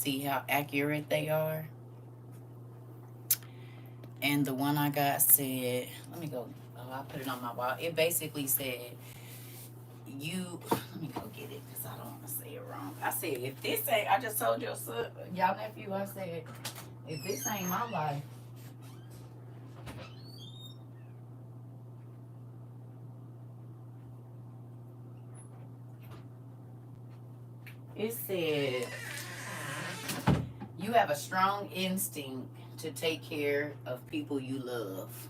see how accurate they are. And the one I got said, let me go. Oh, I put it on my wall. It basically said, let me go get it because I don't want to say it wrong. I said, if this ain't, I just told your son, y'all nephew, I said, if this ain't my life, it said, you have a strong instinct to take care of people you love.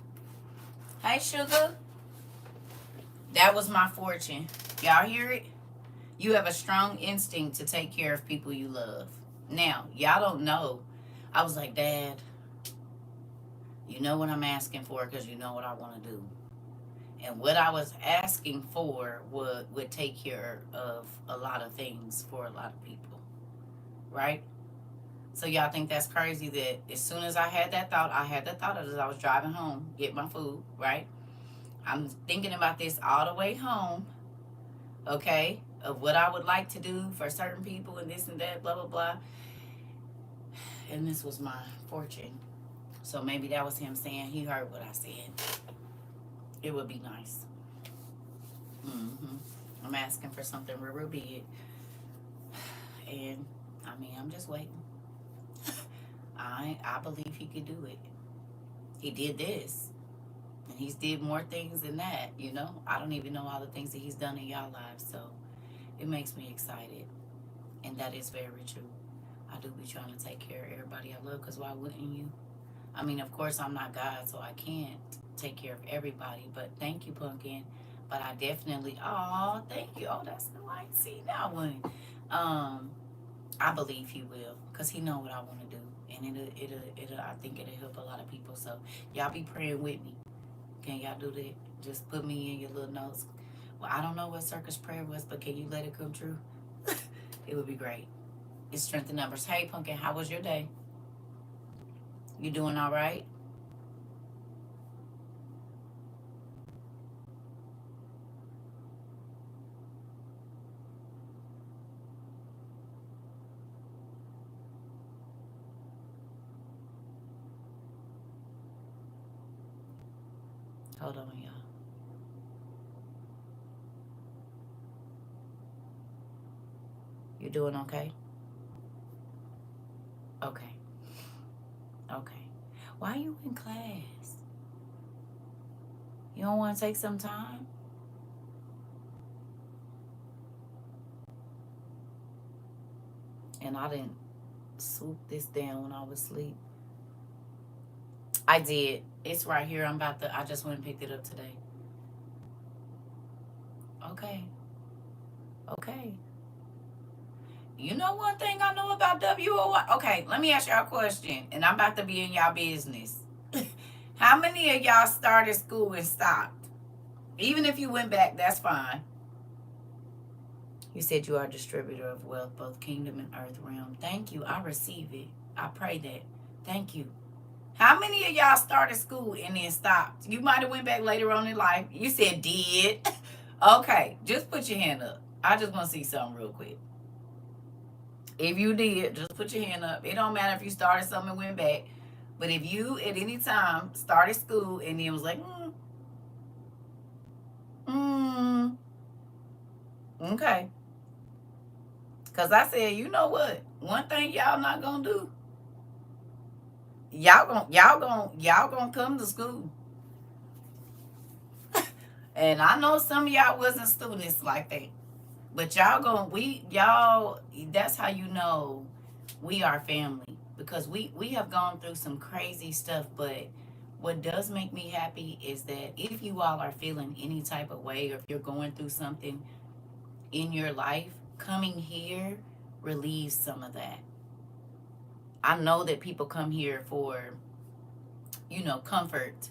Hey, sugar. That was my fortune. Y'all hear it? You have a strong instinct to take care of people you love. Now, y'all don't know. I was like, Dad, you know what I'm asking for because you know what I want to do. And what I was asking for would take care of a lot of things for a lot of people. Right? So y'all think that's crazy that as soon as I had that thought, as I was driving home, get my food, right? I'm thinking about this all the way home, okay, of what I would like to do for certain people and this and that, blah, blah, blah. And this was my fortune. So maybe that was him saying he heard what I said. It would be nice. Mm-hmm. I'm asking for something real, real big. And, I mean, I'm just waiting. I believe he could do it. He did this. And he's did more things than that, you know. I don't even know all the things that he's done in y'all lives. So it makes me excited. And that is very true. I do be trying to take care of everybody I love because why wouldn't you? I mean, of course, I'm not God, so I can't take care of everybody. But thank you, Pumpkin. But I definitely, oh, thank you. Oh, that's the I see that one. I believe he will because he know what I want to do. And I think it'll help a lot of people. So y'all be praying with me. Can y'all do that? Just put me in your little notes. Well, I don't know what Circus prayer was, but can you let it come true? It would be great. It's strength in numbers. Hey, Pumpkin, how was your day? You doing all right? Hold on, y'all. You doing okay? Okay. Okay. Why are you in class? You don't want to take some time? And I didn't swoop this down when I was asleep. I did. It's right here. I just went and picked it up today. Okay. Okay. You know one thing I know about WOI? Okay, let me ask y'all a question, and I'm about to be in y'all business. How many of y'all started school and stopped? Even if you went back, that's fine. You said you are a distributor of wealth, both kingdom and earth realm. Thank you. I receive it. I pray that. Thank you. How many of y'all started school and then stopped? You might have went back later on in life. You said did. Okay, just put your hand up. I just want to see something real quick. If you did, just put your hand up. It don't matter if you started something and went back. But if you at any time started school and then was like, mm, okay. Cause I said, you know what? One thing y'all not gonna do. Y'all gonna come to school. And I know some of y'all wasn't students like that. But y'all that's how you know we are family. Because we have gone through some crazy stuff, but what does make me happy is that if you all are feeling any type of way or if you're going through something in your life, coming here relieves some of that. I know that people come here for, comfort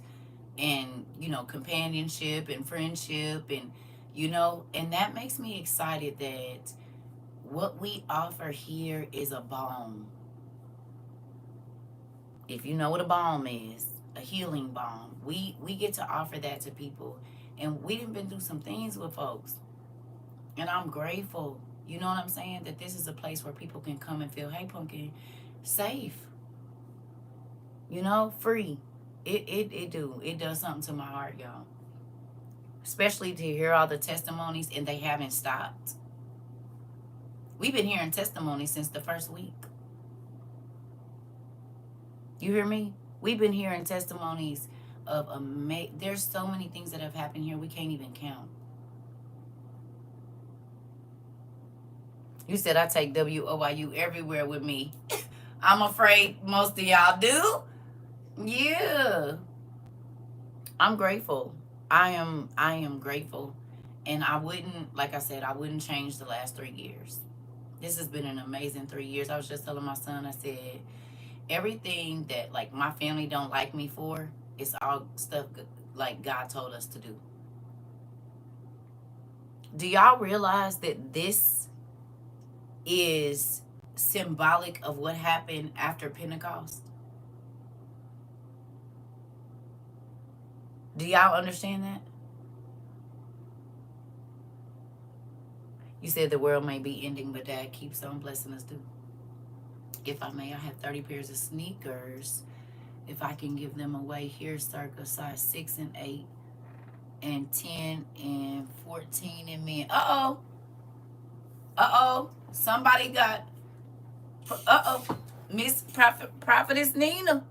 and, companionship and friendship and that makes me excited that what we offer here is a balm. If you know what a balm is, a healing balm, we get to offer that to people. And we done been through some things with folks. And I'm grateful. You know what I'm saying? That this is a place where people can come and feel, hey, pumpkin, safe. You know, free. It does something to my heart, y'all. Especially to hear all the testimonies and they haven't stopped. We've been hearing testimonies since the first week. You hear me? We've been hearing testimonies of there's so many things that have happened here we can't even count. You said I take WOYU everywhere with me. I'm afraid most of y'all do. Yeah. I'm grateful. I am grateful. And I wouldn't, like I said, I wouldn't change the last 3 years. This has been an amazing 3 years. I was just telling my son, I said, everything that like my family don't like me for, it's all stuff like God told us to do. Do y'all realize that this is symbolic of what happened after Pentecost? Do y'all understand that? You said the world may be ending, but Dad keeps on blessing us too. If I may, I have 30 pairs of sneakers. If I can give them away here, circa size 6 and 8 and 10 and 14 in men. Uh-oh. Uh-oh. Somebody got... Uh-oh. Miss Prophetess Nina.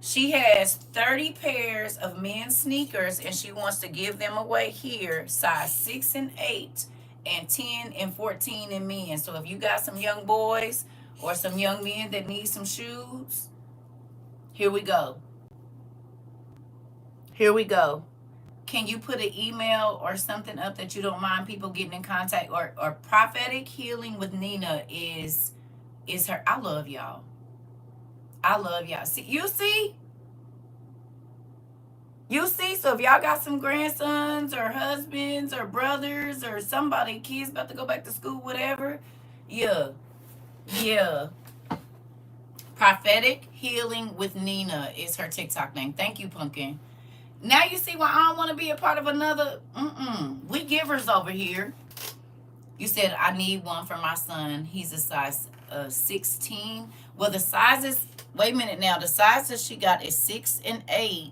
She has 30 pairs of men's sneakers and she wants to give them away here, size 6 and 8 and 10 and 14 in men. So if you got some young boys or some young men that need some shoes, here we go. Here we go. Can you put an email or something up that you don't mind people getting in contact? Or Prophetic Healing with Nina is her. I love y'all. I love y'all. See, you see? You see? So if y'all got some grandsons or husbands or brothers or somebody, kids about to go back to school, whatever, yeah. Yeah. Prophetic Healing with Nina is her TikTok name. Thank you, Pumpkin. Now you see why I don't want to be a part of another. We givers over here. You said I need one for my son. He's a size 16. Well, the sizes, wait a minute now. The sizes she got is 6 and 8.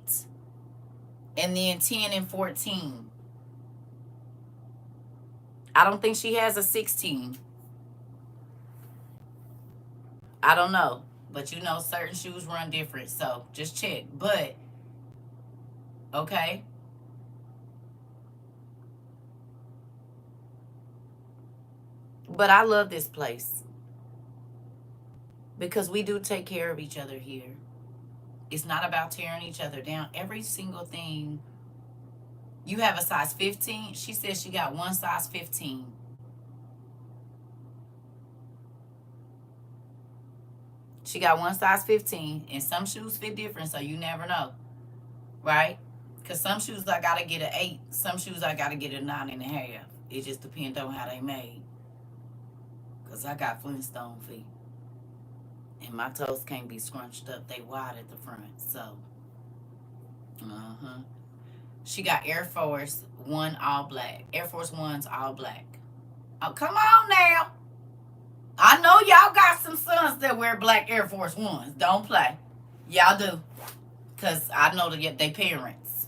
And then 10 and 14. I don't think she has a 16. I don't know. But you know, certain shoes run different. So just check. But, okay. But I love this place. Because we do take care of each other here. It's not about tearing each other down. Every single thing. You have a size 15. She says she got one size 15. She got one size 15. And some shoes fit different, so you never know. Right? Because some shoes I got to get an 8. Some shoes I got to get a 9.5. It just depends on how they made. Because I got Flintstone feet. And my toes can't be scrunched up. They wide at the front. So, she got Air Force One all black. Air Force Ones all black. Oh, come on now. I know y'all got some sons that wear black Air Force Ones. Don't play. Y'all do. Because I know they parents.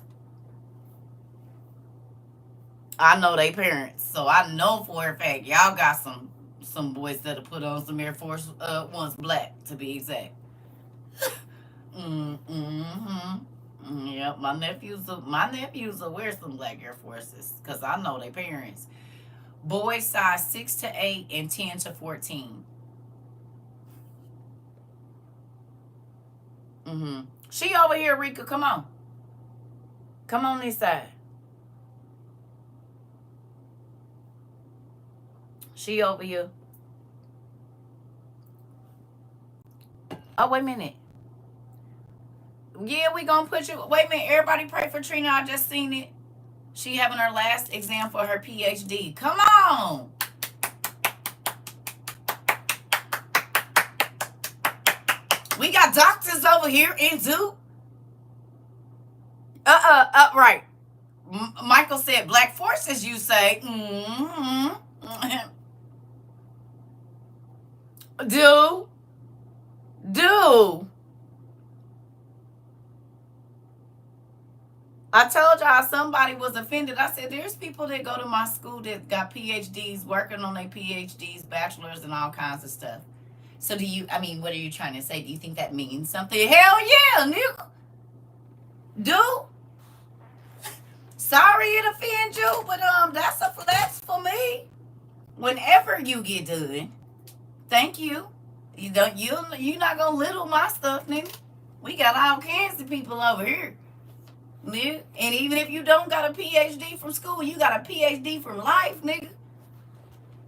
I know they parents. So I know for a fact y'all got some boys that'll put on some Air Force Ones black, to be exact. Yep, my nephews will wear some black Air Forces because I know they parents. Boys size 6 to 8 and 10 to 14. She over here, Rika. Come on. Come on this side. She over here. Oh, wait a minute. Yeah, we gonna put you. Wait a minute. Everybody pray for Trina. I just seen it. She having her last exam for her PhD. Come on. We got doctors over here into. Right. Michael said black forces, you say. Do. I told y'all somebody was offended. I said, there's people that go to my school that got PhDs, working on their PhDs, bachelors, and all kinds of stuff. So do you, I mean, what are you trying to say? Do you think that means something? Hell yeah, nigga. Do. Sorry it offends you, but that's for me. Whenever you get done, thank you. You're not gonna little my stuff, nigga. We got all kinds of people over here. Nigga. And even if you don't got a PhD from school, you got a PhD from life, nigga.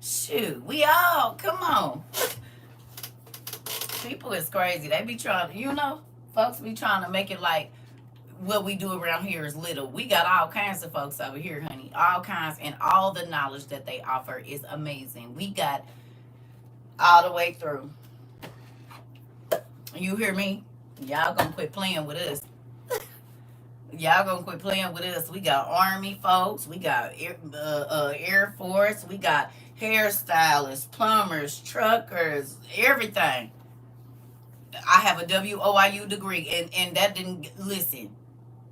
Shoot, we all come on. People is crazy. They be trying to, folks be trying to make it like what we do around here is little. We got all kinds of folks over here, honey. All kinds, and all the knowledge that they offer is amazing. We got all the way through. You hear me? Y'all gonna quit playing with us. Y'all gonna quit playing with us. We got Army folks. We got Air Force. We got hairstylists, plumbers, truckers, everything. I have a WOIU degree, and that didn't listen.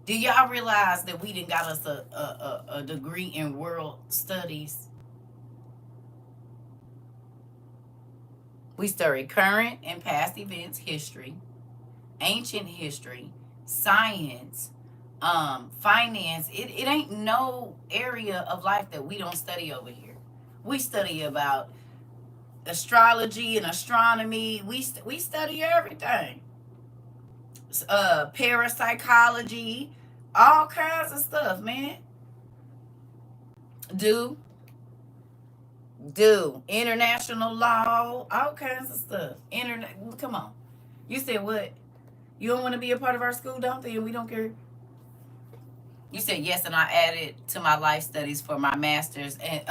Do y'all realize that we didn't got us a degree in world studies? We study current and past events, history, ancient history, science, finance. It ain't no area of life that we don't study over here. We study about astrology and astronomy. We study everything. Parapsychology, all kinds of stuff, man. Do international law, all kinds of stuff. Internet. Come on. You said what? You don't want to be a part of our school, don't they? And we don't care. You said yes, and I added to my life studies for my master's. And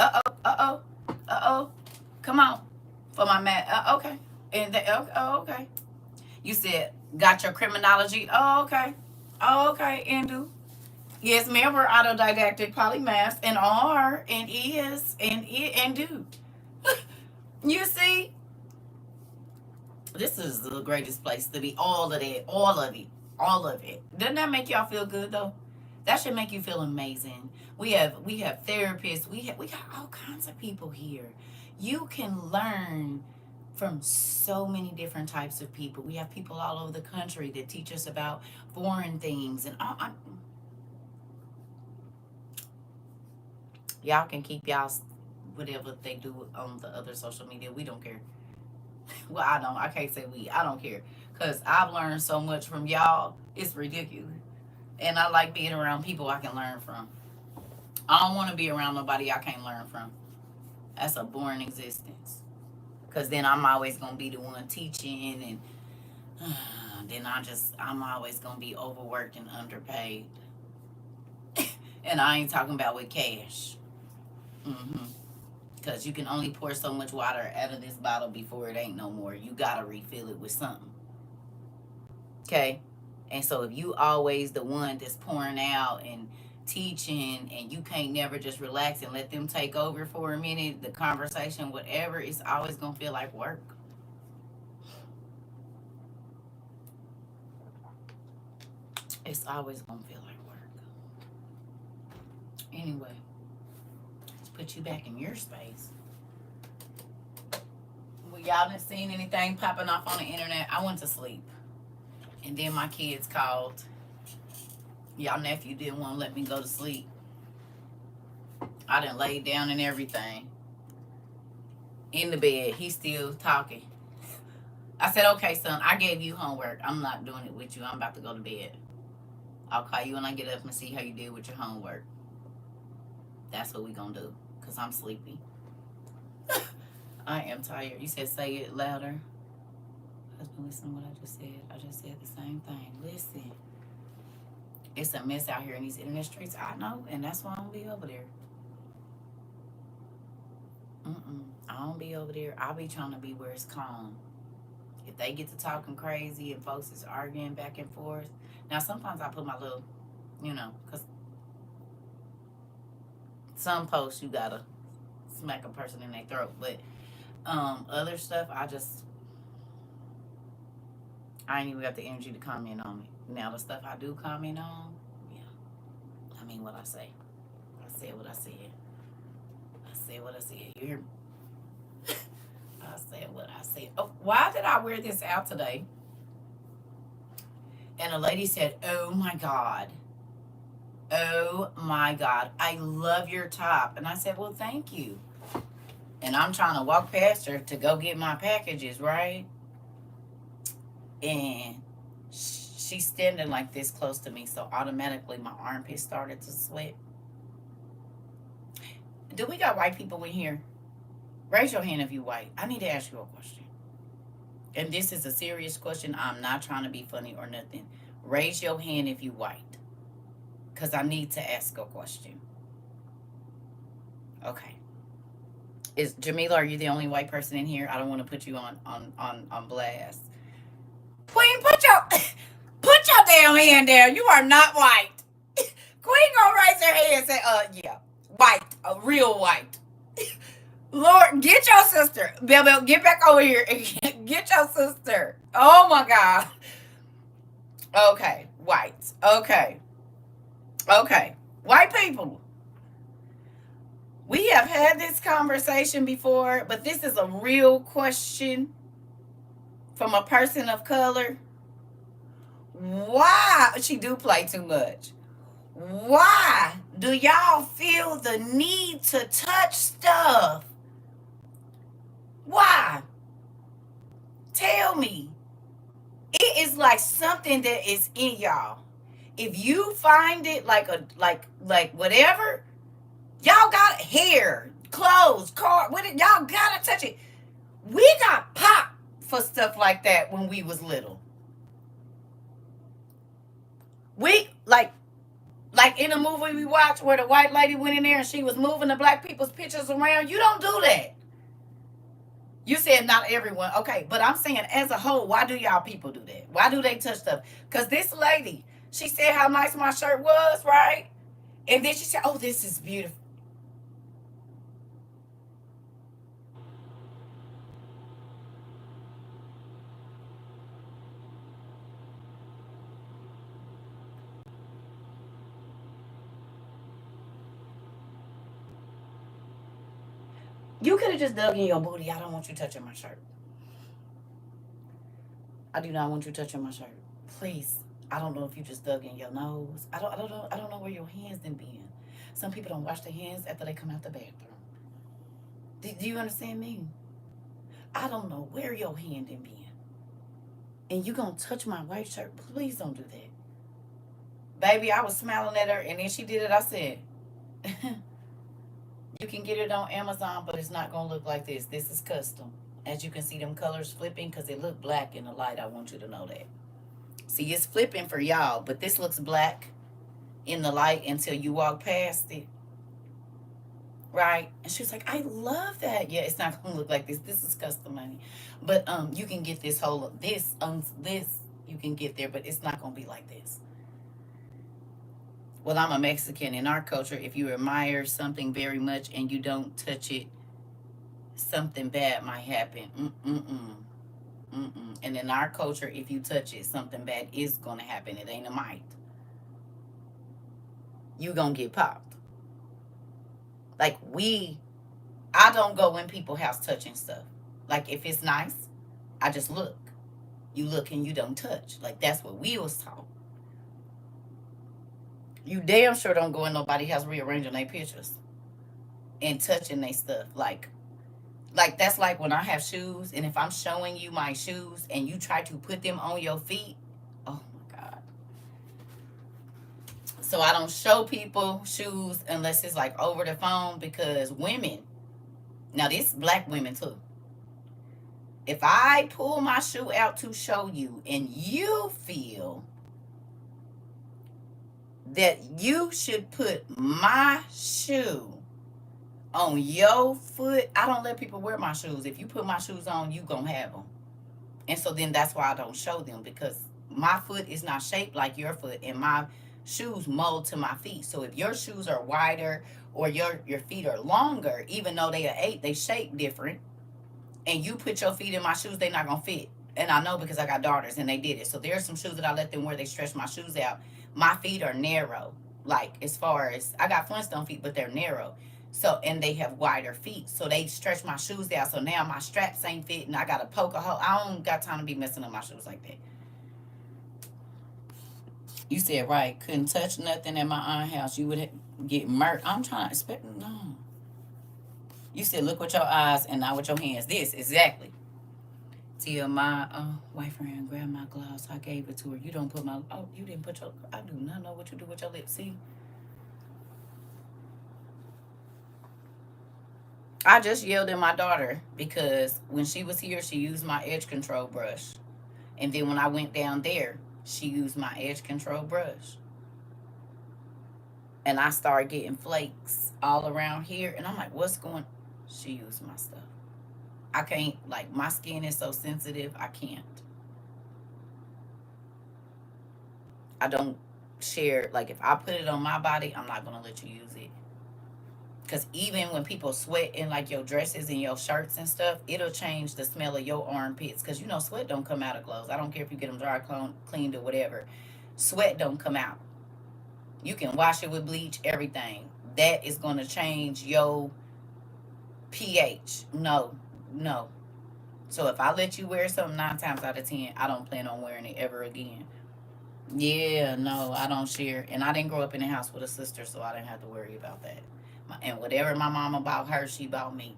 come on, for my okay, and okay. You said got your criminology. Okay, Andu. Yes, ma'am. We're autodidactic polymaths and are and is and it and do. You see, this is the greatest place to be. All of it, all of it, all of it. Doesn't that make y'all feel good though? That should make you feel amazing. We have therapists. We got all kinds of people here. You can learn from so many different types of people. We have people all over the country that teach us about foreign things and all. Y'all can keep y'all whatever they do on the other social media. We don't care. Well, I can't say we. I don't care because I've learned so much from y'all. It's ridiculous. And I like being around people I can learn from. I don't want to be around nobody I can't learn from. That's a boring existence. Because then I'm always going to be the one teaching, and then I'm always going to be overworked and underpaid. And I ain't talking about with cash. Because you can only pour so much water out of this bottle before it ain't no more. You got to refill it with something. Okay? And so if you always the one that's pouring out and teaching, and you can't never just relax and let them take over for a minute, the conversation, whatever, it's always going to feel like work. It's always going to feel like work. Anyway, let's put you back in your space. Well, y'all didn't seen anything popping off on the internet. I went to sleep. And then my kids called. Y'all nephew didn't want to let me go to sleep. I done laid down and everything. In the bed. He's still talking. I said, okay, son, I gave you homework. I'm not doing it with you. I'm about to go to bed. I'll call you when I get up and see how you did with your homework. That's what we gonna do. Because I'm sleepy. I am tired. You said say it louder. Husband, listen to what I just said. I just said the same thing. Listen. It's a mess out here in these internet streets. I know. And that's why I don't be over there. I don't be over there. I'll be trying to be where it's calm. If they get to talking crazy and folks is arguing back and forth. Now, sometimes I put my little, because some posts you gotta smack a person in their throat. But other stuff, I just I ain't even got the energy to comment on it. Now the stuff I do comment on, yeah. I mean what I say. I said what I said. I said what I said. You hear me? I said what I said. Oh, why did I wear this out today? And a lady said, "Oh my God. Oh my God. I love your top." And I said, "Well, thank you." And I'm trying to walk past her to go get my packages, right? And she's standing like this close to me, so automatically my armpit started to sweat. Do we got white people in here? Raise your hand if you white. I need to ask you a question. And this is a serious question. I'm not trying to be funny or nothing. Raise your hand if you white. Because I need to ask a question. Okay. Is Jamila, are you the only white person in here? I don't want to put you on blast. Queen, put your damn hand down. You are not white. Queen gonna raise her hand and say, yeah. White. A real white. Lord, get your sister. Bell, get back over here and get your sister. Oh my God. Okay, whites. Okay. Okay. White people. We have had this conversation before, but this is a real question from a person of color. Why? She do play too much. Why do y'all feel the need to touch stuff? Why? Tell me. It is like something that is in y'all. If you find it like whatever, y'all got hair, clothes, car, y'all gotta touch it. We got popped for stuff like that when we was little. We like in a movie we watched where the white lady went in there and she was moving the black people's pictures around. You don't do that. You said not everyone. Okay, but I'm saying as a whole, why do y'all people do that? Why do they touch stuff? Because this lady, she said how nice my shirt was, right? And then she said, "Oh, this is beautiful." You could have just dug in your booty. I don't want you touching my shirt. I do not want you touching my shirt. Please. I don't know if you just dug in your nose. I don't know where your hands then been. Some people don't wash their hands after they come out the bathroom. Do you understand me? I don't know where your hand then been. And you gonna touch my white shirt? Please don't do that. Baby, I was smiling at her and then she did it. I said, you can get it on Amazon, but it's not gonna look like this. This is custom. As you can see them colors flipping because it look black in the light. I want you to know that. See, it's flipping for y'all, but this looks black in the light until you walk past it. Right? And she was like, I love that. Yeah, it's not gonna look like this. This is custom money. But you can get this whole this you can get there, but it's not gonna be like this. Well, I'm a Mexican. In our culture, if you admire something very much and you don't touch it, something bad might happen. Mm-mm-mm. Mm-mm. And in our culture, if you touch it, something bad is going to happen. It ain't a might. You going to get popped. Like I don't go in people's house touching stuff. Like if it's nice, I just look. You look and you don't touch. Like that's what we was taught. You damn sure don't go in nobody's house rearranging their pictures and touching their stuff. Like that's like when I have shoes and if I'm showing you my shoes and you try to put them on your feet, oh my God. So I don't show people shoes unless it's like over the phone because women, now this black women too. If I pull my shoe out to show you and you feel that you should put my shoe on your foot, I don't let people wear my shoes. If you put my shoes on, you gonna have them. And so then that's why I don't show them because my foot is not shaped like your foot and my shoes mold to my feet. So if your shoes are wider or your feet are longer, even though they are 8, they shape different. And you put your feet in my shoes, they're not gonna fit. And I know because I got daughters and they did it. So there are some shoes that I let them wear. They stretch my shoes out. My feet are narrow. Like, as far as, I got Flintstone feet, but they're narrow. So, and they have wider feet. So they stretch my shoes out. So now my straps ain't fitting. I got to poke a hole. I don't got time to be messing up my shoes like that. You said, right, couldn't touch nothing at my aunt's house. You would get murked. I'm trying to expect, no. You said, look with your eyes and not with your hands. This, exactly. Till my white friend grabbed my gloves. I gave it to her. You don't put my, oh, you didn't put your, I do not know what you do with your lips. See? I just yelled at my daughter because when she was here, she used my edge control brush. And then when I went down there, she used my edge control brush. And I started getting flakes all around here. And I'm like, what's going, she used my stuff. I can't, like, my skin is so sensitive, I can't. I don't share, like, if I put it on my body, I'm not going to let you use it. Because even when people sweat in, like, your dresses and your shirts and stuff, it'll change the smell of your armpits. Because, you know, sweat don't come out of clothes. I don't care if you get them dry, cleaned, or whatever. Sweat don't come out. You can wash it with bleach, everything. That is going to change your pH. No, no. So if I let you wear something 9 times out of 10, I don't plan on wearing it ever again. Yeah, no, I don't share. And I didn't grow up in a house with a sister, so I didn't have to worry about that. And whatever my mama bought her, she bought me.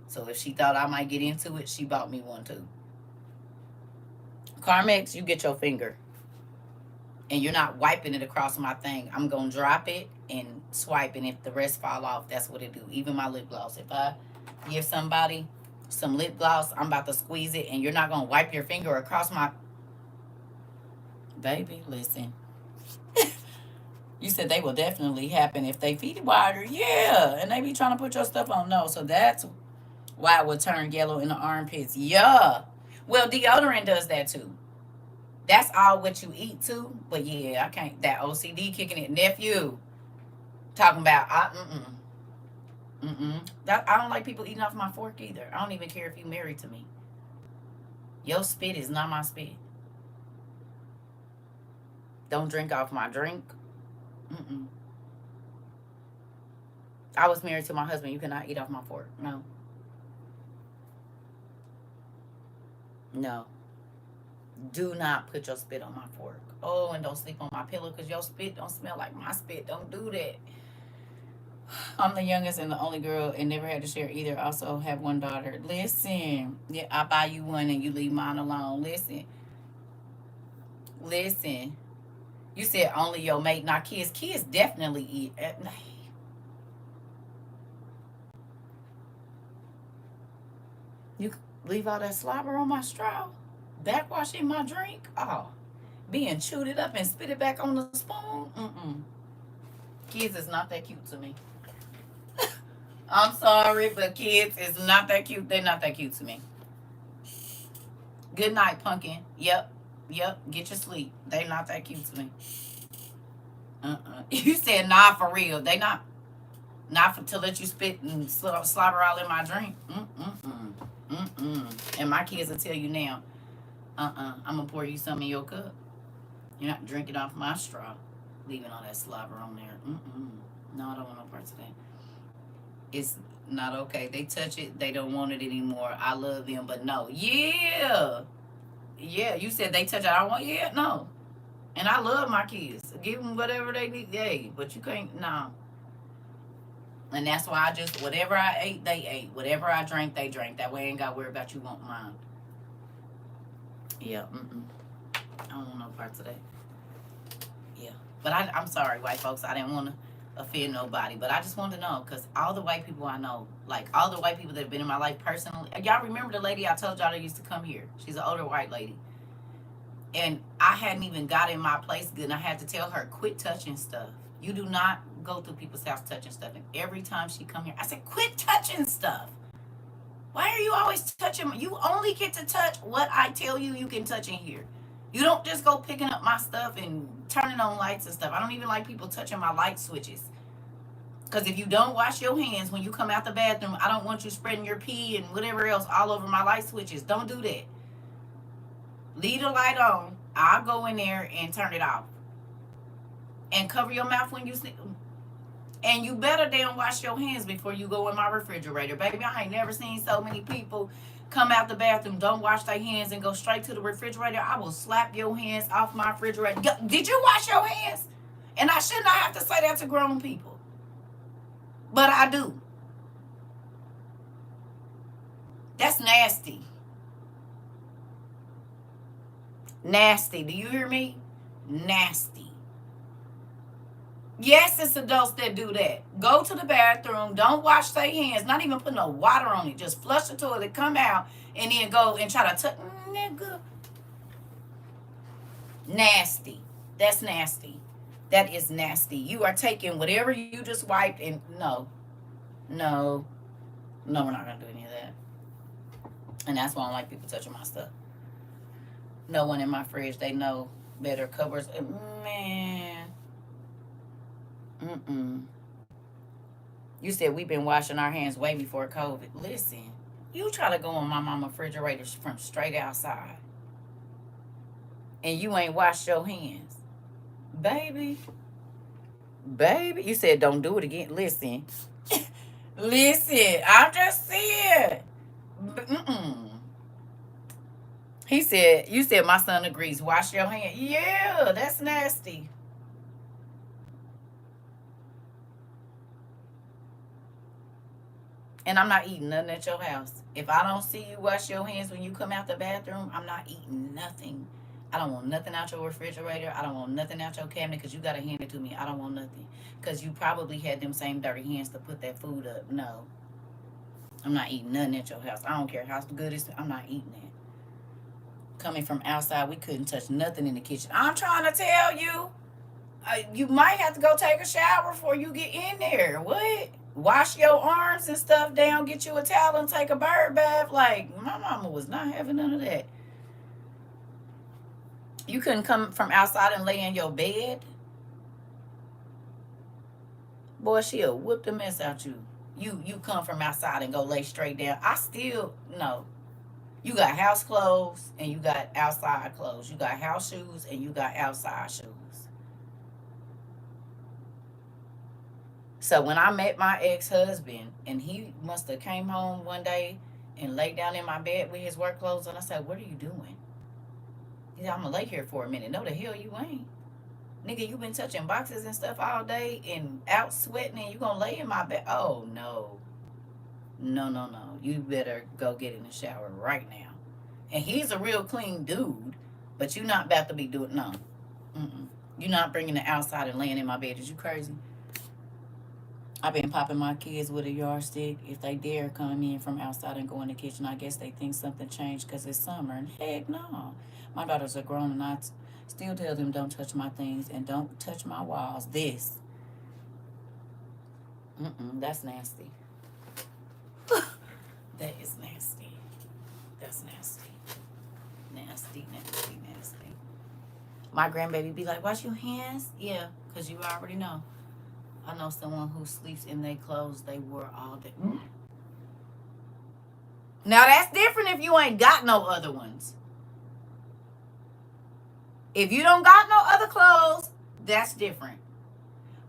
So if she thought I might get into it, she bought me one too. Carmex, you get your finger. And you're not wiping it across my thing. I'm going to drop it and swipe. And if the rest fall off, that's what it do. Even my lip gloss. If I give somebody some lip gloss, I'm about to squeeze it. And you're not going to wipe your finger across my... Baby, listen. You said they will definitely happen if they feed it wider. Yeah. And they be trying to put your stuff on. No. So that's why it would turn yellow in the armpits. Yeah. Well, deodorant does that too. That's all what you eat too. But yeah, I can't. That OCD kicking it. Nephew. Talking about, That, I don't like people eating off my fork either. I don't even care if you married to me. Your spit is not my spit. Don't drink off my drink. I was married to my husband. You cannot eat off my fork. No. No. Do not put your spit on my fork. Oh, and don't sleep on my pillow because your spit don't smell like my spit. Don't do that. I'm the youngest and the only girl and never had to share either. Also have one daughter. Listen. Yeah, I buy you one and you leave mine alone. Listen. Listen. You said only your mate, not kids. Kids definitely eat. You leave all that slobber on my straw? Backwashing my drink? Oh. Being chewed it up and spit it back on the spoon? Kids is not that cute to me. I'm sorry, but kids is not that cute. They're not that cute to me. Good night, pumpkin. Yep. Get your sleep. They not that cute to me. You said nah for real. They not for to let you spit and slobber all in my drink. And my kids will tell you now. I'm gonna pour you some in your cup. You're not drinking off my straw, leaving all that slobber on there. No, I don't want no parts of that. It's not okay. They touch it, they don't want it anymore. I love them, but no. Yeah. You said they touch it. I don't want. Yeah, no. And I love my kids. Give them whatever they need. Yay. But you can't. No. And that's why I just, whatever I ate, they ate. Whatever I drank, they drank. That way I ain't got to worry about you wanting mine. Yeah. I don't want no parts of that. Yeah. But I'm sorry, white folks. I didn't want to offend nobody. But I just wanted to know, because all the white people I know, like all the white people that have been in my life personally, y'all remember the lady I told y'all that used to come here? She's an older white lady. And I hadn't even got in my place good. And I had to tell her, quit touching stuff. You do not go through people's house touching stuff. And every time she come here, I said, quit touching stuff. Why are you always touching? You only get to touch what I tell you you can touch in here. You don't just go picking up my stuff and turning on lights and stuff. I don't even like people touching my light switches. Because if you don't wash your hands when you come out the bathroom, I don't want you spreading your pee and whatever else all over my light switches. Don't do that. Leave the light on. I'll go in there and turn it off. And cover your mouth when you sleep. And you better damn wash your hands before you go in my refrigerator. Baby, I ain't never seen so many people come out the bathroom, don't wash their hands, and go straight to the refrigerator. I will slap your hands off my refrigerator. Did you wash your hands? And I should not have to say that to grown people. But I do. That's nasty. Nasty. Do you hear me? Nasty. Yes, it's adults that do that. Go to the bathroom, don't wash their hands, not even put no water on it. Just flush the toilet, come out, and then go and try to touch. Nigga. Nasty. That's nasty. That is nasty. You are taking whatever you just wiped and no, we're not going to do any of that. And that's why I don't like people touching my stuff. No one in my fridge, they know better. Covers, man. You said we've been washing our hands way before COVID. Listen, you try to go on my mama refrigerator from straight outside, and you ain't washed your hands, baby. You said don't do it again. Listen, listen. I'm just saying. He said, you said my son agrees. Wash your hands. Yeah, that's nasty. And I'm not eating nothing at your house. If I don't see you wash your hands when you come out the bathroom, I'm not eating nothing. I don't want nothing out your refrigerator. I don't want nothing out your cabinet because you got to hand it to me. I don't want nothing. Because you probably had them same dirty hands to put that food up. No. I'm not eating nothing at your house. I don't care how good it is. I'm not eating it. Coming from outside, we couldn't touch nothing in the kitchen. I'm trying to tell you. You might have to go take a shower before you get in there. What? Wash your arms and stuff down, get you a towel and take a bird bath. Like, my mama was not having none of that. You couldn't come from outside and lay in your bed. Boy, she'll whip the mess out you. You come from outside and go lay straight down. I still, no. You got house clothes and you got outside clothes. You got house shoes and you got outside shoes. So when I met my ex-husband, and he must have came home one day and laid down in my bed with his work clothes on, I said, what are you doing? He said, I'm going to lay here for a minute. No, the hell you ain't. Nigga, you been touching boxes and stuff all day and out sweating, and you going to lay in my bed? Oh, no. No. You better go get in the shower right now. And he's a real clean dude, but you're not about to be doing, no. You're not bringing the outside and laying in my bed. Is you crazy? I've been popping my kids with a yardstick. If they dare come in from outside and go in the kitchen, I guess they think something changed because it's summer. And heck no. My daughters are grown, and I still tell them don't touch my things and don't touch my walls. This. That's nasty. That is nasty. That's nasty. Nasty. My grandbaby be like, wash your hands? Yeah, because you already know. I know someone who sleeps in their clothes they wore all day. Now, that's different if you ain't got no other ones. If you don't got no other clothes, that's different.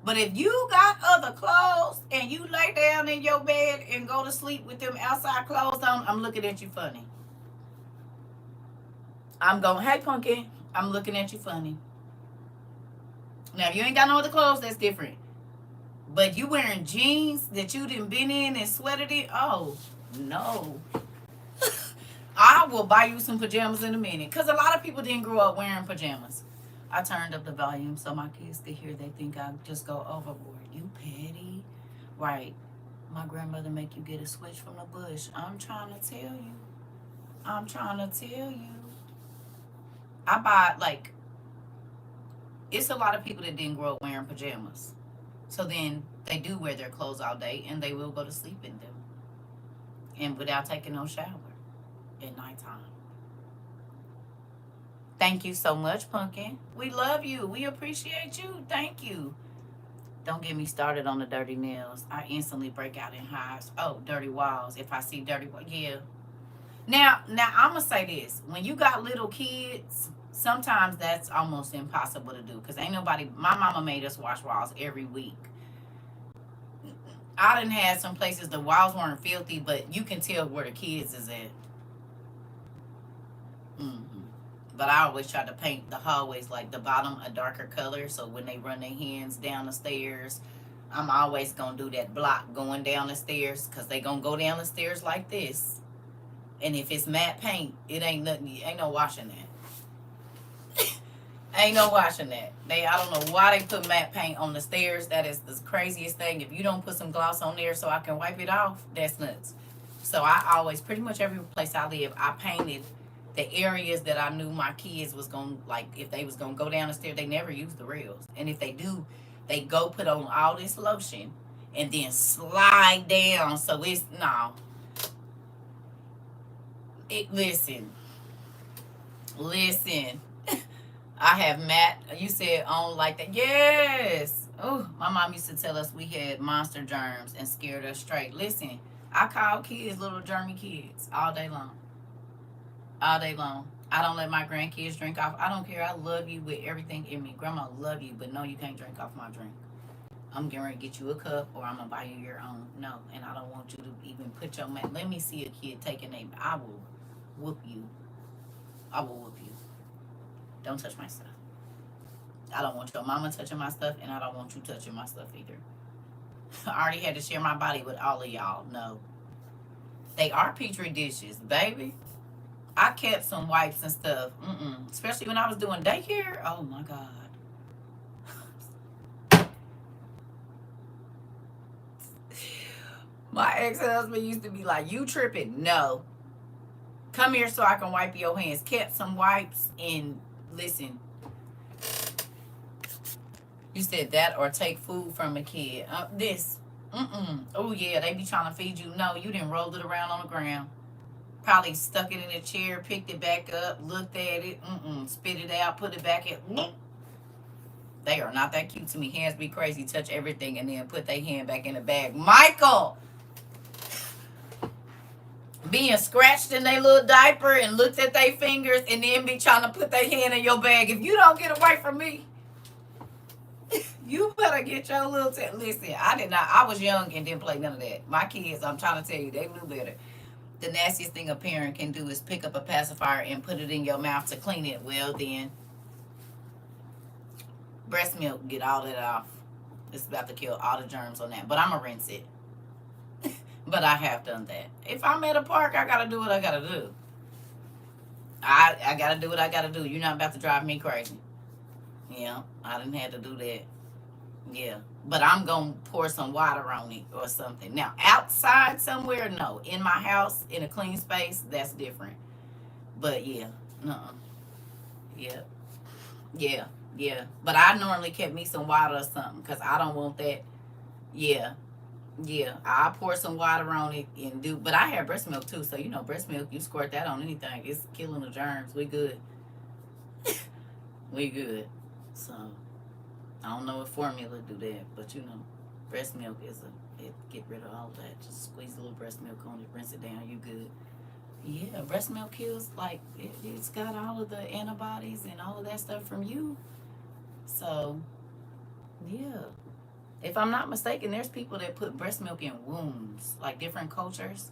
But if you got other clothes and you lay down in your bed and go to sleep with them outside clothes on, I'm looking at you funny. I'm going, hey, pumpkin, I'm looking at you funny. Now, if you ain't got no other clothes, that's different. But you wearing jeans that you done been in and sweated in? Oh, no. I will buy you some pajamas in a minute. Because a lot of people didn't grow up wearing pajamas. I turned up the volume so my kids could hear. They think I just go overboard. You petty. Right. My grandmother make you get a switch from the bush. I'm trying to tell you. I buy, like, it's a lot of people that didn't grow up wearing pajamas. So then they do wear their clothes all day and they will go to sleep in them. And without taking no shower at nighttime. Thank you so much, Pumpkin. We love you. We appreciate you. Thank you. Don't get me started on the dirty nails. I instantly break out in hives. Oh, dirty walls. If I see dirty walls, yeah. Now I'm gonna say this: when you got little kids, sometimes that's almost impossible to do because ain't nobody. My mama made us wash walls every week. I didn't have some places the walls weren't filthy, but you can tell where the kids is at. hmm But I always try to paint the hallways like the bottom a darker color, so when they run their hands down the stairs, I'm always gonna do that block going down the stairs because they gonna go down the stairs like this. And if it's matte paint, it ain't nothing. Ain't no washing that. Ain't no washing that. I don't know why they put matte paint on the stairs. That is the craziest thing. If you don't put some gloss on there so I can wipe it off, that's nuts. So I always, pretty much every place I live, I painted the areas that I knew my kids was gonna like. If they was gonna go down the stairs, they never use the rails. And if they do, they go put on all this lotion and then slide down. So it's no. Listen, listen. I have Matt. You said on like that. Yes. Oh, my mom used to tell us we had monster germs and scared us straight. Listen, I call kids little germy kids all day long. All day long. I don't let my grandkids drink off. I don't care. I love you with everything in me. Grandma, love you, but no, you can't drink off my drink. I'm getting ready to get you a cup or I'm going to buy you your own. No, and I don't want you to even put your mouth. Let me see a kid taking a. I will whoop you. I will whoop you. Don't touch my stuff. I don't want your mama touching my stuff, and I don't want you touching my stuff either. I already had to share my body with all of y'all. No. They are petri dishes, baby. I kept some wipes and stuff. Especially when I was doing daycare. Oh, my God. My ex-husband used to be like, you tripping? No. Come here so I can wipe your hands. Kept some wipes and listen. You said that or take food from a kid. This. Oh, yeah, they be trying to feed you. No, you didn't roll it around on the ground. Probably stuck it in a chair, picked it back up, looked at it, spit it out, put it back in. They are not that cute to me. Hands be crazy, touch everything, and then put their hand back in the bag. Michael! Being scratched in their little diaper and looked at their fingers and then be trying to put their hand in your bag. If you don't get away from me, you better get your little listen, I did not. I was young and didn't play none of that. My kids, I'm trying to tell you, they knew better. The nastiest thing a parent can do is pick up a pacifier and put it in your mouth to clean it. Well, then, breast milk, get all that off. It's about to kill all the germs on that. But I'm going to rinse it. But I have done that. If I'm at a park, I got to do what I got to do. I got to do what I got to do. You're not about to drive me crazy. Yeah, I didn't have to do that. Yeah, but I'm going to pour some water on it or something. Now, outside somewhere, no. In my house, in a clean space, that's different. But yeah, no. Yeah, yeah, yeah. But I normally kept me some water or something because I don't want that. Yeah, yeah. I pour some water on it and do. But I have breast milk too, so you know, breast milk, you squirt that on anything. It's killing the germs. We good. We good. So. I don't know if formula do that, but you know, breast milk is it get rid of all that. Just squeeze a little breast milk on it, rinse it down, you good. Yeah, breast milk kills like it's got all of the antibodies and all of that stuff from you. So yeah, if I'm not mistaken, there's people that put breast milk in wounds, like different cultures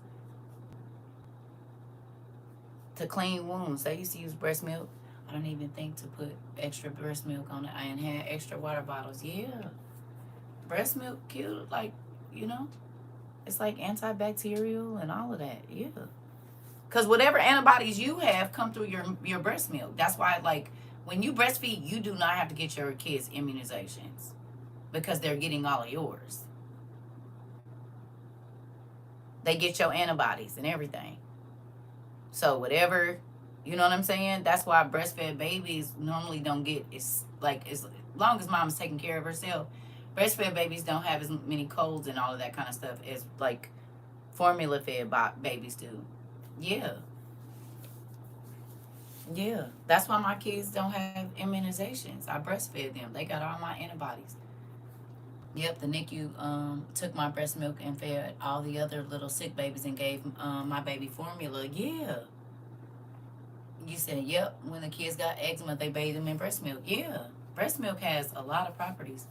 to clean wounds. They used to use breast milk. I don't even think to put extra breast milk on it and had extra water bottles. Yeah. Breast milk killed, like, you know, it's like antibacterial and all of that. Yeah. Because whatever antibodies you have come through your breast milk. That's why, like, when you breastfeed, you do not have to get your kids immunizations because they're getting all of yours. They get your antibodies and everything. So whatever, you know what I'm saying? That's why breastfed babies normally don't get, it's like, as long as mom's taking care of herself, breastfed babies don't have as many colds and all of that kind of stuff as like formula fed babies do. Yeah. Yeah. That's why my kids don't have immunizations. I breastfed them. They got all my antibodies. Yep, the NICU took my breast milk and fed all the other little sick babies and gave my baby formula. Yeah. You said, yep, when the kids got eczema, they bathed them in breast milk. Yeah. Breast milk has a lot of properties.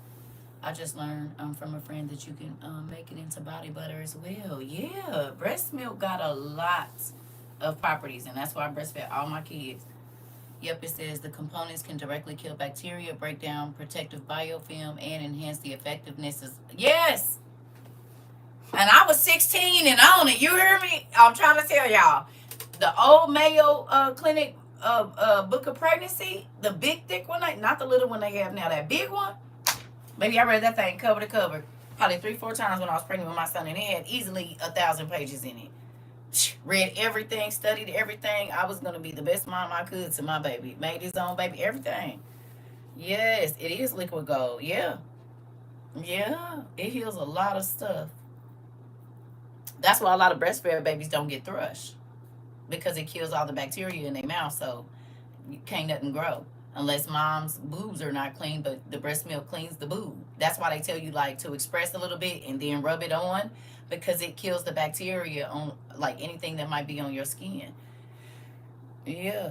I just learned from a friend that you can make it into body butter as well. Yeah. Breast milk got a lot of properties, and that's why I breastfed all my kids. Yep, it says the components can directly kill bacteria, break down protective biofilm, and enhance the effectiveness of. Yes! And I was 16 and on it. You hear me? I'm trying to tell y'all. The old Mayo Clinic book of pregnancy, the big thick one, not the little one they have now, that big one. Baby, I read that thing cover to cover probably 3-4 times when I was pregnant with my son, and it had easily 1,000 pages in it. Read everything, studied everything. I was gonna be the best mom I could to my baby. Made his own baby, everything. Yes, it is liquid gold. Yeah, yeah, it heals a lot of stuff. That's why a lot of breastfed babies don't get thrush, because it kills all the bacteria in their mouth, so you can't nothing grow unless mom's boobs are not clean, but the breast milk cleans the boob. That's why they tell you like to express a little bit and then rub it on, because it kills the bacteria on like anything that might be on your skin. Yeah.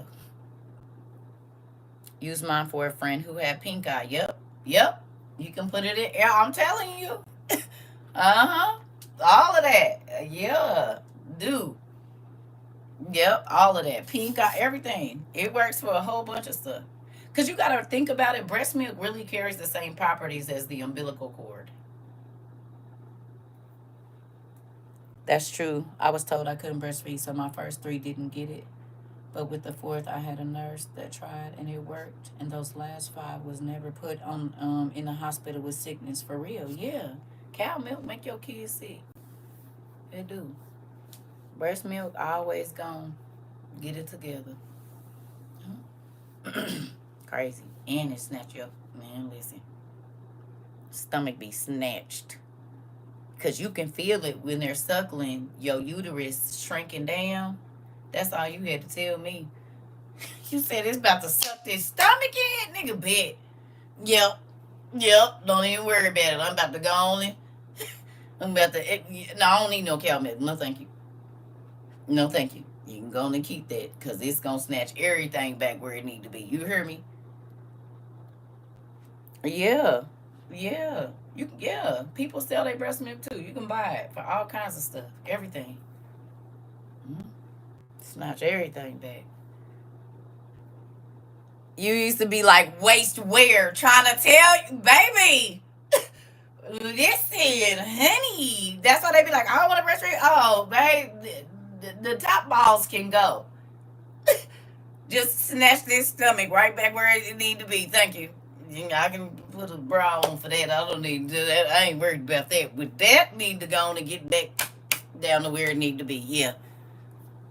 Use mine for a friend who had pink eye. Yep. Yep. You can put it in. Yeah, I'm telling you. Uh-huh. All of that. Yeah. Do. Yep, all of that. Pink eye, everything. It works for a whole bunch of stuff. Because you got to think about it, breast milk really carries the same properties as the umbilical cord. That's true. I was told I couldn't breastfeed, so my first three didn't get it. But with the fourth, I had a nurse that tried and it worked. And those last five was never put on in the hospital with sickness for real. Yeah. Cow milk make your kids sick. It do. Breast milk always gone. Get it together. Crazy. And it snatch you up. Man, listen. Stomach be snatched. Because you can feel it when they're suckling, your uterus shrinking down. That's all you had to tell me. You said it's about to suck this stomach in? Nigga, bet. Yep. Yep. Don't even worry about it. I'm about to go on it. I'm about to. No, I don't need no cow milk. No, thank you. No, thank you. You can go on and keep that because it's going to snatch everything back where it need to be. You hear me? Yeah. Yeah. Yeah. People sell their breast milk too. You can buy it for all kinds of stuff. Everything. Mm. Snatch everything back. You used to be like waist wear trying to tell you, baby. Listen, honey. That's why they be like, I don't want to breastfeed. Oh, babe, the top balls can go. Just snatch this stomach right back where it need to be. Thank you. I can put a bra on for that. I don't need to do that. I ain't worried about that. With that, need to go on and get back down to where it need to be. Yeah.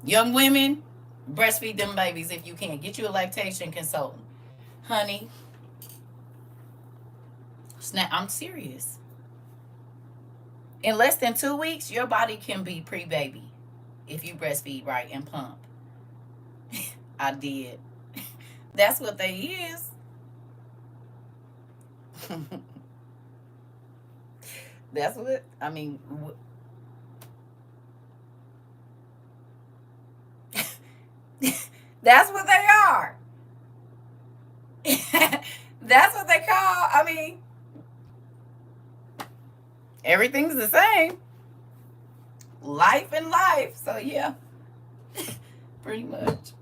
Young women, breastfeed them babies if you can. Get you a lactation consultant. Honey, I'm serious. In less than 2 weeks, your body can be pre-baby if you breastfeed right and pump. I did. That's what they is. That's what I mean. That's what they are. That's what they call. I mean, everything's the same. Life and life. So yeah, pretty much.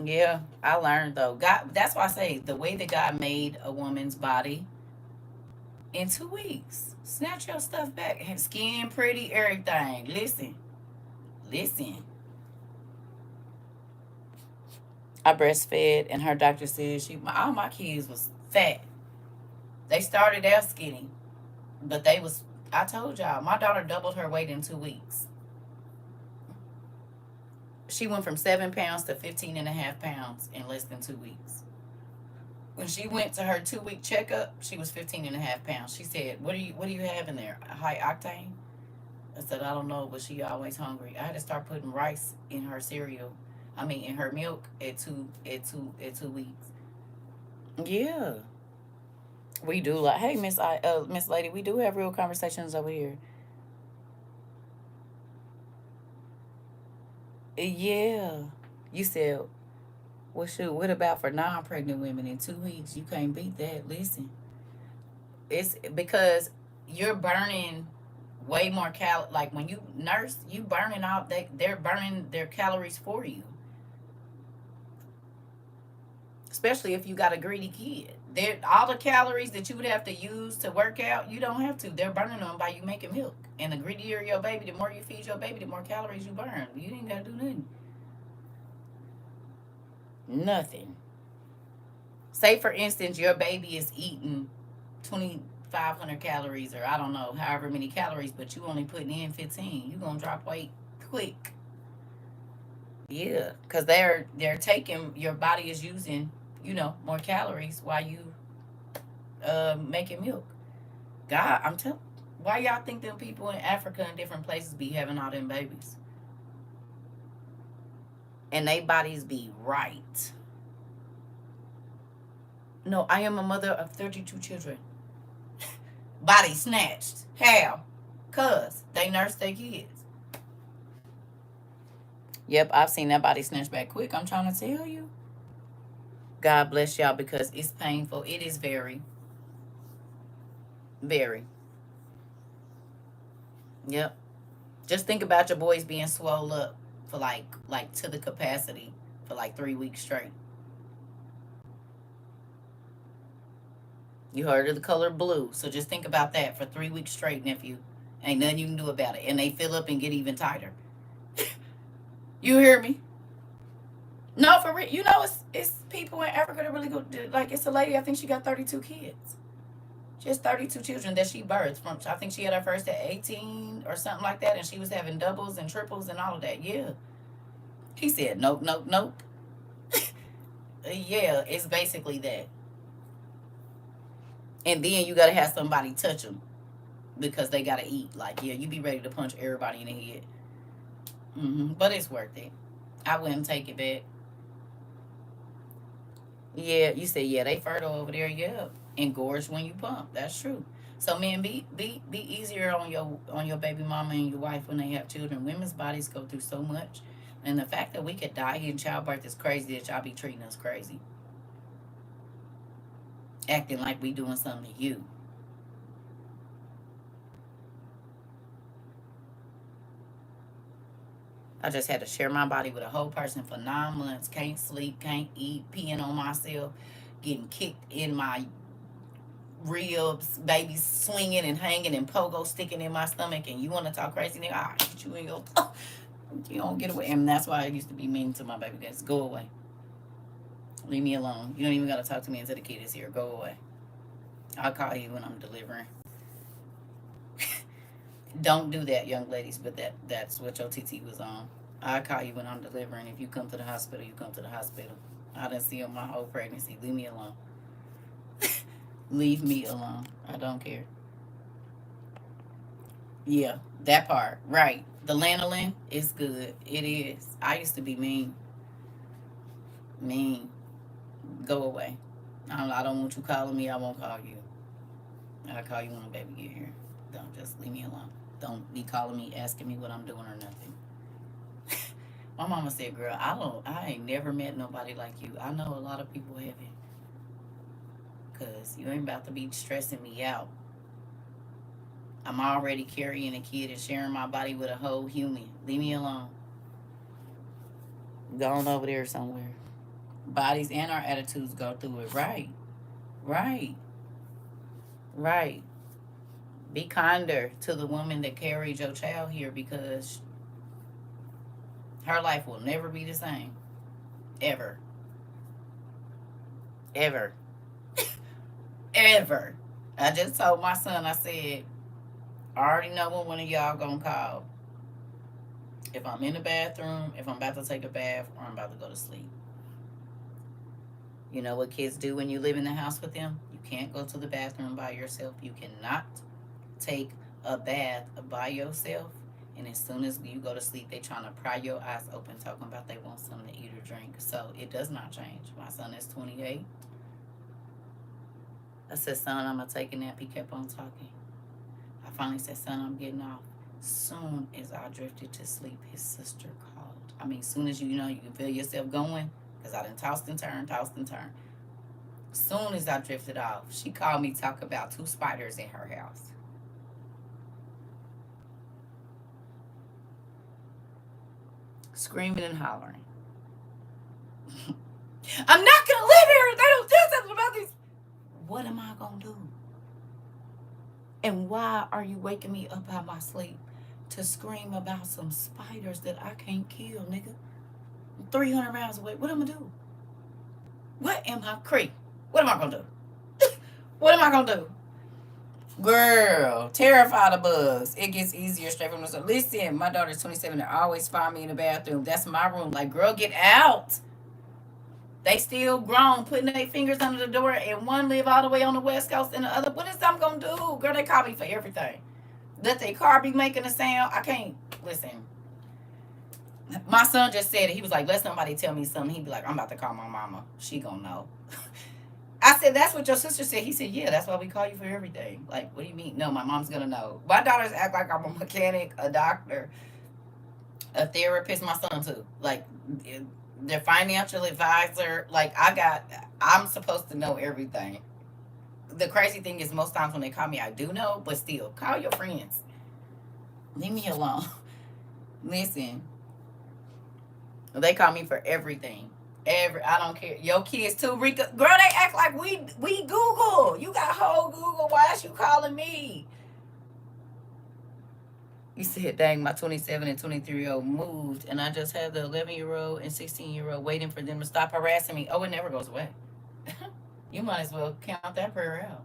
Yeah, I learned though. God, that's why I say the way that God made a woman's body in 2 weeks. Snatch your stuff back. Skin pretty, everything. Listen. Listen. I breastfed and her doctor said all my kids was fat. They started out skinny. But they was I told y'all, my daughter doubled her weight in 2 weeks. She went from 7 pounds to 15 and a half pounds in less than 2 weeks. When she went to her 2 week checkup, she was 15 and a half pounds. She said, what do you have in there? High octane? I said, I don't know, but she always hungry. I had to start putting rice in her cereal. I mean in her milk at 2 weeks. Yeah. We do like, hey, Miss Lady, we do have real conversations over here. Yeah. You said, well, shoot, what about for non-pregnant women in 2 weeks? You can't beat that. Listen, it's because you're burning way more like when you nurse, you burning out, they're burning their calories for you. Especially if you got a greedy kid. All the calories that you would have to use to work out, you don't have to. They're burning them by you making milk. And the greedier your baby, the more you feed your baby, the more calories you burn. You ain't got to do nothing. Nothing. Say, for instance, your baby is eating 2,500 calories, or I don't know, however many calories, but you only putting in 15. You going to drop weight quick. Yeah, because they're taking, your body is using, more calories while you making milk. God, I'm telling. Why y'all think them people in Africa and different places be having all them babies? And they bodies be right. No, I am a mother of 32 children. Body snatched. How? Cause they nurse their kids. Yep, I've seen that body snatched back quick. I'm trying to tell you. God bless y'all because it's painful. It is very, very. Yep. Just think about your boys being swole up for like to the capacity for like 3 weeks straight. You heard of the color blue, so just think about that for 3 weeks straight, nephew. Ain't nothing you can do about it, and they fill up and get even tighter. You hear me? No, for real. It's people in Africa that really go. Like, it's a lady. I think she got 32 kids. She has 32 children that she birthed from. I think she had her first at 18 or something like that, and she was having doubles and triples and all of that. Yeah. He said, nope, nope, nope. Yeah, it's basically that. And then you gotta have somebody touch them because they gotta eat. Like, yeah, you be ready to punch everybody in the head. But it's worth it. I wouldn't take it back. Yeah, you said, yeah, they fertile over there. Yeah, engorged when you pump. That's true. So, man, be easier on your baby mama and your wife when they have children. Women's bodies go through so much, and the fact that we could die in childbirth is crazy. That y'all be treating us crazy, acting like we doing something to you. I just had to share my body with a whole person for 9 months. Can't sleep, can't eat, peeing on myself, getting kicked in my ribs, baby swinging and hanging and pogo sticking in my stomach. And you want to talk crazy, nigga? I'll hit you in your. You don't get away. And that's why I used to be mean to my baby guys. Go away. Leave me alone. You don't even got to talk to me until the kid is here. Go away. I'll call you when I'm delivering. Don't do that, young ladies, but that's what your TT was on. I'll call you when I'm delivering. If you come to the hospital, you come to the hospital. I didn't see him my whole pregnancy. Leave me alone. Leave me alone. I don't care. Yeah, that part. Right. The lanolin is good. It is. I used to be mean. Mean. Go away. I don't want you calling me. I won't call you. I'll call you when the baby get here. Don't just leave me alone. Don't be calling me, asking me what I'm doing or nothing. My mama said, "Girl, I ain't never met nobody like you. I know a lot of people haven't, cause you ain't about to be stressing me out. I'm already carrying a kid and sharing my body with a whole human. Leave me alone. Go on over there somewhere. Bodies and our attitudes go through it. Right, right, right. Be kinder to the woman that carried your child here because her life will never be the same. Ever. Ever. Ever. I just told my son, I said, I already know when one of y'all gonna call. If I'm in the bathroom, if I'm about to take a bath, or I'm about to go to sleep. You know what kids do when you live in the house with them? You can't go to the bathroom by yourself. You cannot take a bath by yourself. And as soon as you go to sleep, they trying to pry your eyes open, talking about they want something to eat or drink. So it does not change. My son is 28. I said, son, I'm going to take a nap. He kept on talking. I finally said, son, I'm getting off. Soon as I drifted to sleep, his sister called. I mean, soon as you can feel yourself going, because I done tossed and turned, tossed and turned. Soon as I drifted off, she called me, talk about 2 spiders in her house. Screaming and hollering. I'm not going to live here if they don't do something about this. What am I going to do? And why are you waking me up out of my sleep to scream about some spiders that I can't kill, nigga? I'm 300 miles away. What am I going to do? What am I, Cree? What am I going to do? What am I going to do? Girl, terrified of bugs. It gets easier straight from the start. Listen, my daughter's 27 and always find me in the bathroom. That's my room. Like, girl, get out. They still grown, putting their fingers under the door, and one live all the way on the West Coast and the other. What is I'm gonna do? Girl, they call me for everything. Let their car be making a sound. I can't listen. My son just said it. He was like, let somebody tell me something. He'd be like, I'm about to call my mama. She gonna know. I said, that's what your sister said. He said, yeah, that's why we call you for everything. Like, what do you mean? No, my mom's gonna know. My daughters act like I'm a mechanic, a doctor, a therapist, my son too. Like, their financial advisor. Like, I'm supposed to know everything. The crazy thing is, most times when they call me, I do know, but still, call your friends. Leave me alone. Listen, they call me for everything. I don't care. Your kids too, Rika. Girl, they act like we Google. You got whole Google. Why is you calling me? You said, dang, my 27 and 23-year-old moved, and I just have the 11-year-old and 16-year-old waiting for them to stop harassing me. Oh, it never goes away. You might as well count that prayer out.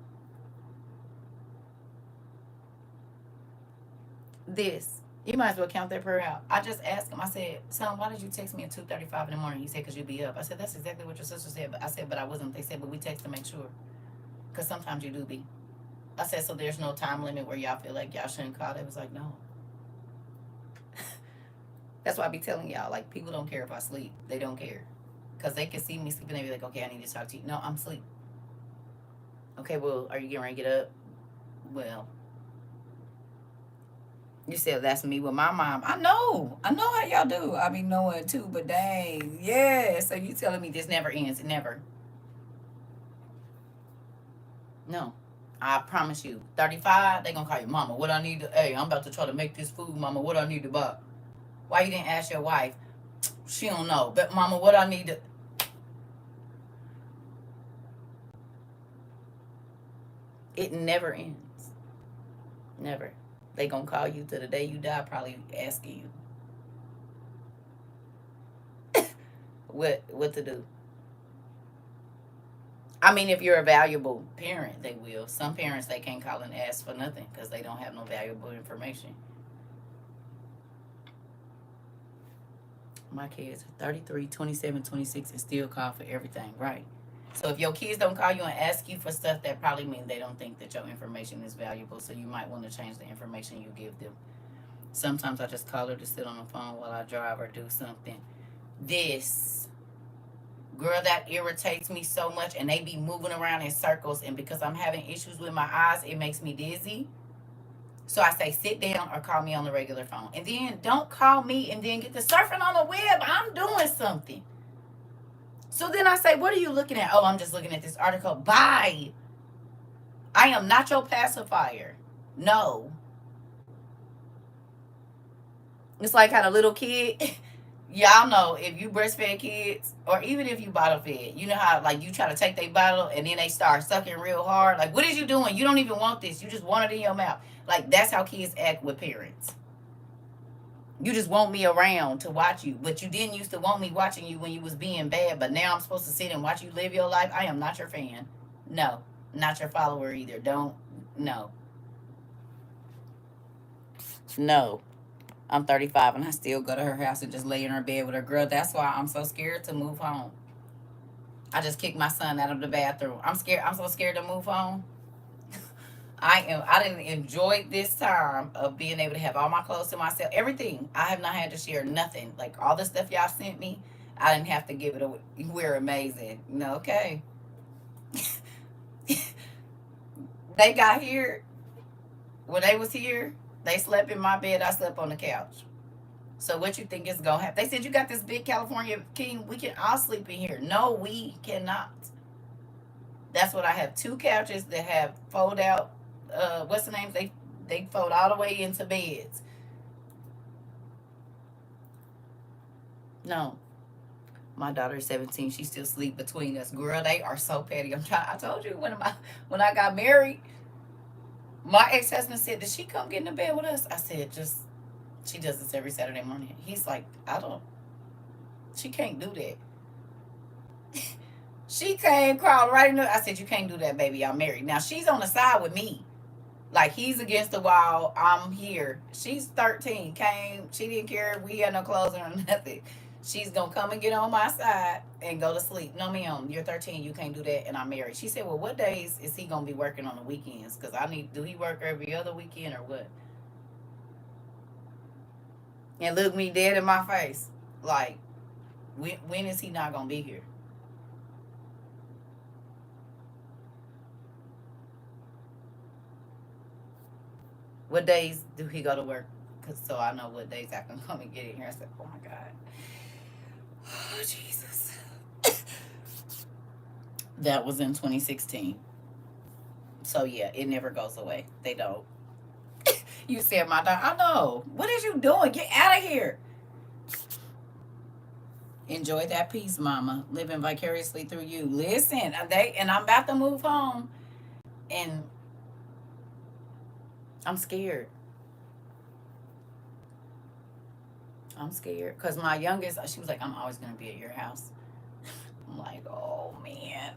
You might as well count that prayer out. I just asked him, I said, son, why did you text me at 2:35 in the morning? He said, because you'd be up. I said, that's exactly what your sister said. But I said, but I wasn't. They said, but we text to make sure. Because sometimes you do be. I said, so there's no time limit where y'all feel like y'all shouldn't call? They was like, no. That's why I be telling y'all, like, people don't care if I sleep. They don't care. Because they can see me sleeping. They be like, okay, I need to talk to you. No, I'm asleep. Okay, well, are you getting ready to get up? Well, you said that's me with my mom. I know how y'all do. I be knowing too, but dang, yeah. So you telling me this never ends? It never. No, I promise you. 35, they gonna call you mama. What I need to? Hey, I'm about to try to make this food, mama. What I need to buy? Why you didn't ask your wife? She don't know. But mama, what I need to? It never ends. Never. They gonna call you to the day you die, probably asking you what to do. I mean, if you're a valuable parent, they will. Some parents, they can't call and ask for nothing because they don't have no valuable information. My kids are 33, 27, 26, and still call for everything, right? So if your kids don't call you and ask you for stuff, that probably means they don't think that your information is valuable. So you might want to change the information you give them. Sometimes I just call her to sit on the phone while I drive or do something. This girl, that irritates me so much, and they be moving around in circles, and because I'm having issues with my eyes, it makes me dizzy. So I say sit down or call me on the regular phone. And then don't call me and then get to surfing on the web. I'm doing something. So then I say, what are you looking at? Oh, I'm just looking at this article. Bye. I am not your pacifier. No. It's like how the little kid, y'all know if you breastfed kids, or even if you bottle fed, you know how like you try to take their bottle and then they start sucking real hard. Like, what is you doing? You don't even want this. You just want it in your mouth. Like, that's how kids act with parents. You just want me around to watch you, but you didn't used to want me watching you when you was being bad, but now I'm supposed to sit and watch you live your life. I am not your fan. No, not your follower either. Don't, no. No. I'm 35 and I still go to her house and just lay in her bed with her. Girl, that's why I'm so scared to move home. I just kicked my son out of the bathroom. I'm scared. I'm so scared to move home. I didn't enjoy this time of being able to have all my clothes to myself. Everything. I have not had to share nothing. Like all the stuff y'all sent me, I didn't have to give it away. We're amazing. No, okay. They got here. When they was here, they slept in my bed. I slept on the couch. So what you think is gonna happen? They said you got this big California king. We can all sleep in here. No, we cannot. That's what I have. Two couches that have fold out. What's the name? They fold all the way into beds. No, my daughter is 17. She still sleep between us. Girl, they are so petty. I'm trying. I told you when I got married, my ex husband said, "Did she come get in the bed with us?" I said, "Just she does this every Saturday morning." He's like, "I don't. She can't do that." She came, crawled right in the. I said, "You can't do that, baby. I'm married." Now she's on the side with me. Like he's against the wall. I'm here. She's 13. Came. She didn't care if we had no clothes or nothing. She's gonna come and get on my side and go to sleep. No, ma'am. You're 13. You can't do that. And I'm married. She said, "Well, what days is he gonna be working on the weekends? Because I need. Do he work every other weekend or what?" And look me dead in my face. Like, when is he not gonna be here? What days do he go to work? Cause so I know what days I can come and get in here. I said, "Oh my God, oh Jesus." That was in 2016. So yeah, it never goes away. They don't. You said my daughter. I know. What is you doing? Get out of here. Enjoy that peace, Mama. Living vicariously through you. Listen, I'm about to move home, and I'm scared. I'm scared because my youngest, she was like, "I'm always gonna be at your house." I'm like, "Oh man."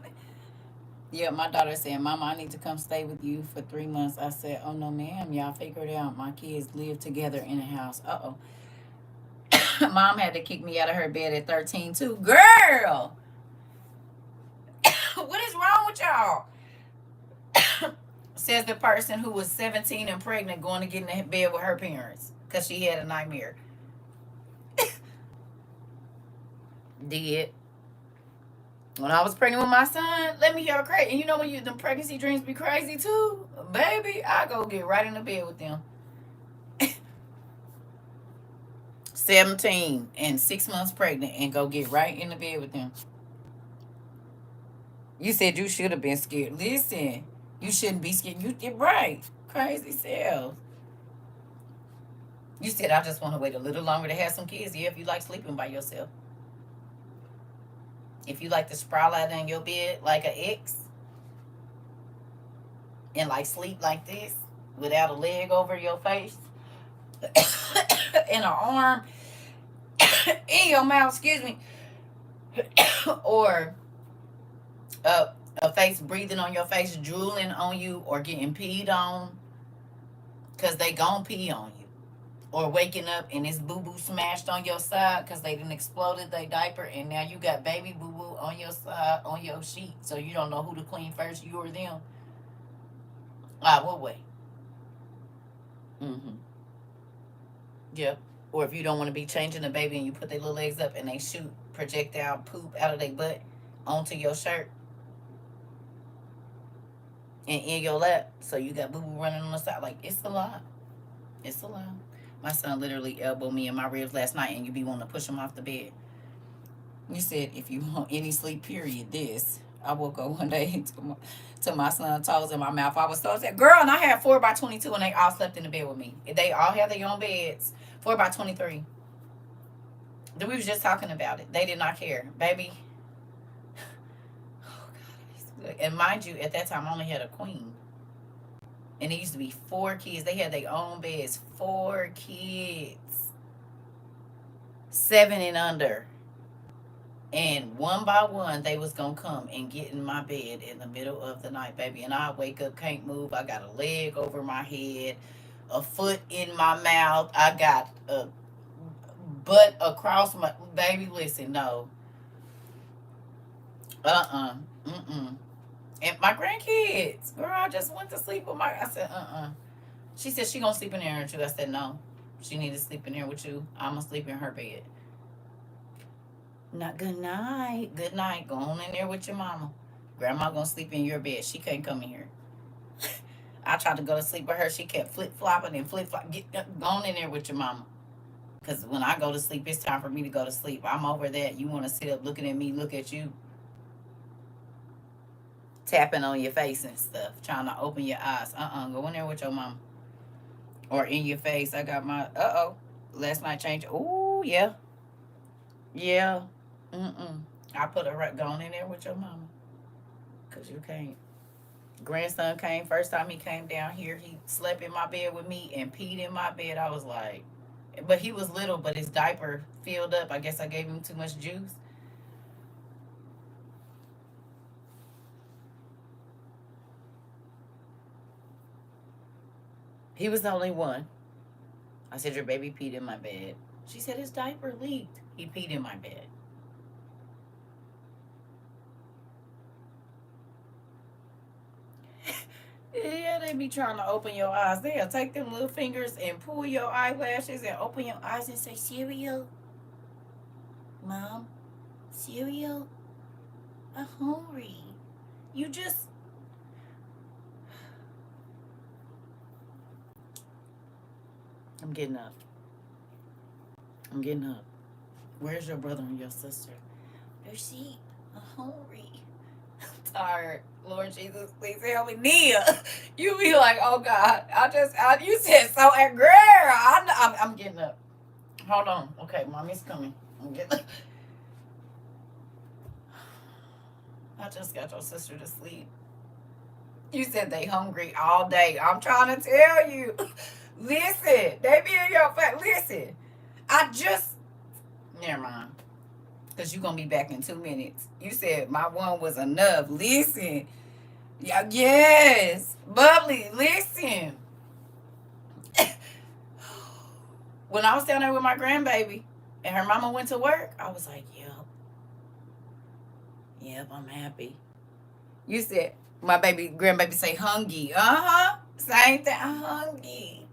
Yeah, my daughter said, "Mama, I need to come stay with you for 3 months." I said, "Oh no, ma'am. Y'all figure it out. My kids live together in a house." Mom had to kick me out of her bed at 13 too. Girl, what is wrong with y'all? Says the person who was 17 and pregnant going to get in the bed with her parents because she had a nightmare. Did. When I was pregnant with my son, let me have a crazy. And you know when the pregnancy dreams be crazy too, baby, I go get right in the bed with them. 17 and 6 months pregnant and go get right in the bed with them. You said you should have been scared. Listen, you shouldn't be scared. You did right. Crazy self. You said I just want to wait a little longer to have some kids. Yeah, if you like sleeping by yourself. If you like to sprawl out in your bed like an ex and like sleep like this without a leg over your face and an arm in your mouth, excuse me, or a face breathing on your face, drooling on you, or getting peed on, because they gon' pee on you. Or waking up and it's boo boo smashed on your side because they done exploded their diaper and now you got baby boo boo on your side on your sheet. So you don't know who to clean first, you or them. What way? Mm-hmm. Yep. Or if you don't want to be changing the baby and you put their little legs up and they shoot projectile poop out of their butt onto your shirt and in your lap. So you got boo boo running on the side. Like, it's a lot. It's a lot. My son literally elbowed me in my ribs last night and you be wanting to push him off the bed. You said if you want any sleep, period, this. I woke up one day to my son's toes in my mouth. I was so upset. Girl, and I had 4 by 22 and they all slept in the bed with me. They all had their own beds. 4 by 23. We was just talking about it. They did not care. Baby. Oh, God. And mind you, at that time, I only had a queen. And it used to be 4 kids. They had their own beds. 4 kids. 7 and under. And one by one, they was gonna come and get in my bed in the middle of the night, baby. And I wake up, can't move. I got a leg over my head, a foot in my mouth. I got a butt across my baby. Listen, no, mm. And my grandkids, girl, I just went to sleep with my. I said, She said she gonna sleep in there with you. I said no. She need to sleep in there with you. I'm gonna sleep in her bed. Not good night. Good night. Go on in there with your mama. Grandma gonna sleep in your bed. She can't come in here. I tried to go to sleep with her. She kept flip-flopping and flip-flopping. Get going in there with your mama. Because when I go to sleep, it's time for me to go to sleep. I'm over that. You want to sit up looking at me, look at you, tapping on your face and stuff, trying to open your eyes. Go in there with your mama. Or in your face. I got my, last night changed. Ooh, yeah. Yeah. I put a going in there with your mama. Because you can't. Grandson came, first time he came down here, he slept in my bed with me and peed in my bed. I was like, but he was little, but his diaper filled up. I guess I gave him too much juice. He was the only one. I said, your baby peed in my bed. She said his diaper leaked. He peed in my bed. Yeah, they be trying to open your eyes. They'll take them little fingers and pull your eyelashes and open your eyes and say, cereal? Mom? Cereal? I'm hungry. You just... I'm getting up. I'm getting up. Where's your brother and your sister? They're asleep. I'm hungry. I'm tired. Lord Jesus, please help me. Nia, you be like, oh God, you said so, and girl, I'm getting up. Hold on. Okay, mommy's coming. I'm getting up. I just got your sister to sleep. You said they hungry all day. I'm trying to tell you. Listen, they be in your face. Listen, never mind. Because you're going to be back in 2 minutes. You said my one was enough. Listen. Yeah, yes. Bubbly, listen. When I was down there with my grandbaby and her mama went to work, I was like, yep, I'm happy. You said, my grandbaby say hungry. Same thing. I'm hungry.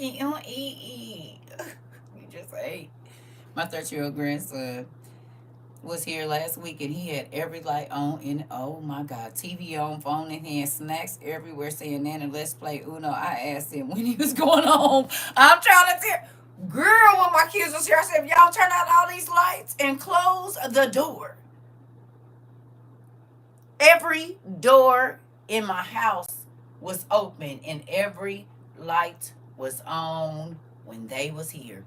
You don't eat. You just ate. My 13-year-old grandson was here last week and he had every light on and oh my God, TV on, phone in hand, snacks everywhere saying, Nana, let's play Uno. I asked him when he was going home. I'm trying to tell girl, when my kids was here, I said, if y'all turn out all these lights and close the door. Every door in my house was open and every light was on when they was here.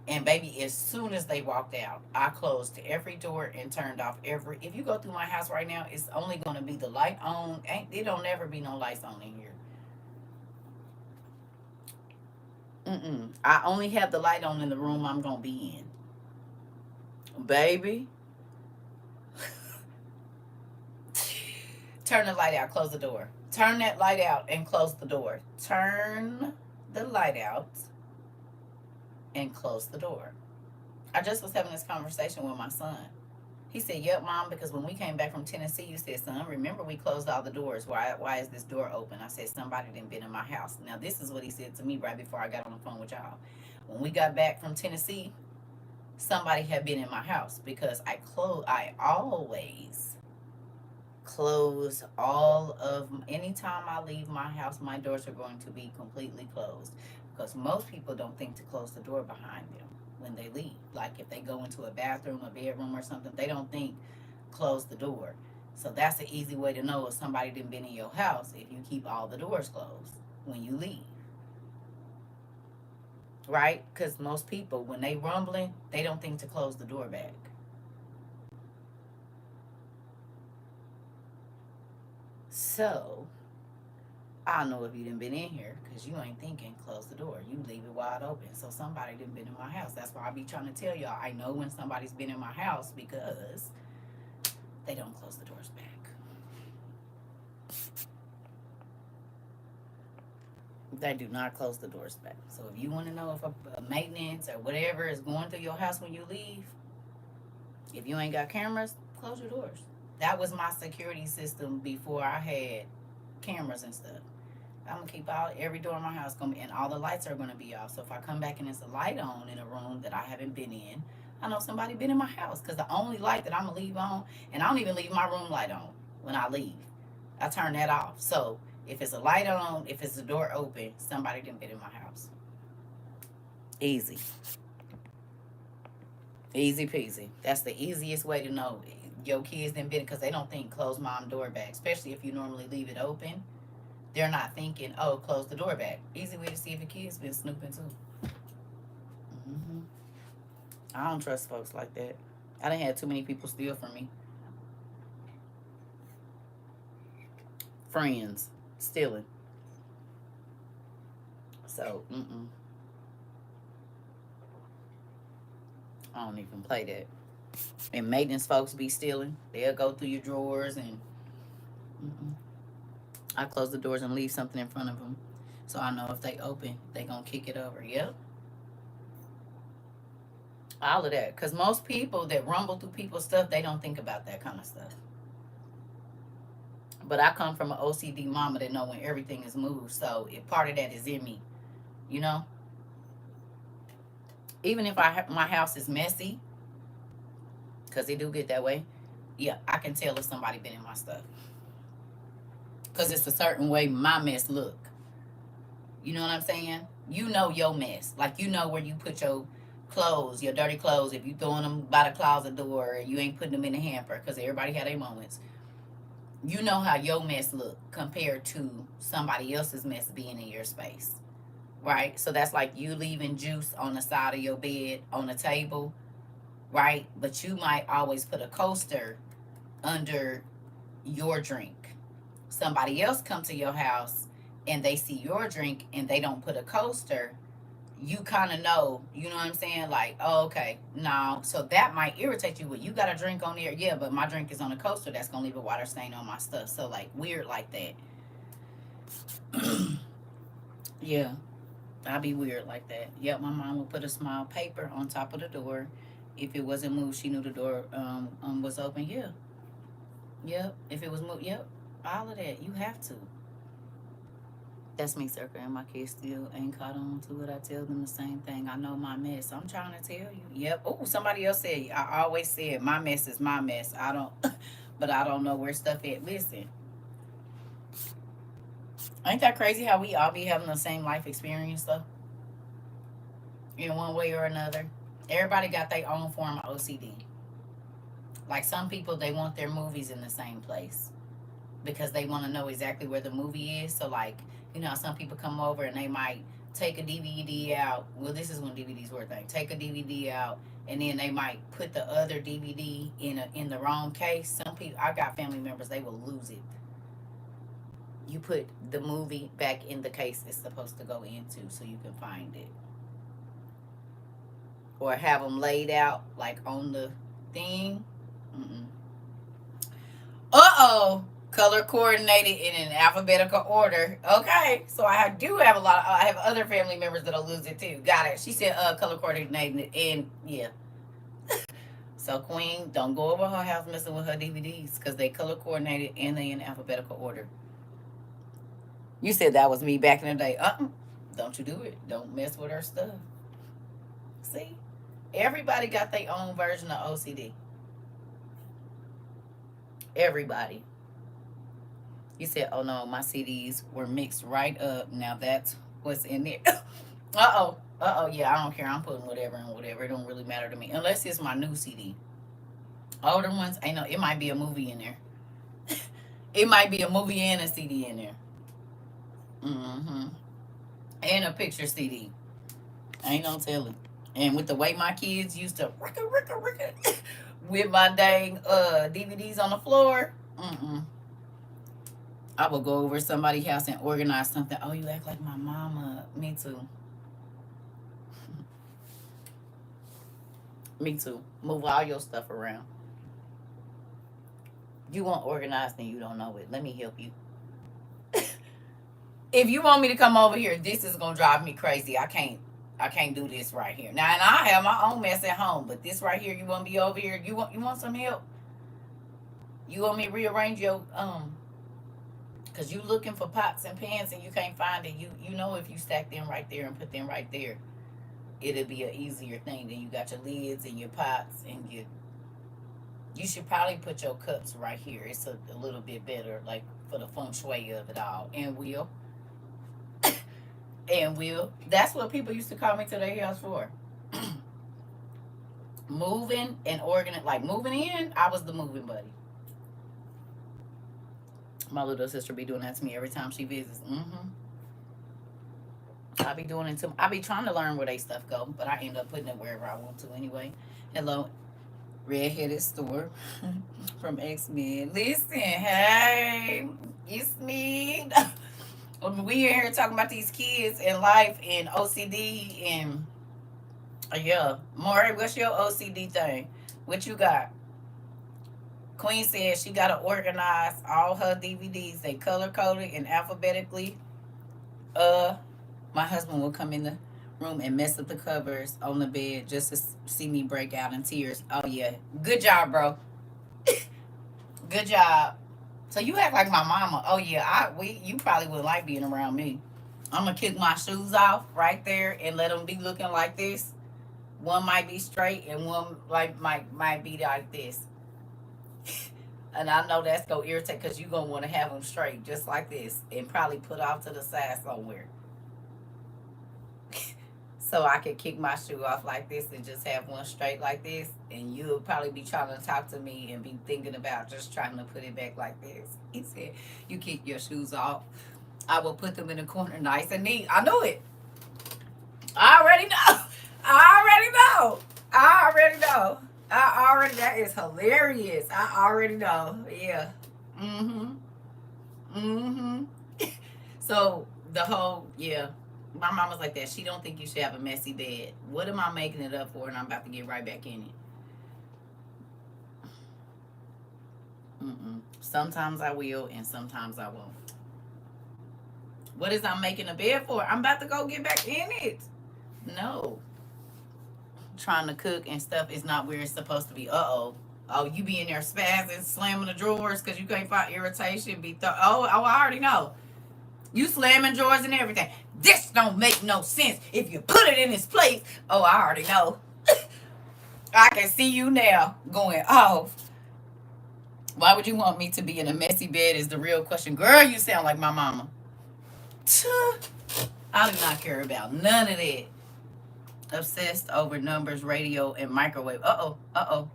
And baby, as soon as they walked out, I closed every door and turned off every. If you go through my house right now, it's only going to be the light on. It don't never be no lights on in here. I only have the light on in the room I'm going to be in. Baby. Turn the light out, close the door. Turn that light out and close the door. Turn the light out and close the door. I just was having this conversation with my son. He said, yep, Mom, because when we came back from Tennessee, you said, son, remember we closed all the doors. Why is this door open? I said, somebody done been in my house. Now, this is what he said to me right before I got on the phone with y'all. When we got back from Tennessee, somebody had been in my house because I always close anytime I leave my house, my doors are going to be completely closed because most people don't think to close the door behind them when they leave. Like if they go into a bathroom, a bedroom or something, they don't think close the door. So that's an easy way to know if somebody done been in your house if you keep all the doors closed when you leave. Right? Because most people, when they rumbling, they don't think to close the door back. So, I know if you done been in here because you ain't thinking close the door. You leave it wide open. So somebody done been in my house. That's why I be trying to tell y'all. I know when somebody's been in my house because they don't close the doors back. They do not close the doors back. So if you want to know if a maintenance or whatever is going through your house when you leave, if you ain't got cameras, close your doors. That was my security system before I had cameras and stuff. I'm gonna keep every door in my house and all the lights are gonna be off. So if I come back and there's a light on in a room that I haven't been in, I know somebody been in my house because the only light that I'm gonna leave on, and I don't even leave my room light on when I leave. I turn that off. So If it's a light on, if it's a door open, somebody done been in my house. Easy. Easy peasy. That's the easiest way to know your kids done been, because they don't think close mom door back, especially if you normally leave it open. They're not thinking, oh, close the door back. Easy way to see if a kid's been snooping too. hmm I don't trust folks like that. I done had too many people steal from me. Friends stealing. So, I don't even play that. And maintenance folks be stealing. They'll go through your drawers and mm-mm. I close the doors and leave something in front of them, so I know if they open, they gonna kick it over. Yep, all of that. Cause most people that rumble through people's stuff, they don't think about that kind of stuff. But I come from an OCD mama that know when everything is moved, so if part of that is in me, you know. Even if my house is messy, cause it do get that way. Yeah, I can tell if somebody been in my stuff, cause it's a certain way my mess look. You know what I'm saying? You know your mess. Like, you know where you put your clothes, your dirty clothes. If you throwing them by the closet door, you ain't putting them in the hamper, because everybody had their moments. You know how your mess look compared to somebody else's mess being in your space, right? So that's like you leaving juice on the side of your bed on the table, right? But you might always put a coaster under your drink. Somebody else come to your house and they see your drink and they don't put a coaster, you kind of know, you know what I'm saying? Like, oh, okay, no. So that might irritate you. Well, you got a drink on there, yeah, but my drink is on a coaster. That's gonna leave a water stain on my stuff. So like weird like that. Yeah, I'll be weird like that. Yep, my mom would put a small paper on top of the door. If it wasn't moved, she knew the door was open. Yeah, yep. If it was moved, yep. All of that, you have to. That's me, Circa, and my kids still ain't caught on to it. I tell them the same thing. I know my mess. I'm trying to tell you. Yep. Oh, somebody else said, I always said, my mess is my mess. I don't, but I don't know where stuff at. Listen, ain't that crazy how we all be having the same life experience, though? In one way or another. Everybody got their own form of OCD. Like some people, they want their movies in the same place because they want to know exactly where the movie is. So, like, you know, some people come over and they might take a DVD out. Well, this is when DVDs were a thing. Take a DVD out, and then they might put the other DVD in the wrong case. Some people, I got family members, they will lose it. You put the movie back in the case it's supposed to go into so you can find it, or have them laid out like on the thing. Mm-mm. Uh-oh. Color coordinated in an alphabetical order. Okay. So I do have a lot of, I have other family members that'll lose it too. Got it. She said color coordinated, and yeah. So Queen, don't go over her house messing with her DVDs, because they color coordinated and they in alphabetical order. You said that was me back in the day. Don't you do it. Don't mess with her stuff. See? Everybody got their own version of OCD. Everybody. You said, oh no, my CDs were mixed right up. Now that's what's in there. Uh-oh. Uh-oh. Yeah, I don't care. I'm putting whatever and whatever. It don't really matter to me. Unless it's my new CD. Older ones, ain't no, it might be a movie in there. It might be a movie and a CD in there. Mm-hmm. And a picture CD. Ain't no telling. And with the way my kids used to with my dang DVDs on the floor, I would go over somebody's house and organize something. Oh, you act like my mama. Me too. Me too. Move all your stuff around. You want organized and you don't know it. Let me help you. If you want me to come over here, this is gonna drive me crazy. I can't do this right here. Now, and I have my own mess at home, but this right here, you want me over here? You want some help? You want me to rearrange your because you looking for pots and pans and you can't find it. You know, if you stack them right there and put them right there, it'll be an easier thing. Then you got your lids and your pots and your You should probably put your cups right here. It's a little bit better, like for the feng shui of it all. And will. That's what people used to call me to their house for. Moving and organizing, like moving in. I was the moving buddy. My little sister be doing that to me every time she visits. I be doing it too. I be trying to learn where they stuff go, but I end up putting it wherever I want to anyway. Hello, redheaded store from X-Men. Listen, hey, it's me. We in here talking about these kids and life and OCD and yeah. Maury, what's your OCD thing? What you got? Queen said she gotta organize all her DVDs. They color coded and alphabetically. Uh, my husband will come in the room and mess up the covers on the bed just to see me break out in tears. Oh yeah, good job, bro. Good job. So you act like my mama. Oh yeah, you probably would like being around me. I'm gonna kick my shoes off right there and let them be looking like this. One might be straight and one like might be like this. And I know that's gonna irritate because you're gonna want to have them straight just like this and probably put off to the side somewhere. So I could kick my shoe off like this and just have one straight like this, and you'll probably be trying to talk to me and be thinking about just trying to put it back like this. He said, "You kick your shoes off. I will put them in the corner, nice and neat." I knew it. I already know. I already know. I already know. That is hilarious. I already know. Yeah. Mm-hmm. Mm-hmm. So the whole, yeah. My mama's like that. She don't think you should have a messy bed. What am I making it up for? And I'm about to get right back in it. Sometimes I will, and sometimes I won't. What is I'm making a bed for? I'm about to go get back in it. No. Trying to cook and stuff is not where it's supposed to be. Uh-oh. Oh, you be in there spazzing, slamming the drawers because you can't find irritation. I already know. You slamming drawers and everything. This don't make no sense if you put it in its place. Oh, I already know. I can see you now going, oh, why would you want me to be in a messy bed is the real question. Girl, you sound like my mama. I do not care about none of that. Obsessed over numbers, radio, and microwave. Uh-oh.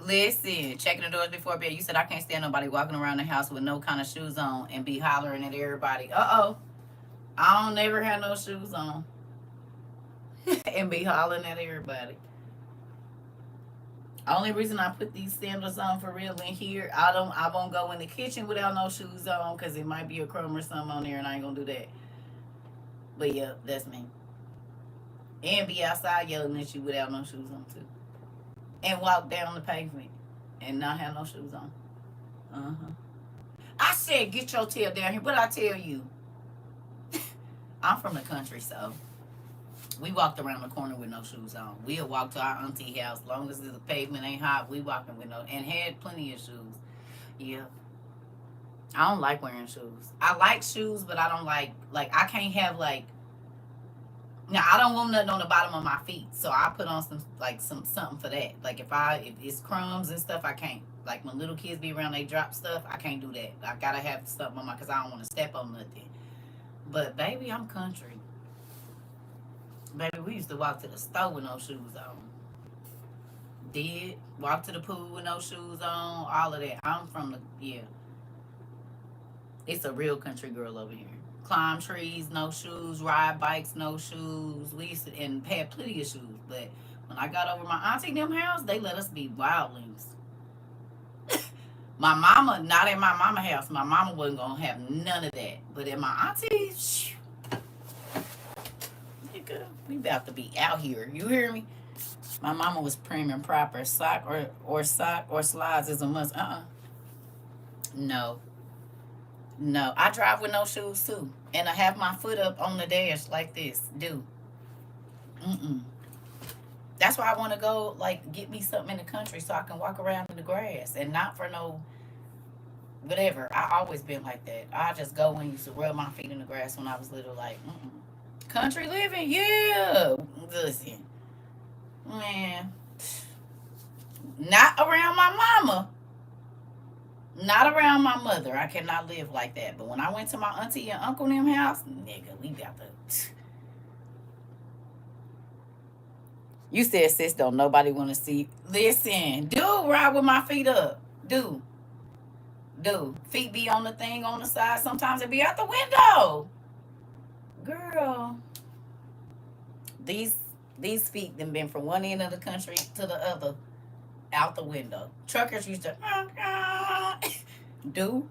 Listen, checking the doors before bed. You said I can't stand nobody walking around the house with no kind of shoes on and be hollering at everybody. Uh-oh. I don't never have no shoes on and be hollering at everybody. Only reason I put these sandals on for real in here, I won't go in the kitchen without no shoes on because it might be a crumb or something on there and I ain't gonna do that. But yeah, that's me. And be outside yelling at you without no shoes on too. And walk down the pavement and not have no shoes on. Uh-huh. I said get your tail down here. What I tell you? I'm from the country, so we walked around the corner with no shoes on. We'll walk to our auntie house. Long as the pavement ain't hot, we walking with no, and had plenty of shoes. Yeah. I don't like wearing shoes. I like shoes, but I don't like I can't have now I don't want nothing on the bottom of my feet. So I put on some something for that. Like if it's crumbs and stuff, I can't. Like when little kids be around, they drop stuff. I can't do that. I gotta have something on my because I don't want to step on nothing. But baby, I'm country. Baby, we used to walk to the store with no shoes on. Did walk to the pool with no shoes on, all of that. I'm from the It's a real country girl over here. Climb trees, no shoes. Ride bikes, no shoes. We used to and had plenty of shoes. But when I got over my auntie them house, they let us be wildlings. My mama, not in my mama house. My mama wasn't gonna have none of that. But in my auntie, nigga, we about to be out here. You hear me? My mama was prim and proper. Sock or slides is a must. No. No. I drive with no shoes too. And I have my foot up on the dash like this. That's why I want to go get me something in the country so I can walk around in the grass and not for no whatever. I always been like that. I just go and used to rub my feet in the grass when I was little. Country living, yeah. Listen, man, Not around my mama. Not around my mother. I cannot live like that. But when I went to my auntie and uncle in them house, nigga, we got the. You said, sis, don't nobody want to see. Listen, do ride with my feet up. Do. Do. Feet be on the thing on the side. Sometimes it be out the window. Girl. These these feet done been from one end of the country to the other out the window. Truckers used to do.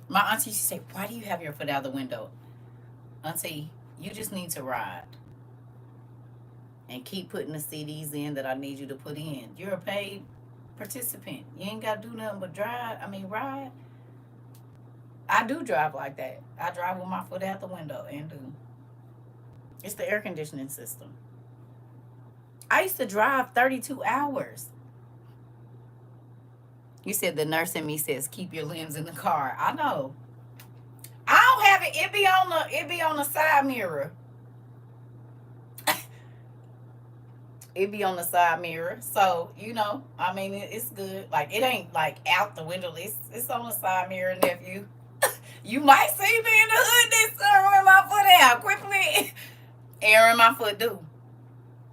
My auntie used to say, "Why do you have your foot out the window?" Auntie, you just need to ride and keep putting the CDs in that I need you to put in. You're a paid participant. You ain't got to do nothing but drive. I mean, ride. I do drive like that. I drive with my foot out the window and do. It's the air conditioning system. I used to drive 32 hours. You said the nurse in me says keep your limbs in the car. I know. I don't have it. It be on the side mirror. It be on the side mirror. So, I mean it's good. Like it ain't like out the window. It's on the side mirror, nephew. You might see me in the hood this summer with my foot out. Quickly airing my foot do.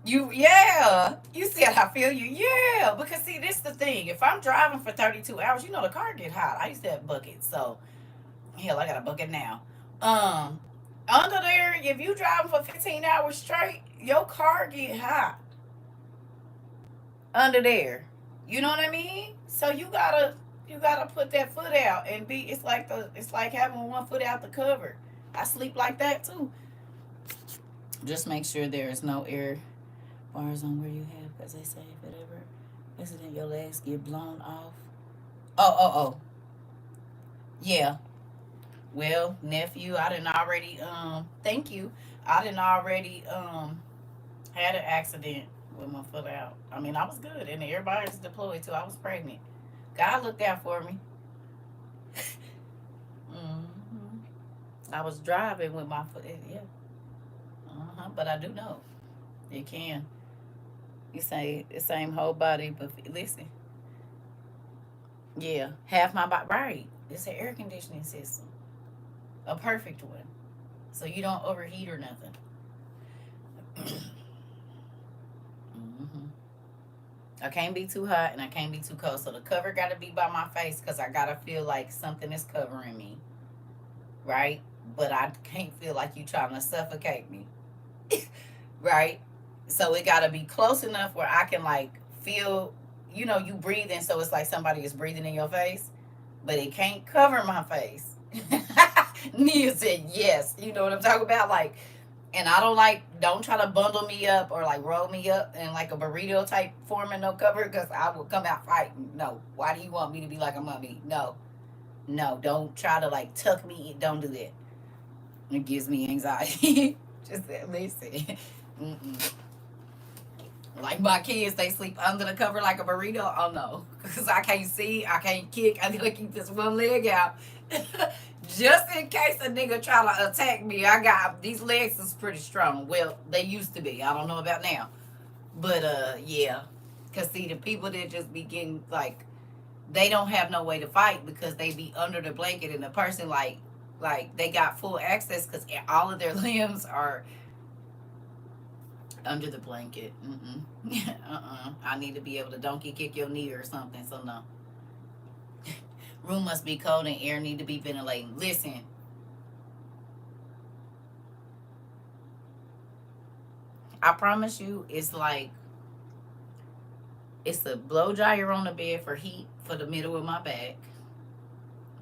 You said I feel you. Yeah. Because see, this the thing. If I'm driving for 32 hours, the car get hot. I used to have buckets, so hell I got a bucket now. Um Under there, if you driving for 15 hours straight, your car get hot under there. You know what I mean? So you gotta put that foot out and be. It's like having one foot out the cover. I sleep like that too. Just make sure there is no air bars on where you have, because they say if it ever accident your legs get blown off. Oh. Yeah. Well, nephew, I didn't already thank you. I didn't already had an accident with my foot out. I mean, I was good, and everybody was deployed too. I was pregnant. God looked out for me. hmm I was driving with my foot. Yeah. But I do know it can. You say the same whole body, but listen. Yeah, half my body. Right. It's an air conditioning system, a perfect one, so you don't overheat or nothing. hmm I can't be too hot and I can't be too cold. So the cover got to be by my face because I got to feel like something is covering me, right? But I can't feel like you trying to suffocate me, right? So it got to be close enough where I can like feel, you breathing. So it's like somebody is breathing in your face, but it can't cover my face. Nia said yes. You know what I'm talking about? Like, and I don't try to bundle me up or like roll me up in like a burrito type form and no cover because I will come out fighting. No. Why do you want me to be like a mummy? No. No. Don't try to like tuck me. Don't do that. It gives me anxiety. Just listen. Mm-mm. Like my kids, they sleep under the cover like a burrito. Oh no. Because I can't see. I can't kick. I gotta keep this one leg out. Just in case a nigga try to attack me, I got these legs is pretty strong. Well, they used to be. I don't know about now. But yeah. Cause see the people that just be getting like they don't have no way to fight because they be under the blanket and the person like they got full access because all of their limbs are under the blanket. I need to be able to donkey kick your knee or something. So no. Room must be cold and air need to be ventilating. Listen, I promise you, it's a blow dryer on the bed for heat for the middle of my back.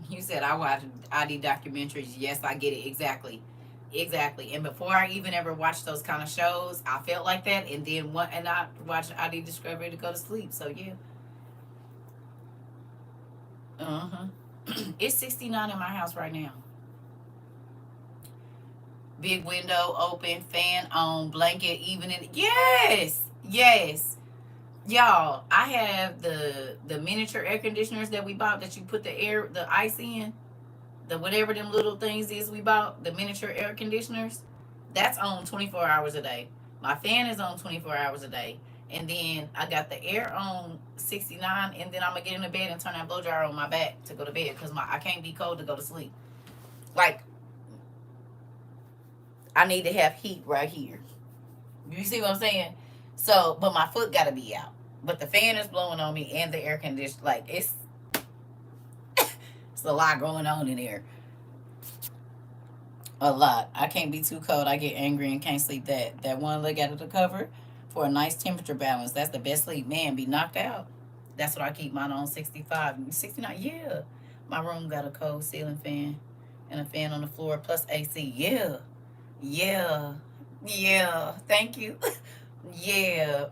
You said I watch ID documentaries. Yes, I get it exactly, exactly. And before I even ever watched those kind of shows, I felt like that. And then I watched ID Discovery to go to sleep. So yeah, it's 69 in my house right now. Big window open, fan on, blanket even in. Yes, yes. Y'all, I have the miniature air conditioners that we bought that you put the ice in, the whatever them little things is we bought, the miniature air conditioners. That's on 24 hours a day. My fan is on 24 hours a day. And then I got the air on 69, and then I'm gonna get in the bed and turn that blow dryer on my back to go to bed because I can't be cold to go to sleep. Like, I need to have heat right here. You see what I'm saying? So, but my foot gotta be out. But the fan is blowing on me and the air conditioner. Like, it's a lot going on in there. A lot. I can't be too cold. I get angry and can't sleep. That one leg out of the cover for a nice temperature balance. That's the best sleep. Man, be knocked out. That's what I keep mine on 65. 69, yeah. My room got a cold ceiling fan and a fan on the floor plus AC. Yeah. Yeah. Yeah. Thank you. Yeah.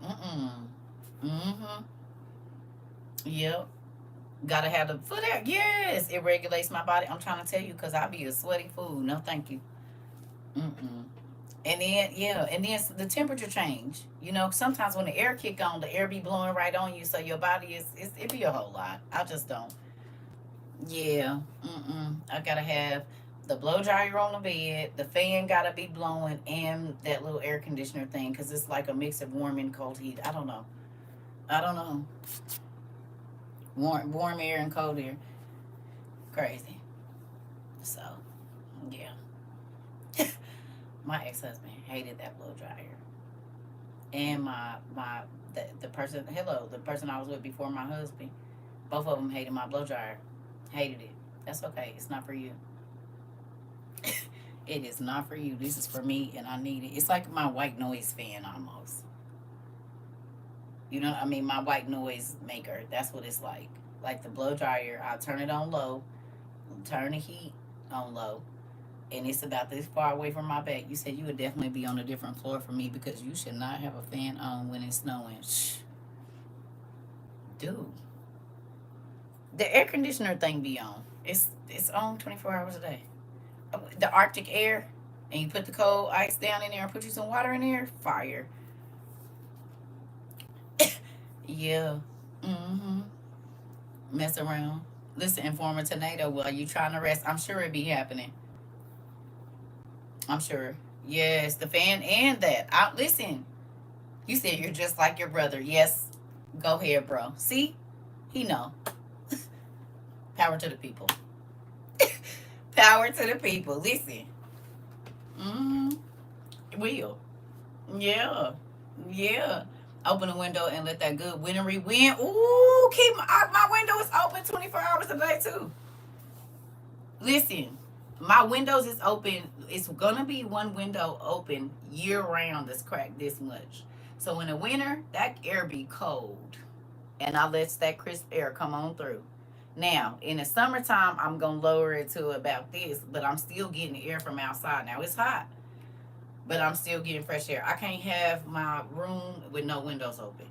Mm-hmm. Yep. Gotta have the foot out. Yes. It regulates my body. I'm trying to tell you because I be a sweaty fool. No, thank you. Mm-mm. And then, yeah, and then the temperature change. You know, sometimes when the air kick on, the air be blowing right on you, so your body it be a whole lot. I just don't. Yeah, I gotta have the blow dryer on the bed, the fan gotta be blowing, and that little air conditioner thing, because it's like a mix of warm and cold heat. I don't know. I don't know. Warm air and cold air. Crazy. So, yeah. My ex husband hated that blow dryer. And the person, hello, the person I was with before my husband, both of them hated my blow dryer. Hated it. That's okay. It's not for you. It is not for you. This is for me, and I need it. It's like my white noise fan almost. You know, I mean, my white noise maker. That's what it's like. Like the blow dryer, I turn it on low, turn the heat on low, and it's about this far away from my bed. You said you would definitely be on a different floor from me because you should not have a fan on when it's snowing. Shh, dude, the air conditioner thing be on. It's on 24 hours a day. The Arctic air, and you put the cold ice down in there and put you some water in there. Fire. Yeah. Mm-hmm. Mess around. Listen, inform a tornado while you trying to rest. I'm sure it be happening. I'm sure. Yes, the fan and that. Listen. You said you're just like your brother. Yes. Go ahead, bro. See? He know. Power to the people. Power to the people. Listen. Mm-hmm. Will. Yeah. Yeah. Open the window and let that good wintry wind. Ooh, keep my window is open 24 hours a day too. Listen, my windows is open. It's gonna be one window open year round that's cracked this much. So in the winter, that air be cold, and I let that crisp air come on through. Now in the summertime, I'm gonna lower it to about this, but I'm still getting the air from outside. Now it's hot, but I'm still getting fresh air. I can't have my room with no windows open.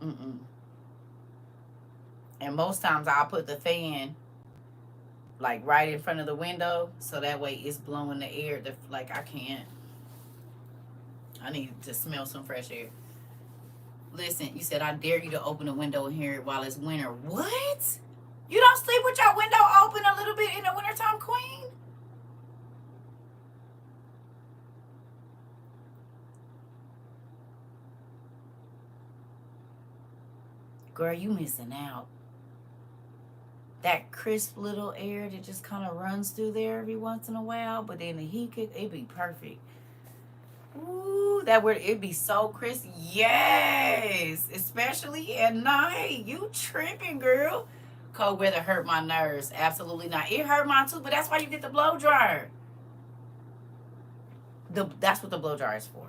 Mm-mm. And most times I'll put the fan like right in front of the window so that way it's blowing the air. Like I can't. I need to smell some fresh air. Listen, you said I dare you to open the window and hear it while it's winter. What? You don't sleep with your window open a little bit in the wintertime, Queen? Girl, you missing out. That crisp little air that just kind of runs through there every once in a while, but then the heat kick, it'd be perfect. Ooh, that would it'd be so crisp. Yes, especially at night. You tripping, girl. Cold weather hurt my nerves. Absolutely not. It hurt mine too, but that's why you get the blow dryer. That's what the blow dryer is for.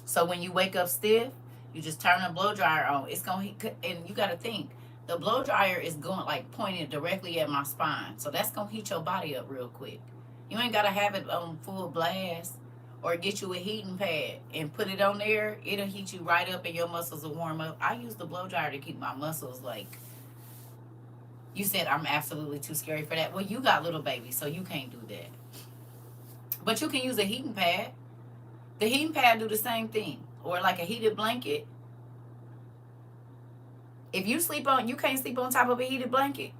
So when you wake up stiff, you just turn the blow dryer on. It's gonna heat, and you gotta think the blow dryer is going like pointed directly at my spine, so that's gonna heat your body up real quick. You ain't gotta have it on full blast, or get you a heating pad and put it on there. It'll heat you right up, and your muscles will warm up. I use the blow dryer to keep my muscles like. You said I'm absolutely too scary for that. Well, you got little babies, so you can't do that. But you can use a heating pad. The heating pad do the same thing, or like a heated blanket. If you can't sleep on top of a heated blanket.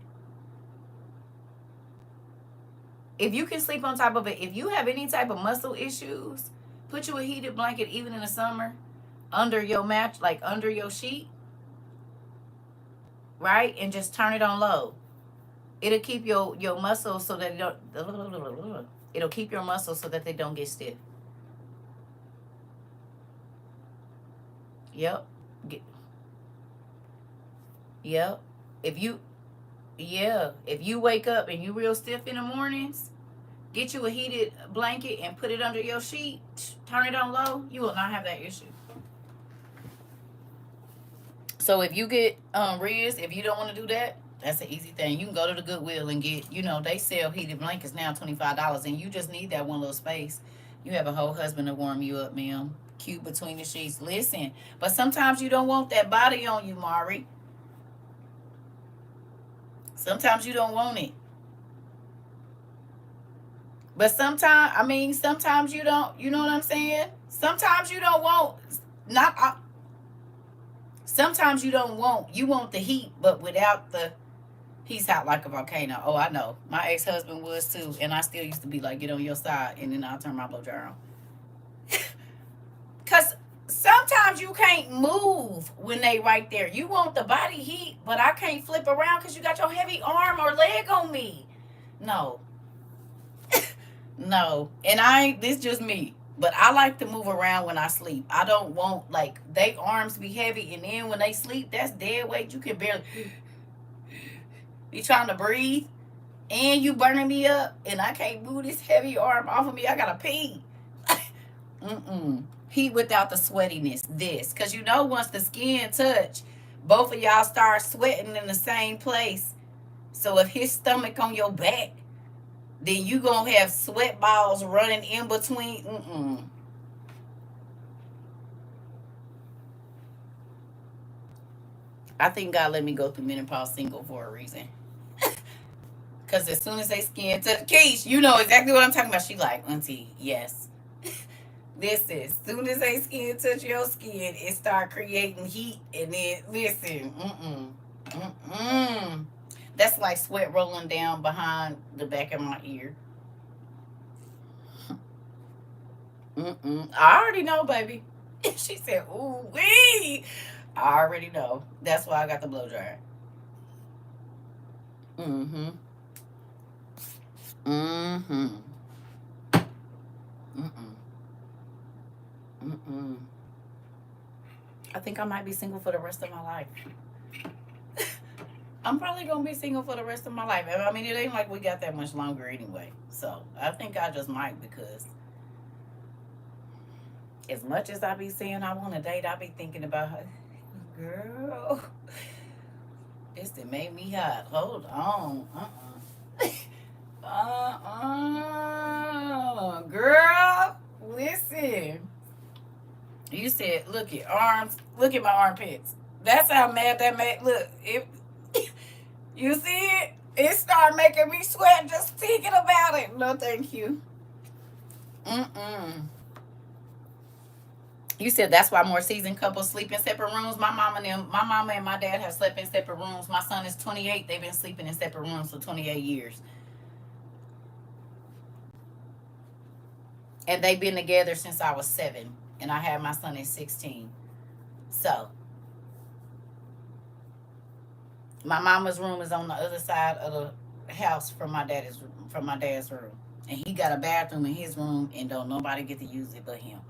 If you can sleep on top of it, if you have any type of muscle issues, put you a heated blanket even in the summer under your match, like under your sheet, right? And just turn it on low. It'll keep your muscles so that it'll keep your muscles so that they don't get stiff. Yep. Yep. If you if you wake up and you real stiff in the mornings, get you a heated blanket and put it under your sheet. Turn it on low. You will not have that issue. So if you get Riz, if you don't want to do that, that's an easy thing. You can go to the Goodwill and get, they sell heated blankets now, $25, and you just need that one little space. You have a whole husband to warm you up, ma'am. Cute between the sheets. Listen, but sometimes you don't want that body on you, Mari. Sometimes you don't want it. But sometimes you don't, you know what I'm saying? Sometimes you don't want, sometimes you don't want, you want the heat, but without the, he's hot like a volcano. Oh, I know. My ex-husband was too, and I still used to be like, get on your side, and then I'll turn my blow dryer on. Because sometimes you can't move when they right there. You want the body heat, but I can't flip around because you got your heavy arm or leg on me. No. No. And this just me. But I like to move around when I sleep. I don't want, like, they arms be heavy, and then when they sleep, that's dead weight. You can barely be trying to breathe, and you burning me up, and I can't move this heavy arm off of me. I gotta pee. Heat without the sweatiness. Because once the skin touch, both of y'all start sweating in the same place. So if his stomach on your back, then you gonna have sweat balls running in between. I think God let me go through menopause single for a reason. Because as soon as they skin touch, Keish, you know exactly what I'm talking about. She like, auntie, yes. Listen, as soon as they skin touch your skin, it start creating heat. And then, listen, that's like sweat rolling down behind the back of my ear. I already know, baby. She said, ooh, wee. I already know. That's why I got the blow dryer. I think I might be single for the rest of my life. I'm probably gonna be single for the rest of my life. I mean, it ain't like we got that much longer anyway. So I think I just might, because as much as I be saying I want to date, I be thinking about her. Girl, this done made me hot. Hold on. Girl, listen. You said, look at arms. Look at my armpits. That's how mad that made. Look, you see it? It started making me sweat just thinking about it. No, thank you. You said that's why more seasoned couples sleep in separate rooms. My mama and my dad have slept in separate rooms. My son is 28. They've been sleeping in separate rooms for 28 years. And they've been together since I was 7. And I had my son at 16. So my mama's room is on the other side of the house from my dad's room. And he got a bathroom in his room, and don't nobody get to use it but him.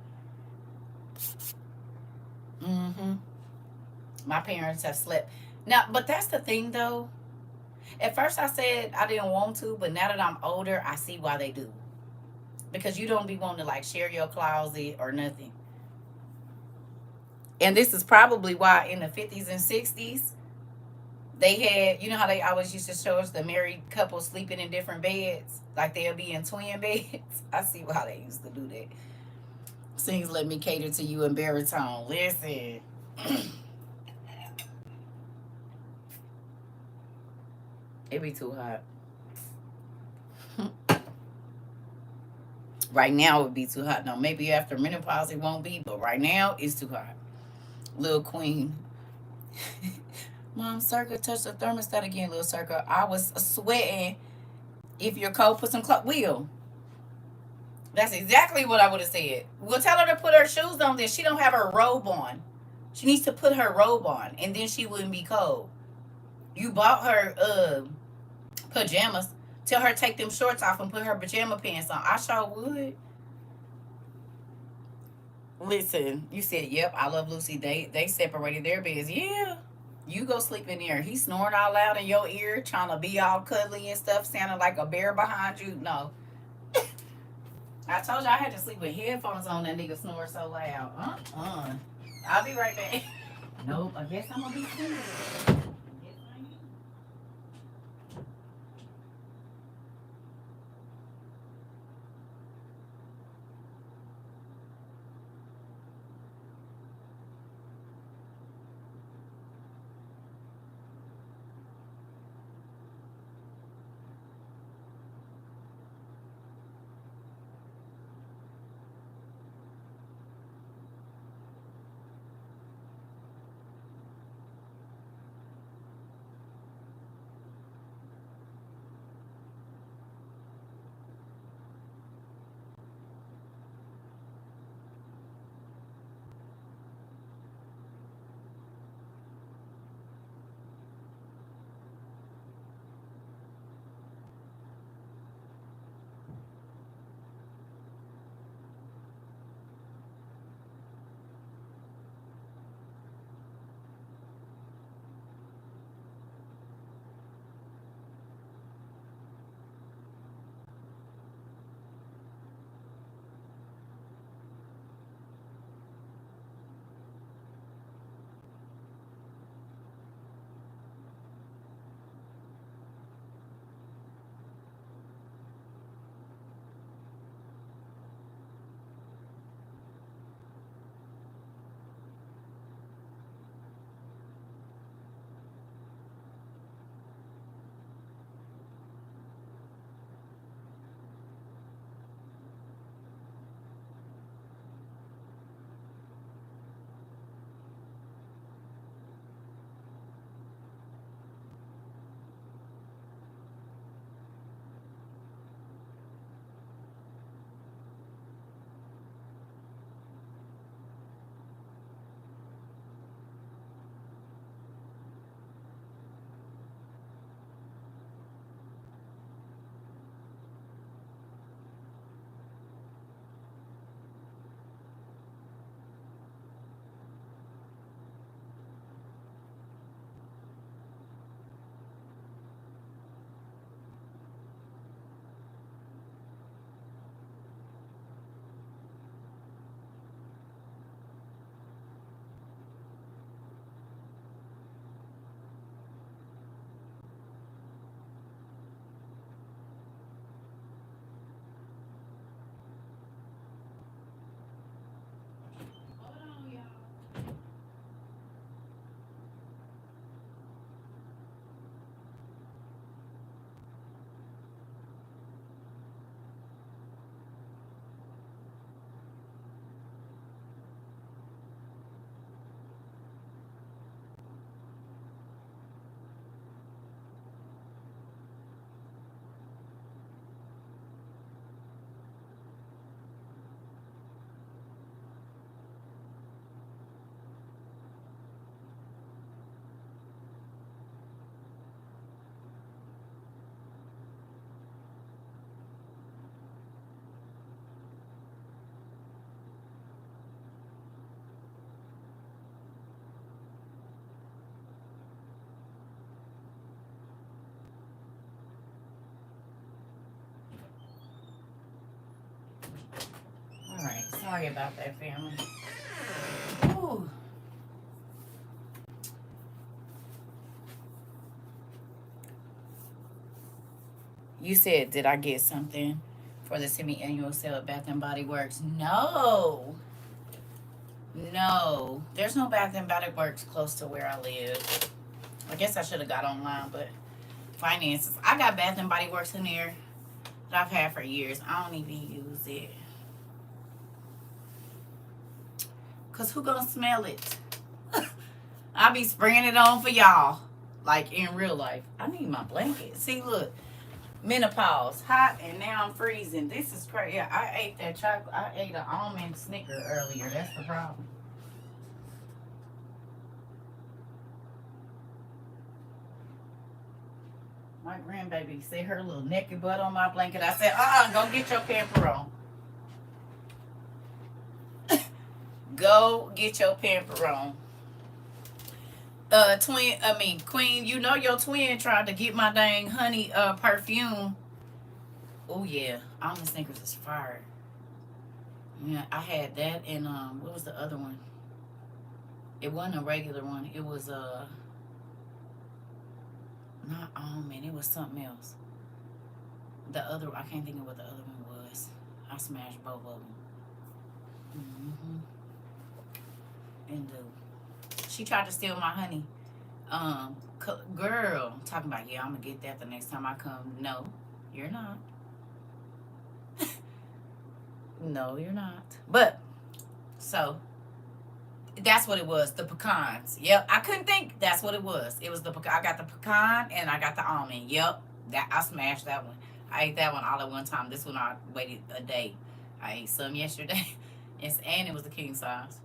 My parents have slept. Now, but that's the thing, though. At first I said I didn't want to, but now that I'm older, I see why they do. Because you don't be wanting to, like, share your closet or nothing. And this is probably why in the 50s and 60s, they had, how they always used to show us the married couple sleeping in different beds? Like they'll be in twin beds. I see why they used to do that. Sings Let Me Cater to You in baritone. Listen. It be too hot. Right now it would be too hot. No, maybe after menopause it won't be, but right now it's too hot. Little queen. Mom, CERCA touched the thermostat again, little CERCA. I was sweating If you're cold, put some clothes. Will. That's exactly what I would have said. We'll tell her to put her shoes on, then she don't have her robe on. She needs to put her robe on, and then she wouldn't be cold. You bought her pajamas. Tell her take them shorts off and put her pajama pants on. I sure would. Listen, you said, yep, I love Lucy. They separated their beds. Yeah. You go sleep in there. He snoring all loud in your ear, trying to be all cuddly and stuff, sounding like a bear behind you. No. I told you I had to sleep with headphones on. That nigga snore so loud. I'll be right back. Nope, I guess I'm gonna be cool. All right, sorry about that, family. Ooh. You said, did I get something for the semi-annual sale at Bath and Body Works? No. No. There's no Bath and Body Works close to where I live. I guess I should have got online, but finances. I got Bath and Body Works in there that I've had for years. I don't even use it. Cause who gonna smell it? I be spraying it on for y'all. Like in real life. I need my blanket. See, look. Menopause, hot, and now I'm freezing. This is crazy. Yeah, I ate that chocolate. I ate an almond Snicker earlier. That's the problem. My grandbaby set her little naked butt on my blanket. I said, go get your pamper on. Go get your pamper on. Queen, you know your twin tried to get my dang honey perfume. Oh yeah, almond Snickers is fire. Yeah, I had that and what was the other one? It wasn't a regular one. It was not almond. It was something else. The other, I can't think of what the other one was. I smashed both of them. And she tried to steal my honey. Girl, talking about, yeah, I'm gonna get that the next time I come. No, you're not. No, you're not. But so that's what it was. The pecans. Yep, I couldn't think. That's what it was. It was the pecan. I got the pecan and I got the almond. Yep, that I smashed that one. I ate that one all at one time. This one I waited a day. I ate some yesterday, and it was the king size.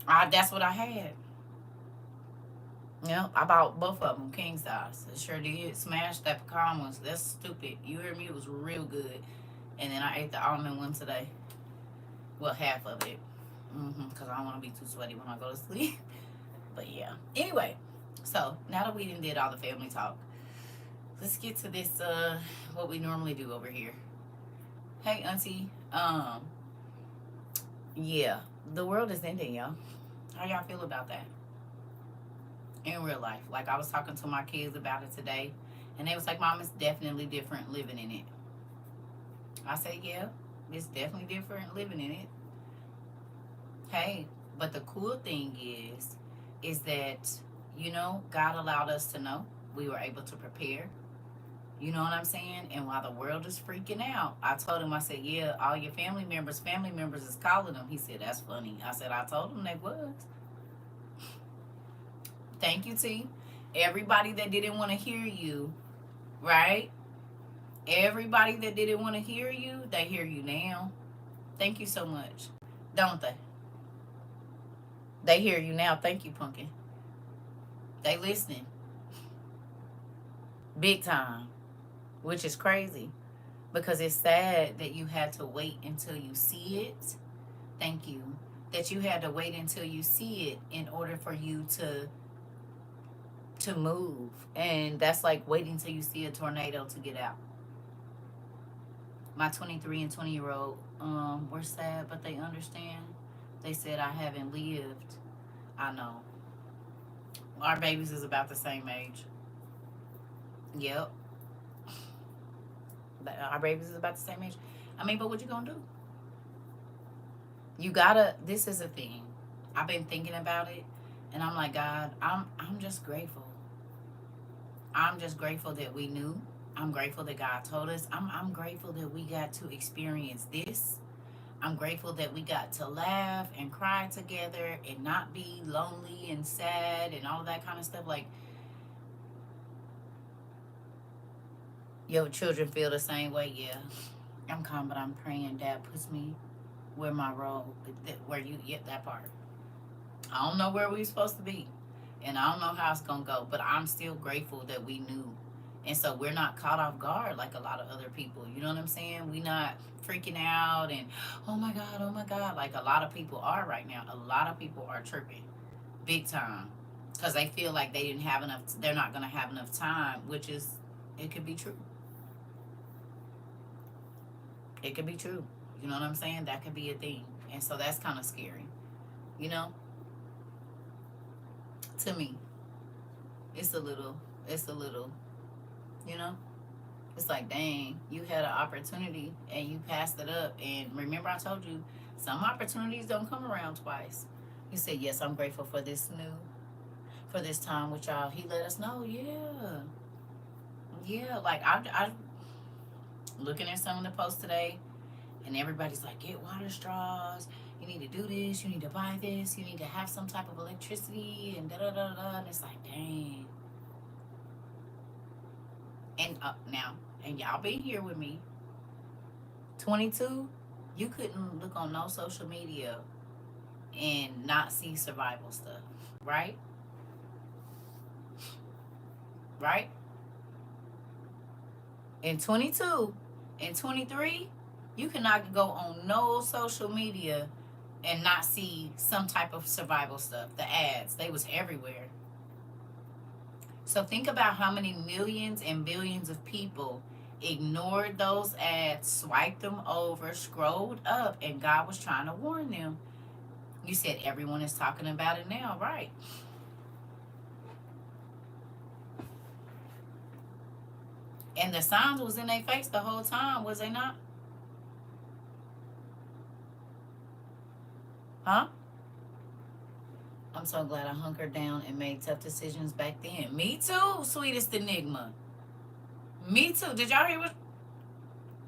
That's what I had. Yep, I bought both of them king size. It sure did. Smashed that pecan one. That's stupid. You heard me? It was real good. And then I ate the almond one today. Well, half of it. Because I don't want to be too sweaty when I go to sleep. But yeah. Anyway, so now that we did all the family talk, let's get to this, what we normally do over here. Hey, auntie. Yeah, the world is ending, y'all. How y'all feel about that? In real life. Like, I was talking to my kids about it today, and they was like, Mom, it's definitely different living in it. I say, yeah, it's definitely different living in it. Hey, but the cool thing is that, God allowed us to know. We were able to prepare. You know what I'm saying? And while the world is freaking out, I told him, I said, yeah, all your family members is calling them. He said, that's funny. I said, I told him they was. Thank you, T. Everybody that didn't want to hear you, right? Everybody that didn't want to hear you, they hear you now. Thank you so much. Don't they? They hear you now. Thank you, Pumpkin. They listening. Big time. Which is crazy. Because it's sad that you had to wait until you see it. Thank you. That you had to wait until you see it in order for you to move. And that's like waiting till you see a tornado to get out. My 23 and 20-year-old were sad, but they understand. They said I haven't lived. I know. Our babies is about the same age. Yep. Our babies is about the same age. I mean, but what you gonna do? You gotta. This is a thing. I've been thinking about it, and I'm like, God, I'm just grateful. I'm just grateful that we knew. I'm grateful that God told us. I'm grateful that we got to experience this. I'm grateful that we got to laugh and cry together and not be lonely and sad and all that kind of stuff. Like, your children feel the same way. Yeah, I'm calm, but I'm praying. Dad puts me where my role, where you get that part. I don't know where we're supposed to be, and I don't know how it's gonna go, but I'm still grateful that we knew. And so we're not caught off guard like a lot of other people. You know what I'm saying? We not freaking out and, oh my God, like a lot of people are right now. A lot of people are tripping big time because they feel like they didn't have enough, they're not going to have enough time, which is, it could be true. It could be true. You know what I'm saying? That could be a thing. And so that's kind of scary, you know, to me. It's a little, you know, it's like, dang, you had an opportunity and you passed it up. And remember, I told you, some opportunities don't come around twice. You said, yes, I'm grateful for this for this time with y'all. He let us know, yeah. Yeah, like, I looking at some of the posts today, and everybody's like, get water straws. You need to do this. You need to buy this. You need to have some type of electricity and da-da-da-da. And it's like, dang. And now, and y'all been here with me. 22, you couldn't look on no social media and not see survival stuff, right? Right? In 22, in 23, you cannot go on no social media and not see some type of survival stuff. The ads, they was everywhere. So think about how many millions and billions of people ignored those ads, swiped them over, scrolled up, and God was trying to warn them. You said everyone is talking about it now, right? And the signs was in their face the whole time, was they not? Huh? I'm so glad I hunkered down and made tough decisions back then. Me too, sweetest enigma. Me too. Did y'all hear what?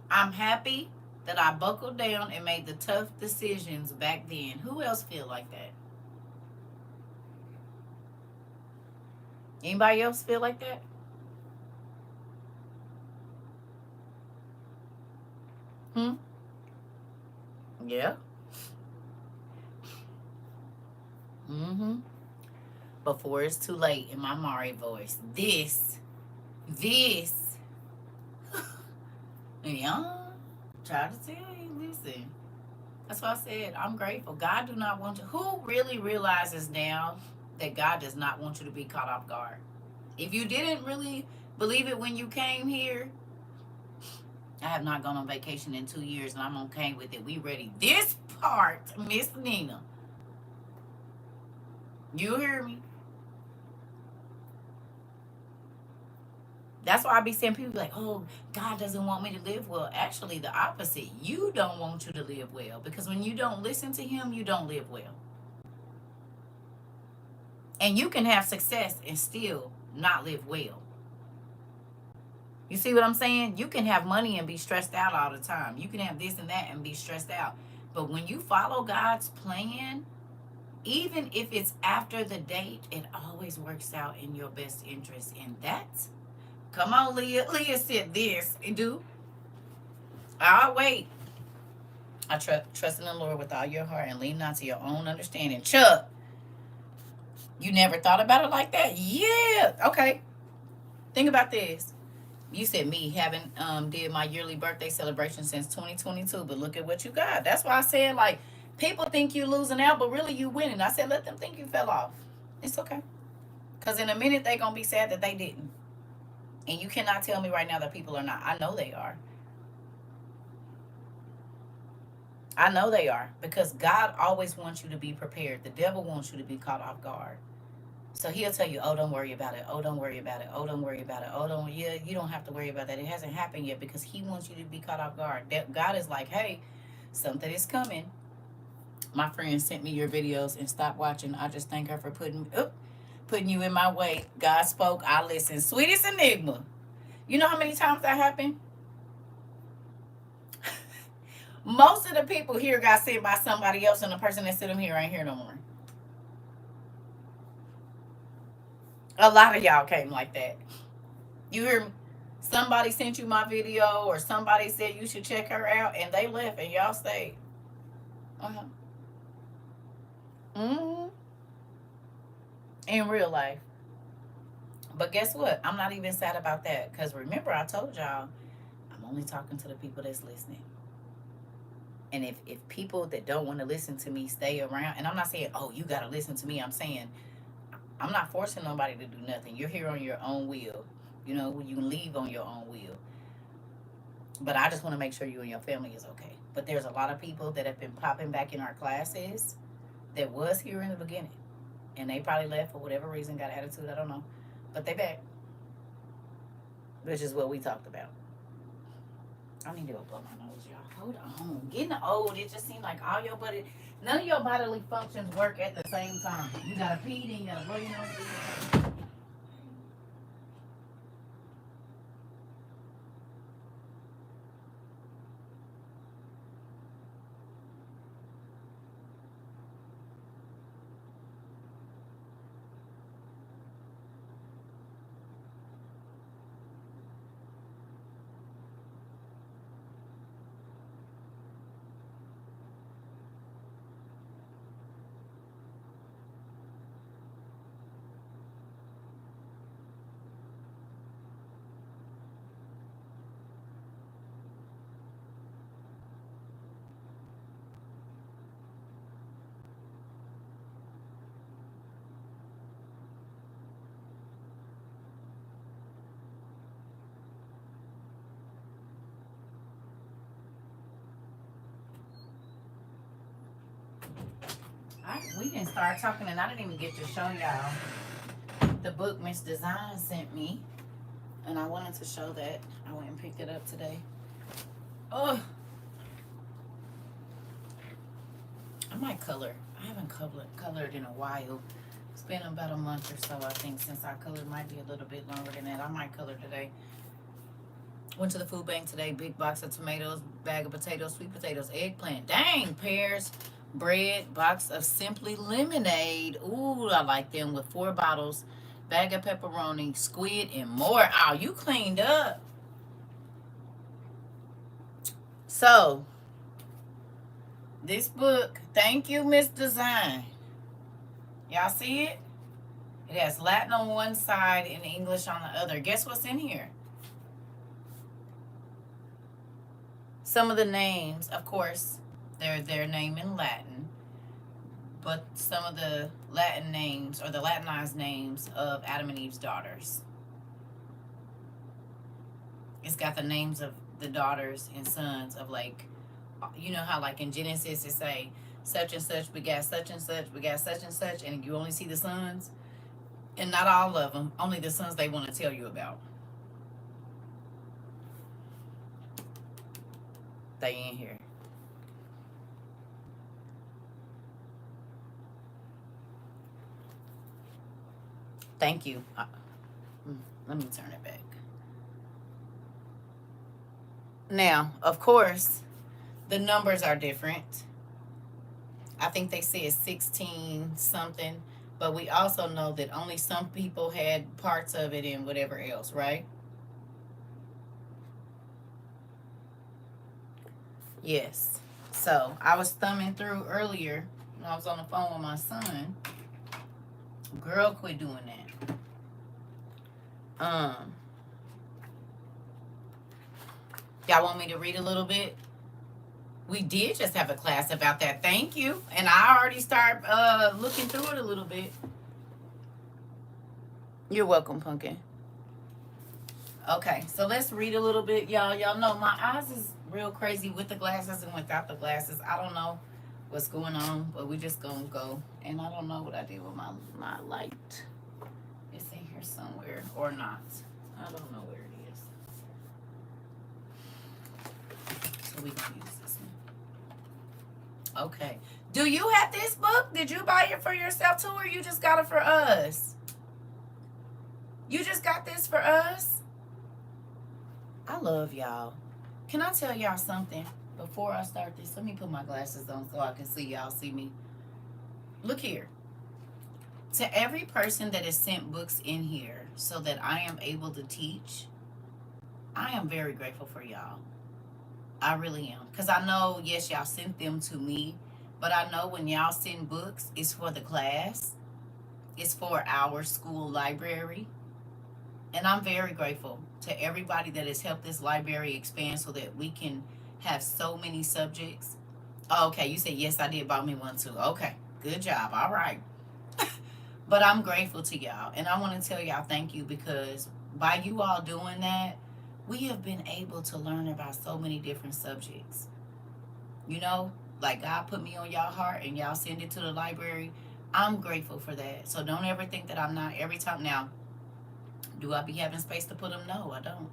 I'm happy that I buckled down and made the tough decisions back then. Who else feel like that? Anybody else feel like that? Hmm? Yeah. Mm-hmm. Before it's too late in my Mari voice. This. Yeah. Try to tell you, listen. That's why I said I'm grateful. God do not want you. Who really realizes now that God does not want you to be caught off guard? If you didn't really believe it when you came here, I have not gone on vacation in 2 years and I'm okay with it. We ready. This part, Miss Nina. You hear me? That's why I be saying people be like, oh, God doesn't want me to live well. Actually, the opposite. You don't want you to live well because when you don't listen to Him, you don't live well. And you can have success and still not live well. You see what I'm saying? You can have money and be stressed out all the time. You can have this and that and be stressed out. But when you follow God's plan, even if it's after the date, it always works out in your best interest. And that's, come on, Leah. Leah said this. And do. I'll wait. I trust in the Lord with all your heart and lean not to your own understanding. Chuck, you never thought about it like that? Yeah. Okay. Think about this. You said me haven't did my yearly birthday celebration since 2022, but look at what you got. That's why I said, like, people think you losing out, but really you winning. I said let them think you fell off. It's okay. Because in a minute they gonna be sad that they didn't. And you cannot tell me right now that people are not. I know they are. I know they are. Because God always wants you to be prepared. The devil wants you to be caught off guard. So he'll tell you, oh, don't worry about it. Oh, don't worry about it. Oh, don't worry about it. Oh, don't, yeah, you don't have to worry about that. It hasn't happened yet because he wants you to be caught off guard. God is like, hey, something is coming. My friend sent me your videos and stopped watching. I just thank her for putting you in my way. God spoke. I listened. Sweetest enigma. You know how many times that happened? Most of the people here got sent by somebody else, and the person that sent them here ain't here no more. A lot of y'all came like that. You hear me? Somebody sent you my video, or somebody said you should check her out, and they left, and y'all stayed. Uh-huh. Mm-hmm. In real life. But guess what? I'm not even sad about that. Because remember, I told y'all, I'm only talking to the people that's listening. And if people that don't want to listen to me stay around, and I'm not saying, oh, you got to listen to me. I'm saying, I'm not forcing nobody to do nothing. You're here on your own will. You know, you leave on your own will. But I just want to make sure you and your family is okay. But there's a lot of people that have been popping back in our classes that was here in the beginning. And they probably left for whatever reason, got attitude, I don't know. But they back. Which is what we talked about. I need to go blow my nose, y'all. Hold on. Getting old, it just seems like all your body, none of your bodily functions work at the same time. You gotta pee, then you gotta blow your nose. We didn't start talking, and I didn't even get to show y'all the book Miss Design sent me, and I wanted to show that. I went and picked it up today. Oh, I might color. I haven't colored in a while. It's been about a month or so, I think, since I colored. Might be a little bit longer than that. I might color today. Went to the food bank today. Big box of tomatoes, bag of potatoes, sweet potatoes, eggplant. Dang, pears, bread, box of Simply Lemonade. Ooh, I like them with 4 bottles. Bag of pepperoni, squid, and more. Oh, you cleaned up. So, this book, thank you, Miss Design. Y'all see it? It has Latin on one side and English on the other. Guess what's in here? Some of the names, of course, they're their name in Latin, but some of the Latin names, or the Latinized names of Adam and Eve's daughters. It's got the names of the daughters and sons of, like, you know how like in Genesis it say such and such begat such and such begat such and such, and you only see the sons, and not all of them, only the sons they want to tell you about. They in here. Thank you. Let me turn it back. Now, of course, the numbers are different. I think they said 16 something, but we also know that only some people had parts of it and whatever else, right? Yes. So I was thumbing through earlier when I was on the phone with my son. Girl, quit doing that. Y'all want me to read a little bit? We did just have a class about that. Thank you. And I already start looking through it a little bit. You're welcome, Pumpkin. Okay, so let's read a little bit, y'all. Y'all know my eyes is real crazy with the glasses and without the glasses. I don't know what's going on, but we just gonna go. And I don't know what I did with my light. It's in here somewhere or not. I don't know where it is. So we can use this one. Okay. Do you have this book? Did you buy it for yourself too, or you just got it for us? You just got this for us? I love y'all. Can I tell y'all something before I start this? Let me put my glasses on so I can see y'all see me. Look here. To every person that has sent books in here so that I am able to teach, I am very grateful for y'all. I really am. Because I know, yes, y'all sent them to me, but I know when y'all send books, it's for the class. It's for our school library. And I'm very grateful to everybody that has helped this library expand so that we can have so many subjects. Oh, okay, you said, yes, I did buy me one too. Okay, good job. All right. But I'm grateful to y'all. And I want to tell y'all thank you, because by you all doing that, we have been able to learn about so many different subjects. You know, like God put me on y'all heart and y'all send it to the library. I'm grateful for that. So don't ever think that I'm not. Every time now, do I be having space to put them? No, I don't.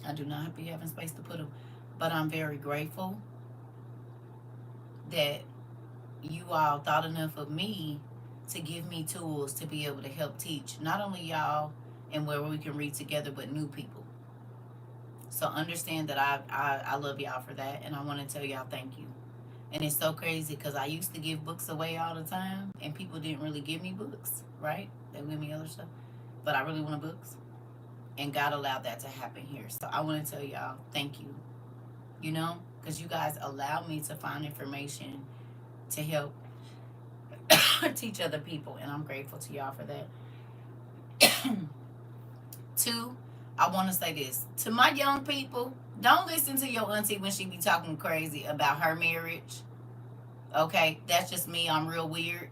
I do not be having space to put them. But I'm very grateful that you all thought enough of me to give me tools to be able to help teach not only y'all and where we can read together, but new people. So understand that I love y'all for that, and I want to tell y'all thank you. And it's so crazy because I used to give books away all the time, and people didn't really give me books, right? They would give me other stuff. But I really wanted books. And God allowed that to happen here. So I want to tell y'all thank you. You know, because you guys allowed me to find information to help teach other people. And I'm grateful to y'all for that. Two, I want to say this. To my young people, don't listen to your auntie when she be talking crazy about her marriage. Okay? That's just me. I'm real weird.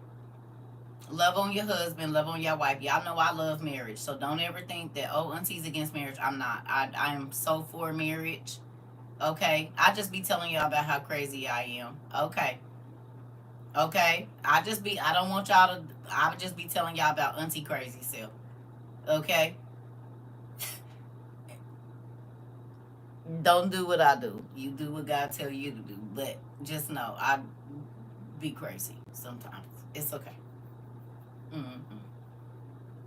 Love on your husband, love on your wife. Y'all know I love marriage. So don't ever think that, oh, auntie's against marriage. I'm not. I am so for marriage. Okay? I just be telling y'all about how crazy I am. Okay? Okay? I don't want y'all to, I would just be telling y'all about auntie crazy self. Okay? Don't do what I do. You do what God tell you to do. But just know, I be crazy sometimes. It's okay.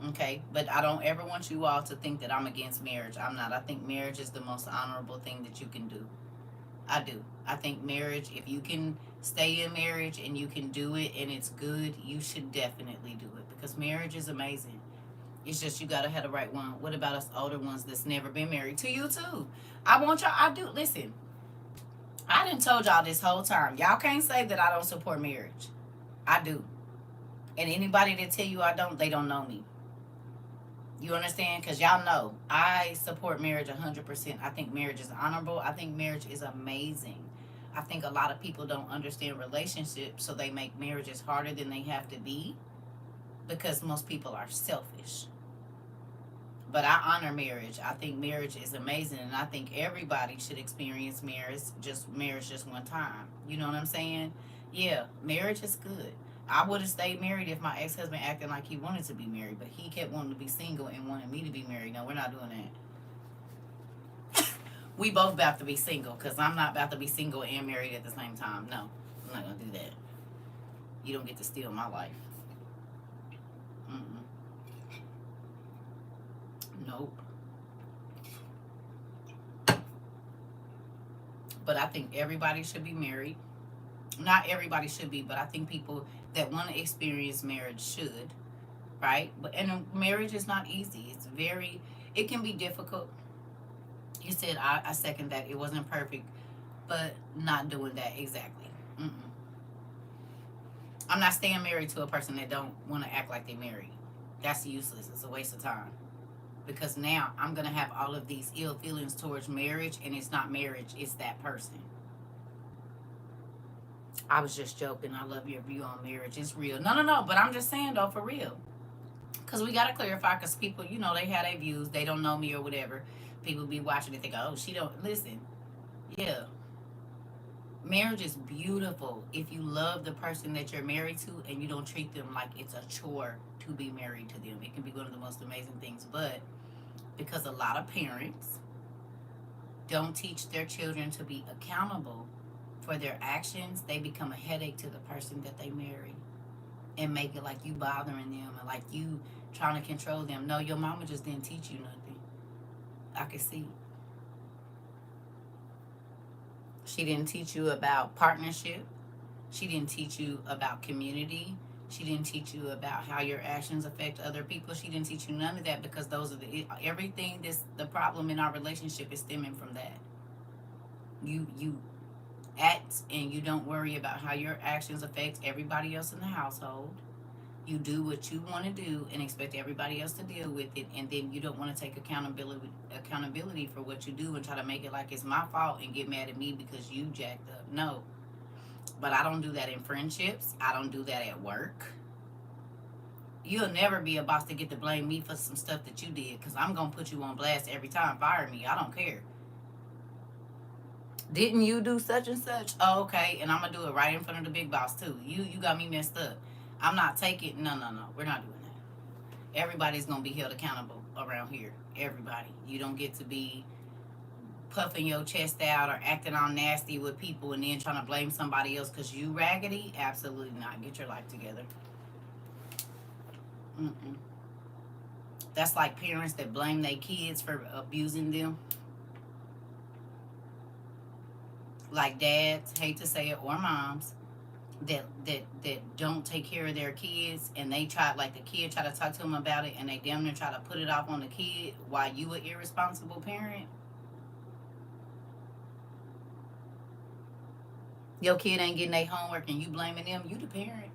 Okay? But I don't ever want you all to think that I'm against marriage. I'm not. I think marriage is the most honorable thing that you can do. I do. I think marriage, if you can stay in marriage and you can do it and it's good, you should definitely do it because marriage is amazing. It's just you gotta have the right one. What about us older ones that's never been married? To you too. I want y'all. I do. Listen, I done told y'all this whole time. Y'all can't say that I don't support marriage. I do. And anybody that tell you I don't, they don't know me. You understand? Because y'all know I support marriage 100%. I think marriage is honorable. I think marriage is amazing. I think a lot of people don't understand relationships, so they make marriages harder than they have to be because most people are selfish. But I honor marriage. I think marriage is amazing, and I think everybody should experience marriage just one time. You know what I'm saying? Yeah, marriage is good. I would have stayed married if my ex-husband acted like he wanted to be married, but he kept wanting to be single and wanted me to be married. No, we're not doing that. We both about to be single because I'm not about to be single and married at the same time. No, I'm not gonna do that. You don't get to steal my life. Mm-mm. Nope. But I think everybody should be married. Not everybody should be, but I think people that want to experience marriage should, right? But and marriage is not easy. It can be difficult. You said I second that. It wasn't perfect, but not doing that exactly. Mm-mm. I'm not staying married to a person that don't want to act like they married. That's useless. It's a waste of time. Because now I'm gonna have all of these ill feelings towards marriage, and it's not marriage. It's that person. I was just joking. I love your view on marriage. It's real. No, no, no. But I'm just saying though, for real. Because we got to clarify, because people, they have their views. They don't know me or whatever. People be watching and think, oh, she don't listen. Yeah. Marriage is beautiful if you love the person that you're married to and you don't treat them like it's a chore to be married to them. It can be one of the most amazing things. But because a lot of parents don't teach their children to be accountable for their actions, they become a headache to the person that they marry and make it like you bothering them and like you trying to control them. No, your mama just didn't teach you nothing. I can see. She didn't teach you about partnership. She didn't teach you about community. She didn't teach you about how your actions affect other people. She didn't teach you none of that because those are everything the problem in our relationship is stemming from that. You act and you don't worry about how your actions affect everybody else in the household. You do what you want to do and expect everybody else to deal with it, and then you don't want to take accountability for what you do and try to make it like it's my fault and get mad at me because you jacked up. No. But I don't do that in friendships. I don't do that at work. You'll never be a boss to get to blame me for some stuff that you did because I'm going to put you on blast every time. Fire me. I don't care. Didn't you do such and such? Oh, okay. And I'm going to do it right in front of the big boss, too. You got me messed up. I'm not taking... No, no, no. We're not doing that. Everybody's going to be held accountable around here. Everybody. You don't get to be puffing your chest out or acting all nasty with people and then trying to blame somebody else because you raggedy. Absolutely not. Get your life together. Mm-mm. That's like parents that blame their kids for abusing them. Like dads, hate to say it, or moms that don't take care of their kids, and they try, like, the kid try to talk to them about it and they damn near try to put it off on the kid while you an irresponsible parent. Your kid ain't getting their homework and you blaming them. You the parent.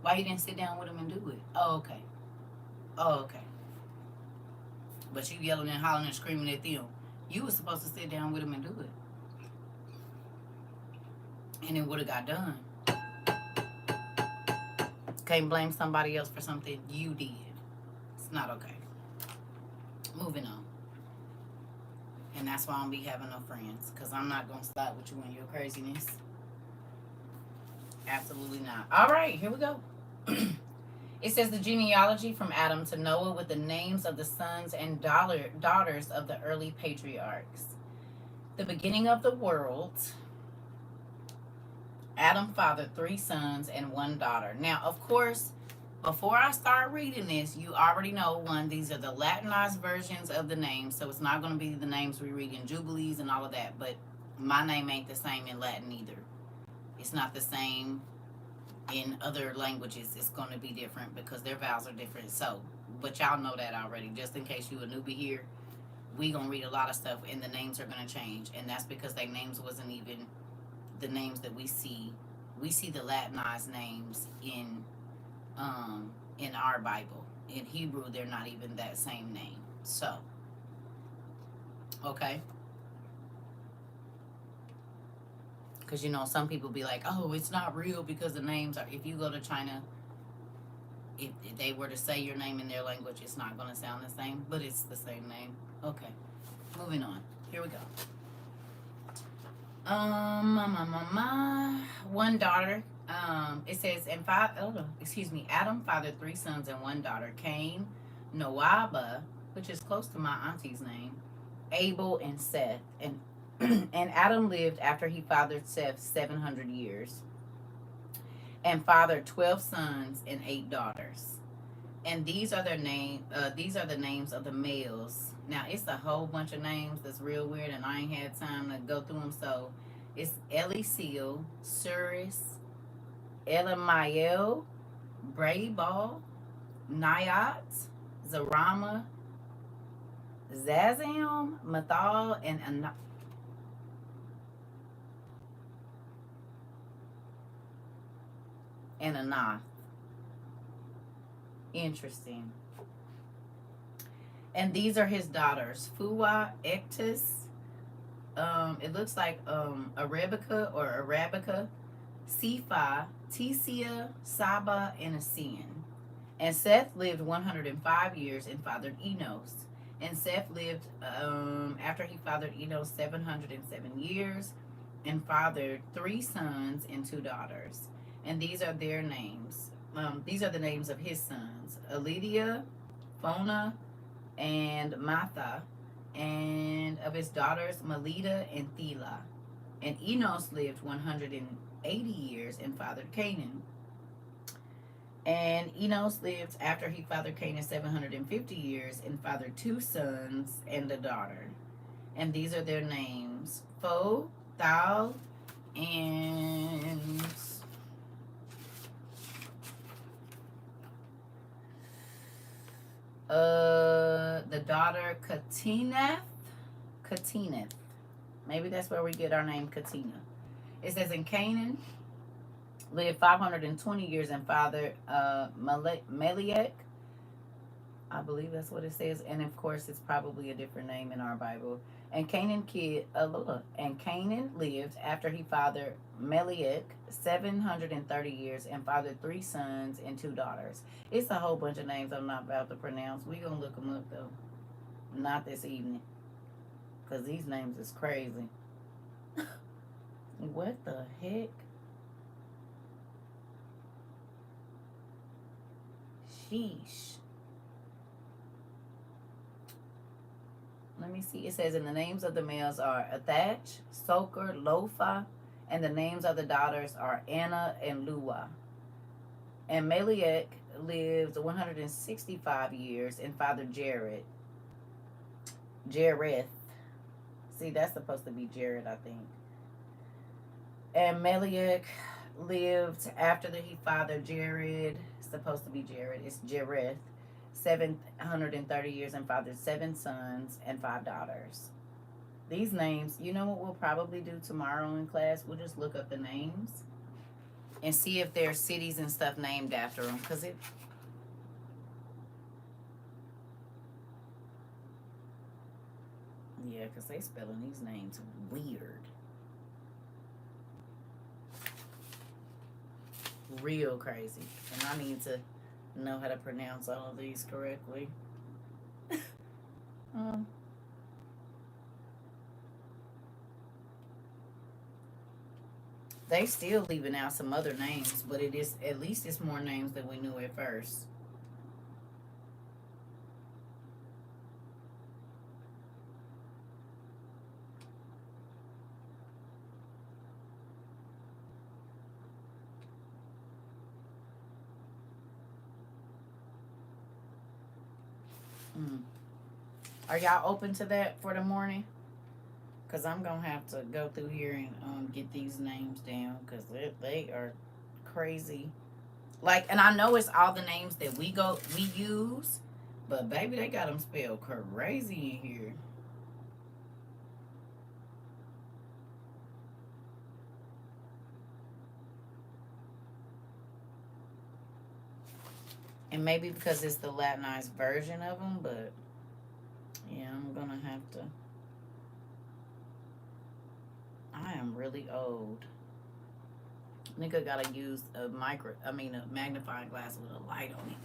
Why you didn't sit down with them and do it? Oh, okay. Oh, okay. But you yelling and hollering and screaming at them. You was supposed to sit down with them and do it. And it would have got done. Can't blame somebody else for something you did. It's not okay. Moving on. And that's why I don't be having no friends. Because I'm not going to slide with you in your craziness. Absolutely not. All right, here we go. It says the genealogy from Adam to Noah with the names of the sons and daughters of the early patriarchs. The beginning of the world, Adam fathered 3 sons and 1 daughter. Now, of course, before I start reading this, you already know one, these are the Latinized versions of the names, so it's not going to be the names we read in Jubilees and all of that, but my name ain't the same in Latin either. It's not the same in other languages. It's going to be different because their vowels are different. So, but y'all know that already. Just in case you a newbie here, we going to read a lot of stuff and the names are going to change. And that's because their names wasn't even the names that we see. We see the Latinized names in our Bible. In Hebrew, they're not even that same name. So, okay. Because, you know, some people be like, oh, it's not real because the names are, if you go to China, if they were to say your name in their language, it's not going to sound the same, but it's the same name. Okay, moving on. Here we go. One daughter. It says, Adam fathered 3 sons and 1 daughter, Cain, Noah, which is close to my auntie's name, Abel, and Seth. And Adam lived after he fathered Seth 700 years, and fathered 12 sons and 8 daughters. And these are their name. These are the names of the males. Now it's a whole bunch of names that's real weird, and I ain't had time to go through them. So it's Eliseal, Suris, Elamiel, Braybal, Nayat, Zarama, Zazam, Mathal, and Anath. Interesting. And these are his daughters: Fuwa, Ectus. It looks like Arabica or Arabica, Sifa, Tisia, Saba, and Asian. And Seth lived 105 years and fathered Enos. And Seth lived after he fathered Enos 707 years and fathered 3 sons and 2 daughters. And these are their names. These are the names of his sons: Elidia, Phona, and Matha, and of his daughters Melita and Thela. And Enos lived 180 years and fathered Canaan. And Enos lived after he fathered Canaan 750 years and fathered 2 sons and a daughter. And these are their names: Pho, Thal, and the daughter Katineth. Maybe that's where we get our name Katina. It says, in Canaan lived 520 years and fathered Meliek. I believe that's what it says, and of course it's probably a different name in our Bible. And Canaan lived after he fathered Meliek 730 years and fathered 3 sons and 2 daughters. It's a whole bunch of names I'm not about to pronounce. We gonna look them up though, not this evening, because these names is crazy. What the heck? Sheesh. Let me see. It says, and the names of the males are Athach, Soker, Lofa, and the names of the daughters are Anna and Lua. And Meliek lived 165 years and fathered Jareth. See, that's supposed to be Jared, I think. And Meliek lived after he fathered Jared. It's supposed to be Jared. It's Jareth. 730 years and fathered 7 sons and 5 daughters. These names, you know what we'll probably do tomorrow in class? We'll just look up the names and see if there's cities and stuff named after them. Because they spelling these names weird. Real crazy. And I need to know how to pronounce all of these correctly. They still leaving out some other names, but it is at least it's more names than we knew at first. Mm. Are y'all open to that for the morning? Cause I'm gonna have to go through here and get these names down, cause they are crazy. Like, and I know it's all the names that we use, but baby, they got them spelled crazy in here. And maybe because it's the Latinized version of them, but yeah, I'm gonna have to. I am really old. Nigga gotta use a magnifying glass with a light on it.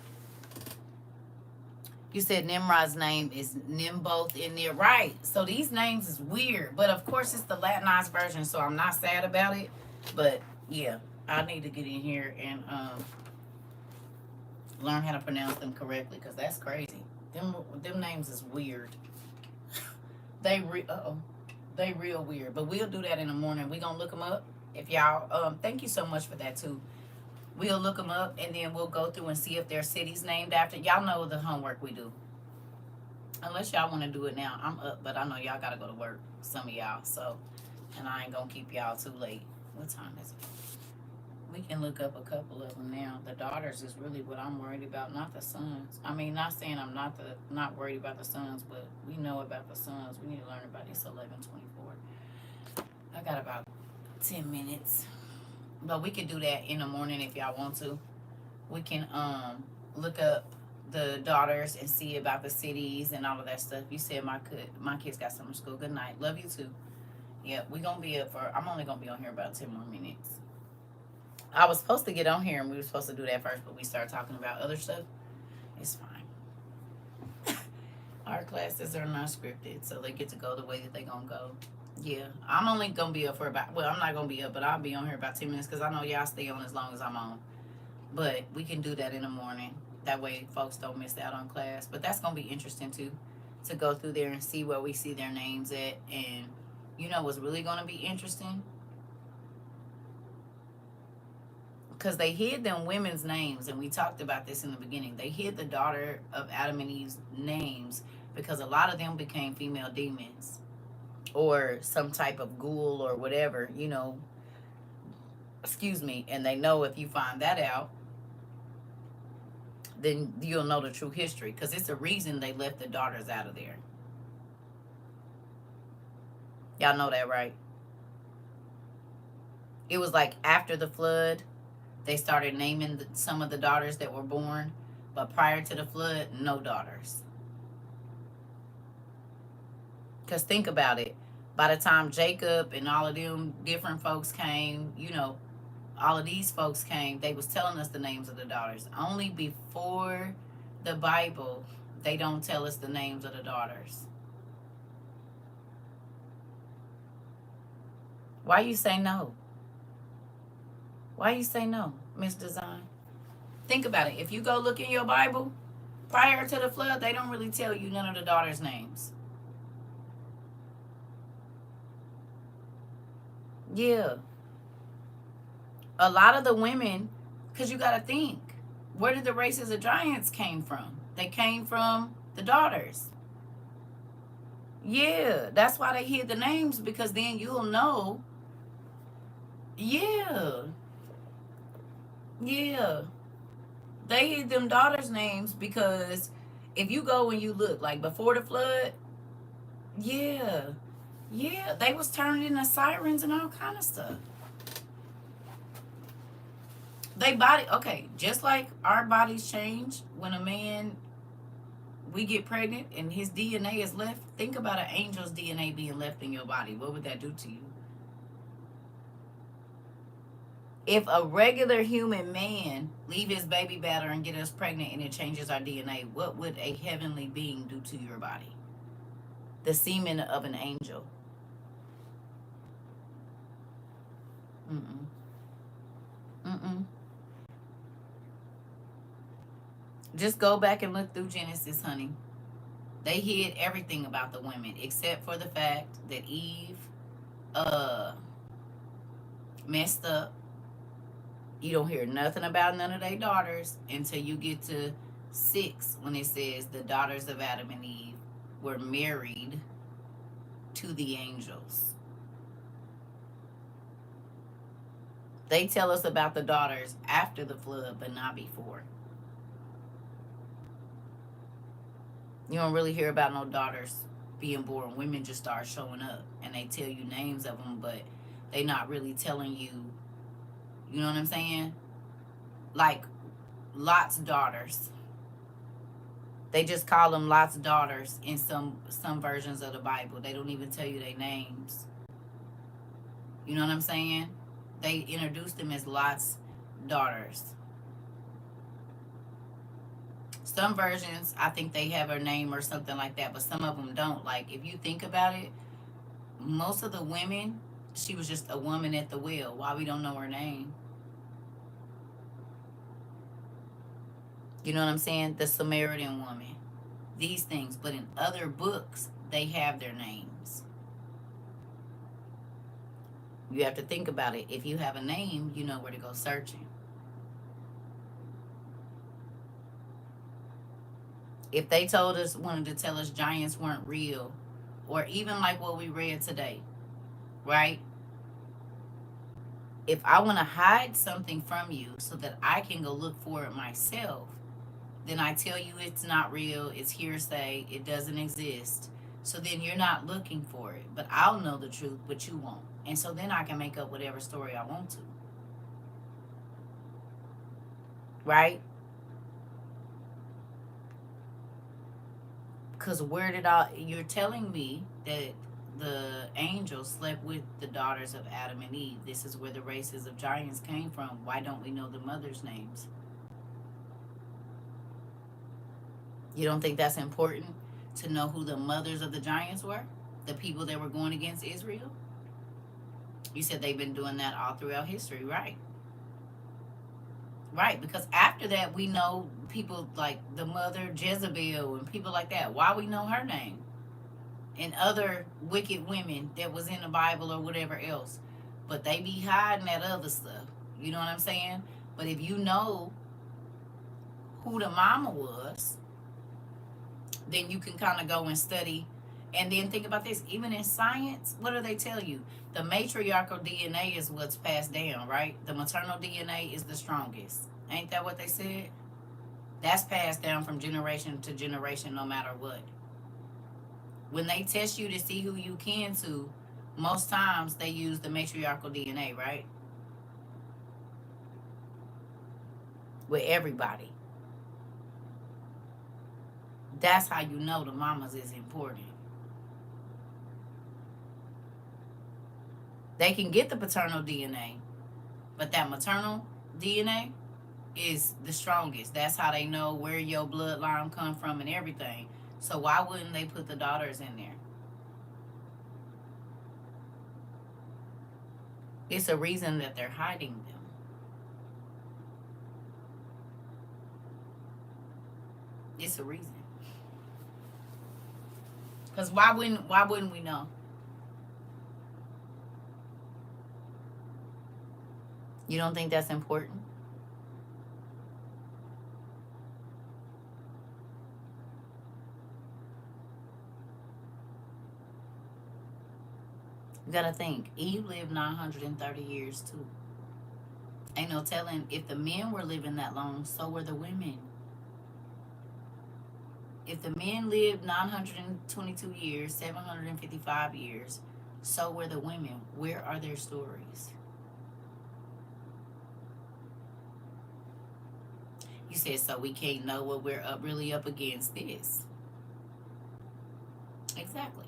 You said Nimrod's name is Nimboth in there, right? So these names is weird, but of course it's the Latinized version, so I'm not sad about it. But yeah, I need to get in here and learn how to pronounce them correctly, because that's crazy. Them names is weird. They real weird. But we'll do that in the morning. We gonna look them up. If y'all thank you so much for that too. We'll look them up, and then we'll go through and see if there's cities named after. Y'all know the homework we do. Unless y'all want to do it now, I'm up, but I know y'all gotta go to work. Some of y'all, so, and I ain't gonna keep y'all too late. What time is it? We can look up a couple of them now. The daughters is really what I'm worried about, not the sons. I mean, not saying I'm not worried about the sons, but we know about the sons. We need to learn about this 1124. I got about 10 minutes, but we can do that in the morning if y'all want to. We can look up the daughters and see about the cities and all of that stuff. You said my kids got summer school. Good night. Love you too. Yeah, we gonna be up for. I'm only gonna be on here about 10 more minutes. I was supposed to get on here and we were supposed to do that first, but we started talking about other stuff. It's fine. Our classes are not scripted, so they get to go the way that they gonna go. Yeah, I'm only gonna be up for about. Well, I'm not gonna be up, but I'll be on here about 10 minutes because I know y'all stay on as long as I'm on. But we can do that in the morning. That way, folks don't miss out on class. But that's gonna be interesting too, to go through there and see where we see their names at. And you know what's really gonna be interesting? Because they hid them women's names, and we talked about this in the beginning. They hid the daughter of Adam and Eve's names because a lot of them became female demons or some type of ghoul or whatever, excuse me. And they know if you find that out, then you'll know the true history, because it's a reason they left the daughters out of there. Y'all know that, right? It was like after the flood, they started naming some of the daughters that were born, but prior to the flood, no daughters. Because think about it. By the time Jacob and all of them different folks came, all of these folks came, they was telling us the names of the daughters. Only before the Bible, they don't tell us the names of the daughters. Why you say no? Why you say no, Miss Design? Think about it. If you go look in your Bible, prior to the flood, they don't really tell you none of the daughters' names. Yeah. A lot of the women, because you got to think, where did the races of giants came from? They came from the daughters. Yeah, that's why they hid the names, because then you'll know. Yeah. Yeah. They hid them daughters' names because if you go and you look, like before the flood, yeah. Yeah, they was turning into sirens and all kind of stuff. Just like our bodies change when a man, we get pregnant and his DNA is left. Think about an angel's DNA being left in your body. What would that do to you? If a regular human man leave his baby batter and get us pregnant and it changes our DNA, what would a heavenly being do to your body? The semen of an angel. Mm-mm. Mm-mm. Just go back and look through Genesis, honey. They hid everything about the women except for the fact that Eve uh messed up. You don't hear nothing about none of their daughters until you get to 6 when it says the daughters of Adam and Eve were married to the angels. They tell us about the daughters after the flood, but not before. You don't really hear about no daughters being born. Women just start showing up and they tell you names of them, but they not really telling you, you know what I'm saying? Like Lot's daughters. They just call them Lot's daughters in some versions of the Bible. They don't even tell you their names. You know what I'm saying? They introduce them as Lot's daughters. Some versions, I think they have her name or something like that, but some of them don't. Like, if you think about it, most of the women, she was just a woman at the well. Why we don't know her name? You know what I'm saying? The Samaritan woman. These things. But in other books, they have their names. You have to think about it. If you have a name, you know where to go searching. If they wanted to tell us giants weren't real, or even like what we read today, right? If I want to hide something from you so that I can go look for it myself, then I tell you it's not real, it's hearsay, it doesn't exist. So then you're not looking for it. But I'll know the truth, but you won't. And so then I can make up whatever story I want to. Right? Because you're telling me that the angels slept with the daughters of Adam and Eve. This is where the races of giants came from. Why don't we know the mothers' names? You don't think that's important to know who the mothers of the giants were? The people that were going against Israel? You said they've been doing that all throughout history, right? Right, because after that we know people like the mother Jezebel and people like that. Why we know her name? And other wicked women that was in the Bible or whatever else. But they be hiding that other stuff. You know what I'm saying? But if you know who the mama was, then you can kind of go and study. And then think about this. Even in science, what do they tell you? The matriarchal DNA is what's passed down, right? The maternal DNA is the strongest. Ain't that what they said? That's passed down from generation to generation no matter what. When they test you to see who you can to, most times they use the matriarchal DNA, right? With everybody. That's how you know the mamas is important. They can get the paternal DNA, but that maternal DNA is the strongest. That's how they know where your bloodline come from and everything. So why wouldn't they put the daughters in there? It's a reason that they're hiding them. It's a reason. Because why wouldn't we know? You don't think that's important? You gotta think. Eve lived 930 years too. Ain't no telling if the men were living that long, so were the women. If the men lived 922 years, 755 years, so were the women. Where are their stories? You said, so we can't know what we're really up against this. Exactly.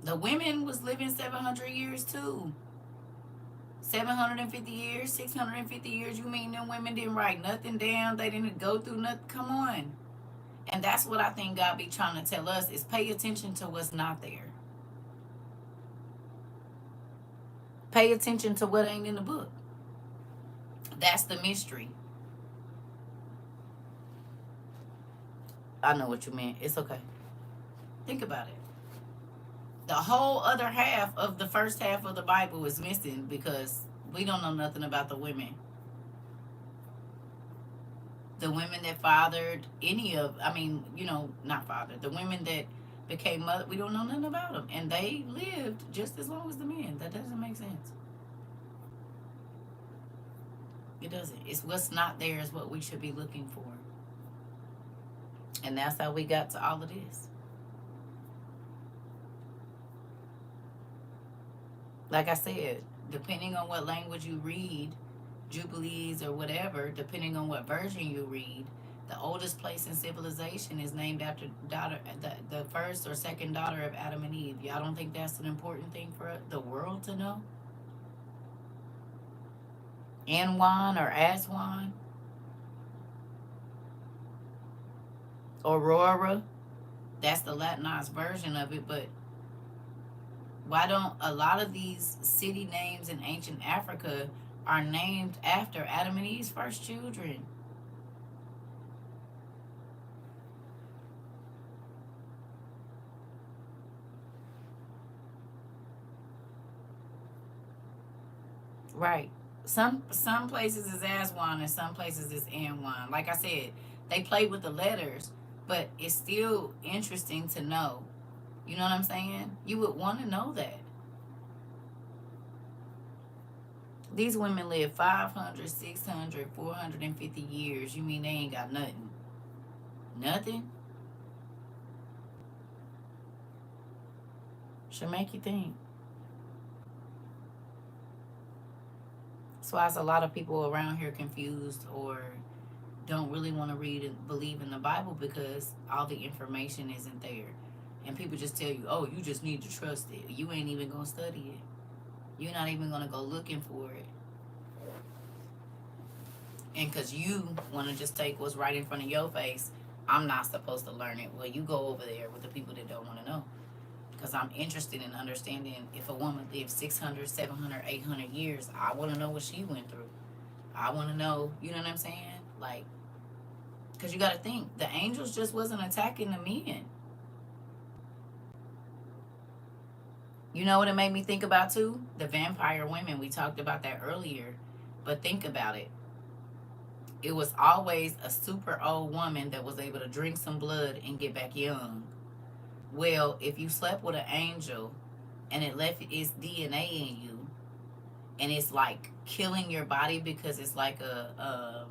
The women was living 700 years too. 750 years, 650 years. You mean them women didn't write nothing down? They didn't go through nothing? Come on. And that's what I think God be trying to tell us is pay attention to what's not there. Pay attention to what ain't in the book. That's the mystery. I know what you meant. It's okay. Think about it. The whole other half of the first half of the Bible is missing because we don't know nothing about the women. The women that fathered any of, I mean, not fathered, the women that became mother, we don't know nothing about them. And they lived just as long as the men. That doesn't make sense. It doesn't. It's what's not there is what we should be looking for. And that's how we got to all of this. Like I said, depending on what language you read, Jubilees or whatever, depending on what version you read, the oldest place in civilization is named after the first or second daughter of Adam and Eve. Y'all don't think that's an important thing for the world to know? Anwan or Aswan? Aurora? That's the Latinized version of it, but why don't a lot of these city names in ancient Africa are named after Adam and Eve's first children? Right. Some places is Aswan and some places is Anwan. Like I said, they play with the letters, but it's still interesting to know. You know what I'm saying? You would want to know that. These women live 500, 600, 450 years. You mean they ain't got nothing? Nothing? Should make you think. That's why it's a lot of people around here confused or don't really want to read and believe in the Bible because all the information isn't there. And people just tell you, oh, you just need to trust it. You ain't even going to study it. You're not even going to go looking for it. And because you want to just take what's right in front of your face, I'm not supposed to learn it. Well, you go over there with the people that don't want to know. Because I'm interested in understanding if a woman lives 600, 700, 800 years, I want to know what she went through. I want to know, you know what I'm saying? Like, because you got to think, the angels just wasn't attacking the men. You know what it made me think about too? The vampire women. We talked about that earlier. But think about it. It was always a super old woman that was able to drink some blood and get back young. Well, if you slept with an angel and it left its DNA in you and it's like killing your body because it's like a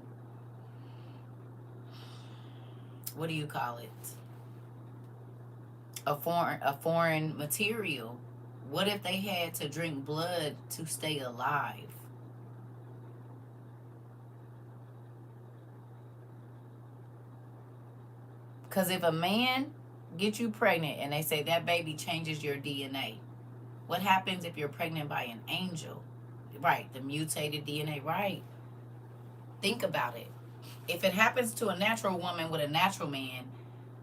what do you call it? A foreign material. What if they had to drink blood to stay alive? Because if a man gets you pregnant and they say that baby changes your DNA, what happens if you're pregnant by an angel? Right, the mutated DNA, right. Think about it. If it happens to a natural woman with a natural man,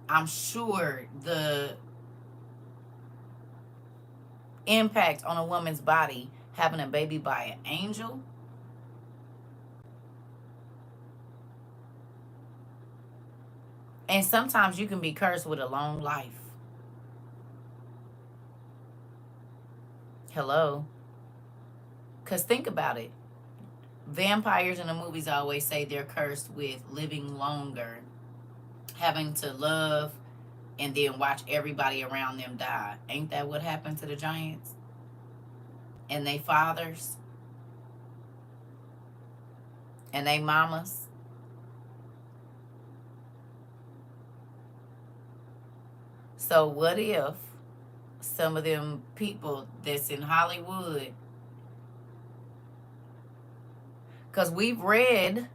I'm sure the impact on a woman's body having a baby by an angel, and sometimes you can be cursed with a long life. Hello? Because think about it. Vampires in the movies always say they're cursed with living longer, having to love and then watch everybody around them die. Ain't that what happened to the giants? And they fathers? And they mamas? So what if some of them people that's in Hollywood, because we've read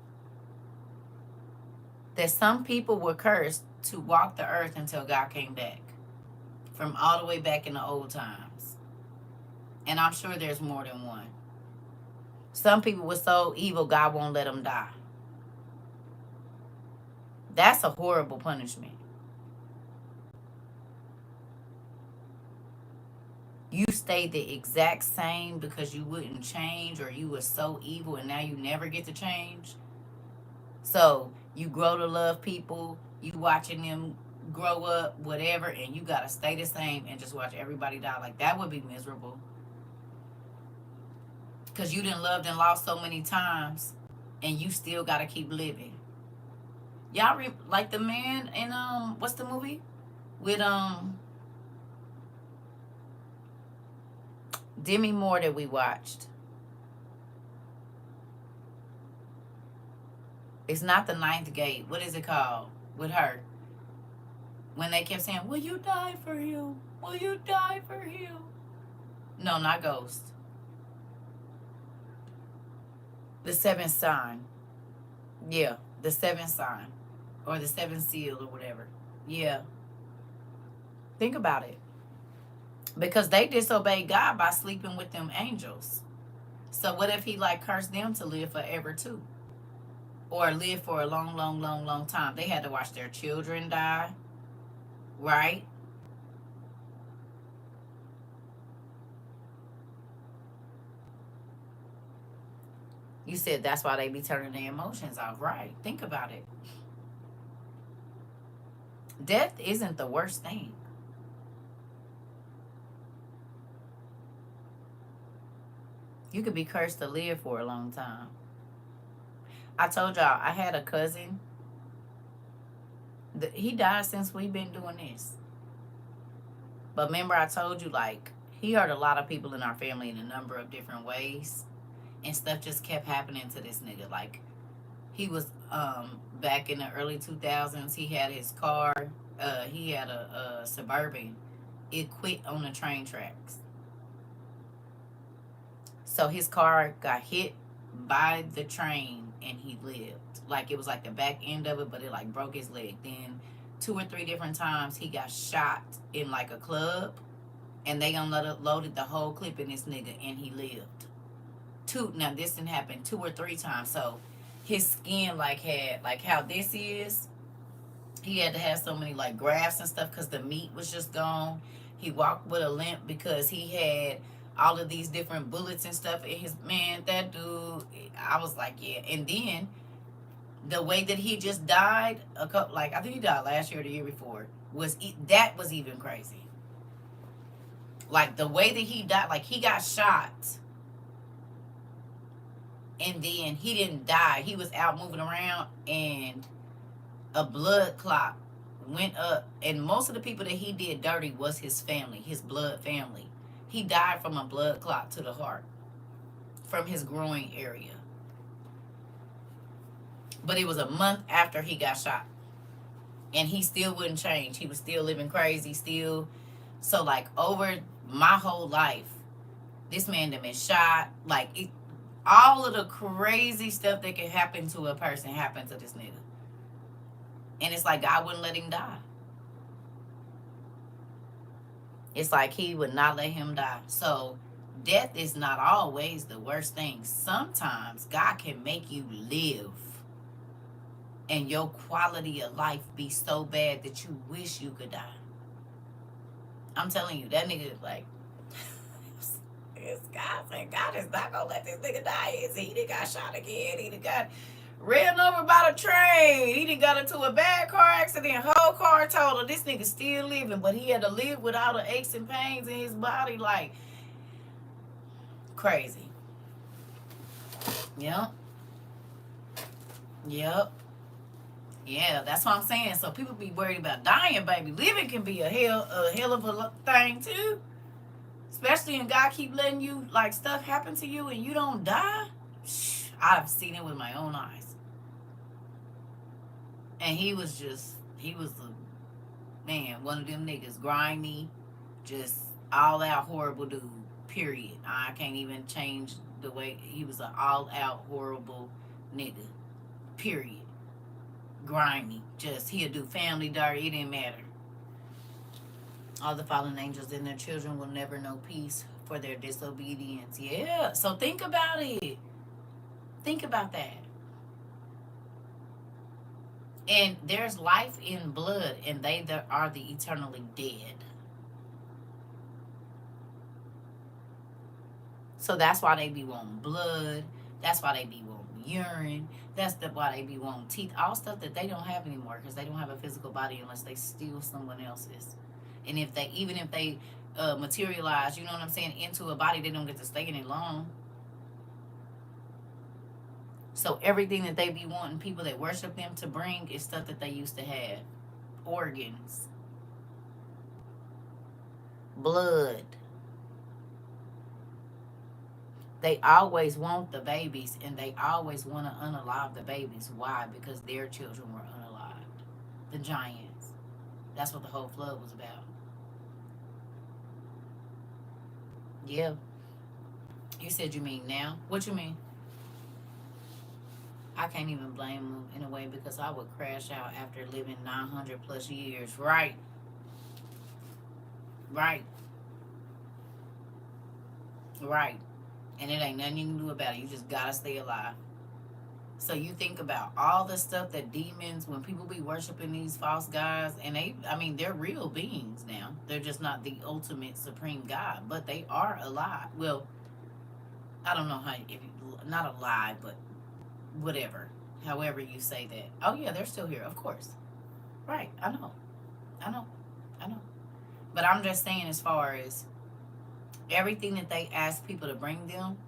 that some people were cursed to walk the earth until God came back, from all the way back in the old times. And I'm sure there's more than one. Some people were so evil, God won't let them die. That's a horrible punishment. You stayed the exact same because you wouldn't change, or you were so evil and now you never get to change. So you grow to love people, you watching them grow up, whatever, and you gotta stay the same and just watch everybody die. Like, that would be miserable. Because you done loved and lost so many times and you still gotta keep living. Y'all like the man in what's the movie? With Demi Moore that we watched. It's not The Ninth Gate. What is it called? With her. When they kept saying, "Will you die for him? Will you die for him?" No, not Ghost. The Seventh Sign. Yeah, the Seventh Sign. Or the Seventh Seal or whatever. Yeah. Think about it. Because they disobeyed God by sleeping with them angels. So what if he like cursed them to live forever too? Or live for a long, long, long, long time? They had to watch their children die. Right? You said that's why they be turning their emotions off. Right. Think about it. Death isn't the worst thing. You could be cursed to live for a long time. I told y'all I had a cousin. He died since we've been doing this. But remember I told you, like, he hurt a lot of people in our family in a number of different ways. And stuff just kept happening to this nigga. Like, he was back in the early 2000s. He had his car. He had a Suburban. It quit on the train tracks. So his car got hit by the train and he lived. Like, it was like the back end of it, but it like broke his leg. Then 2 or 3 different times he got shot in like a club, and they unloaded the whole clip in this nigga and he lived. Now this didn't happen 2 or 3 times. So his skin like had like how this is. He had to have so many like grafts and stuff because the meat was just gone. He walked with a limp because he had all of these different bullets and stuff in his, man, that dude, I was like, yeah. And then the way that he just died, a couple, like, I think he died last year or the year before, that was even crazy. Like, the way that he died, like, he got shot and then he didn't die. He was out moving around and a blood clot went up, and most of the people that he did dirty was his family, his blood family. He died from a blood clot to the heart from his groin area. But it was a month after he got shot. And he still wouldn't change. He was still living crazy, still. So, like, over my whole life, this man that been shot, like, all of the crazy stuff that can happen to a person happened to this nigga. And it's like God wouldn't let him die. It's like he would not let him die. So death is not always the worst thing. Sometimes God can make you live and your quality of life be so bad that you wish you could die. I'm telling you, that nigga, like, God is not gonna let this nigga die, is he? He got shot again. He got ran over by the train. He done got into a bad car accident. Whole car total. This nigga still living, but he had to live with all the aches and pains in his body. Like, crazy. Yep. Yeah, that's what I'm saying. So people be worried about dying, baby. Living can be a hell of a thing too. Especially when God keep letting you, like, stuff happen to you and you don't die. I've seen it with my own eyes. And he was a, man, one of them niggas, grimy, just all out horrible dude, period. I can't even change the way, he was an all out horrible nigga, period. Grimy, just, he'll do family dirty, it didn't matter. All the fallen angels and their children will never know peace for their disobedience. Yeah, so think about it. Think about that. And there's life in blood, and they that are the eternally dead. So that's why they be wanting blood. That's why they be wanting urine. Why they be wanting teeth. All stuff that they don't have anymore because they don't have a physical body unless they steal someone else's. And even if they materialize, you know what I'm saying, into a body, they don't get to stay in it long. So everything that they be wanting people that worship them to bring is stuff that they used to have. Organs, blood. They always want the babies, and they always want to unalive the babies. Why? Because their children were unalived. The giants. That's what the whole flood was about. Yeah. You said you mean now? What you mean? I can't even blame them in a way because I would crash out after living 900 plus years. Right. Right. Right. And it ain't nothing you can do about it. You just gotta stay alive. So you think about all the stuff that demons, when people be worshiping these false gods, and they're real beings now. They're just not the ultimate supreme God, but they are alive. Well, I don't know how, if you, not alive, but whatever. However you say that. Oh yeah, they're still here, of course. Right, I know. I know. I know. But I'm just saying, as far as everything that they ask people to bring them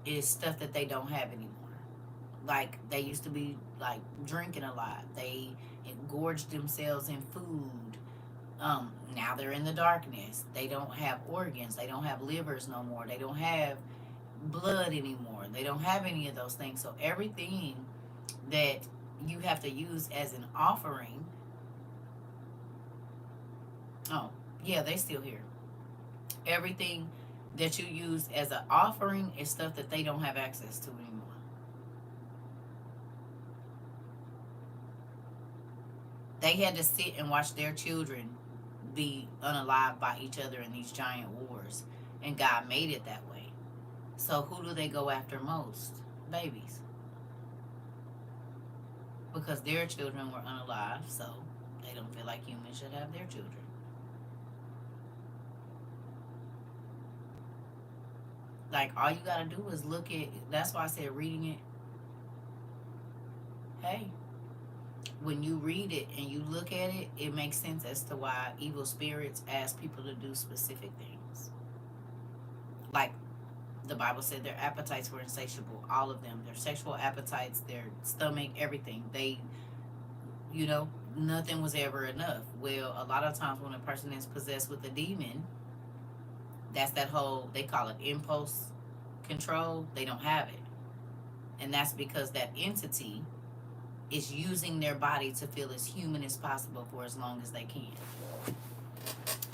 is stuff that they don't have anymore. Like they used to be like drinking a lot. They engorged themselves in food. Now they're in the darkness. They don't have organs. They don't have livers no more. They don't have blood anymore. They don't have any of those things. So everything that you have to use as an offering. Oh, yeah, they still here. Everything that you use as an offering is stuff that they don't have access to anymore. They had to sit and watch their children be unalived by each other in these giant wars. And God made it that way. So who do they go after most? Babies. Because their children were unalived, so they don't feel like humans should have their children. Like, all you gotta do is look at, that's why I said reading it. Hey, when you read it and you look at it, it makes sense as to why evil spirits ask people to do specific things. Like the Bible said, their appetites were insatiable. All of them, their sexual appetites, their stomach, everything. Nothing was ever enough. Well, a lot of times when a person is possessed with a demon, that's that whole, they call it impulse control. They don't have it. And that's because that entity is using their body to feel as human as possible for as long as they can.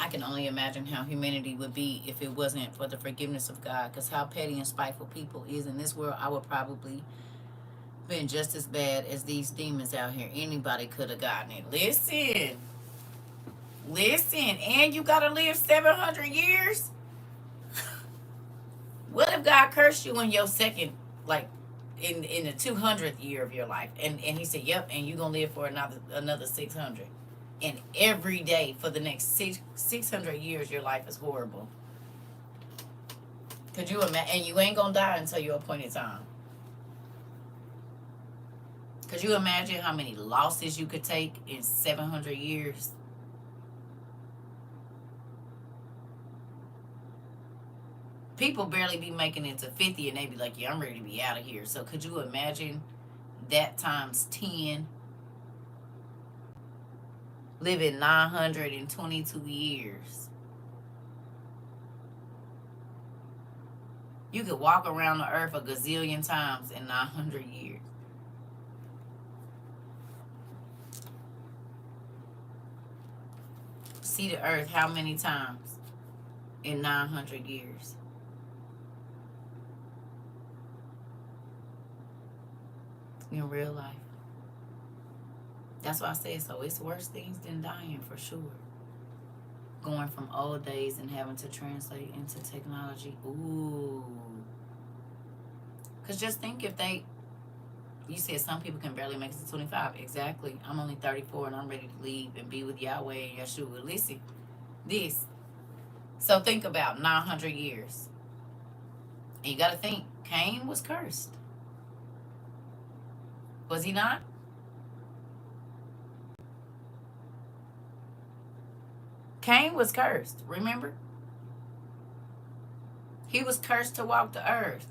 I can only imagine how humanity would be if it wasn't for the forgiveness of God. Because how petty and spiteful people is in this world, I would probably been just as bad as these demons out here. Anybody could have gotten it. Listen, and you gotta live 700 years. What if God cursed you in your second, like in the 200th year of your life, and he said, "Yep, and you gonna live for another 600." And every day for the next 600 years, your life is horrible. Could you imagine? And you ain't gonna die until your appointed time. Could you imagine how many losses you could take in 700 years? People barely be making it to 50 and they be like, yeah, I'm ready to be out of here. So could you imagine that times 10? Living 922 years. You could walk around the earth a gazillion times in 900 years. See the earth how many times in 900 years? In real life. That's why I say so. It's worse things than dying for sure. Going from old days and having to translate into technology. Ooh. Because just think if you said some people can barely make it to 25. Exactly. I'm only 34 and I'm ready to leave and be with Yahweh and Yeshua. Listen, this. So think about 900 years. And you got to think, Cain was cursed. Was he not? Cain was cursed, remember? He was cursed to walk the earth.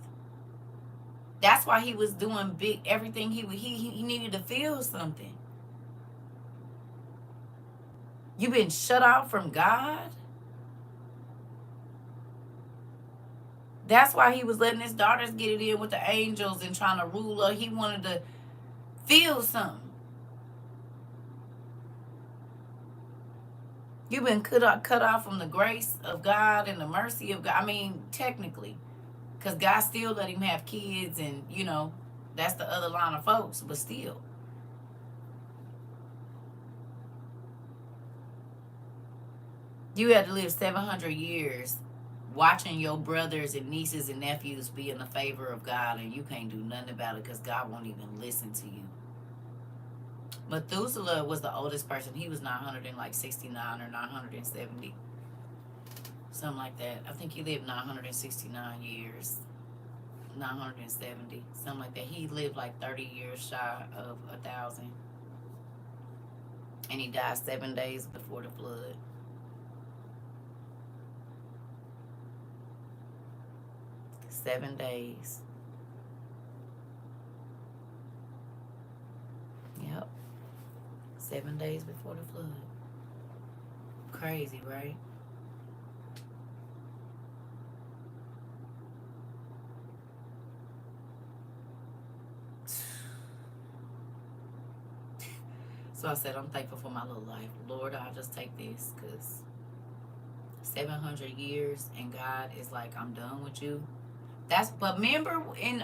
That's why he was doing big everything he needed to feel something. You've been shut out from God. That's why he was letting his daughters get it in with the angels and trying to rule her. He wanted to feel something. You've been cut off from the grace of God and the mercy of God. I mean, technically, because God still let him have kids, and that's the other line of folks. But still, you had to live 700 years watching your brothers and nieces and nephews be in the favor of God, and you can't do nothing about it because God won't even listen to you. Methuselah was the oldest person. He was 969 or 970. Something like that. I think he lived 969 years. 970. Something like that. He lived like 30 years shy of 1,000. And he died 7 days before the flood. Seven days. Yep. 7 days before the flood. Crazy, right? So I said, I'm thankful for my little life. Lord, I'll just take this because 700 years and God is like, I'm done with you. But remember in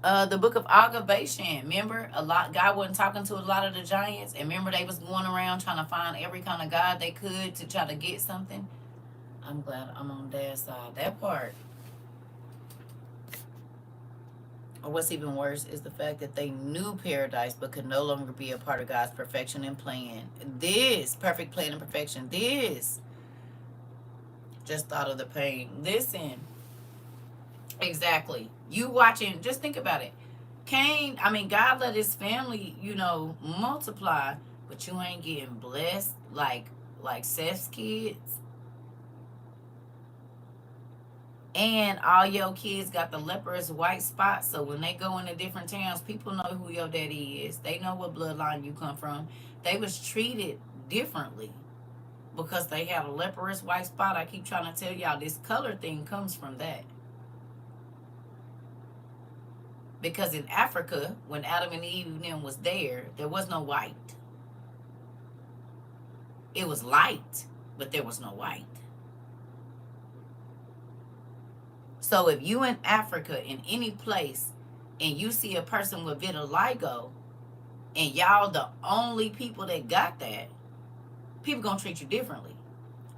the book of Agavation, remember God wasn't talking to a lot of the giants, and remember they was going around trying to find every kind of god they could to try to get something. I'm glad I'm on Dad's side. That part. Or what's even worse is the fact that they knew paradise but could no longer be a part of God's perfection and plan. This perfect plan and perfection. This just thought of the pain. Listen. Exactly. You watching, just think about it. God let his family, multiply, but you ain't getting blessed like Seth's kids. And all your kids got the leprous white spot, so when they go into different towns, people know who your daddy is. They know what bloodline you come from. They was treated differently because they had a leprous white spot. I keep trying to tell y'all, this color thing comes from that. Because in Africa, when Adam and Eve and them was there was no white. It was light, but there was no white. So if you in Africa, in any place, and you see a person with vitiligo, and y'all the only people that got that, people gonna treat you differently.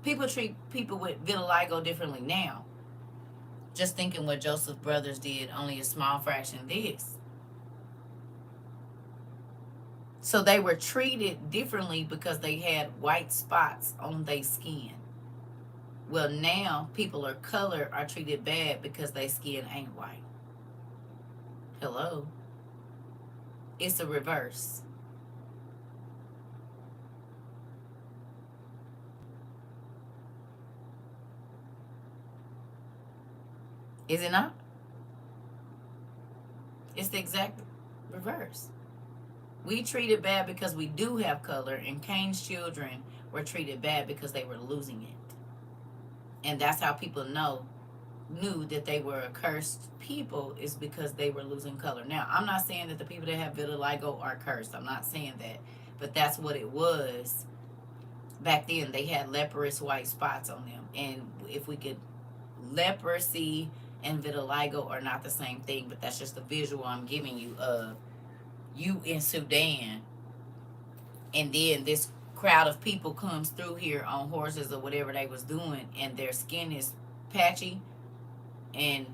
People treat people with vitiligo differently now. Just thinking what Joseph's brothers did, only a small fraction of this. So they were treated differently because they had white spots on their skin. Well, now people of color are treated bad because their skin ain't white. Hello? It's the reverse. Is it not? It's the exact reverse. We treated bad because we do have color, and Cain's children were treated bad because they were losing it. And that's how people knew that they were a cursed people, is because they were losing color. Now, I'm not saying that the people that have vitiligo are cursed. I'm not saying that. But that's what it was. Back then, they had leprous white spots on them. And if we could, leprosy and vitiligo are not the same thing, but that's just the visual I'm giving you of you in Sudan, and then this crowd of people comes through here on horses or whatever they was doing, and their skin is patchy and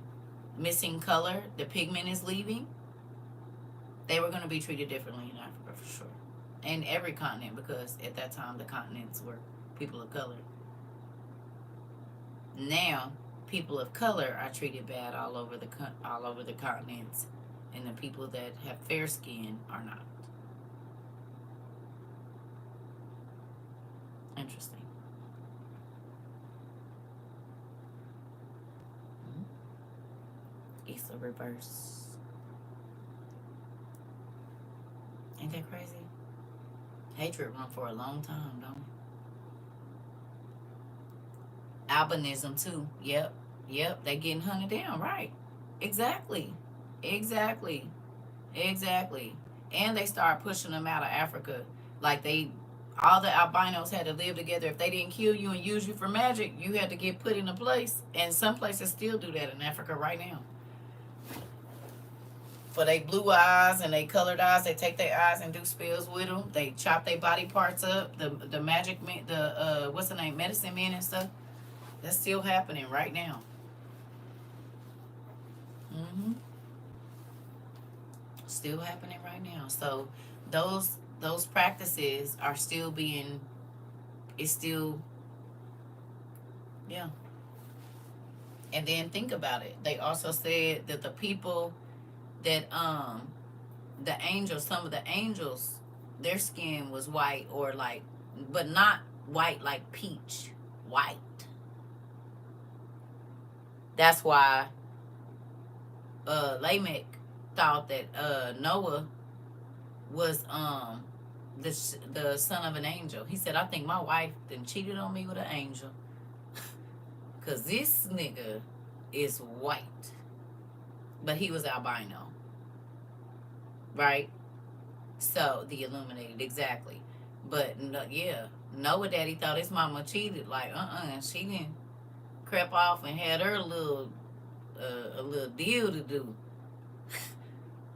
missing color, the pigment is leaving. They were going to be treated differently in Africa for sure, and every continent, because at that time the continents were people of color. Now, people of color are treated bad all over the continents, and the people that have fair skin are not. Interesting. It's the reverse. Ain't that crazy? Hatred run for a long time, don't it? Albinism too. Yep. Yep. They getting hunted down, right? Exactly. Exactly. Exactly. And they start pushing them out of Africa. Like all the albinos had to live together. If they didn't kill you and use you for magic, you had to get put in a place. And some places still do that in Africa right now. For they blue eyes and they colored eyes, they take their eyes and do spells with them. They chop their body parts up. The magic men, what's the name, medicine men and stuff. That's still happening right now. Mm-hmm. Still happening right now. So those practices are still being. It's still, yeah. And then think about it. They also said that the people that the angels, some of the angels, their skin was white or like, but not white like peach, white. That's why Lamech thought that Noah was the son of an angel. He said, I think my wife then cheated on me with an angel. Cause this nigga is white. But he was albino. Right? So the illuminated, exactly. But yeah, Noah daddy thought his mama cheated. Like, she didn't crept off and had her a little deal to do.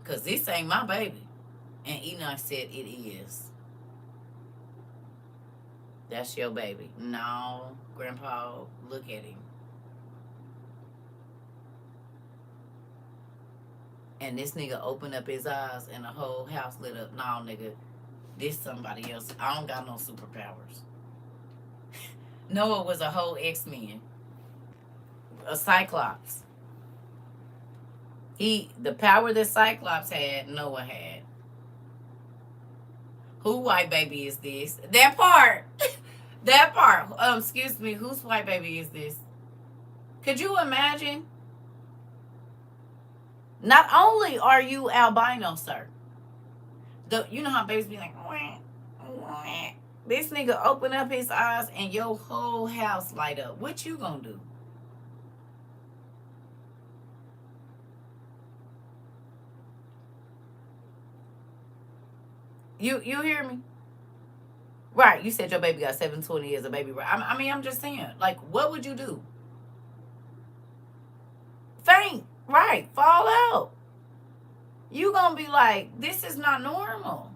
Cause this ain't my baby. And Enoch said it is. That's your baby. No, Grandpa, look at him. And this nigga opened up his eyes and the whole house lit up. No, nigga, this somebody else. I don't got no superpowers. Noah was a whole X-Men. A Cyclops. The power that Cyclops had, Noah had. Who white baby is this? That part. That part. Excuse me. Whose white baby is this? Could you imagine? Not only are you albino, sir. You know how babies be like, wah, wah. This nigga open up his eyes and your whole house light up. What you gonna do? You hear me? Right. You said your baby got 720 as a baby. Right. I mean, I'm just saying. Like, what would you do? Faint. Right. Fall out. You gonna be like, this is not normal.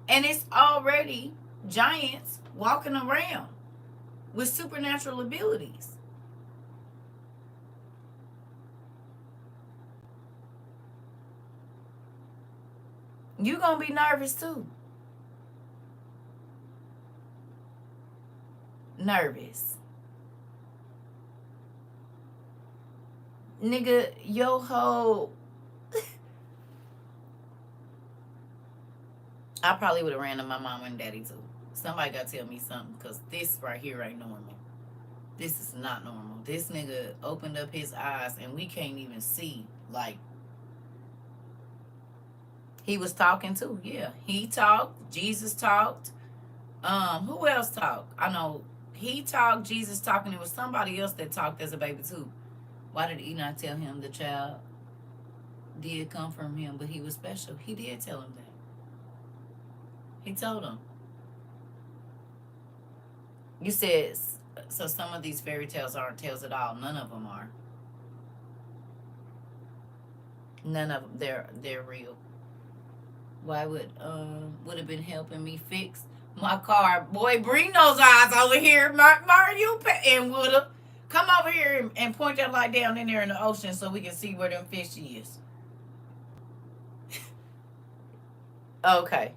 And it's already giants walking around with supernatural abilities. You gonna be nervous too. Nervous. Nigga, your whole... I probably would have ran to my mom and daddy too. Somebody got to tell me something, because this right here ain't normal. This is not normal. This nigga opened up his eyes and we can't even see. Like, he was talking too. Yeah, he talked. Jesus talked. Who else talked? I know he talked. Jesus talked, and there was somebody else that talked as a baby too. Why did Enoch tell him the child did come from him, but he was special? He did tell him that. He told him. You said, so some of these fairy tales aren't tales at all. None of them are. None of them. They're real. Why would have been helping me fix my car? Boy, bring those eyes over here. You and woulda come over here and point that light down in there in the ocean so we can see where them fish is. Okay.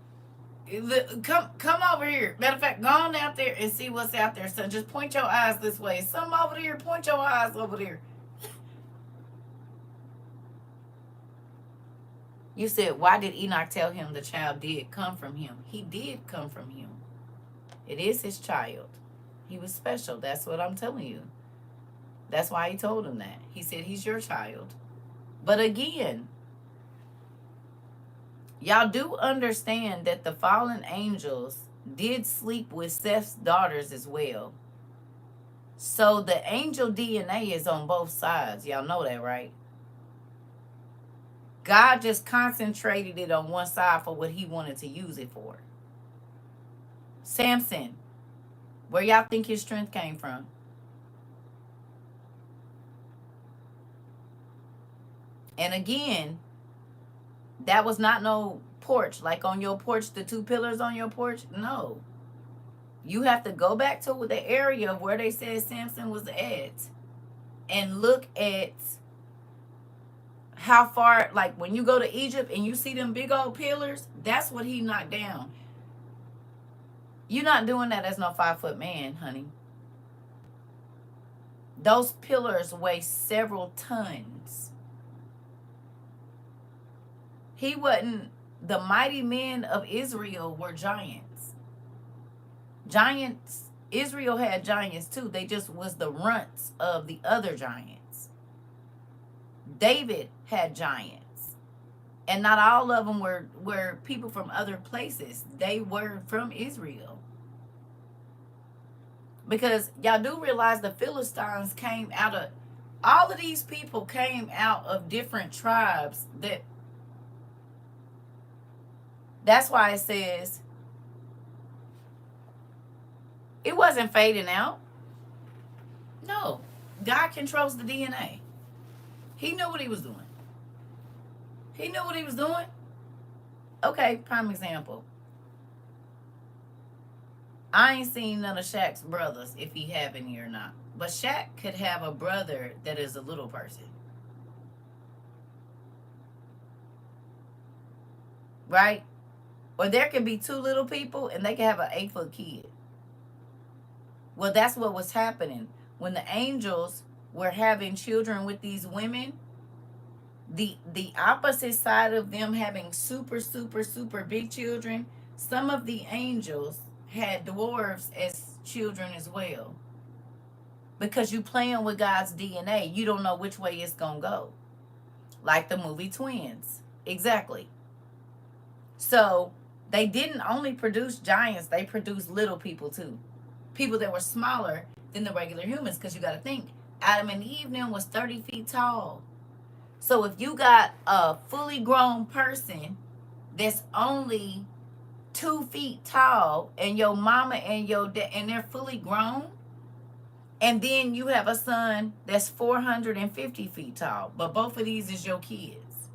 Come over here. Matter of fact, go on out there and see what's out there. So just point your eyes this way. Some over there. Point your eyes over there. You said, why did Enoch tell him the child did come from him? He did come from him. It is his child. He was special. That's what I'm telling you. That's why he told him that. He said, he's your child. But again, y'all do understand that the fallen angels did sleep with Seth's daughters as well. So the angel DNA is on both sides. Y'all know that, right? God just concentrated it on one side for what he wanted to use it for. Samson, where y'all think his strength came from? And again, that was not no porch. Like on your porch, the two pillars on your porch. No. You have to go back to the area of where they said Samson was at and look at how far, like when you go to Egypt and you see them big old pillars, that's what he knocked down. You're not doing that as no 5-foot man, honey. Those pillars weigh several tons. He wasn't, the mighty men of Israel were giants. Giants, Israel had giants too. They just was the runts of the other giants. David had giants. And not all of them were people from other places. They were from Israel. Because y'all do realize the Philistines came out of, all of these people came out of different tribes. That's why it says, it wasn't fading out. No. God controls the DNA. He knew what he was doing. He knew what he was doing. Okay, prime example. I ain't seen none of Shaq's brothers, if he have any or not. But Shaq could have a brother that is a little person. Right? Or there could be two little people and they can have an 8-foot kid. Well, that's what was happening. When the angels were having children with these women, the opposite side of them having super, super, super big children, some of the angels had dwarves as children as well. Because you playing with God's DNA, you don't know which way it's going to go. Like the movie Twins. Exactly. So they didn't only produce giants, they produced little people too. People that were smaller than the regular humans. Because you got to think, Adam and Eve then was 30 feet tall. So if you got a fully grown person that's only 2 feet tall, and your mama and your dad, and they're fully grown, and then you have a son that's 450 feet tall, but both of these is your kids.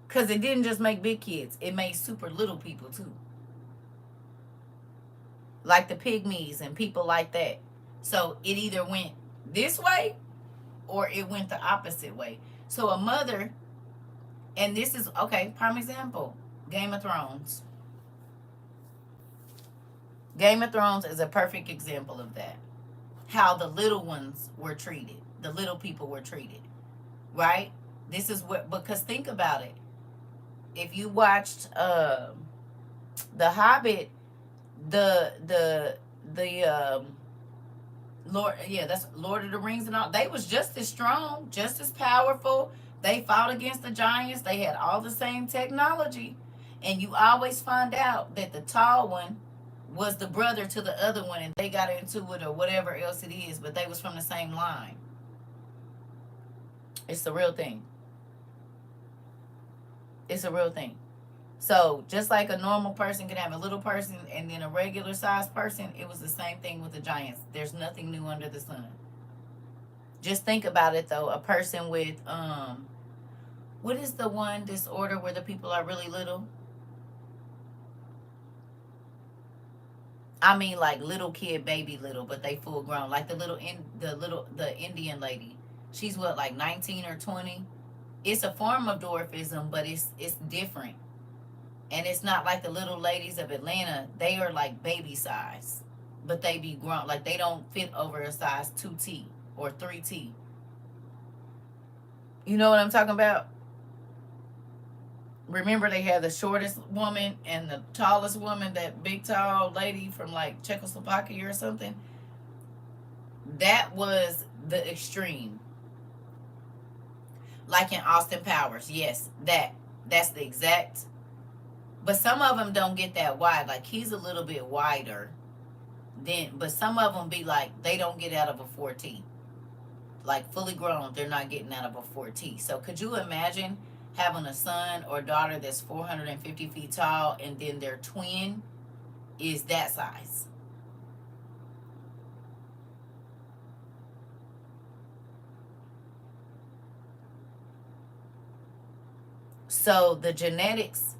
Because it didn't just make big kids, it made super little people too. Like the pygmies and people like that. So it either went this way or it went the opposite way. So a mother, and this is, okay, prime example, Game of Thrones. Game of Thrones is a perfect example of that. How the little ones were treated. The little people were treated. Right? This is what, because think about it. If you watched The Hobbit, the Lord, yeah, that's Lord of the Rings and all. They was just as strong, just as powerful. They fought against the giants. They had all the same technology. And you always find out that the tall one was the brother to the other one, and they got into it or whatever else it is, but they was from the same line. It's the real thing. It's a real thing. So just like a normal person can have a little person and then a regular sized person, it was the same thing with the giants. There's nothing new under the sun. Just think about it though. A person with what is the one disorder where the people are really little? I mean like little kid, baby little, but they full grown. Like the Indian lady. She's what, like 19 or 20? It's a form of dwarfism, but it's different. And it's not like the little ladies of Atlanta. They are like baby size, but they be grown. Like they don't fit over a size 2T or 3T. You know what I'm talking about? Remember they had the shortest woman and the tallest woman, that big tall lady from like Czechoslovakia or something? That was the extreme. Like in Austin Powers. Yes, that's the exact. But some of them don't get that wide. Like he's a little bit wider. But some of them be like, they don't get out of a 4T. Like fully grown, they're not getting out of a 4T. So could you imagine having a son or daughter that's 450 feet tall and then their twin is that size? So the genetics,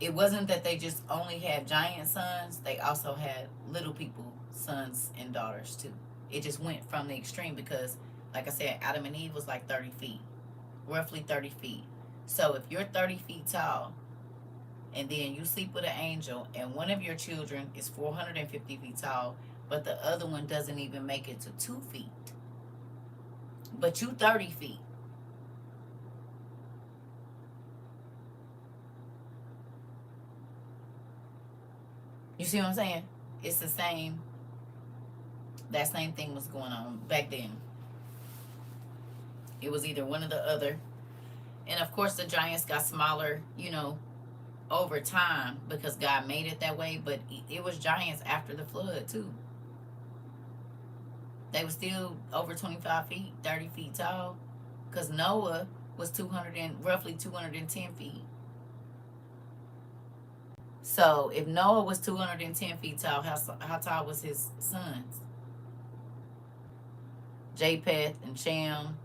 it wasn't that they just only had giant sons, they also had little people, sons and daughters too. It just went from the extreme because, like I said, Adam and Eve was like 30 feet, roughly 30 feet. So if you're 30 feet tall and then you sleep with an angel and one of your children is 450 feet tall, but the other one doesn't even make it to 2 feet, but you 30 feet. You see what I'm saying? It's the same. That same thing was going on back then. It was either one or the other. And of course, the giants got smaller, over time because God made it that way. But it was giants after the flood, too. They were still over 25 feet, 30 feet tall. Because Noah was roughly 210 feet. So if Noah was 210 feet tall, how tall was his sons? Japheth and Shem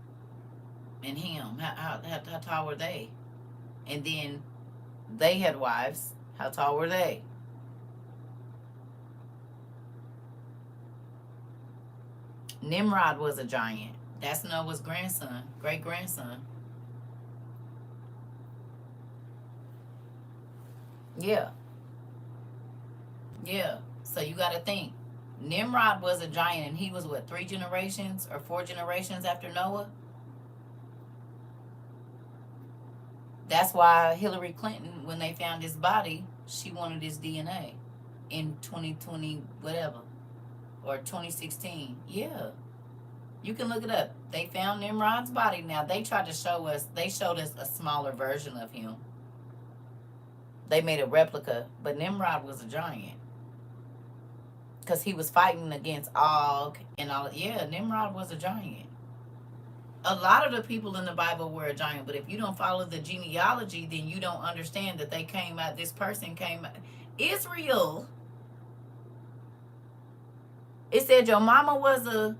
and Ham. How tall were they? And then they had wives. How tall were they? Nimrod was a giant. That's Noah's grandson, great grandson. Yeah. Yeah. So you got to think. Nimrod was a giant, and he was what, 3 generations or 4 generations after Noah? That's why Hillary Clinton, when they found his body, she wanted his DNA in 2020, whatever, or 2016. Yeah. You can look it up. They found Nimrod's body. Now, they tried to they showed us a smaller version of him. They made a replica, but Nimrod was a giant. Because he was fighting against Og and all. Yeah, Nimrod was a giant. A lot of the people in the Bible were a giant, but if you don't follow the genealogy, then you don't understand that this person came out. Israel, it said your mama was a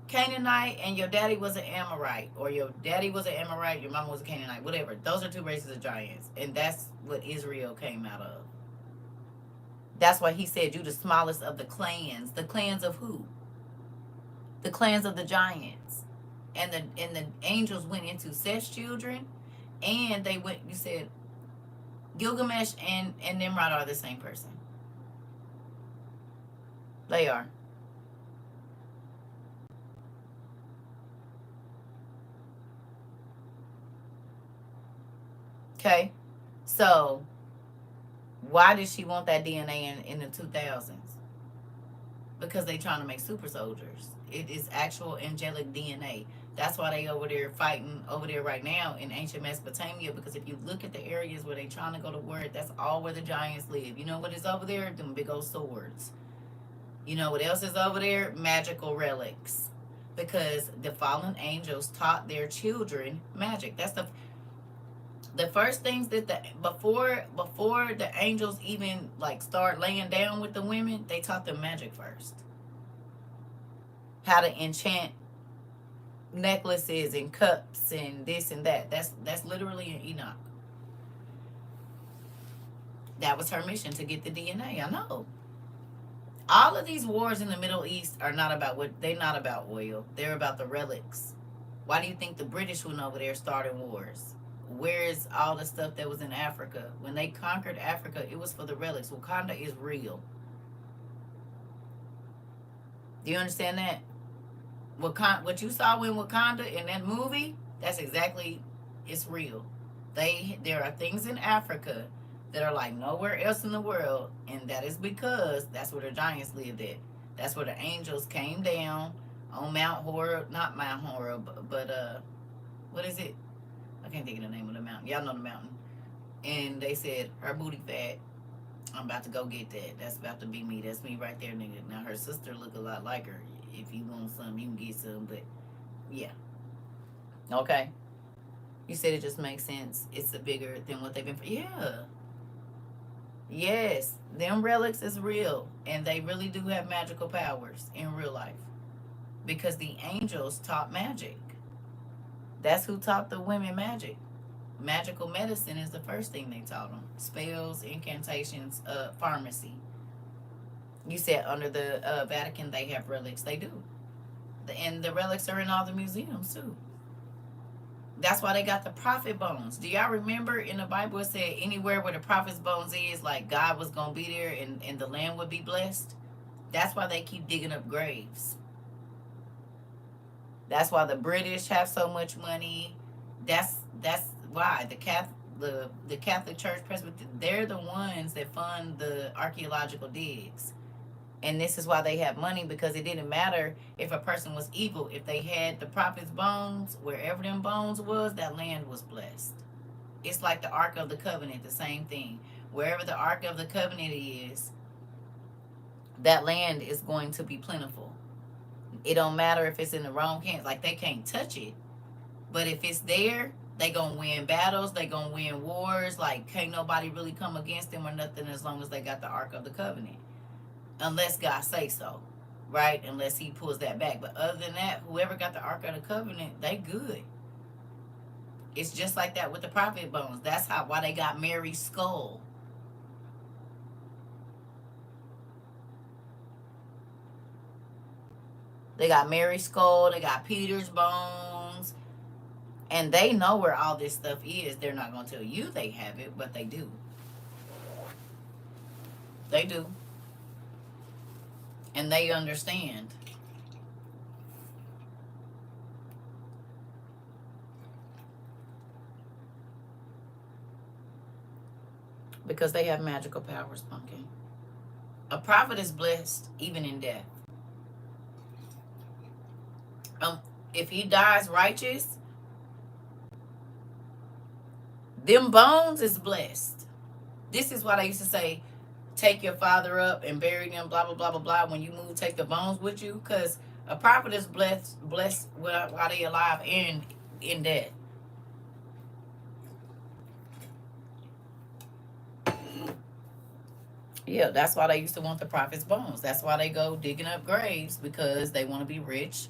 Canaanite and your daddy was an Amorite, or your daddy was an Amorite, your mama was a Canaanite, whatever. Those are 2 races of giants, and that's what Israel came out of. That's why he said, you the smallest of the clans. The clans of who? The clans of the giants. And the angels went into Seth's children, and they went, you said, Gilgamesh and Nimrod are the same person. They are. Okay? So, why did she want that DNA in the 2000s? Because they trying to make super soldiers. It is actual angelic DNA. That's why they over there fighting over there right now in ancient Mesopotamia. Because if you look at the areas where they trying to go to war, that's all where the giants live. You know what is over there? Them big old swords. You know what else is over there? Magical relics. Because the fallen angels taught their children magic. That's the first things that before the angels even like start laying down with the women, they taught them magic first. How to enchant necklaces and cups and this and that. That's literally in Enoch. That was her mission, to get the DNA. I know. All of these wars in the Middle East are not about they're not about oil. They're about the relics. Why do you think the British went over there starting wars? Where is all the stuff that was in Africa? When they conquered Africa, it was for the relics. Wakanda is real. Do you understand that? What you saw in Wakanda in that movie, that's exactly, it's real. There are things in Africa that are like nowhere else in the world, and that is because that's where the giants lived at. That's where the angels came down on Mount Horeb, not Mount Horeb, but what is it? I can't think of the name of the mountain. Y'all know the mountain. And they said, her booty fat. I'm about to go get that. That's about to be me. That's me right there, nigga. Now her sister look a lot like her. If you want some, you can get some. But yeah, okay. You said it just makes sense. It's a bigger than what they've been. Yeah, yes. Them relics is real, and they really do have magical powers in real life because the angels taught magic. That's who taught the women magic. Magical medicine is the first thing they taught them. Spells, incantations, pharmacy. You said under the Vatican they have relics. They do. And the relics are in all the museums too. That's why they got the prophet bones. Do y'all remember in the Bible it said anywhere where the prophet's bones is, like God was going to be there and the land would be blessed? That's why they keep digging up graves. That's why the British have so much money. That's why the Catholic Church Presbyterian, they're the ones that fund the archaeological digs. And this is why they have money, because it didn't matter if a person was evil. If they had the prophet's bones, wherever them bones was, that land was blessed. It's like the Ark of the Covenant, the same thing. Wherever the Ark of the Covenant is, that land is going to be plentiful. It don't matter if it's in the wrong hands. Like, they can't touch it. But if it's there, they gonna win battles. They gonna win wars. Like, can't nobody really come against them or nothing as long as they got the Ark of the Covenant. Unless God say so, right? Unless he pulls that back. But other than that, whoever got the Ark of the Covenant, they good. It's just like that with the prophet bones. That's why they got Mary's skull. They got Mary's skull. They got Peter's bones. And they know where all this stuff is. They're not going to tell you they have it, but they do. They do. And they understand. Because they have magical powers, Pumpkin. A prophet is blessed even in death. If he dies righteous, them bones is blessed. This is what I used to say, take your father up and bury them, blah, blah, blah, blah, blah. When you move, take the bones with you. Because a prophet is blessed while they alive and in death. Yeah, that's why they used to want the prophet's bones. That's why they go digging up graves, because they want to be rich,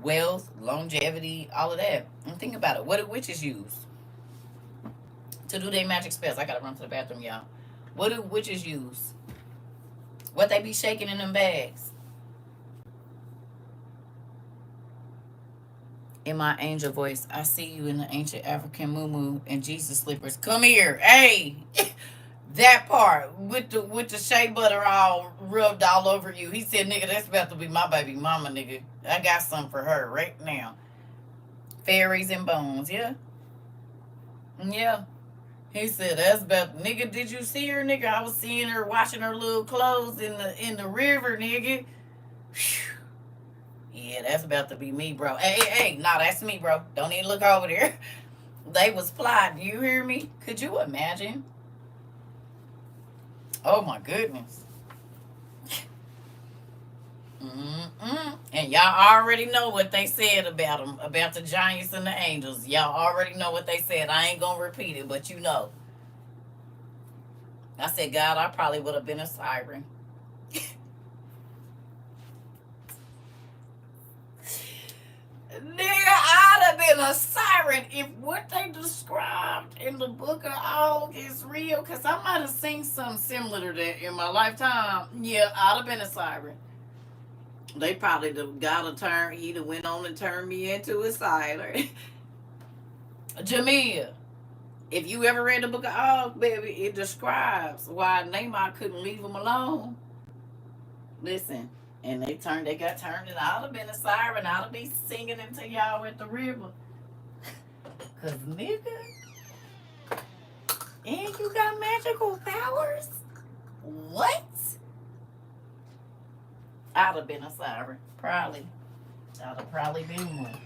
wealth, longevity, all of that. And think about it. What do witches use to do their magic spells? I gotta run to the bathroom, y'all. What do witches use? What they be shaking in them bags? In my angel voice, I see you in the ancient African muumuu and Jesus slippers. Come here, hey. That part with the shea butter all rubbed all over you. He said, nigga, that's about to be my baby mama, nigga. I got some for her right now. Fairies and bones, yeah. Yeah. He said, that's about, nigga, did you see her, nigga? I was seeing her washing her little clothes in the river, nigga. Whew. Yeah, that's about to be me, bro. Hey, nah, that's me, bro. Don't even look over there. They was plotting. You hear me? Could you imagine? Oh my goodness. And y'all already know what they said about them, about the giants and the angels. Y'all already know what they said. I ain't gonna repeat it, but you know. I said, God, I probably would have been a siren. Nigga, I'd have been a siren if what they described in the book of Og is real. Because I might have seen something similar to that in my lifetime. Yeah, I'd have been a siren. They probably got a turn. He done went on and turned me into a sailor. Jamia, if you ever read the book of Og, baby, it describes why Naaman couldn't leave him alone. Listen, and they got turned, and I'd have been a siren. I'd have been singing until y'all at the river. Cause nigga, and you got magical powers? What? I'd have been a siren. Probably. I'd have probably been one.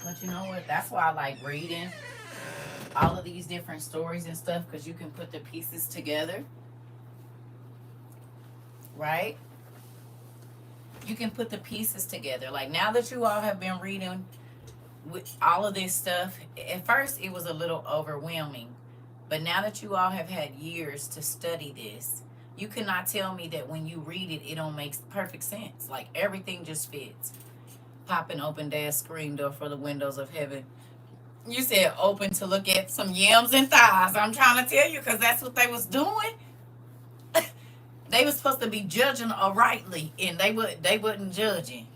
But you know what? That's why I like reading all of these different stories and stuff, because you can put the pieces together, right? You can put the pieces together. Like now that you all have been reading with all of this stuff, at first it was a little overwhelming. But now that you all have had years to study this, you cannot tell me that when you read it, it don't make perfect sense. Like everything just fits. Popping open dad's screen door for the windows of heaven. You said open to look at some yams and thighs. I'm trying to tell you, because that's what they was doing. They was supposed to be judging rightly, and they wasn't judging.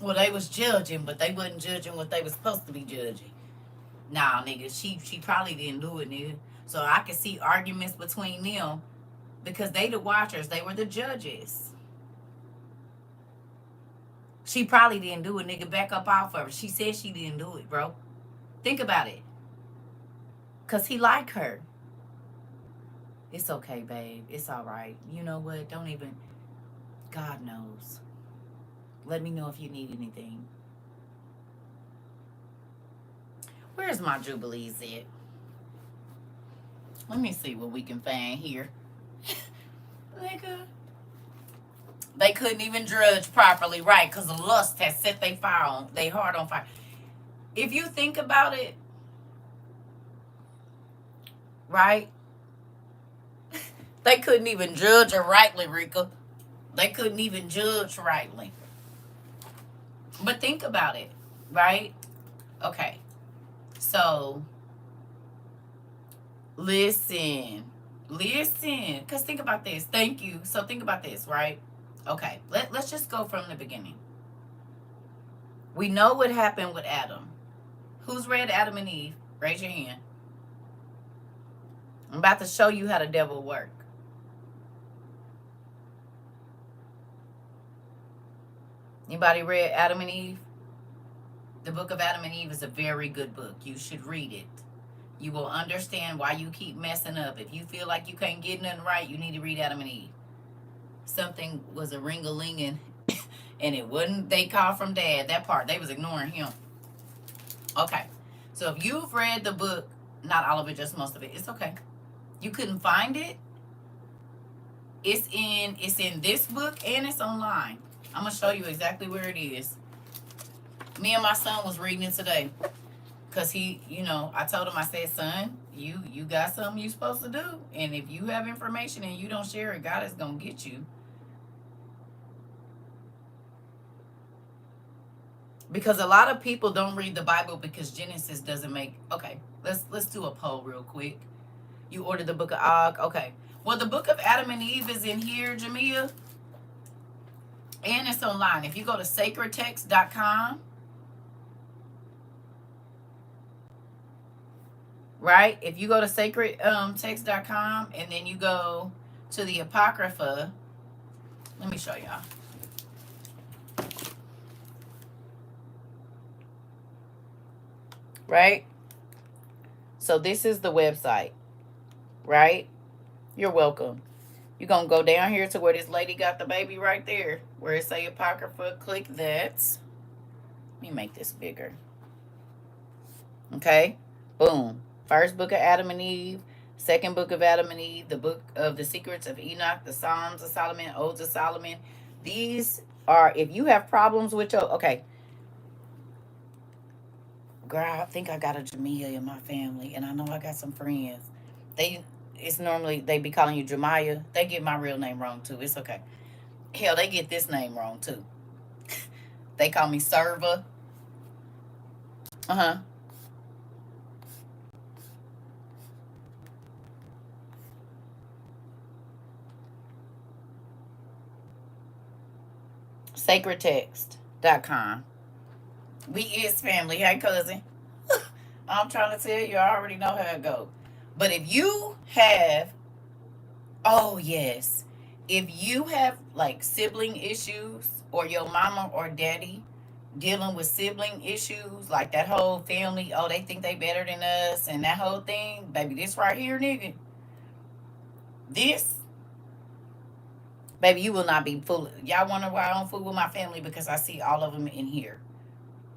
Well, they was judging, but they wasn't judging what they was supposed to be judging. Nah, nigga, she probably didn't do it, nigga. So I could see arguments between them because they the watchers, they were the judges. She probably didn't do it, nigga. Back up off of her. She said she didn't do it, bro. Think about it. Cause he like her. It's okay, babe. It's all right. You know what? Don't even. God knows. Let me know if you need anything. Where's my Jubilees at? Let me see what we can find here. Nigga. They couldn't even judge properly, right? Because the lust has set their heart on fire. If you think about it, right? They couldn't even judge her rightly, Rika. They couldn't even judge rightly. But think about it, right? Okay. So, listen. Because think about this. Thank you. So think about this, right? Okay. Let's just go from the beginning. We know what happened with Adam. Who's read Adam and Eve? Raise your hand. I'm about to show you how the devil works. Anybody read Adam and Eve? The book of Adam and Eve is a very good book. You should read it. You will understand why you keep messing up. If you feel like you can't get nothing right, you need to read Adam and Eve. Something was a ring-a-linging, and it wasn't they called from dad. That part, they was ignoring him. Okay. So if you've read the book, not all of it, just most of it, it's okay. You couldn't find it? It's in this book and it's online. I'm gonna show you exactly where it is. Me and my son was reading it today. Cause he, I told him, I said, son, you got something you supposed to do. And if you have information and you don't share it, God is gonna get you. Because a lot of people don't read the Bible because Genesis doesn't make. Okay, let's do a poll real quick. You ordered the book of Og. Okay. Well, the book of Adam and Eve is in here, Jamia. And it's online. If you go to sacredtext.com, right? If you go to sacredtext.com and then you go to the Apocrypha, let me show y'all. Right? So this is the website, right? You're welcome. You're going to go down here to where this lady got the baby right there, where it say Apocrypha. Click that. Let me make this bigger. Okay? Boom. First book of Adam and Eve. Second book of Adam and Eve. The book of the secrets of Enoch. The Psalms of Solomon. Odes of Solomon. These are, if you have problems with your, okay. Girl, I think I got a Jamia in my family, and I know I got some friends. It's normally, they be calling you Jemiah. They get my real name wrong, too. It's okay. Hell, they get this name wrong, too. They call me Serva. Uh-huh. Sacredtext.com. We is family. Hey, cousin. I'm trying to tell you, I already know how it goes. But if you have, oh, yes. If you have, like, sibling issues or your mama or daddy dealing with sibling issues, like that whole family, oh, they think they better than us and that whole thing, baby, this right here, nigga, this, baby, you will not be full. Y'all wonder why I don't fool with my family? Because I see all of them in here.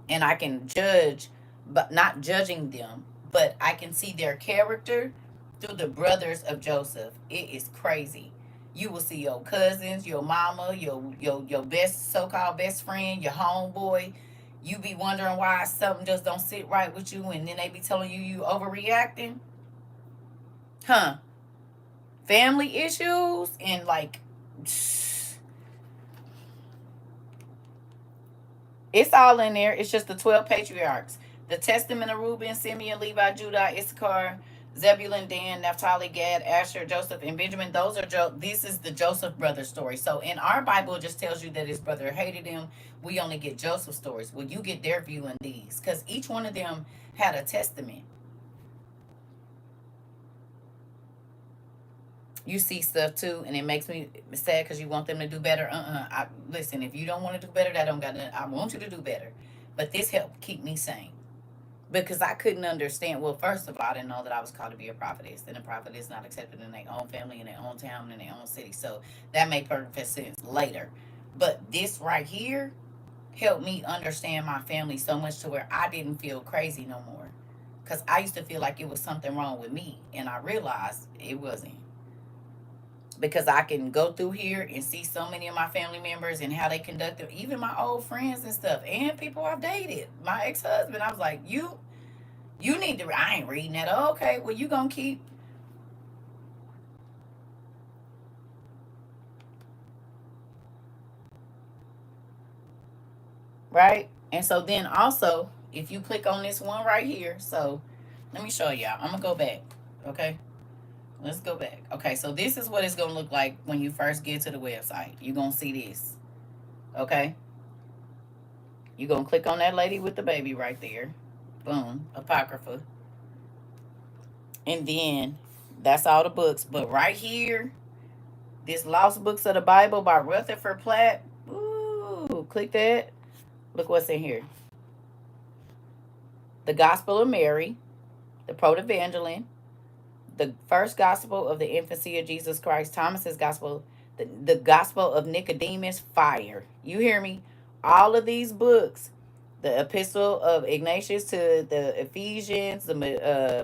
And I can judge, but not judging them, but I can see their character through the brothers of Joseph. It is crazy. You will see your cousins, your mama, your best so-called best friend, your homeboy. You be wondering why something just don't sit right with you, and then they be telling you overreacting. Huh? Family issues and like it's all in there. It's just the 12 patriarchs. The testament of Reuben, Simeon, Levi, Judah, Issachar, Zebulun, Dan, Naphtali, Gad, Asher, Joseph, and Benjamin. Those are this is the Joseph brothers story. So in our Bible, it just tells you that his brother hated him. We only get Joseph's stories. Well, you get their view in these because each one of them had a testament. You see stuff too, and it makes me sad because you want them to do better. Listen, if you don't want to do better, that don't got to. I want you to do better, but this helped keep me sane because I couldn't understand. Well, first of all, I didn't know that I was called to be a prophetess, and a prophet is not accepted in their own family, in their own town, in their own city. So that made perfect sense later. But this right here helped me understand my family so much to where I didn't feel crazy no more. Because I used to feel like it was something wrong with me, and I realized it wasn't. Because I can go through here and see so many of my family members and how they conduct them, even my old friends and stuff, and people I've dated. My ex-husband, I was like, you need to. I ain't reading that. Oh, okay, well, you gonna keep right. And so then also, if you click on this one right here, so let me show y'all. I'm gonna go back. Okay, let's go back. Okay, so this is what it's gonna look like when you first get to the website. You're gonna see this. Okay, you're gonna click on that lady with the baby right there. Boom, Apocrypha. And then that's all the books. But right here, this Lost Books of the Bible by Rutherford Platt. Ooh, click that. Look what's in here. The Gospel of Mary, the Proto-Evangelion, the first gospel of the infancy of Jesus Christ, Thomas's gospel, the gospel of Nicodemus, fire. You hear me? All of these books, the epistle of Ignatius to the Ephesians, the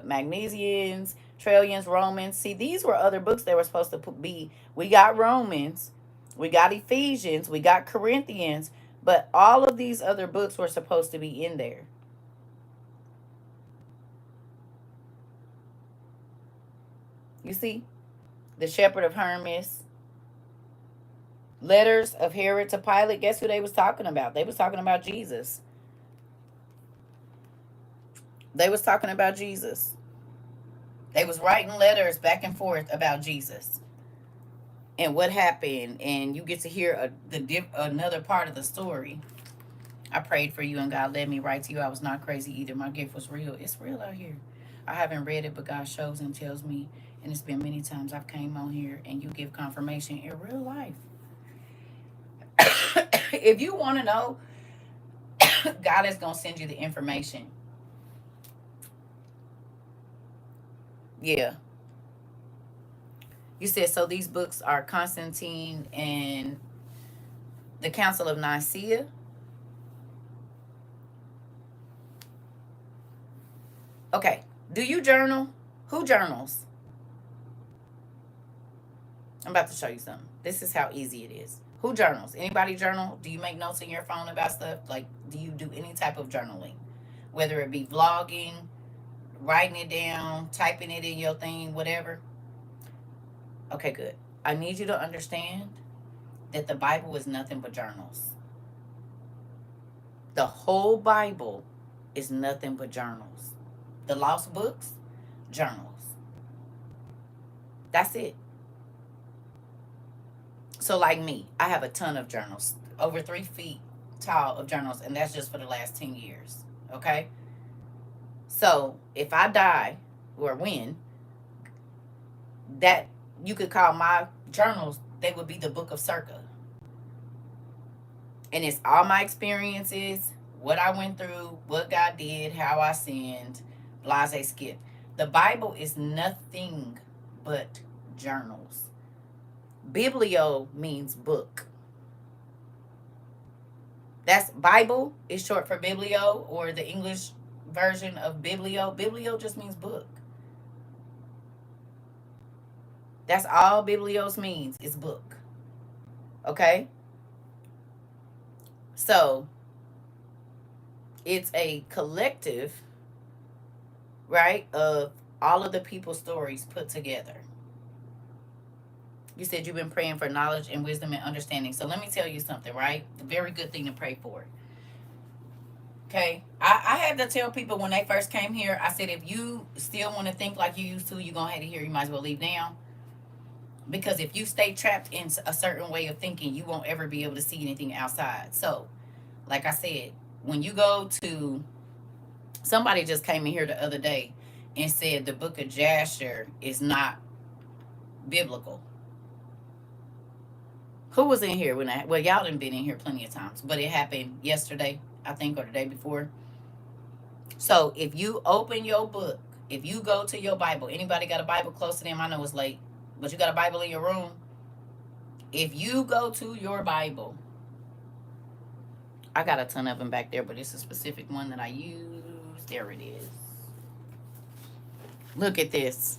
Magnesians, Trillions, Romans. See, these were other books that were supposed to be. We got Romans, we got Ephesians, we got Corinthians, but all of these other books were supposed to be in there. You see? The Shepherd of Hermas, letters of Herod to Pilate. Guess who they was talking about? They was talking about Jesus. They was talking about Jesus. They was writing letters back and forth about Jesus and what happened, and you get to hear another part of the story. I prayed for you, and God led me right to you. I was not crazy either. My gift was real. It's real out here. I haven't read it, but God shows and tells me, and it's been many times I've came on here, and you give confirmation in real life. If you want to know, God is going to send you the information. Yeah. You said, so these books are Constantine and the Council of Nicaea. Okay. Do you journal? Who journals? I'm about to show you something. This is how easy it is. Who journals? Anybody journal? Do you make notes in your phone about stuff? Like, do you do any type of journaling? Whether it be vlogging, writing it down, typing it in your thing, whatever. Okay, good. I need you to understand that the Bible is nothing but journals. The whole Bible is nothing but journals. The lost books, journals. That's it. So like me, I have a ton of journals, over 3 feet tall of journals, and that's just for the last 10 years. Okay? So if I die, or when, that you could call my journals, they would be the book of CERCA. And it's all my experiences, what I went through, what God did, how I sinned, blase skip. The Bible is nothing but journals. Biblio means book. That's Bible is short for biblio, or the English version of biblio. Biblio just means book. That's all biblios means, is book. Okay? So, it's a collective, right, of all of the people's stories put together. You said you've been praying for knowledge and wisdom and understanding. So let me tell you something, right? A very good thing to pray for. Okay? I had to tell people when they first came here, I said, if you still want to think like you used to, you're going to have to hear, you might as well leave now. Because if you stay trapped in a certain way of thinking, you won't ever be able to see anything outside. So, like I said, when you go to, somebody just came in here the other day and said the book of Jasher is not biblical. Who was in here when well, y'all done been in here plenty of times, but it happened yesterday, I think, or the day before. So if you open your book, if you go to your Bible, anybody got a Bible close to them? I know it's late, but you got a Bible in your room. If you go to your Bible, I got a ton of them back there, but it's a specific one that I use. There it is. Look at this.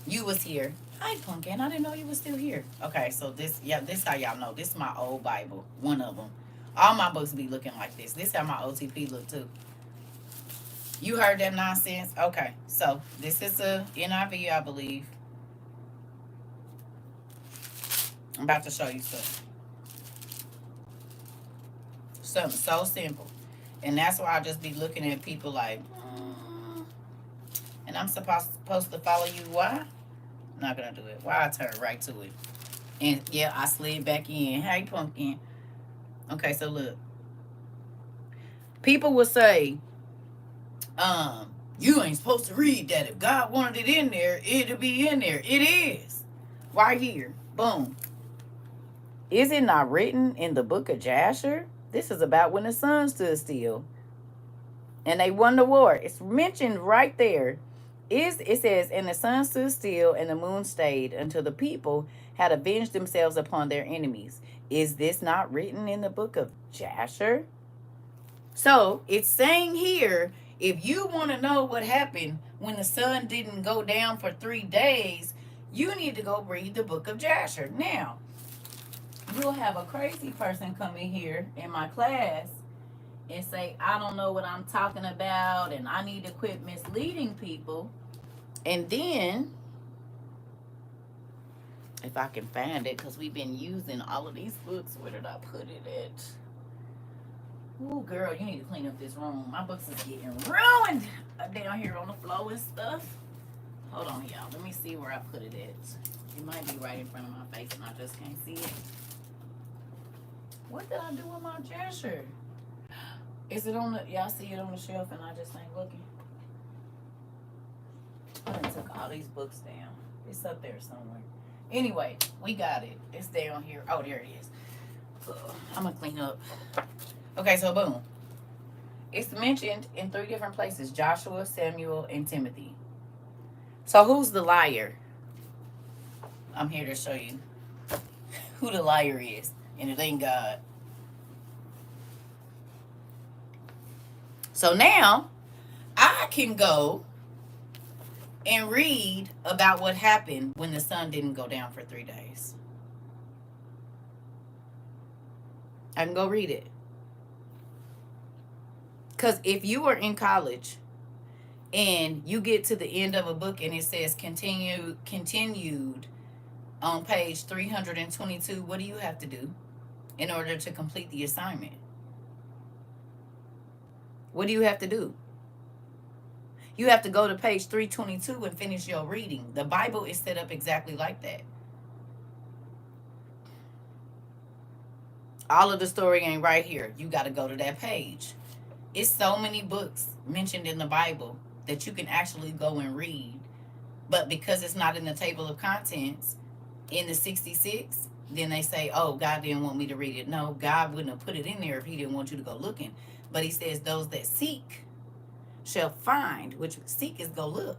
You was here. Hi, Pumpkin. I didn't know you was still here. Okay, so this, yeah, this how y'all know. This is my old Bible. One of them. All my books be looking like this. This how my OTP look too. You heard that nonsense? Okay, so this is a NIV, I believe. I'm about to show you something. Something so simple. And that's why I just be looking at people like, and I'm supposed to follow you. Why? I'm not going to do it. Why? I turn right to it. And yeah, I slid back in. Hey, Pumpkin. Okay, so look. People will say, you ain't supposed to read that. If God wanted it in there, it'll be in there. It is. Right here. Boom. Is it not written in the book of Jasher? This is about when the sun stood still and they won the war. It's mentioned right there. It says, and the sun stood still and the moon stayed until the people had avenged themselves upon their enemies. Is this not written in the book of Jasher? So it's saying here, if you want to know what happened when the sun didn't go down for 3 days, you need to go read the book of Jasher. Now, you'll have a crazy person come in here in my class and say, I don't know what I'm talking about, and I need to quit misleading people. And then, if I can find it, because we've been using all of these books. Where did I put it at? Ooh, girl, you need to clean up this room. My books is getting ruined down here on the floor and stuff. Hold on, y'all. Let me see where I put it at. It might be right in front of my face and I just can't see it. What did I do with my Jasher? Is it on the, y'all see it on the shelf and I just ain't looking? I done took all these books down. It's up there somewhere. Anyway, we got it. It's down here. Oh, there it is. I'm gonna clean up. Okay, so boom. It's mentioned in 3 different places: Joshua, Samuel, and Timothy. So who's the liar? I'm here to show you who the liar is, and it ain't God. So now I can go and read about what happened when the sun didn't go down for 3 days. I can go read it. Because if you are in college and you get to the end of a book and it says continued on page 322, what do you have to do in order to complete the assignment? What do you have to do? You have to go to page 322 and finish your reading. The Bible is set up exactly like that. All of the story ain't right here. You got to go to that page. It's so many books mentioned in the Bible that you can actually go and read. But because it's not in the table of contents in the 66, then they say, oh, God didn't want me to read it. No, God wouldn't have put it in there if he didn't want you to go looking. But he says those that seek shall find, which seek is go look.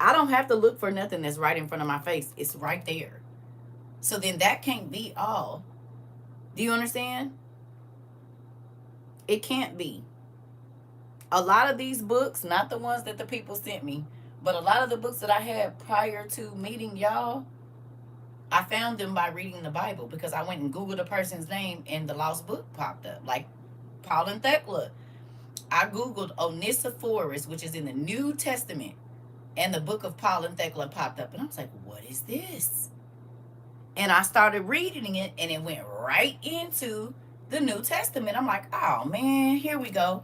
I don't have to look for nothing that's right in front of my face. It's right there. So then that can't be all. Do you understand? It can't be. A lot of these books, not the ones that the people sent me, but a lot of the books that I had prior to meeting y'all, I found them by reading the Bible, because I went and Googled a person's name and the lost book popped up. Like Paul and Thecla. I Googled Onesiphorus, which is in the New Testament, and the book of Paul and Thecla popped up. And I was like, what is this? And I started reading it, and it went right into the New Testament. I'm like, oh, man, here we go.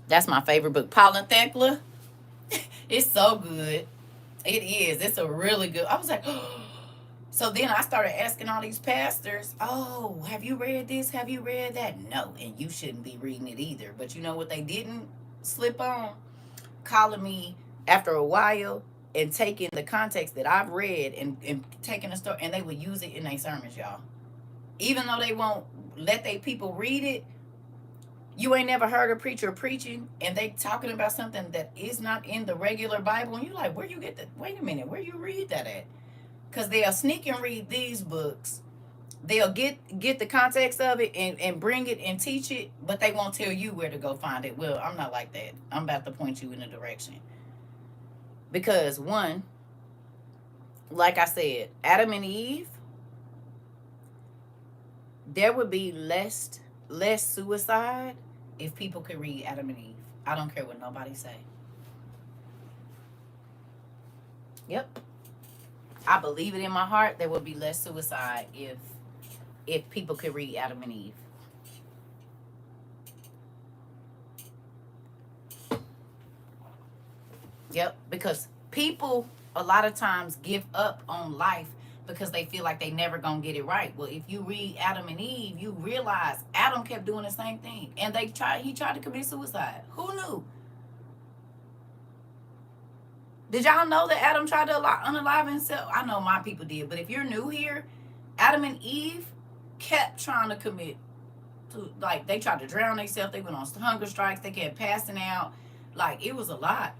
That's my favorite book, Paul and Thecla. It's so good. It is. It's a really good. I was like, oh. So then I started asking all these pastors, oh, have you read this? Have you read that? No, and you shouldn't be reading it either. But you know what they didn't slip on? Calling me after a while and taking the context that I've read and taking a story, and they would use it in their sermons, y'all. Even though they won't let their people read it, you ain't never heard a preacher preaching and they talking about something that is not in the regular Bible, and you like, where you get that? Wait a minute, where you read that at? Because they'll sneak and read these books. They'll get the context of it and bring it and teach it, but they won't tell you where to go find it. Well, I'm not like that. I'm about to point you in a direction. Because one, like I said, Adam and Eve, there would be less suicide if people could read Adam and Eve. I don't care what nobody say. Yep. I believe it in my heart there would be less suicide if people could read Adam and Eve. Yep, because people a lot of times give up on life because they feel like they never gonna get it right. Well, if you read Adam and Eve, you realize Adam kept doing the same thing, and he tried to commit suicide. Who knew? Did y'all know that Adam tried to unalive himself? I know my people did, but if you're new here, Adam and Eve kept trying to commit to, like, they tried to drown themselves. They went on hunger strikes. They kept passing out. Like, it was a lot.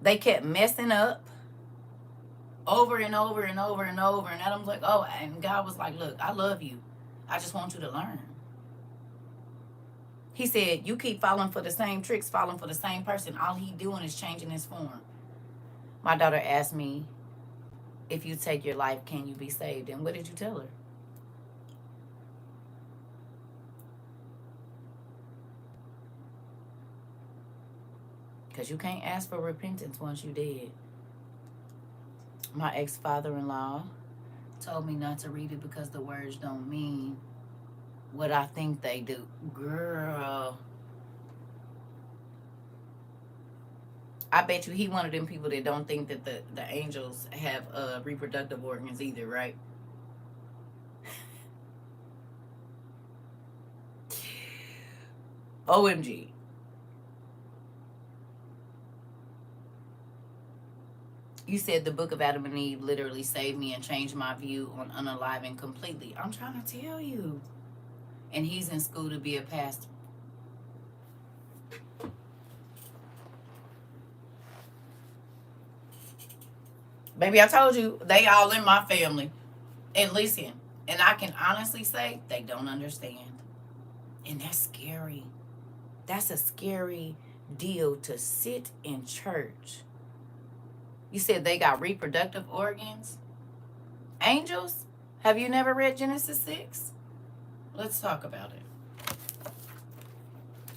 They kept messing up over and over and over and over. And Adam's like, oh, and God was like, look, I love you. I just want you to learn. He said, you keep falling for the same tricks, falling for the same person. All he doing is changing his form. My daughter asked me, if you take your life, can you be saved? And what did you tell her? Because you can't ask for repentance once you dead. My ex-father-in-law told me not to read it because the words don't mean what I think they do. Girl, I bet you he one of them people that don't think that the angels have reproductive organs either, right? OMG. You said the book of Adam and Eve literally saved me and changed my view on unaliving completely. I'm trying to tell you. And he's in school to be a pastor. Baby, I told you, they all in my family. And listen, and I can honestly say they don't understand. And that's scary. That's a scary deal to sit in church. You said they got reproductive organs? Angels? Have you never read Genesis 6? Let's talk about it.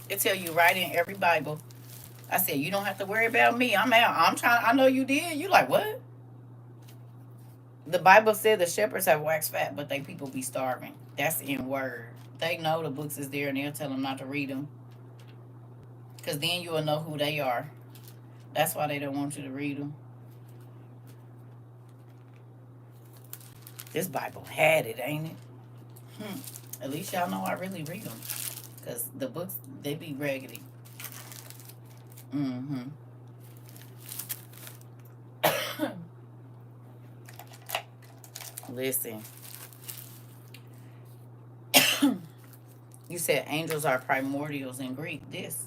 It tell you right in every Bible. I said, you don't have to worry about me. I'm out. I'm trying. I know you did. You like, what? The Bible said the shepherds have waxed fat, but they people be starving. That's in word. They know the books is there, and they'll tell them not to read them. Because then you will know who they are. That's why they don't want you to read them. This Bible had it, ain't it? At least y'all know I really read them. Because the books, they be raggedy. Listen. You said angels are primordials in Greek. This.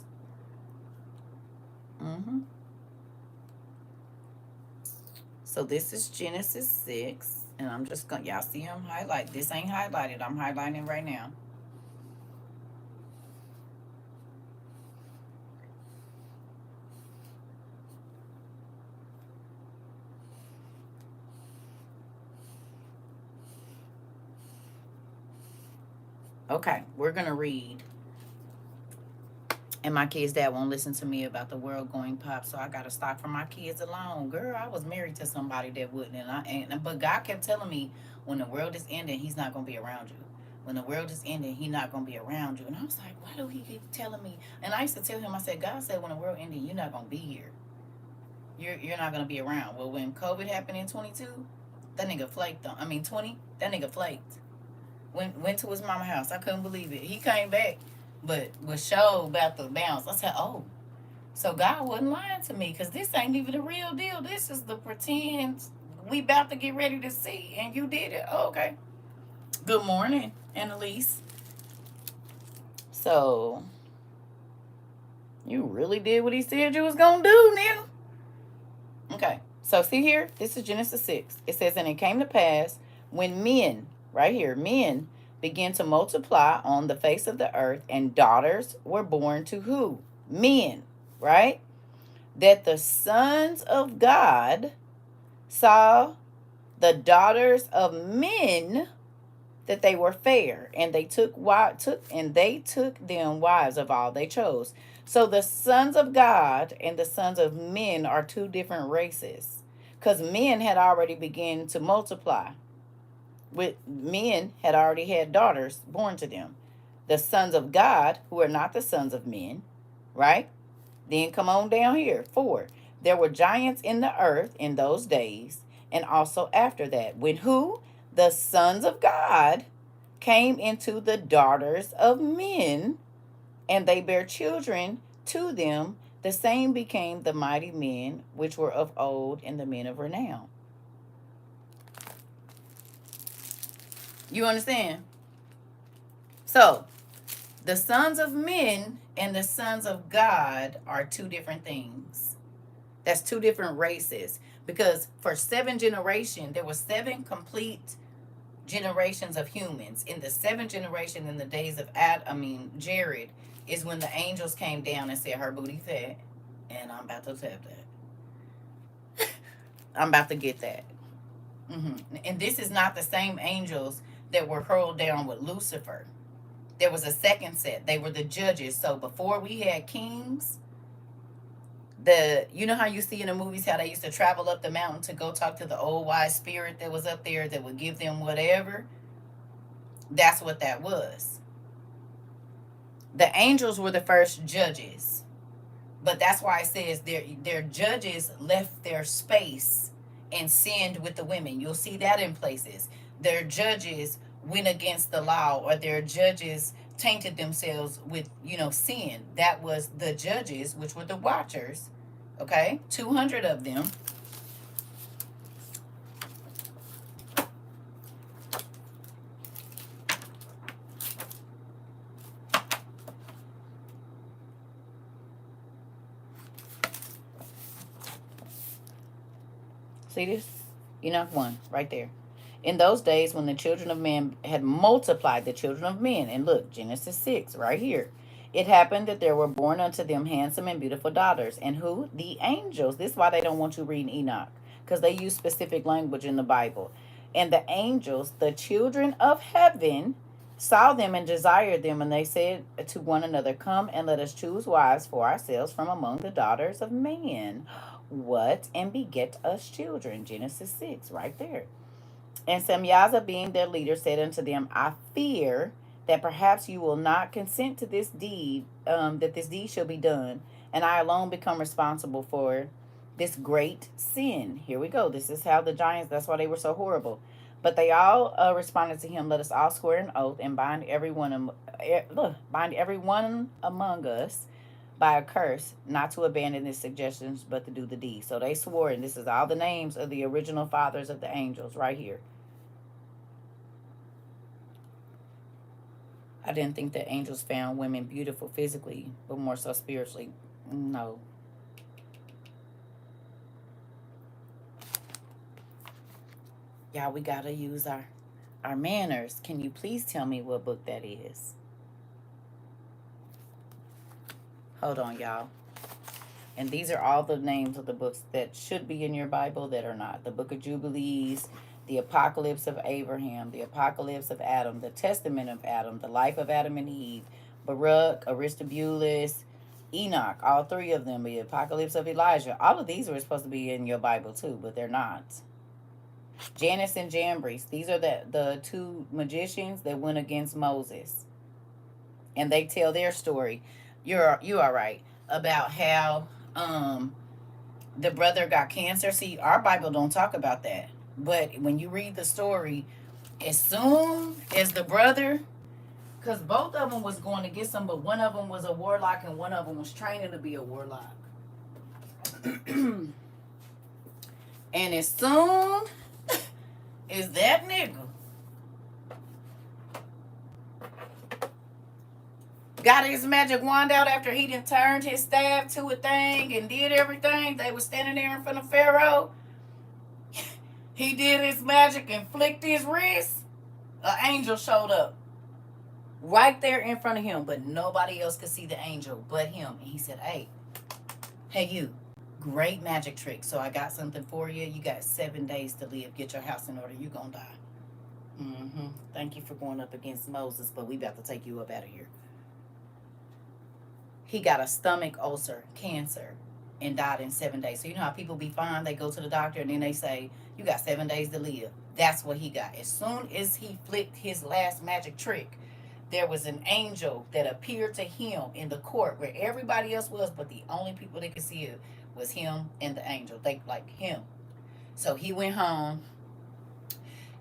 So this is Genesis 6. And I'm just going to, y'all see him highlight. This ain't highlighted. I'm highlighting right now. Okay, we're going to read. And my kids' dad won't listen to me about the world going pop, so I got to stop for my kids alone. Girl, I was married to somebody that wouldn't, but God kept telling me, when the world is ending, he's not going to be around you. When the world is ending, he's not going to be around you. And I was like, why do he keep telling me? And I used to tell him, I said, God said, when the world ending, you're not going to be here. You're not going to be around. Well, when COVID happened in 22, that nigga flaked on. 20, that nigga flaked. Went to his mama house. I couldn't believe it. He came back, but was show about to bounce. I said, oh, so God wasn't lying to me, because this ain't even the real deal. This is the pretend we about to get ready to see, and you did it. Oh, okay. Good morning, Annalise. So, you really did what he said you was going to do, now. Okay. So, see here? This is Genesis 6. It says, and it came to pass when men, right here, men began to multiply on the face of the earth, and daughters were born to who? Men, right? That the sons of God saw the daughters of men that they were fair, and they took them wives of all they chose. So the sons of God and the sons of men are two different races, because men had already begun to multiply. With men had already had daughters born to them. The sons of God, who are not the sons of men, right? Then come on down here. 4. There were giants in the earth in those days, and also after that, when who? The sons of God came into the daughters of men, and they bare children to them. The same became the mighty men which were of old, and the men of renown. You understand? So, the sons of men and the sons of God are two different things. That's two different races. Because for 7 generations, there were 7 complete generations of humans. In the 7th generation, in the days of Jared, is when the angels came down and said her booty fat, and I'm about to tap that. I'm about to get that. And this is not the same angels that were hurled down with Lucifer. There was a second set. They were the judges. So before we had kings, you know how you see in the movies how they used to travel up the mountain to go talk to the old wise spirit that was up there that would give them whatever? That's what that was. The angels were the first judges. But that's why it says their judges left their space and sinned with the women. You'll see that in places. Their judges went against the law, or their judges tainted themselves with, sin. That was the judges, which were the watchers. Okay? 200 of them. See this? Enoch 1, right there. In those days when the children of men had multiplied the children of men, and look, Genesis 6, right here. It happened that there were born unto them handsome and beautiful daughters. And who? The angels. This is why they don't want you reading Enoch, because they use specific language in the Bible. And the angels, the children of heaven, saw them and desired them, and they said to one another, come and let us choose wives for ourselves from among the daughters of man. What? And beget us children. Genesis 6, right there. And Semyaza, being their leader, said unto them, I fear that perhaps you will not consent to this deed, that this deed shall be done, and I alone become responsible for this great sin. Here we go. This is how the giants, that's why they were so horrible. But they all responded to him, let us all swear an oath and bind everyone among us by a curse, not to abandon his suggestions, but to do the deed. So they swore, and this is all the names of the original fathers of the angels right here. I didn't think that angels found women beautiful physically, but more so spiritually. No. Y'all, we gotta use our manners. Can you please tell me what book that is? Hold on, y'all. And these are all the names of the books that should be in your Bible that are not. The Book of Jubilees, the Apocalypse of Abraham, the Apocalypse of Adam, the Testament of Adam, the Life of Adam and Eve, Baruch, Aristobulus, Enoch, all three of them, the Apocalypse of Elijah. All of these were supposed to be in your Bible too, but they're not. Janus and Jambres, these are the two magicians that went against Moses. And they tell their story. You are right about how the brother got cancer. See, our Bible don't talk about that. But when you read the story, as soon as the brother, because both of them was going to get some, but one of them was a warlock and one of them was training to be a warlock. And as soon as that nigga got his magic wand out after he done turned his staff to a thing and did everything, they was standing there in front of Pharaoh. He did his magic and flicked his wrist. An angel showed up right there in front of him, but nobody else could see the angel but him. And he said, hey you, great magic trick. So I got something for you. You got 7 days to live. Get your house in order. You gonna die. Thank you for going up against Moses, but we about to take you up out of here. He got a stomach ulcer, cancer, and died in 7 days. So you know how people be fine? They go to the doctor and then they say, you got 7 days to live. That's what he got. As soon as he flicked his last magic trick, there was an angel that appeared to him in the court where everybody else was, but the only people that could see it was him and the angel. They like him. So he went home,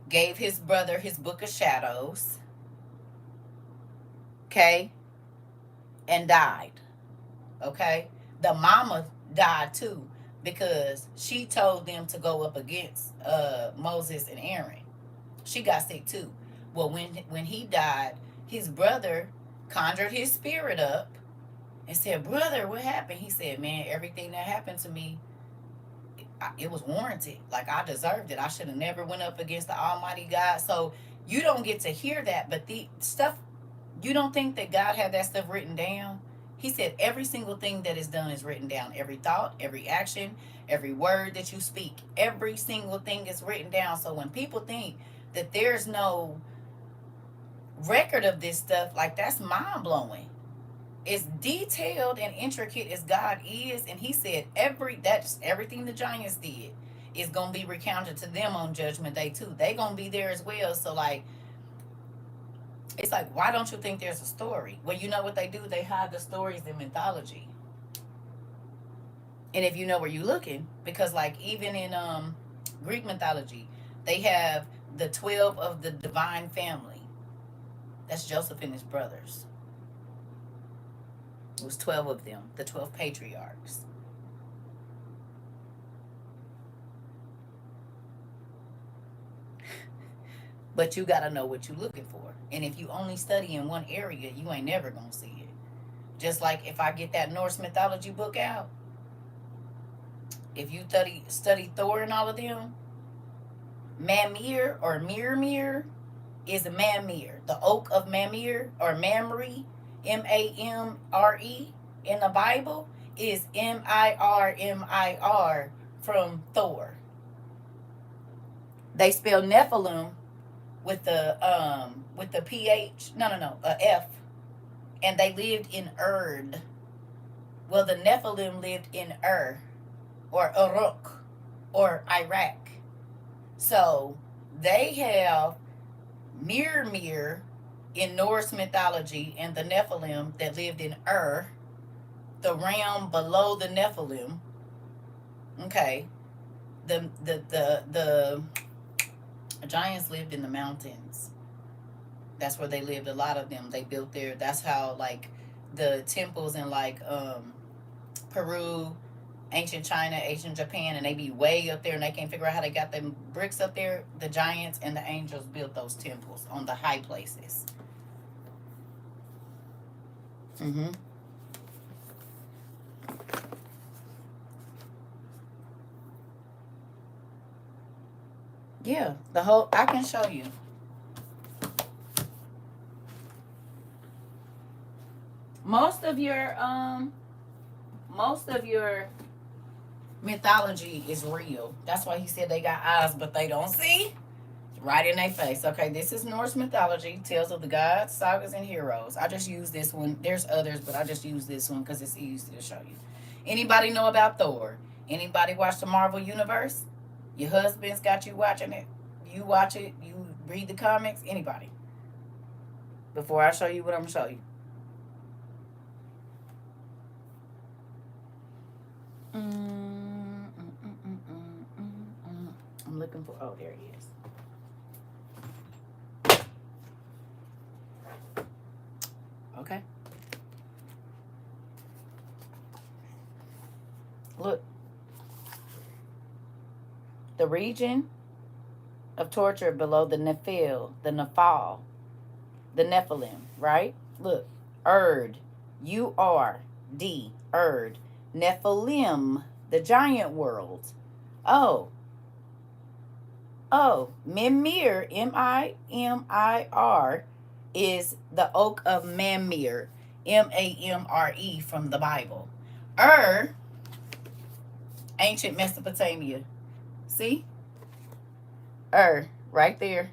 gave his brother his book of shadows, okay, and died. Okay, the mama died too because she told them to go up against Moses and Aaron. She got sick too. Well, when he died, his brother conjured his spirit up and said, brother, what happened? He said, man, everything that happened to me, it was warranted. Like, I deserved it. I should have never went up against the Almighty God. So you don't get to hear that, but the stuff You don't think that God had that stuff written down? He said every single thing that is done is written down. Every thought, every action, every word that you speak, every single thing is written down. So when people think that there's no record of this stuff, like, that's mind blowing. As detailed and intricate as God is, and he said that's everything the giants did is gonna be recounted to them on Judgment Day too. They gonna be there as well. So like, it's like, why don't you think there's a story? Well, you know what they do? They hide the stories in mythology. And if you know where you're looking, because like even in Greek mythology, they have the 12 of the divine family. That's Joseph and his brothers. It was 12 of them, the 12 patriarchs. But you got to know what you're looking for. And if you only study in one area, you ain't never going to see it. Just like if I get that Norse mythology book out, if you study Thor and all of them, Mamir or Mirmir is a Mamir. The oak of Mamir or Mamre, Mamre, in the Bible is Mirmir from Thor. They spell Nephilim with the ph, f, and they lived in Erd. Well, the Nephilim lived in or Uruk or Iraq. So they have Mirmir in Norse mythology, and the Nephilim that lived in the realm below the Nephilim. Okay, the giants lived in the mountains. That's where they lived. A lot of them, they built there. That's how like the temples in like Peru, ancient China, ancient Japan, and they be way up there and they can't figure out how they got them bricks up there. The giants and the angels built those temples on the high places. Mm-hmm. Yeah, I can show you. Most of your mythology is real. That's why he said they got eyes but they don't see. Right in their face. Okay, this is Norse mythology, tales of the gods, sagas, and heroes. I just use this one. There's others, but I just use this one because it's easy to show you. Anybody know about Thor? Anybody watch the Marvel Universe? Your husband's got you watching it. You watch it. You read the comics. Anybody? Before I show you what I'm going to show you. I'm looking for, oh, there he is. Okay. Look. The region of torture below the Nephil, the Nephal, the Nephilim, right? Look. Erd. U-R-D. Erd. Nephilim, the giant world. Oh, Mimir, M-I-M-I-R, is the oak of Mamre, M-A-M-R-E, from the Bible. Ancient Mesopotamia. See? Right there.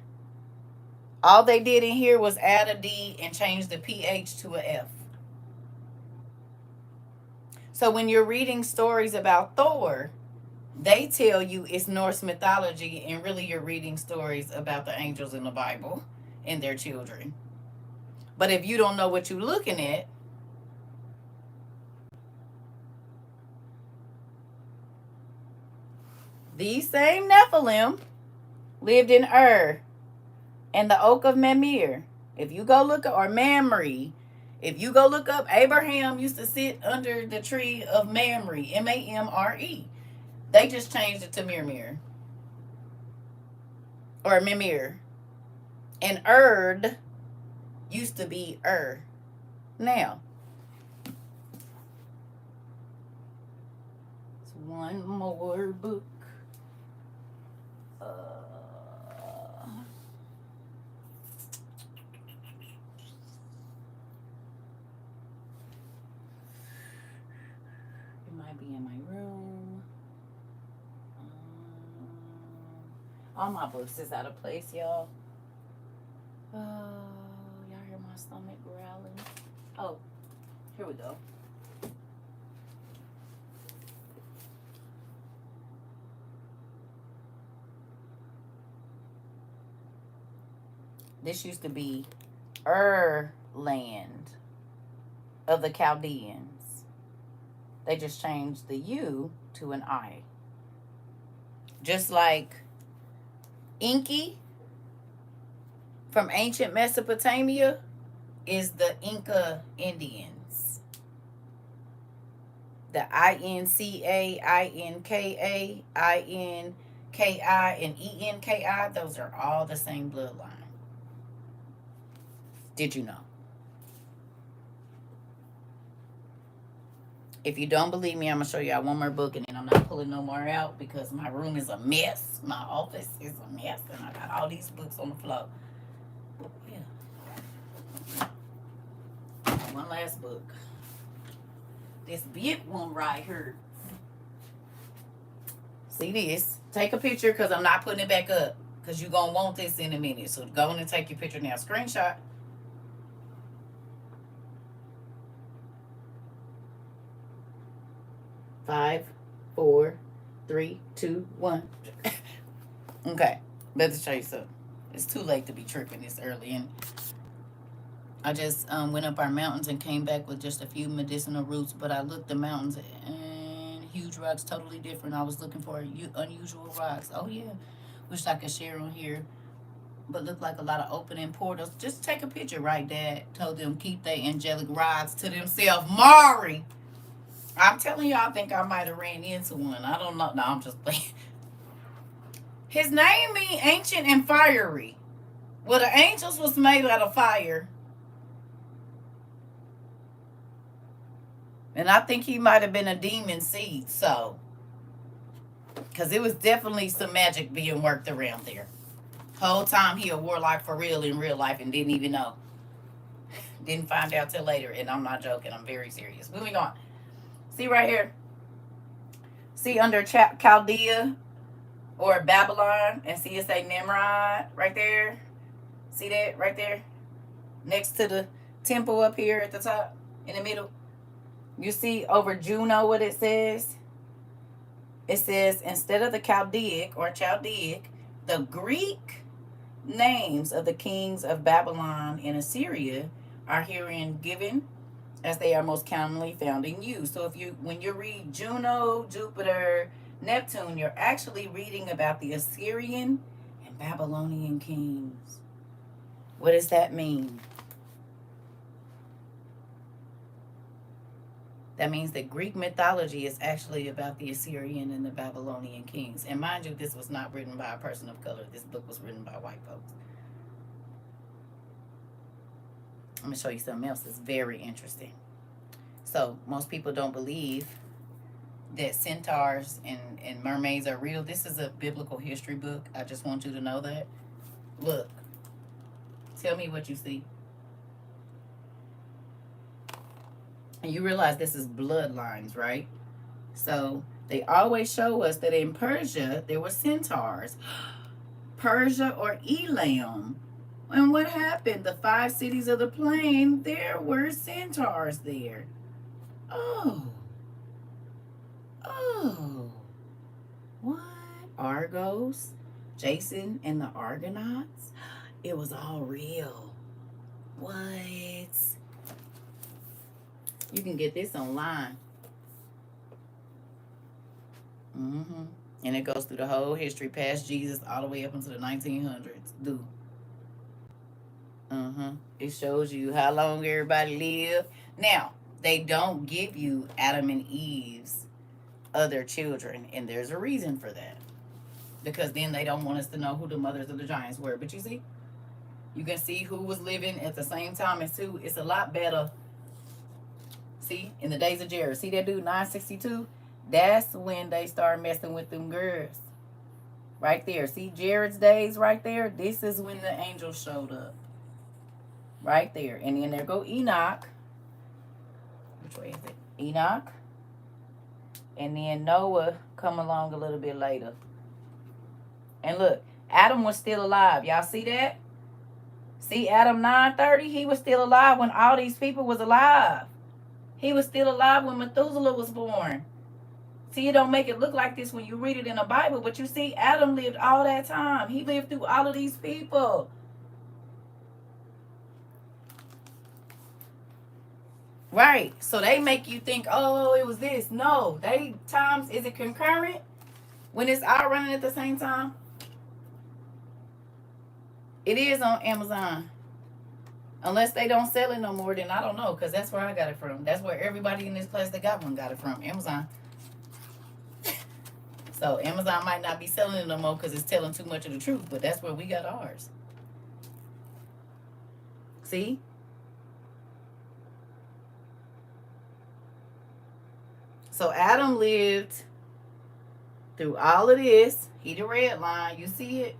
All they did in here was add a D and change the PH to a F. So when you're reading stories about Thor, they tell you it's Norse mythology, and really you're reading stories about the angels in the Bible and their children. But if you don't know what you're looking at, these same Nephilim lived in and the oak of Mamre. If you go look up, or Mamre, if you go look up, Abraham used to sit under the tree of Mamre, M-A-M-R-E. They just changed it to Mirmir. Or Mimir. And Erd used to be Now, it's one more book. be in my room. All my books is out of place, y'all. Y'all hear my stomach growling? Oh, here we go. This used to be land of the Chaldeans. They just changed the U to an I. Just like Inky from ancient Mesopotamia is the Inca Indians. The INCA, INKA, INKI, and ENKI, those are all the same bloodline. Did you know? If you don't believe me, I'm going to show y'all one more book, and then I'm not pulling no more out because my room is a mess. My office is a mess, and I got all these books on the floor. Yeah. One last book. This big one right here. See this? Take a picture because I'm not putting it back up because you're going to want this in a minute. So go on and take your picture now. Screenshot. 5, 4, 3, 2, 1. Okay, better show you something. It's too late to be tripping this early, and I just went up our mountains and came back with just a few medicinal roots. But I looked the mountains and huge rocks, totally different. I was looking for unusual rocks. Oh yeah, wish I could share on here, but looked like a lot of opening portals. Just take a picture, right, Dad? Told them keep their angelic rocks to themselves. Mari. I'm telling you, I think I might have ran into one. I don't know. No, I'm just playing. His name means ancient and fiery. Well, the angels was made out of fire. And I think he might have been a demon seed, so. Because it was definitely some magic being worked around there. Whole time he a warlock for real in real life and didn't even know. Didn't find out till later, and I'm not joking. I'm very serious. Moving on. See right here. See under Chaldea or Babylon, and see it say Nimrod right there. See that right there? Next to the temple up here at the top, in the middle. You see over Juno what it says? It says, instead of the Chaldaic, the Greek names of the kings of Babylon and Assyria are herein given as they are most commonly found in use. So when you read Juno, Jupiter, Neptune, you're actually reading about the Assyrian and Babylonian kings. What does that mean? That means that Greek mythology is actually about the Assyrian and the Babylonian kings. And mind you, this was not written by a person of color. This book was written by white folks. I'm going to show you something else that's very interesting. So, most people don't believe that centaurs and mermaids are real. This is a biblical history book. I just want you to know that. Look. Tell me what you see. And you realize this is bloodlines, right? So, they always show us that in Persia, there were centaurs. Persia or Elam. And what happened? The 5 cities of the plain, there were centaurs there. Oh. What? Argos? Jason and the Argonauts? It was all real. What? You can get this online. And it goes through the whole history, past Jesus, all the way up into the 1900s. Dude. It shows you how long everybody lived. Now, they don't give you Adam and Eve's other children, and there's a reason for that. Because then they don't want us to know who the mothers of the giants were. But you see, you can see who was living at the same time as who. It's a lot better. See, in the days of Jared, see that dude 962? That's when they start messing with them girls. Right there. See Jared's days right there? This is when the angels showed up. Right there. And then there go Enoch. Which way is it? Enoch. And then Noah come along a little bit later. And look, Adam was still alive. Y'all see that? See Adam 9:30? He was still alive when all these people was alive. He was still alive when Methuselah was born. See, it don't make it look like this when you read it in the Bible, but you see Adam lived all that time. He lived through all of these people. Right. So they make you think, oh, it was this. No. They times, is it concurrent? When it's all running at the same time? It is on Amazon. Unless they don't sell it no more, then I don't know. Because that's where I got it from. That's where everybody in this place that got one got it from. Amazon. So Amazon might not be selling it no more because it's telling too much of the truth. But that's where we got ours. See? So Adam lived through all of this. He the red line. You see it?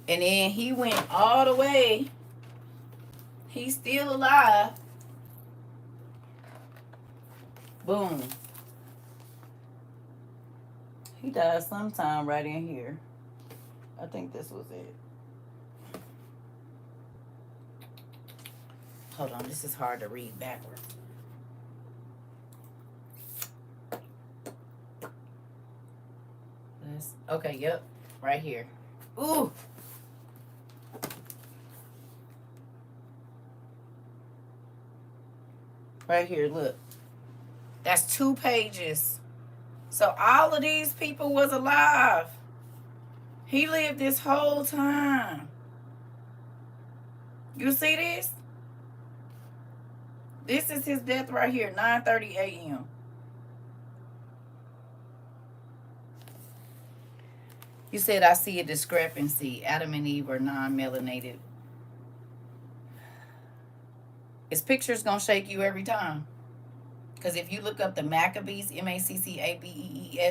And then he went all the way. He's still alive. Boom. He died sometime right in here. I think this was it. Hold on, this is hard to read backwards. Okay, yep, right here. Ooh. Right here, look. That's 2 pages. So all of these people was alive. He lived this whole time. You see this? This is his death right here, 9:30 a.m. You said, I see a discrepancy. Adam and Eve are non-melanated. His picture's going to shake you every time. Because if you look up the Maccabees, Maccabees,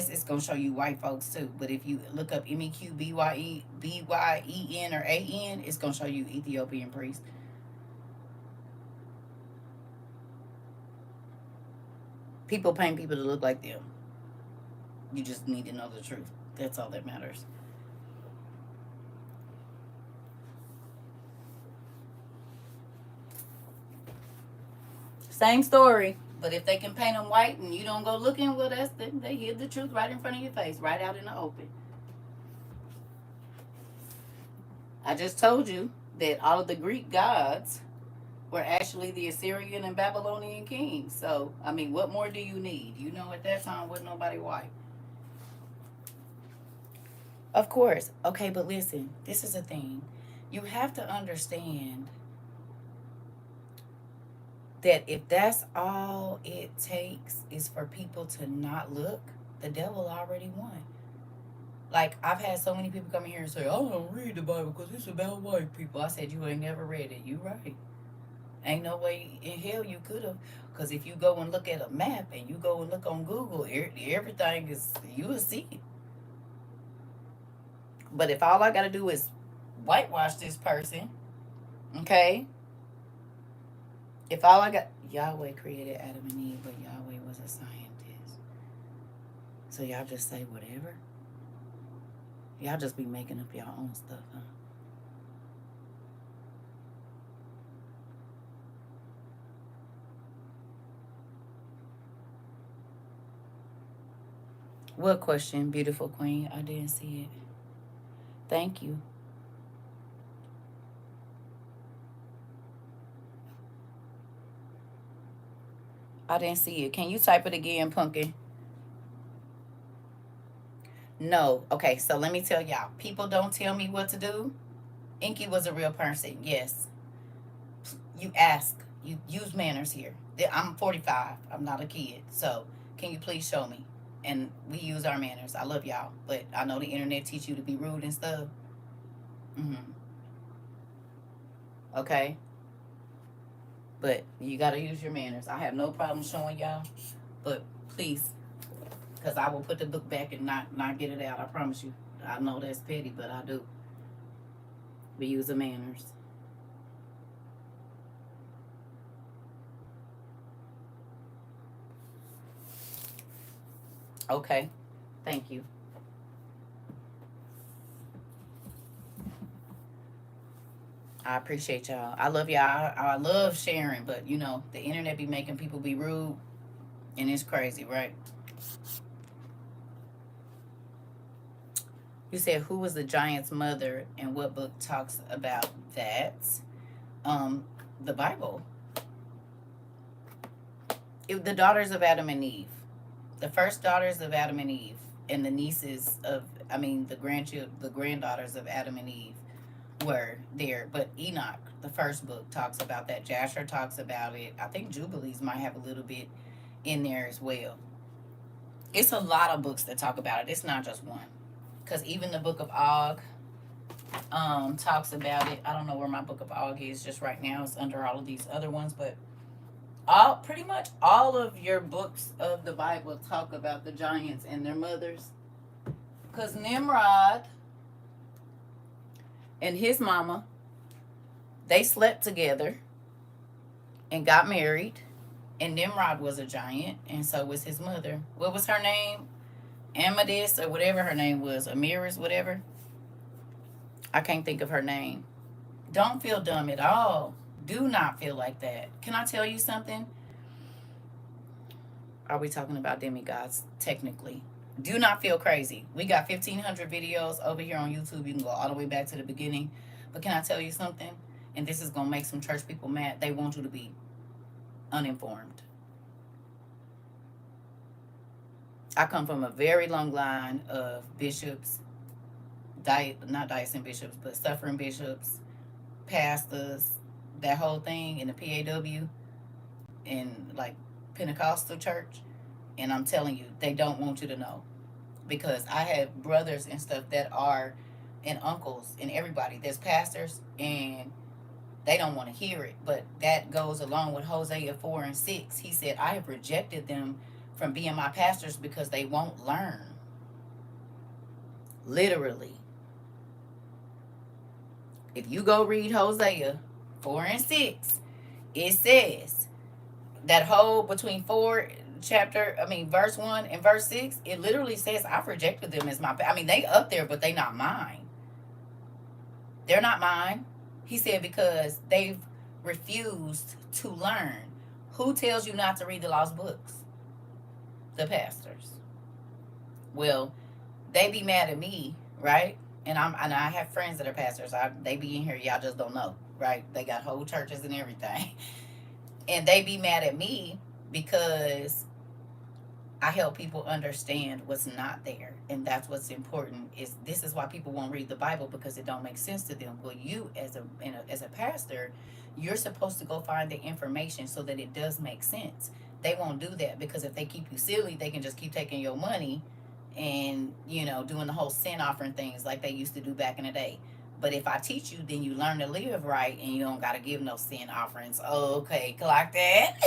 it's going to show you white folks too. But if you look up Meqbyen or AN, it's going to show you Ethiopian priests. People paint people to look like them. You just need to know the truth. That's all that matters. Same story. But if they can paint them white and you don't go looking, well, that's they hear the truth right in front of your face, right out in the open. I just told you that all of the Greek gods were actually the Assyrian and Babylonian kings. So, I mean, what more do you need? You know, at that time, wasn't nobody white. Of course. Okay, but listen, this is a thing. You have to understand that if that's all it takes is for people to not look, the devil already won. Like, I've had so many people come in here and say, I don't read the Bible because it's about white people. I said, you ain't never read it. You right. Ain't no way in hell you could have. Because if you go and look at a map and you go and look on Google, everything is, you will see it. But if all I got to do is whitewash this person, okay? If all I got, Yahweh created Adam and Eve, but Yahweh was a scientist. So y'all just say whatever? Y'all just be making up your own stuff, huh? What question, beautiful queen? I didn't see it. Thank you. I didn't see it. Can you type it again, Pumpkin? No. Okay, so let me tell y'all. People don't tell me what to do. Inky was a real person. Yes. You ask. You use manners here. I'm 45. I'm not a kid. So can you please show me? And we use our manners. I love y'all. But I know the internet teach you to be rude and stuff. Okay? But you got to use your manners. I have no problem showing y'all. But please, because I will put the book back and not get it out. I promise you. I know that's petty, but I do. We use the manners. Okay. Thank you. I appreciate y'all. I love y'all. I love sharing, but you know, the internet be making people be rude, and it's crazy, right? You said who was the giant's mother and what book talks about that? Um, the Bible. The daughters of Adam and Eve. The first daughters of Adam and Eve, and the nieces of, I mean, the granddaughters of Adam and Eve were there. But Enoch, the first book, talks about that. Jasher talks about it. I think Jubilees might have a little bit in there as well. It's a lot of books that talk about it. It's not just one. Because even the book of Og talks about it. I don't know where my book of Og is just right now. It's under all of these other ones, but all pretty much all of your books of the Bible talk about the giants and their mothers. Because Nimrod and his mama, they slept together and got married. And Nimrod was a giant, and so was his mother. What was her name? Amethyst, or whatever her name was. Amiris, whatever. I can't think of her name. Don't feel dumb at all. Do not feel like that. Can I tell you something? Are we talking about demigods? Technically. Do not feel crazy. We got 1,500 videos over here on YouTube. You can go all the way back to the beginning. But can I tell you something? And this is going to make some church people mad. They want you to be uninformed. I come from a very long line of bishops, not diocesan bishops, but suffering bishops, pastors, that whole thing in the PAW in like Pentecostal church. And I'm telling you, they don't want you to know. Because I have brothers and stuff that are, and uncles and everybody that's pastors, and they don't want to hear it. But that goes along with Hosea 4 and 6. He said, I have rejected them from being my pastors because they won't learn. Literally. If you go read Hosea 4 and 6, it says that whole between verse 1 and verse 6, it literally says, I've rejected them as my, they up there, but they not mine. They're not mine. He said, because they've refused to learn. Who tells you not to read the lost books? The pastors. Well, they be mad at me, right? And I have friends that are pastors. They be in here, y'all just don't know, right? They got whole churches and everything. And they be mad at me because I help people understand what's not there. And that's what's important. This is why people won't read the Bible, because it don't make sense to them. Well, you as a pastor, you're supposed to go find the information so that it does make sense. They won't do that, because if they keep you silly, they can just keep taking your money and, doing the whole sin offering things like they used to do back in the day. But if I teach you, then you learn to live right, and you don't got to give no sin offerings. Oh, okay, clock that.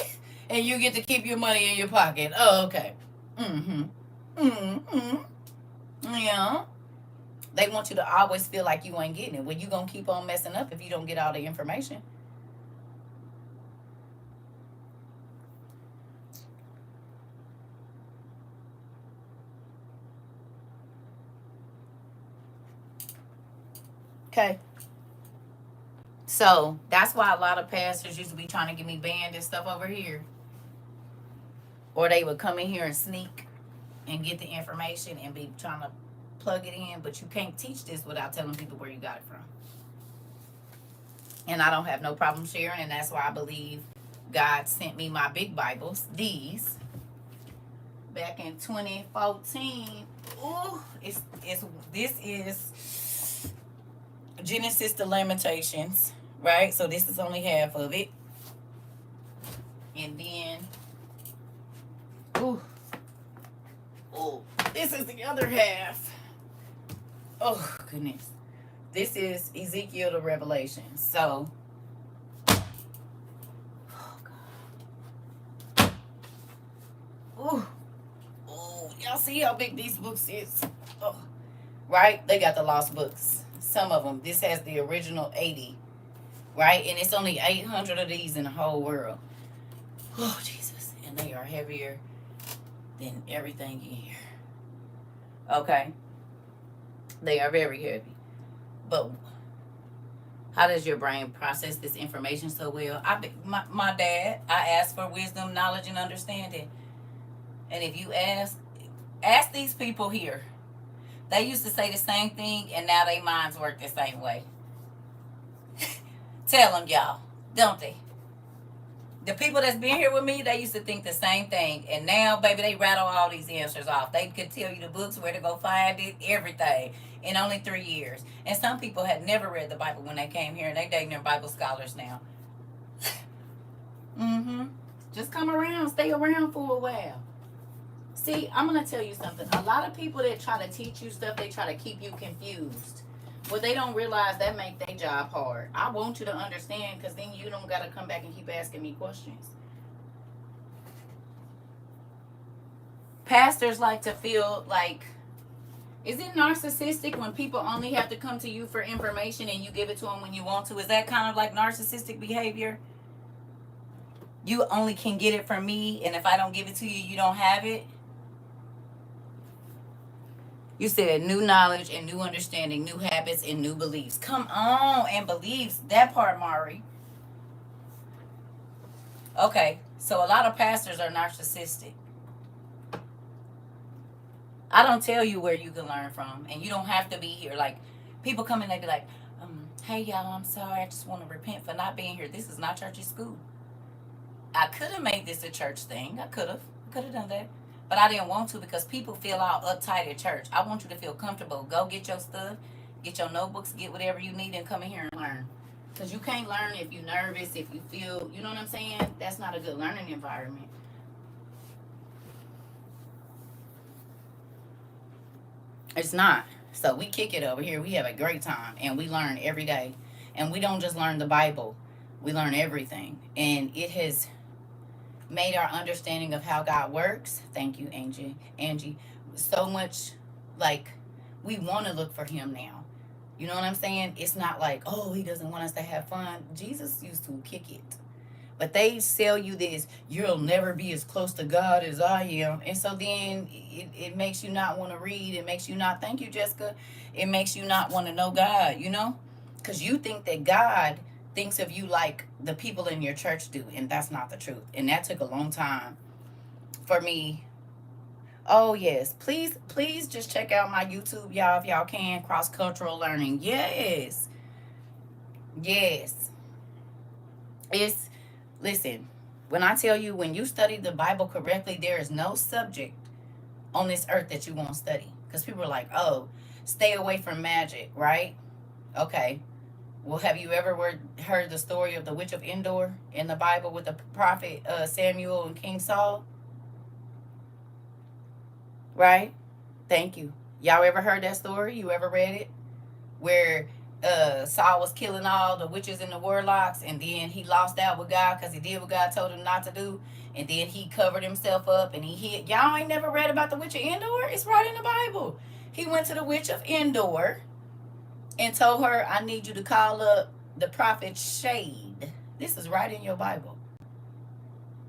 And you get to keep your money in your pocket. Oh, okay. Mm-hmm. Mm-hmm. Yeah. They want you to always feel like you ain't getting it. Well, you going to keep on messing up if you don't get all the information. Okay. So that's why a lot of pastors used to be trying to get me banned and stuff over here. Or they would come in here and sneak and get the information and be trying to plug it in. But you can't teach this without telling people where you got it from. And I don't have no problem sharing. And that's why I believe God sent me my big Bibles, these, back in 2014. Ooh, this is Genesis to Lamentations, right? So this is only half of it. And then, this is the other half. Oh, goodness. This is Ezekiel to Revelation. So, oh, God. Y'all see how big these books is? Oh, right? They got the lost books. Some of them. This has the original 80, right? And it's only 800 of these in the whole world. Oh, Jesus. And they are heavier than everything in here. Okay? They are very heavy. But how does your brain process this information so well? My dad, I asked for wisdom, knowledge, and understanding. And if you ask these people here, they used to say the same thing, and now their minds work the same way. Tell them, y'all, don't they? The people that's been here with me, they used to think the same thing. And now, baby, they rattle all these answers off. They could tell you the books, where to go find it, everything in only 3 years. And some people had never read the Bible when they came here, and they dating their Bible scholars now. Mm-hmm. Just come around, stay around for a while. See, I'm going to tell you something. A lot of people that try to teach you stuff, they try to keep you confused. Well, they don't realize that make their job hard. I want you to understand, because then you don't got to come back and keep asking me questions. Pastors like to feel like, is it narcissistic when people only have to come to you for information and you give it to them when you want to? Is that kind of like narcissistic behavior? You only can get it from me, and if I don't give it to you, you don't have it? You said new knowledge and new understanding, new habits and new beliefs. Come on, and beliefs. That part, Mari. Okay, so a lot of pastors are narcissistic. I don't tell you where you can learn from, and you don't have to be here. Like, people come in, they be like, hey, y'all, I'm sorry. I just want to repent for not being here. This is not church, it's school. I could have made this a church thing. I could have done that. But I didn't want to, because people feel all uptight at church. I want you to feel comfortable. Go get your stuff, get your notebooks, get whatever you need, and come in here and learn. Because you can't learn if you're nervous, if you feel, you know what I'm saying? That's not a good learning environment. It's not. So we kick it over here. We have a great time, and we learn every day. And we don't just learn the Bible. We learn everything. And it has made our understanding of how God works, thank you, Angie, so much, like, we want to look for him now. You know what I'm saying? It's not like, oh, he doesn't want us to have fun. Jesus used to kick it. But they sell you this, you'll never be as close to God as I am. And so then it makes you not want to read. It makes you not, thank you, Jessica. It makes you not want to know God, you know? Because you think that God thinks of you like the people in your church do. And that's not the truth. And that took a long time for me. Oh, yes. Please just check out my YouTube, y'all, if y'all can. Cross-cultural learning. Yes. Yes. It's, listen, when I tell you, when you study the Bible correctly, there is no subject on this earth that you won't study. Because people are like, oh, stay away from magic, right? Okay. Well, have you ever heard the story of the witch of Endor in the Bible with the prophet Samuel and King Saul? Right? Thank you. Y'all ever heard that story? You ever read it? Where Saul was killing all the witches and the warlocks, and then he lost out with God because he did what God told him not to do, and then he covered himself up and he hid. Y'all ain't never read about the witch of Endor? It's right in the Bible. He went to the witch of Endor and told her, I need you to call up the prophet Shade. This is right in your Bible.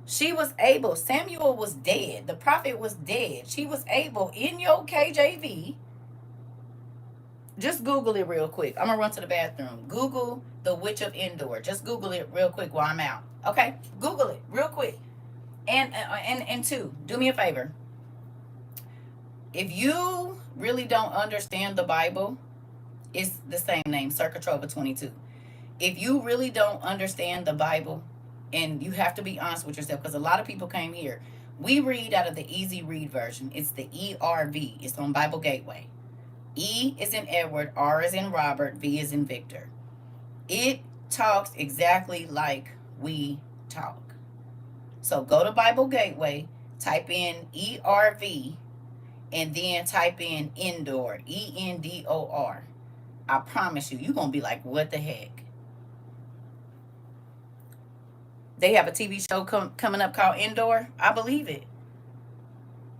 She was able, Samuel was dead. The prophet was dead. She was able, in your KJV, just Google it real quick. I'm going to run to the bathroom. Google the witch of Endor. Just Google it real quick while I'm out. Okay? Google it real quick. And two, do me a favor. If you really don't understand the Bible, it's the same name, CERCA TROVA 22. If you really don't understand the Bible, and you have to be honest with yourself, because a lot of people came here. We read out of the easy read version. It's the ERV. It's on Bible Gateway. E is in Edward, R is in Robert, V is in Victor. It talks exactly like we talk. So go to Bible Gateway, type in ERV, and then type in Endor, ENDOR. I promise you, you're going to be like, what the heck? They have a TV show coming up called Endor. I believe it.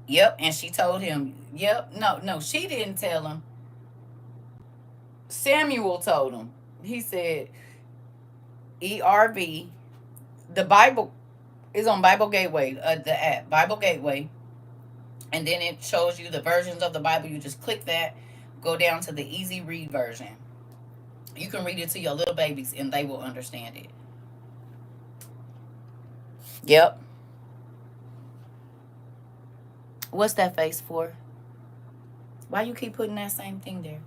Yep, and she told him, yep, no, she didn't tell him. Samuel told him. He said, ERV. The Bible is on Bible Gateway, the app, Bible Gateway. And then it shows you the versions of the Bible. You just click that, go down to the easy read version. You can read it to your little babies and they will understand it. Yep. What's that face for? Why you keep putting that same thing there?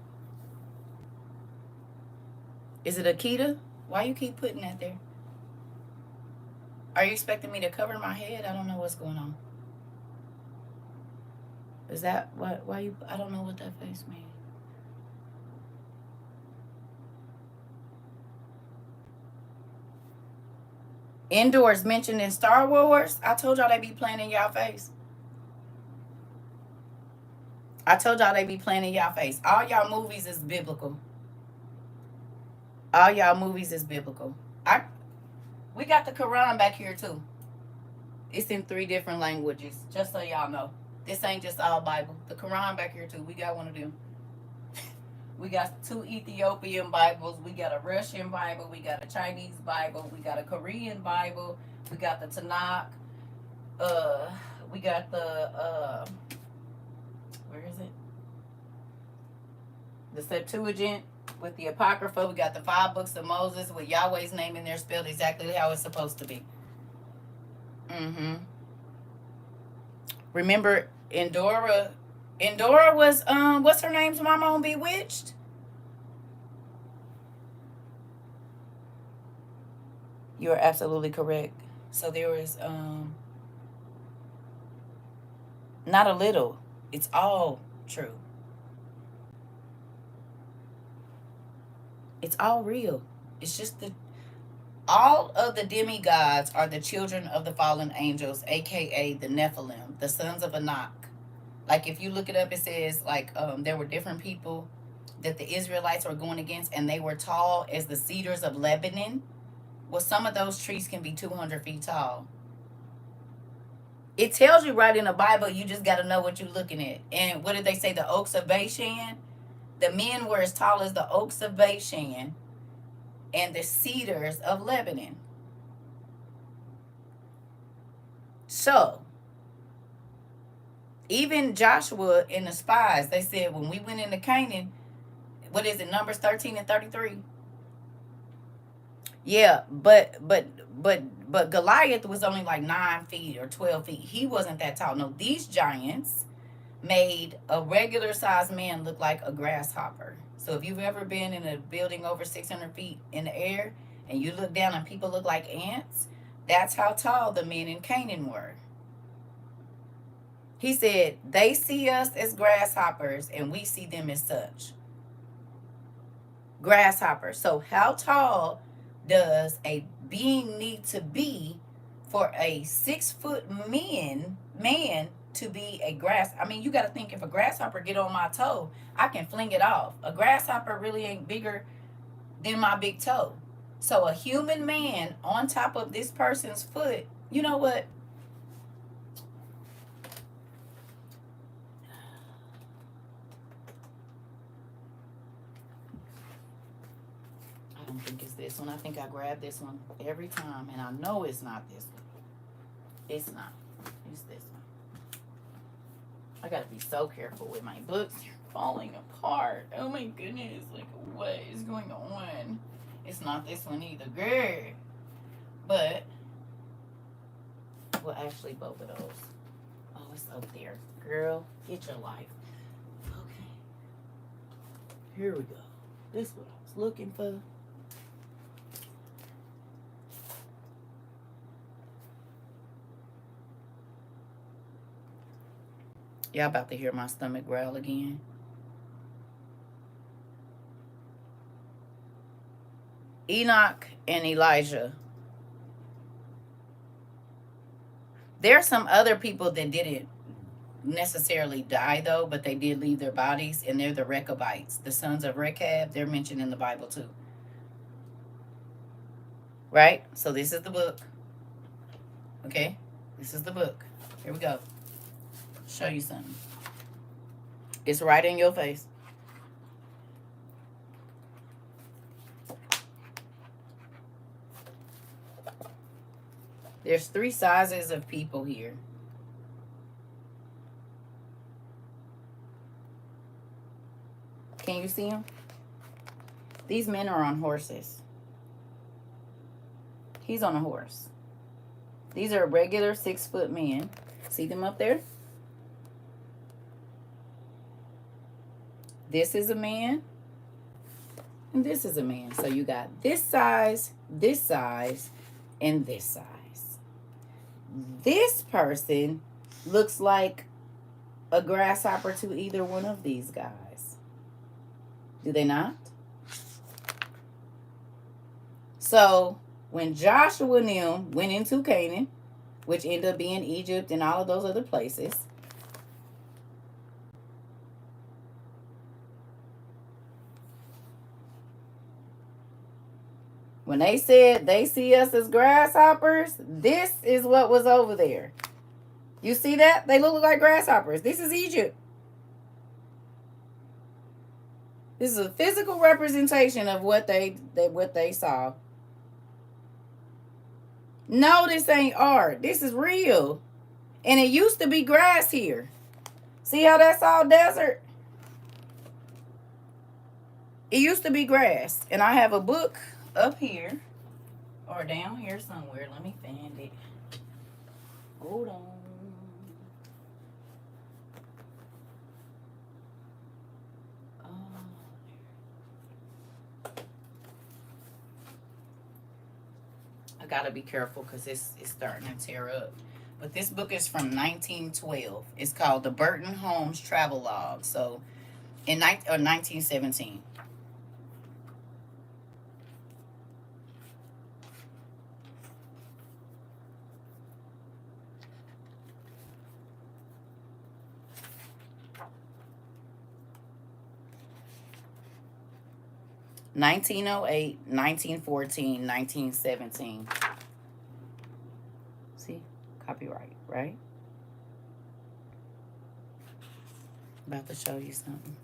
Is it Akita? Why you keep putting that there? Are you expecting me to cover my head? I don't know what's going on. Is that what? Why you? I don't know what that face means. Indoors mentioned in Star Wars. I told y'all they be playing in y'all face. I told y'all they be playing in y'all face. All y'all movies is biblical. All y'all movies is biblical. We got the Quran back here too. It's in 3 different languages. Just so y'all know. This ain't just all Bible. The Quran back here too. We got one of them. We got 2 Ethiopian Bibles. We got a Russian Bible. We got a Chinese Bible. We got a Korean Bible. We got the Tanakh. We got the where is it? The Septuagint with the Apocrypha. We got the 5 books of Moses with Yahweh's name in there spelled exactly how it's supposed to be. Remember, Endora was what's her name's mama on Bewitched? You're absolutely correct. So there was not a little. It's all true. It's all real. It's just all of the demigods are the children of the fallen angels, aka the Nephilim, the sons of Anak. Like if you look it up, it says like there were different people that the Israelites were going against, and they were tall as the cedars of Lebanon. Well, some of those trees can be 200 feet tall. It tells you right in the Bible. You just got to know what you're looking at. And what did they say? The oaks of Bashan. The men were as tall as the oaks of Bashan and the cedars of Lebanon. So, even Joshua and the spies, they said when we went into Canaan, what is it, Numbers 13 and 33? Yeah, but Goliath was only like 9 feet or 12 feet. He wasn't that tall. No, these giants made a regular sized man look like a grasshopper. So if you've ever been in a building over 600 feet in the air and you look down and people look like ants, that's how tall the men in Canaan were. He said, they see us as grasshoppers and we see them as such. Grasshoppers. So how tall does a being need to be for a 6-foot man to be a grass? I mean, you got to think, if a grasshopper get on my toe, I can fling it off. A grasshopper really ain't bigger than my big toe. So a human man on top of this person's foot, you know what? I don't think it's this one. I think I grab this one every time, and I know it's not this one. It's not. It's this one. I gotta be so careful with my books. They're falling apart. Oh my goodness. Like, what is going on? It's not this one either. Girl. But, well, actually, both of those. Oh, it's up there. Girl, get your life. Okay. Here we go. This is what I was looking for. Y'all about to hear my stomach growl again. Enoch and Elijah. There are some other people that didn't necessarily die, though, but they did leave their bodies, and they're the Rechabites, the sons of Rechab. They're mentioned in the Bible, too. Right? So this is the book. Okay? This is the book. Here we go. Show you something. It's right in your face. There's 3 sizes of people here. Can you see them? These men are on horses. He's on a horse. These are regular 6-foot men. See them up there? This is a man. And this is a man. So you got this size, and this size. This person looks like a grasshopper to either one of these guys. Do they not? So when Joshua and them went into Canaan, which ended up being Egypt and all of those other places, when they said they see us as grasshoppers, this is what was over there. You see that? They look like grasshoppers. This is Egypt. This is a physical representation of what they saw. No, this ain't art. This is real. And it used to be grass here. See how that's all desert? It used to be grass. And I have a book up here or down here somewhere. Let me find it. Hold on. I gotta be careful because it's starting to tear up. But this book is from 1912. It's called the Burton Holmes Travel Log. So in 1917. (1908), 1914, 1917. See? Copyright, right? About to show you something.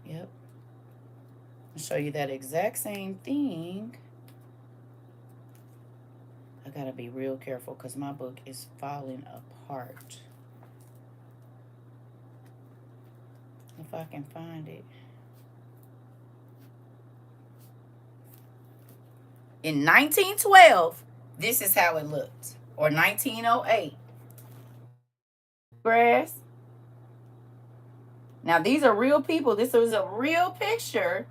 Yep. I'll show you that exact same thing. I gotta be real careful because my book is falling apart. If I can find it. In 1912, this is how it looked. Or 1908. Grass. Now, these are real people. This was a real picture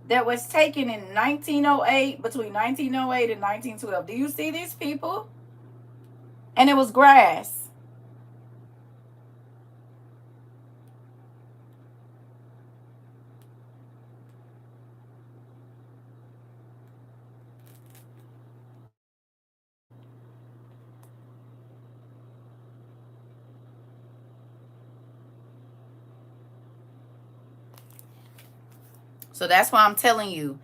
that was taken in 1908, between 1908 and 1912. Do you see these people? And it was grass. So that's why I'm telling you,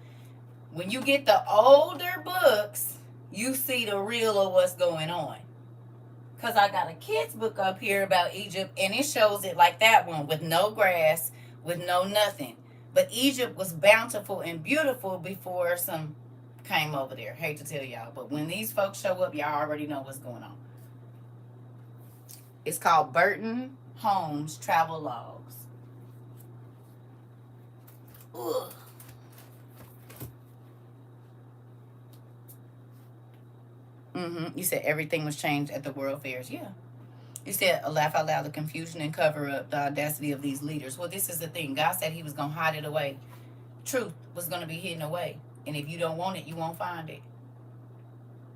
when you get the older books, you see the real of what's going on. Because I got a kid's book up here about Egypt, and it shows it like that one, with no grass, with no nothing. But Egypt was bountiful and beautiful before some came over there. Hate to tell y'all, but when these folks show up, y'all already know what's going on. It's called Burton Holmes Travel Logs. Ugh. You said everything was changed at the world fairs. Yeah. You said, laugh out loud, the confusion and cover up, the audacity of these leaders. Well, this is the thing. God said he was going to hide it away. Truth was going to be hidden away. And if you don't want it, you won't find it.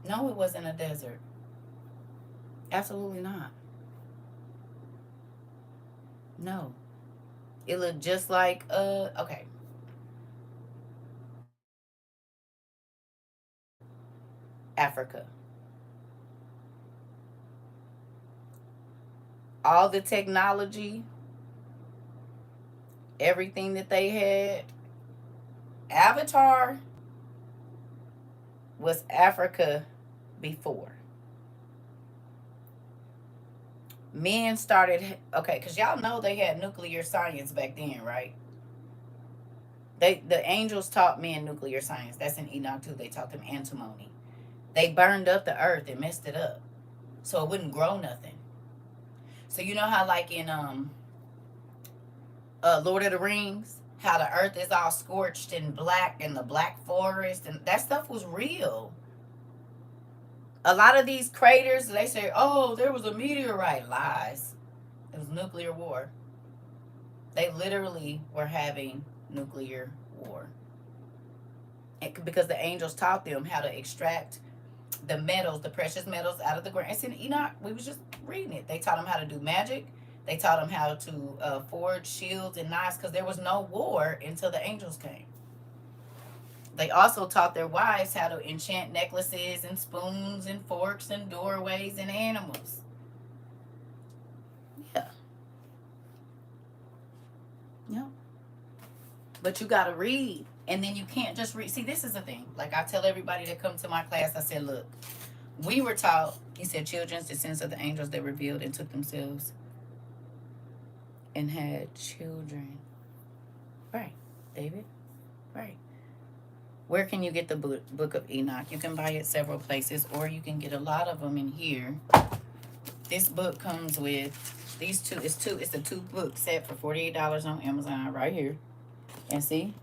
No, it wasn't a desert. Absolutely not. No. It looked just like, okay. Africa. All the technology, everything that they had, Avatar was Africa before. Men started, okay, because y'all know they had nuclear science back then, right? The angels taught men nuclear science. That's in Enoch too. They taught them antimony. They burned up the earth and messed it up so it wouldn't grow nothing. So you know how like in Lord of the Rings, how the earth is all scorched and black and the black forest, and that stuff was real. A lot of these craters, they say, oh, there was a meteorite. Lies. It was nuclear war. They literally were having nuclear war. Because the angels taught them how to extract the metals, the precious metals out of the ground. It's in Enoch. We was just reading it. They taught them how to do magic. They taught them how to forge shields and knives, because there was no war until the angels came. They also taught their wives how to enchant necklaces and spoons and forks and doorways and animals. Yeah. Yeah. But you got to read. And then you can't just read. See, this is the thing. Like I tell everybody that come to my class, I said, look, we were taught, he said, children's the sins of the angels that revealed and took themselves and had children. Right, David? Right. Where can you get the book of Enoch? You can buy it several places, or you can get a lot of them in here. This book comes with these two. It's a 2-book set for $48 on Amazon right here. And see,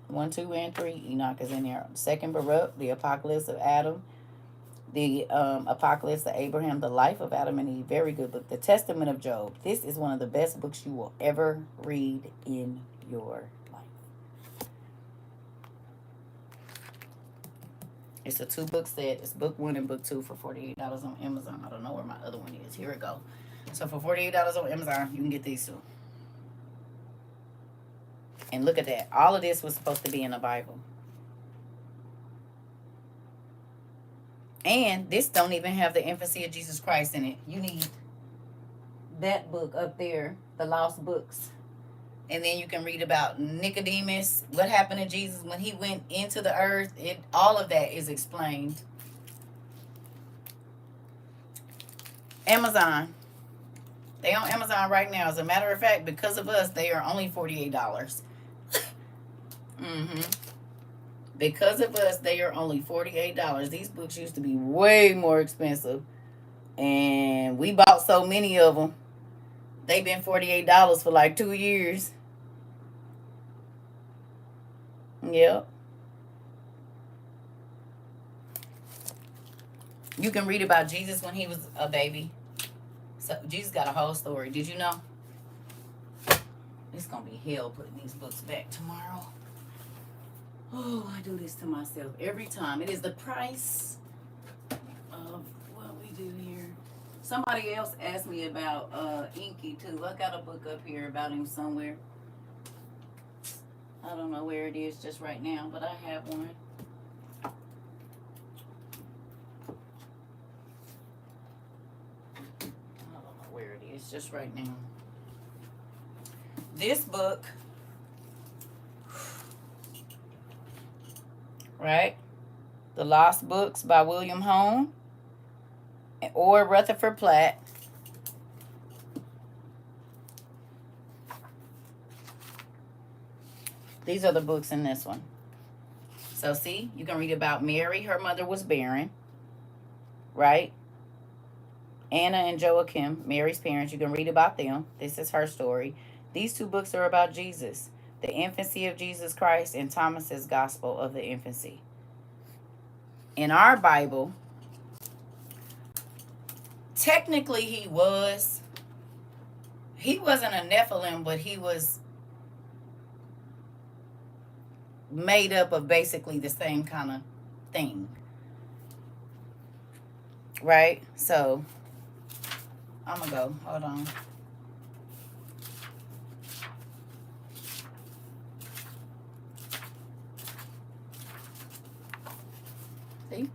1, 2, and 3. Enoch is in there. Second Baruch, the Apocalypse of Adam, the Apocalypse of Abraham, the Life of Adam and Eve. Very good book. The Testament of Job. This is one of the best books you will ever read in your life. It's a 2-book set. It's book 1 and book 2 for $48 on Amazon. I don't know where my other one is. Here it go. So for $48 on Amazon, you can get these 2. And look at that. All of this was supposed to be in the Bible. And this don't even have the infancy of Jesus Christ in it. You need that book up there, the lost books. And then you can read about Nicodemus, what happened to Jesus when he went into the earth. All of that is explained. Amazon. They on Amazon right now. As a matter of fact, because of us, they are only $48. Because of us, they are only $48. These books used to be way more expensive. And we bought so many of them. They've been $48 for like 2 years. Yep. You can read about Jesus when he was a baby. So Jesus got a whole story. Did you know? It's going to be hell putting these books back tomorrow. Oh, I do this to myself every time. It is the price of what we do here. Somebody else asked me about Inky too. I got a book up here about him somewhere. I don't know where it is just right now, but I have one. I don't know where it is just right now. This book, right? The Lost Books by William Hone or Rutherford Platt. These are the books in this one. So see, you can read about Mary. Her mother was barren, right? Anna and Joachim, Mary's parents. You can read about them. This is her story. These 2 books are about Jesus. The infancy of Jesus Christ and Thomas's gospel of the infancy. In our Bible, technically he wasn't a Nephilim, but he was made up of basically the same kind of thing. Right? So, I'm going to go. Hold on. See?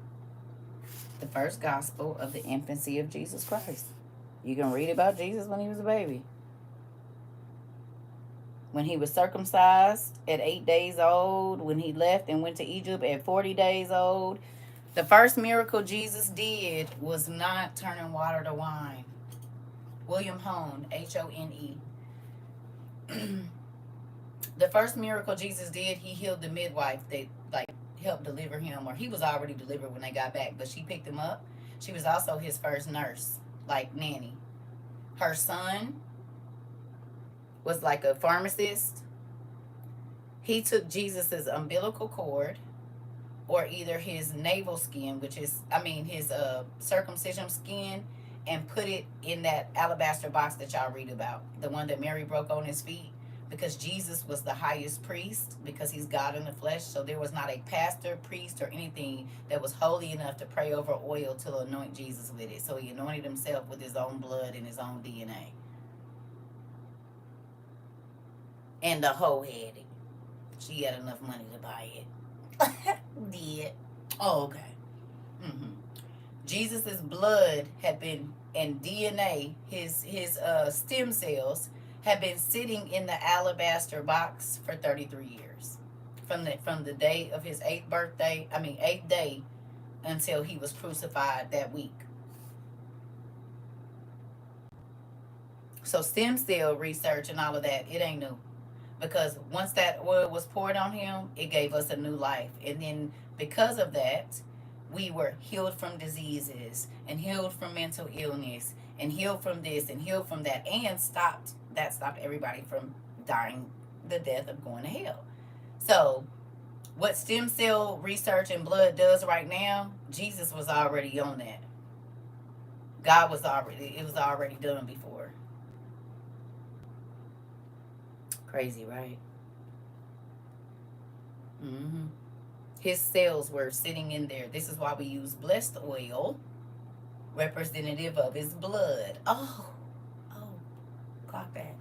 The first gospel of the infancy of Jesus Christ. You can read about Jesus when he was a baby. When he was circumcised at 8 days old, when he left and went to Egypt at 40 days old. The first miracle Jesus did was not turning water to wine. William Hone, Hone. The first miracle Jesus did, he healed the midwife that helped deliver him, or he was already delivered when they got back, but she picked him up. She was also his first nurse, nanny. Her son was like a pharmacist. He took Jesus's umbilical cord, or either his navel skin, which is, his circumcision skin, and put it in that alabaster box that y'all read about, the one that Mary broke on his feet, because Jesus was the highest priest, because he's God in the flesh. So there was not a pastor, priest, or anything that was holy enough to pray over oil to anoint Jesus with it. So he anointed himself with his own blood and his own DNA. And the hoe had it. She had enough money to buy it. Did. Oh, okay. Mm-hmm. Jesus's blood had been, and DNA, his stem cells had been sitting in the alabaster box for 33 years, from the day of his eighth day until he was crucified that week. So stem cell research and all of that, it ain't new, because once that oil was poured on him, it gave us a new life. And then because of that, we were healed from diseases and healed from mental illness and healed from this and healed from that, and stopped everybody from dying the death of going to hell. So what stem cell research and blood does right now, Jesus was already on that. It was already done before. Crazy, right? Mm-hmm. His cells were sitting in there. This is why we use blessed oil, representative of his blood. Oh, clock that.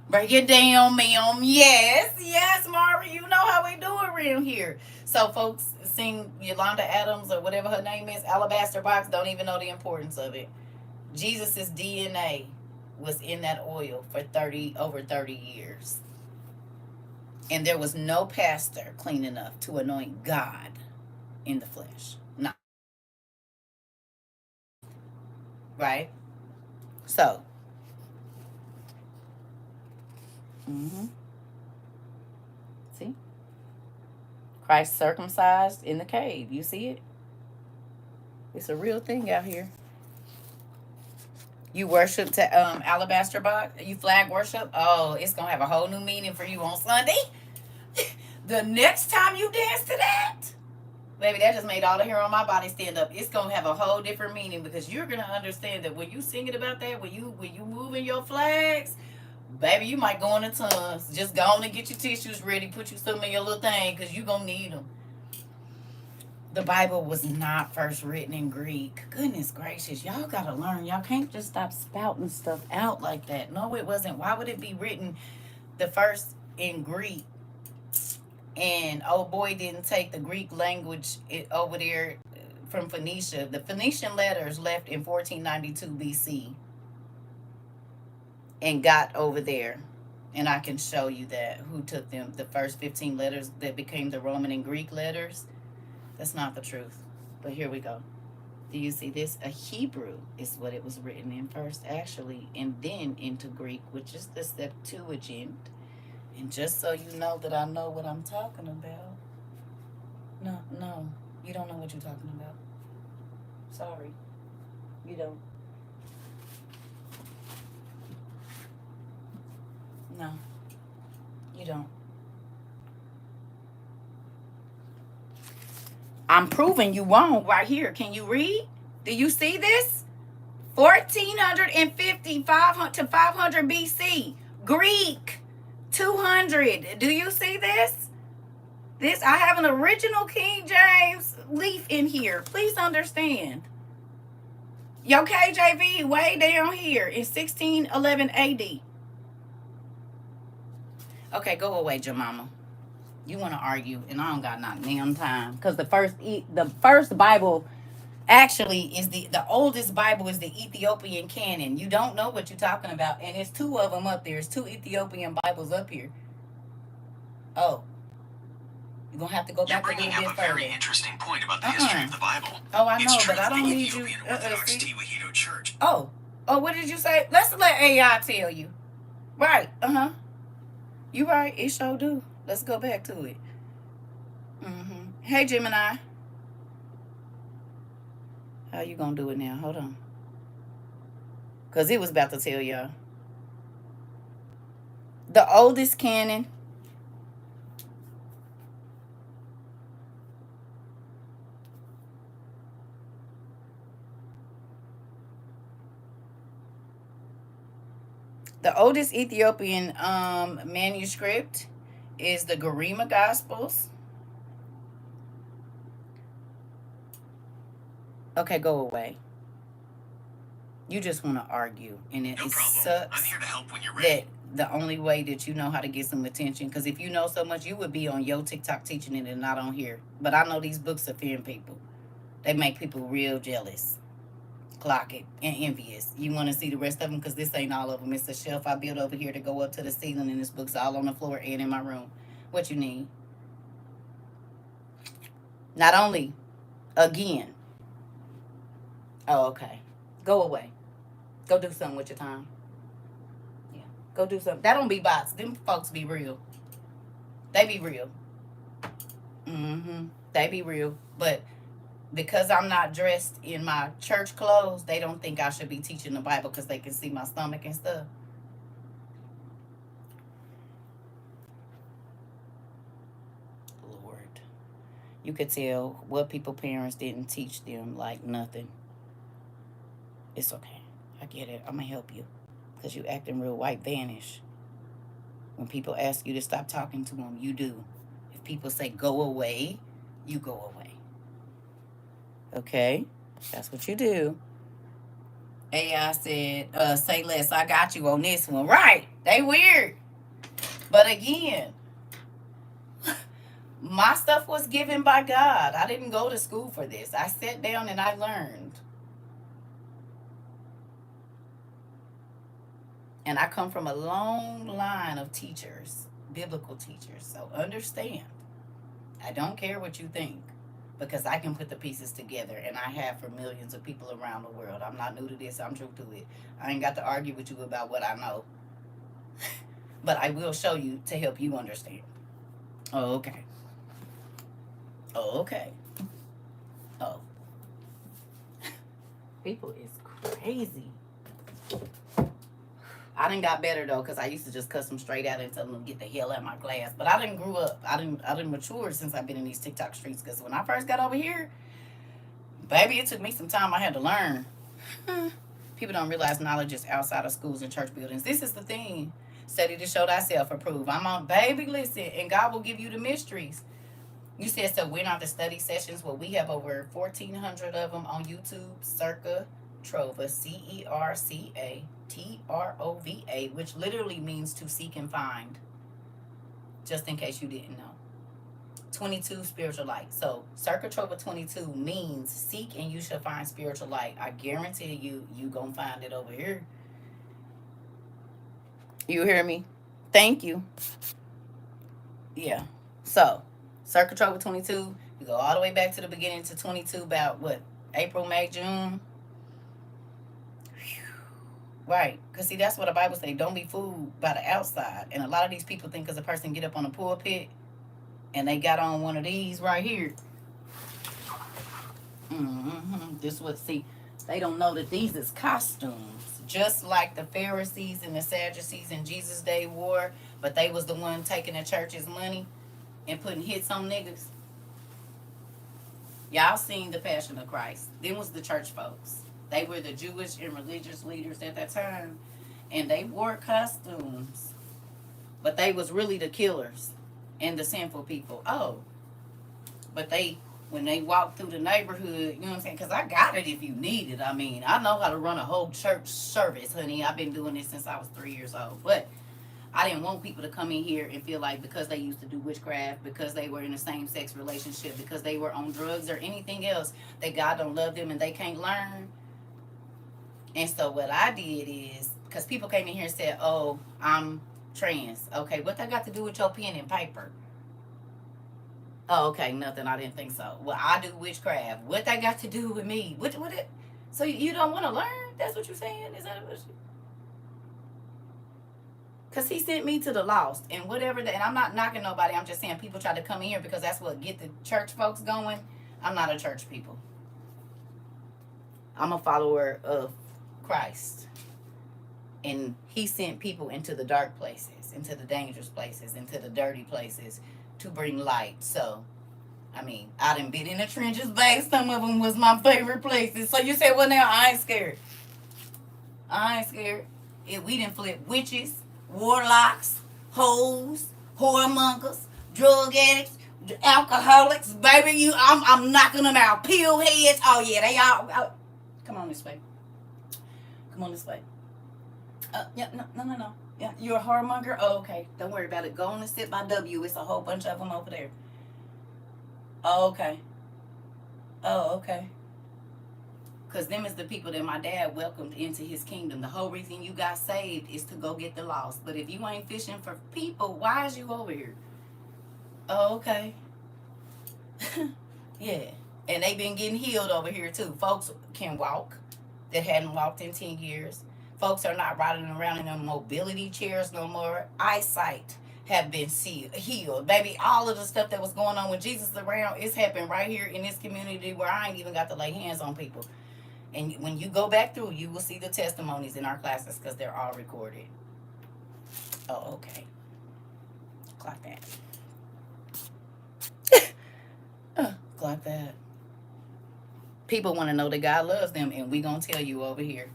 Break it down, ma'am. Yes, Mari. You know how we do it around here. So folks sing Yolanda Adams or whatever her name is, Alabaster Box, don't even know the importance of it. Jesus's DNA was in that oil for over 30 years. And there was no pastor clean enough to anoint God in the flesh. No. Right? So, see? Christ circumcised in the cave. You see it? It's a real thing out here. You worship to alabaster box. You flag worship. Oh, it's gonna have a whole new meaning for you on Sunday. The next time you dance to that, baby, that just made all the hair on my body stand up. It's gonna have a whole different meaning, because you're gonna understand that when you singing about that, when you moving your flags, baby, you might go into tongues. Just go on and get your tissues ready. Put you some in your little thing, because you gonna need them. The Bible was not first written in Greek. Goodness gracious, y'all gotta learn. Y'all can't just stop spouting stuff out like that. No, it wasn't. Why would it be written the first in Greek? And oh boy, didn't take the Greek language over there from Phoenicia. The Phoenician letters left in 1492 BC and got over there. And I can show you that. Who took them? The first 15 letters that became the Roman and Greek letters. That's not the truth. But here we go. Do you see this? A Hebrew is what it was written in first, actually, and then into Greek, which is the Septuagint. And just so you know that I know what I'm talking about. No, you don't know what you're talking about. Sorry, you don't. No, you don't. I'm proving you won't right here. Can you read? Do you see this? 1450 to 500 BC. Greek. 200. Do you see this? I have an original King James leaf in here. Please understand. Your KJV way down here in 1611 AD. Okay, go away, Jemima. You want to argue, and I don't got not damn time, because the first Bible actually is the oldest Bible is the Ethiopian canon. You don't know what you're talking about, and there's two of them up there. There's two Ethiopian Bibles up here. Oh, you're gonna have to go back a little bit further. You're bringing up a very interesting point about the history of the Bible. Oh, I know, but I don't need you. Church. Oh, what did you say? Let's let AI tell you. Right. You right. It sure do. Let's go back to it. Hey, Gemini. How you gonna do it now? Hold on. Because it was about to tell y'all. The oldest canon. The oldest Ethiopian manuscript is the Garima Gospels. Okay, go away. You just want to argue, and it no sucks. I'm here to help when you're ready. That the only way that you know how to get some attention, because if you know so much, you would be on your TikTok teaching it and not on here. But I know these books offend people. They make people real jealous, clock it, and envious. You want to see the rest of them, because this ain't all of them. It's a shelf I built over here to go up to the ceiling, and this book's all on the floor and in my room. What you need? Not only, again. Oh, okay. Go away. Go do something with your time. Yeah. Go do something. That don't be bots. Them folks be real. They be real. They be real. But because I'm not dressed in my church clothes, they don't think I should be teaching the Bible because they can see my stomach and stuff. Lord. You could tell what people parents didn't teach them like nothing. It's okay. I get it. I'm going to help you. Because you acting real white vanish. When people ask you to stop talking to them, you do. If people say go away, you go away. Okay? That's what you do. AI said, say less. I got you on this one. Right. They weird. But again, my stuff was given by God. I didn't go to school for this. I sat down and I learned. And I come from a long line of teachers, biblical teachers. So understand, I don't care what you think, because I can put the pieces together, and I have for millions of people around the world. I'm not new to this. I'm true to it. I ain't got to argue with you about what I know. But I will show you to help you understand. Oh, okay. Oh, okay. Oh. People is crazy. I done got better though, because I used to just cuss them straight out and tell them to get the hell out of my class. But I didn't grow up. I didn't mature since I've been in these TikTok streets. Because when I first got over here, baby, it took me some time. I had to learn. People don't realize knowledge is outside of schools and church buildings. This is the thing. Study to show thyself approved. I'm on, baby, listen, and God will give you the mysteries. You said, so we're not the study sessions. Well, we have over 1,400 of them on YouTube. CERCA TROVA, CERCA TROVA, which literally means to seek and find. Just in case you didn't know. 22 spiritual light. So CERCA TROVA 22 means seek and you shall find spiritual light. I guarantee you gonna find it over here. You hear me? Thank you. Yeah. So CERCA TROVA 22. You go all the way back to the beginning to 22, about what? April, May, June. Right. Because, see, that's what the Bible says. Don't be fooled by the outside. And a lot of these people think because a person get up on the pulpit and they got on one of these right here. This what, see, they don't know that these is costumes. Just like the Pharisees and the Sadducees in Jesus' day wore. But they was the one taking the church's money and putting hits on niggas. Y'all seen the Passion of Christ. Them was the church folks. They were the Jewish and religious leaders at that time. And they wore costumes. But they was really the killers and the sinful people. Oh. But they, when they walked through the neighborhood, you know what I'm saying? Because I got it if you need it. I mean, I know how to run a whole church service, honey. I've been doing this since I was 3 years old. But I didn't want people to come in here and feel like because they used to do witchcraft, because they were in a same-sex relationship, because they were on drugs or anything else, that God don't love them and they can't learn. And so what I did is, because people came in here and said, oh, I'm trans. Okay, what that got to do with your pen and paper? Oh, okay, nothing. I didn't think so. Well, I do witchcraft. What that got to do with me? What it? So you don't want to learn? That's what you're saying? Is that what you? Because he sent me to the lost and whatever. And I'm not knocking nobody. I'm just saying people try to come in here because that's what get the church folks going. I'm not a church people. I'm a follower of Christ. And he sent people into the dark places. into the dangerous places, into the dirty places, to bring light. So, I mean, I done been in the trenches, babe. Some of them was my favorite places. So you say, well, now I ain't scared. I ain't scared. We done flip witches, warlocks, hoes, whoremongers, drug addicts, alcoholics, baby. I'm knocking them out. Pill heads. Oh yeah, they all. Come on this way. Come on this way. Yeah, no. Yeah, you're a whoremonger. Oh, okay. Don't worry about it. Go on and sit by W. It's a whole bunch of them over there. Oh, okay. Oh, okay. Because them is the people that my dad welcomed into his kingdom. The whole reason you got saved is to go get the lost. But if you ain't fishing for people, why is you over here? Oh, okay. Yeah. And they been getting healed over here too. Folks can walk that hadn't walked in 10 years. Folks are not riding around in them mobility chairs no more. Eyesight have been healed. Baby, all of the stuff that was going on with Jesus around, it's happened right here in this community where I ain't even got to lay hands on people. And when you go back through, you will see the testimonies in our classes because they're all recorded. Oh, okay. Clock that. Clock that. People want to know that God loves them, and we going to tell you over here.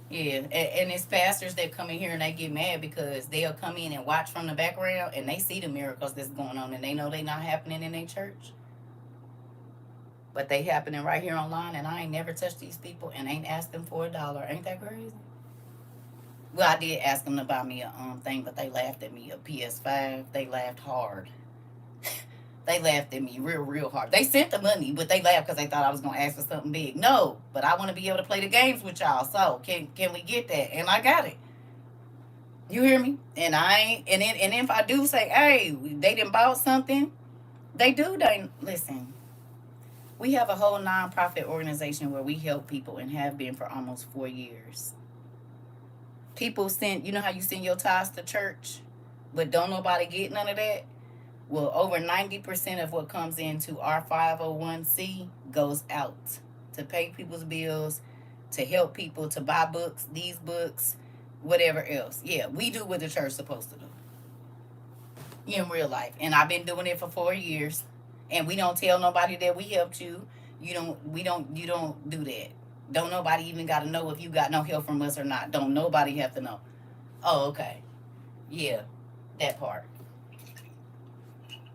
Yeah, and it's pastors that come in here and they get mad because they'll come in and watch from the background and they see the miracles that's going on and they know they not happening in their church. But they happening right here online, and I ain't never touched these people and ain't asked them for $1. Ain't that crazy? Well, I did ask them to buy me a thing, but they laughed at me. A PS5. They laughed hard. They laughed at me real hard. They sent the money, but they laughed because they thought I was gonna ask for something big. No, but I want to be able to play the games with y'all. So can we get that? And I got it. You hear me? And I ain't. And if I do say, hey, they didn't bought something, they do. They listen. We have a whole nonprofit organization where we help people and have been for almost 4 years. People send, you know how you send your tithes to church, but don't nobody get none of that? Well, over 90% of what comes into our 501c goes out to pay people's bills, to help people, to buy books, these books, whatever else. Yeah, we do what the church's supposed to do in real life. And I've been doing it for 4 years. And we don't tell nobody that we helped you. You don't do that. Don't nobody even got to know if you got no help from us or not. Don't nobody have to know. Oh, okay. Yeah, that part.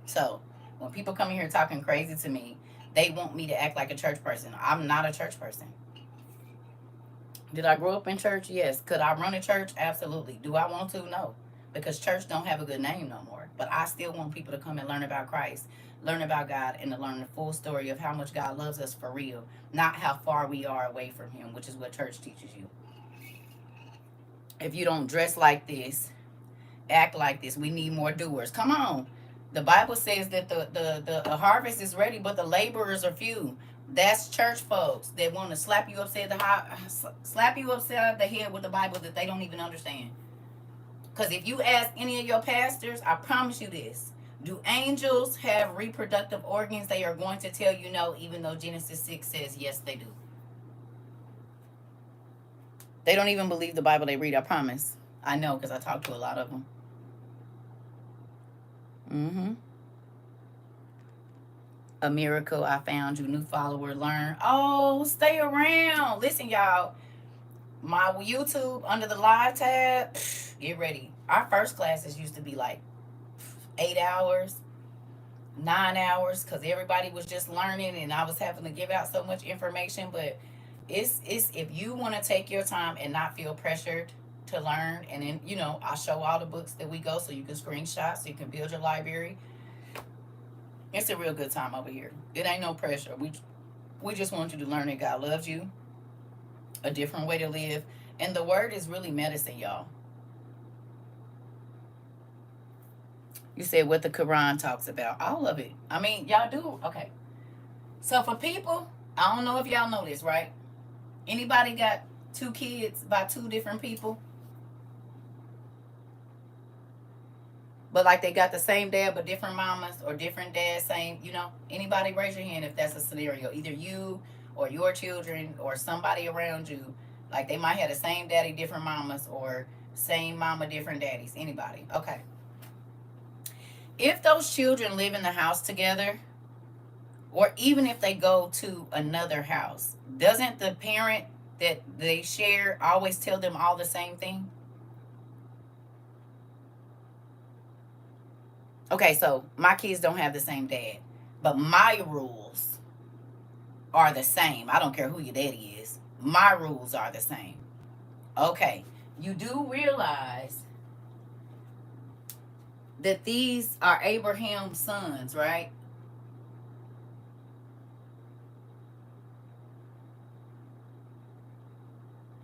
So when people come in here talking crazy to me, they want me to act like a church person. I'm not a church person. Did I grow up in church? Yes. Could I run a church? Absolutely. Do I want to? No. Because church don't have a good name no more. But I still want people to come and learn about Christ, learn about God, and to learn the full story of how much God loves us for real, not how far we are away from him, which is what church teaches you. If you don't dress like this, act like this, we need more doers. Come on. The Bible says that the harvest is ready, but the laborers are few. That's church folks that want to slap you upside the head with the Bible that they don't even understand. Because if you ask any of your pastors, I promise you this. Do angels have reproductive organs? They are going to tell you no, even though Genesis 6 says yes, they do. They don't even believe the Bible they read, I promise. I know because I talk to a lot of them. A miracle, I found you. New follower, learn. Oh, stay around. Listen, y'all. My YouTube under the live tab, get ready. Our first classes used to be like 8 hours, 9 hours, because everybody was just learning and I was having to give out so much information. But it's if you want to take your time and not feel pressured to learn, and then I'll show all the books that we go so you can screenshot so you can build your library. It's a real good time over here. It ain't no pressure. We just want you to learn that God loves you, a different way to live, and the word is really medicine, y'all. You said what the Quran talks about. All of it. I mean, y'all do. Okay. So for people, I don't know if y'all know this, right? Anybody got 2 kids by 2 different people? But like they got the same dad but different mamas, or different dads, same, anybody raise your hand if that's a scenario. Either you or your children or somebody around you. Like they might have the same daddy, different mamas, or Same mama, different daddies. Anybody? Okay. If those children live in the house together, or even if they go to another house, doesn't the parent that they share always tell them all the same thing? Okay, so my kids don't have the same dad, but my rules are the same. I don't care who your daddy is. My rules are the same. Okay, you do realize that these are Abraham's sons, right?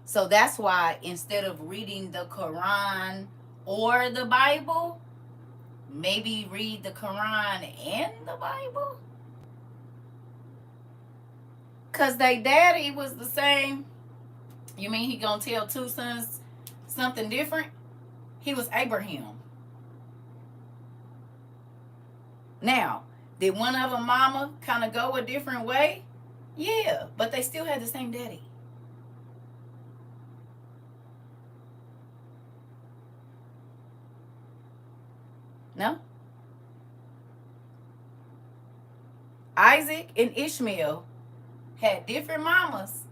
So that's why instead of reading the Quran or the Bible, maybe read the Quran and the Bible. Cause they daddy was the same. You mean he gonna tell two sons something different? He was Abraham. Now, did one of them mama kind of go a different way? Yeah, but they still had the same daddy. No? Isaac and Ishmael had different mamas,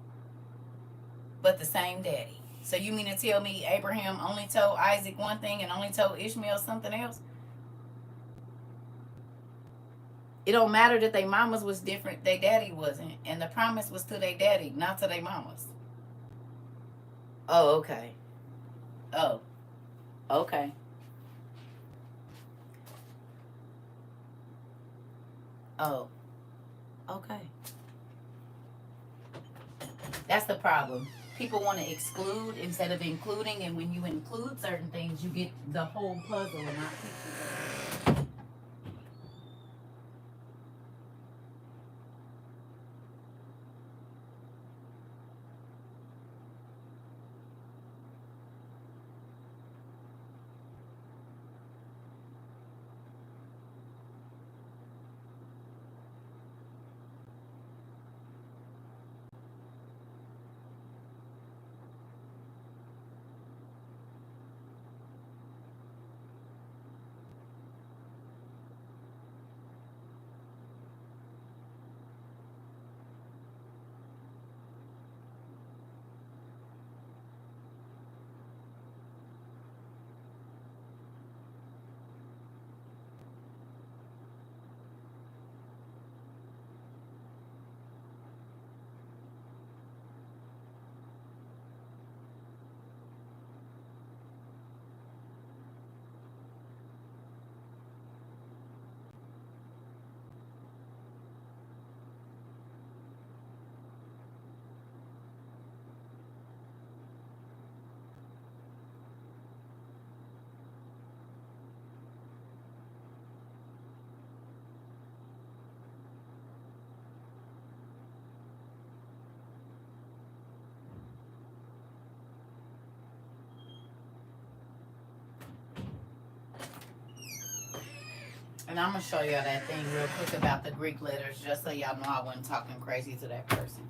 but the same daddy. So you mean to tell me Abraham only told Isaac one thing and only told Ishmael something else? It don't matter that their mamas was different, their daddy wasn't. And the promise was to their daddy, not to their mamas. Oh, okay. Oh, okay. Oh, okay. That's the problem. People want to exclude instead of including, and when you include certain things, you get the whole puzzle and not pieces. And I'm going to show y'all that thing real quick about the Greek letters, just so y'all know I wasn't talking crazy to that person.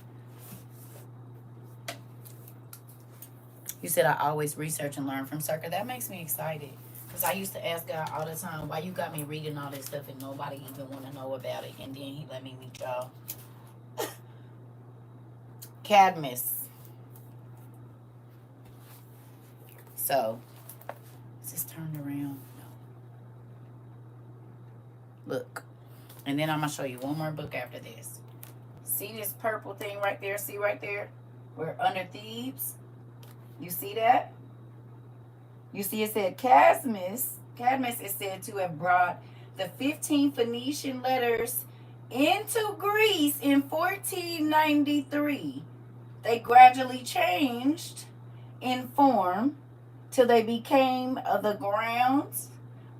You said I always research and learn from CERCA. That makes me excited. Because I used to ask God all the time, why you got me reading all this stuff and nobody even want to know about it. And then he let me meet y'all. Cadmus. So, is this turned around? No. Look. And then I'm going to show you one more book after this. See this purple thing right there? See right there? We're under Thebes. You see that? You see it said Cadmus. Cadmus is said to have brought the 15 Phoenician letters into Greece in 1493. They gradually changed in form till they became the grounds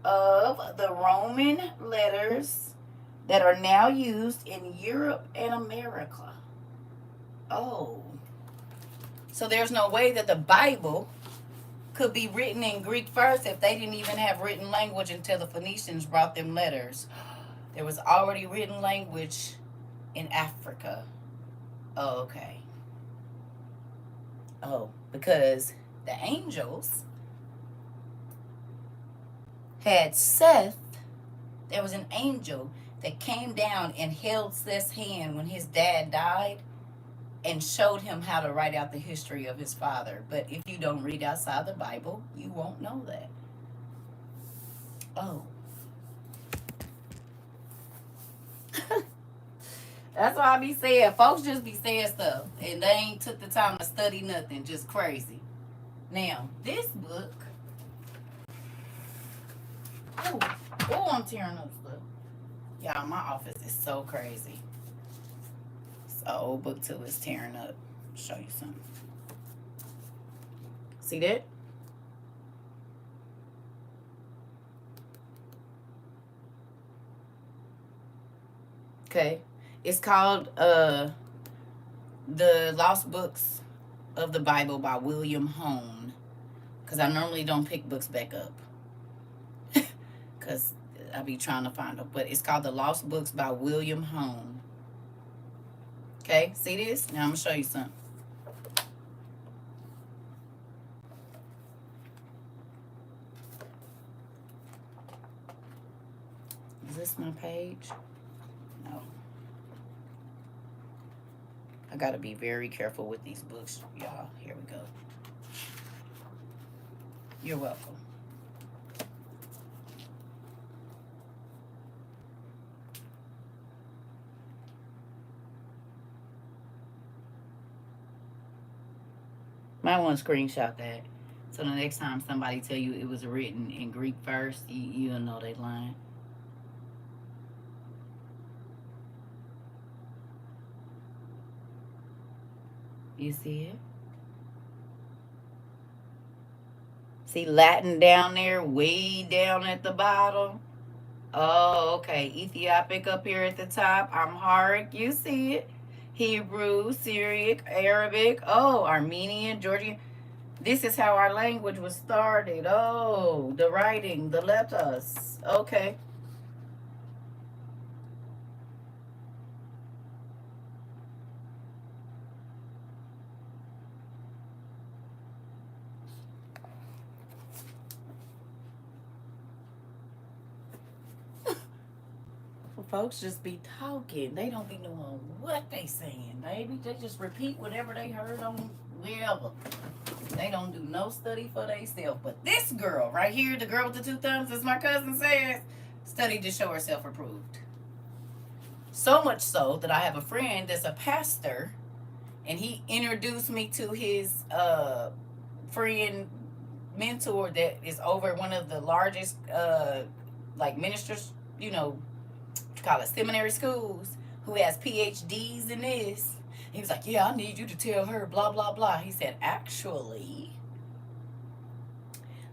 of the Roman letters that are now used in Europe and America. Oh. So there's no way that the Bible could be written in Greek first if they didn't even have written language until the Phoenicians brought them letters. There was already written language in Africa. Oh, okay. Oh, because the angels had Seth, there was an angel that came down and held Seth's hand when his dad died and showed him how to write out the history of his father. But if you don't read outside the Bible, you won't know that. Oh. That's why I be saying, folks just be saying stuff and they ain't took the time to study nothing, just crazy. Now, this book, I'm tearing up stuff. Y'all, my office is so crazy. It's an old book too, it's tearing up. Show you something. See that? Okay. It's called The Lost Books of the Bible by William Hone. Because I normally don't pick books back up. Because I be trying to find them. But it's called The Lost Books by William Hone. Okay, see this? Now I'm going to show you something. Is this my page? No. I got to be very careful with these books, y'all. Here we go. You're welcome. Might want to screenshot that. So the next time somebody tell you it was written in Greek first, you'll know they lying. You see it? See Latin down there, way down at the bottom? Oh, okay. Ethiopic up here at the top. Amharic, you see it. Hebrew, Syriac, Arabic. Oh, Armenian, Georgian. This is how our language was started. Oh, the writing, the letters. Okay. Folks just be talking. They don't be knowing what they saying, baby. They just repeat whatever they heard on wherever. They don't do no study for themselves. But this girl right here, the girl with the two thumbs, as my cousin says, studied to show herself approved. So much so that I have a friend that's a pastor, and he introduced me to his friend mentor that is over one of the largest like ministers, you know, call it seminary schools, who has PhDs in this. He was like, yeah, I need you to tell her blah blah blah. He said, actually,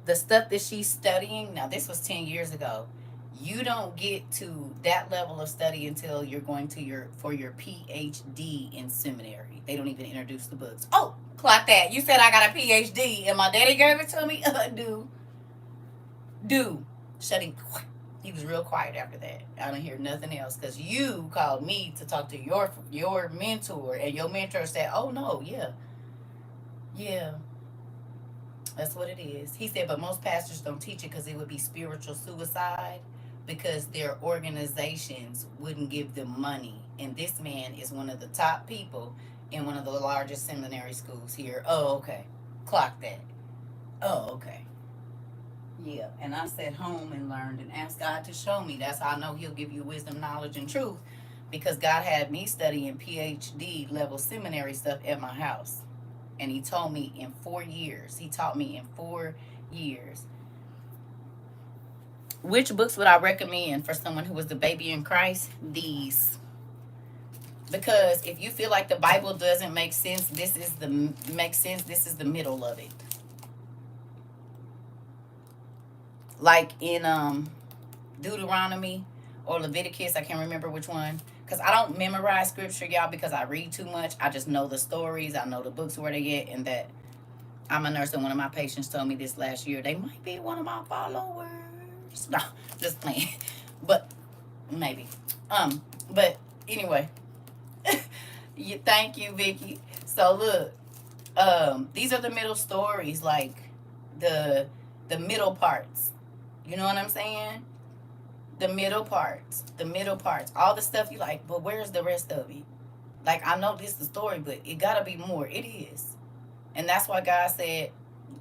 the stuff that she's studying now, this was 10 years ago, you don't get to that level of study until you're going to your PhD in seminary. They don't even introduce the books. Oh, clock that. You said I got a PhD and my daddy gave it to me. Do shutting. He was real quiet after that. I didn't hear nothing else because you called me to talk to your mentor, and your mentor said, oh no, yeah, that's what it is. He said, but most pastors don't teach it because it would be spiritual suicide because their organizations wouldn't give them money. And this man is one of the top people in one of the largest seminary schools here. Oh, okay. Clock that. Oh, okay. Yeah, and I sat home and learned and asked God to show me. That's how I know He'll give you wisdom, knowledge, and truth, because God had me studying PhD level seminary stuff at my house. And He told me in 4 years. He taught me in 4 years. Which books would I recommend for someone who was the baby in Christ? These. Because if you feel like the Bible doesn't make sense, this is the middle of it. Like in Deuteronomy or Leviticus, I can't remember which one, because I don't memorize scripture, y'all, because I read too much. I just know the stories, I know the books where they get, and that I'm a nurse, and one of my patients told me this last year. They might be one of my followers. No, just playing, but maybe. But anyway, thank you, Vicky. So look, these are the middle stories, like the middle parts. You know what I'm saying? The middle parts. The middle parts. All the stuff you like, but where's the rest of it? Like, I know this is the story, but it gotta be more. It is. And that's why God said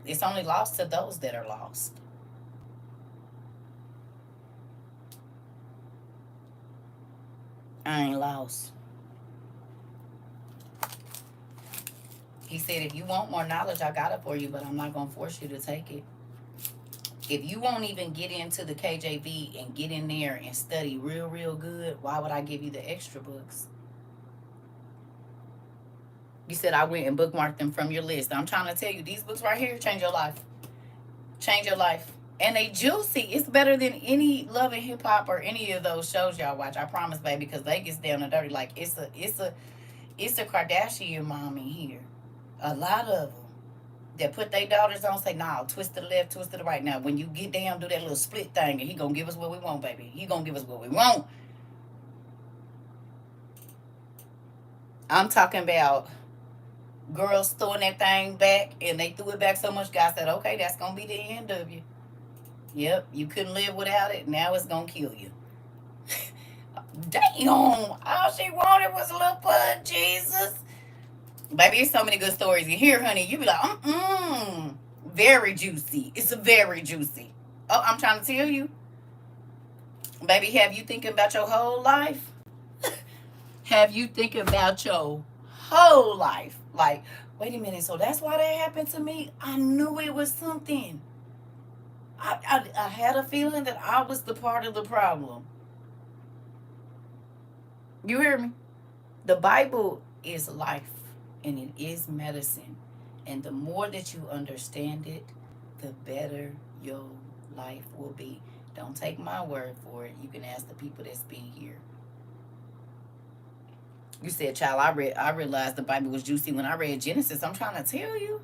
it's only lost to those that are lost. I ain't lost. He said, if you want more knowledge, I got it for you, but I'm not going to force you to take it. If you won't even get into the KJV and get in there and study real, real good, why would I give you the extra books? You said I went and bookmarked them from your list. I'm trying to tell you, these books right here change your life. Change your life. And they juicy. It's better than any Love and Hip Hop or any of those shows y'all watch. I promise, baby, because they gets down and dirty. Like, it's a Kardashian mom in here. A lot of them that put their daughters on, say, nah, twist to the left, twist to the right. Now, when you get down, do that little split thing, and he gonna give us what we want, baby. He gonna give us what we want. I'm talking about girls throwing that thing back, and they threw it back so much, God said, okay, that's gonna be the end of you. Yep, you couldn't live without it. Now it's gonna kill you. Damn, all she wanted was a little bud, Jesus. Baby, there's so many good stories in here, honey. You be like, very juicy. It's very juicy. Oh, I'm trying to tell you. Baby, have you thinking about your whole life? Have you thinking about your whole life? Like, wait a minute, so that's why that happened to me? I knew it was something. I had a feeling that I was the part of the problem. You hear me? The Bible is life and it is medicine. And the more that you understand it, the better your life will be. Don't take my word for it. You can ask the people that's been here. You said, child, I realized the Bible was juicy when I read Genesis. I'm trying to tell you.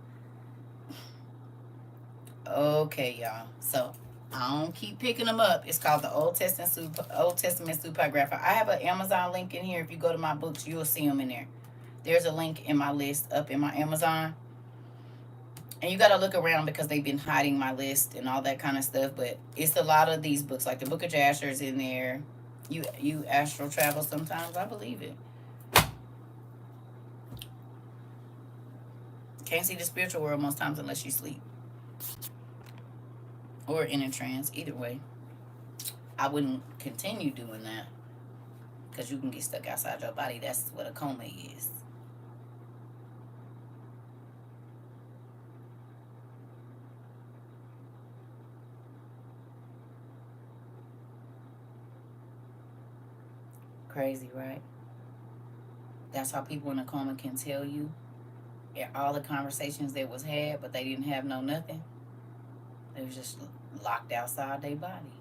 Okay, y'all. So I don't keep picking them up. It's called the Old Testament Supergrapher. I have an Amazon link in here. If you go to my books, you'll see them in there. There's a link in my list up in my Amazon. And you got to look around because they've been hiding my list and all that kind of stuff. But it's a lot of these books, like the Book of Jasher's in there. You astral travel sometimes. I believe it. Can't see the spiritual world most times unless you sleep. Or in a trance. Either way. I wouldn't continue doing that. Because you can get stuck outside your body. That's what a coma is. Crazy, right? That's how people in a coma can tell you all the conversations that was had, but they didn't have no nothing. They was just locked outside their body.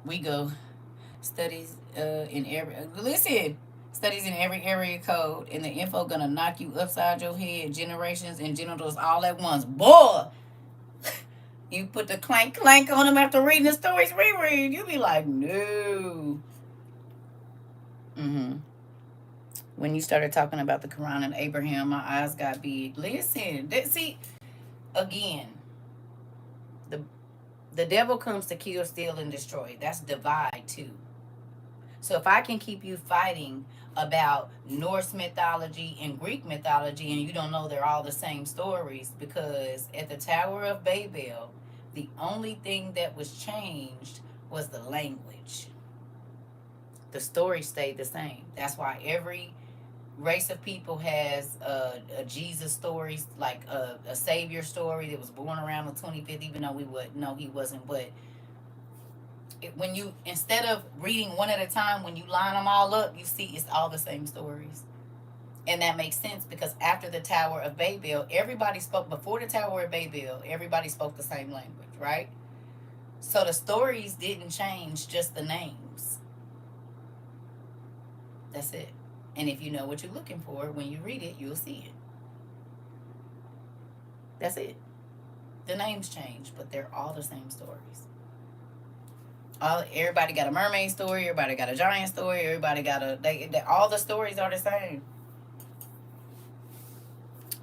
We go studies in every studies in every area code, and the info gonna knock you upside your head, generations and genitals all at once. Boy, you put the clank clank on them after reading the stories reread. You be like, no. When you started talking about the Quran and Abraham, my eyes got big. Listen, see, again, the devil comes to kill, steal, and destroy. That's divide too. So if I can keep you fighting about Norse mythology and Greek mythology, and you don't know they're all the same stories, because at the Tower of Babel, the only thing that was changed was the language. The story stayed the same. That's why every race of people has a Jesus story, like a Savior story that was born around the 25th, even though we would know he wasn't. But when you, instead of reading one at a time, when you line them all up, you see it's all the same stories. And that makes sense because after the Tower of Babel, everybody spoke, before the Tower of Babel, everybody spoke the same language, right? So the stories didn't change, just the names. That's it. And if you know what you're looking for, when you read it, you'll see it. That's it. The names change, but they're all the same stories. Everybody got a mermaid story. Everybody got a giant story. Everybody got all the stories are the same.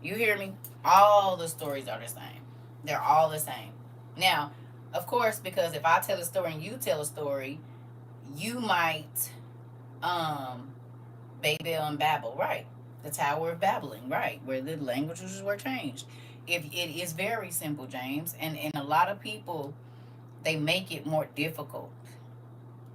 You hear me? All the stories are the same. They're all the same. Now, Of course, because if I tell a story and you tell a story, you might Babel and Babel, right? The Tower of Babbling, right? Where the languages were changed. If it is very simple, James, and a lot of people, they make it more difficult.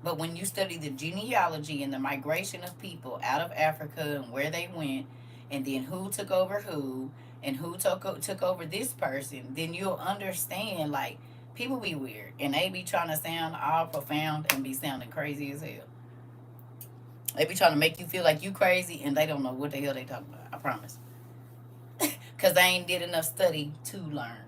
But when you study the genealogy and the migration of people out of Africa and where they went, and then who took over who, and who took over this person, then you'll understand. Like, people be weird, and they be trying to sound all profound and be sounding crazy as hell. They be trying to make you feel like you crazy, and they don't know what the hell they talking about. I promise, because they ain't did enough study to learn.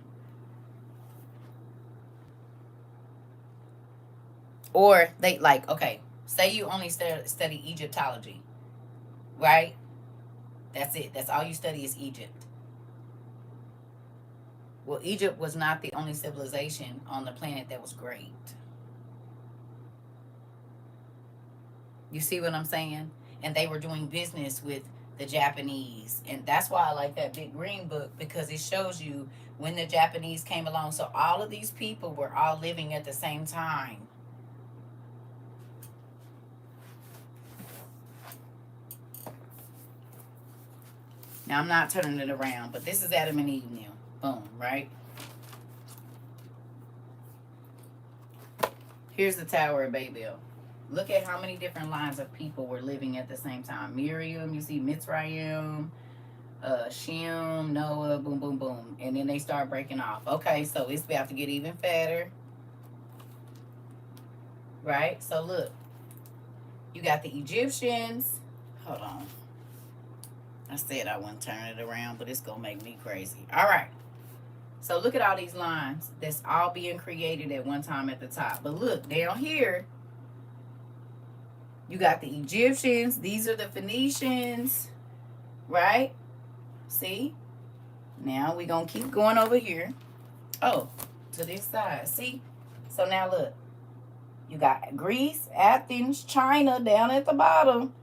Or they like, okay, say you only study Egyptology, right? That's it. That's all you study is Egypt. Well, Egypt was not the only civilization on the planet that was great. You see what I'm saying? And they were doing business with the Japanese. And that's why I like that big green book, because it shows you when the Japanese came along. So all of these people were all living at the same time. Now, I'm not turning it around, but this is Adam and Eve now. Boom, right? Here's the Tower of Babel. Look at how many different lines of people were living at the same time. Miriam, you see Mitzrayim, Shem, Noah, boom, boom, boom. And then they start breaking off. Okay, so it's about to get even fatter. Right? So look, you got the Egyptians. Hold on. I said I wouldn't turn it around, but it's going to make me crazy. All right. So look at all these lines that's all being created at one time at the top. But look, down here, you got the Egyptians. These are the Phoenicians, right? See? Now we're going to keep going over here. Oh, to this side. See? So now look. You got Greece, Athens, China down at the bottom.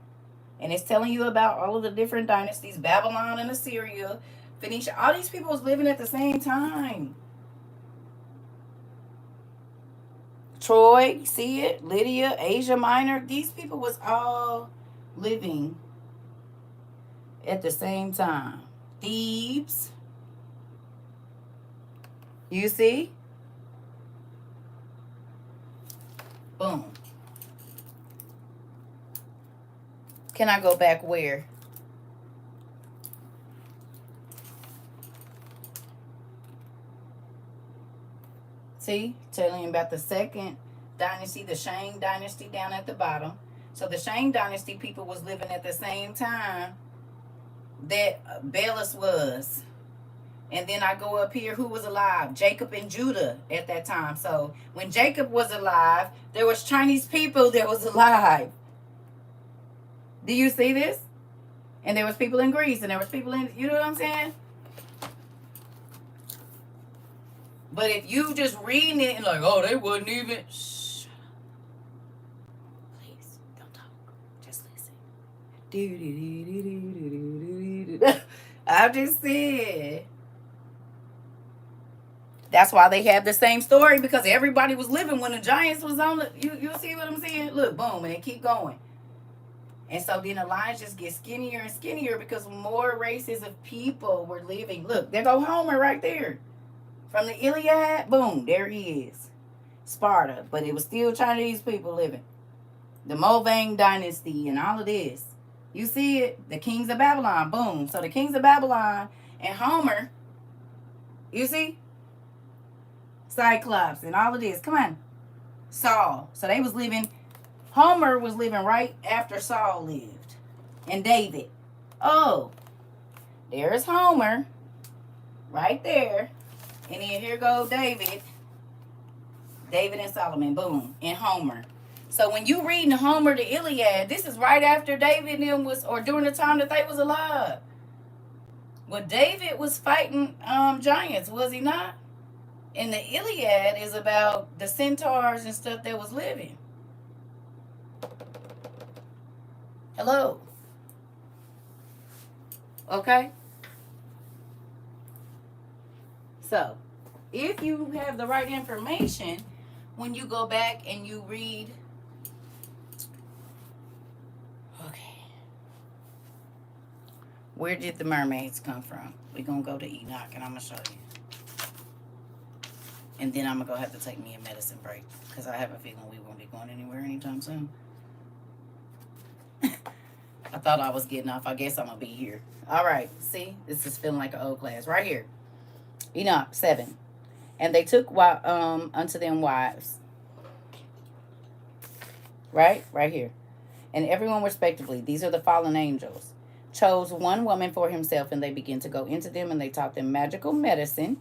And it's telling you about all of the different dynasties. Babylon and Assyria, Phoenicia. All these people was living at the same time. Troy, see it? Lydia, Asia Minor. These people was all living at the same time. Thebes. You see? Boom. Can I go back where? See? Telling you about the second dynasty, the Shang dynasty down at the bottom. So the Shang dynasty people was living at the same time that Belus was. And then I go up here, who was alive? Jacob and Judah at that time. So when Jacob was alive, there was Chinese people that was alive. Do you see this? And there was people in Greece, and there was people in, you know what I'm saying? But if you just reading it and like, oh, they wasn't even, shh. Please, don't talk. Just listen. I just said. That's why they have the same story, because everybody was living when the giants was on the, you see what I'm saying? Look, boom, and they keep going. And so then the lines just get skinnier and skinnier because more races of people were living. Look, there go Homer right there. From the Iliad, boom, there he is. Sparta, but it was still Chinese people living. The Movang dynasty and all of this. You see it? The kings of Babylon, boom. So the kings of Babylon and Homer, you see? Cyclops and all of this. Come on. Saul. So they was living, Homer was living right after Saul lived. And David. Oh, there's Homer. Right there. And then here goes David. David and Solomon. Boom. And Homer. So when you reading Homer, the Iliad, this is right after David and them was, or during the time that they was alive. Well, David was fighting giants, was he not? And the Iliad is about the centaurs and stuff that was living. Hello. Okay. So, if you have the right information, when you go back and you read, okay, where did the mermaids come from? We're going to go to Enoch and I'm going to show you. And then I'm going to go have to take me a medicine break because I have a feeling we won't be going anywhere anytime soon. I thought I was getting off. I guess I'm going to be here. All right. See, this is feeling like an old class. Right here. Enoch 7. And they took unto them wives. Right here. And everyone respectively, these are the fallen angels, chose one woman for himself, and they began to go into them, and they taught them magical medicine,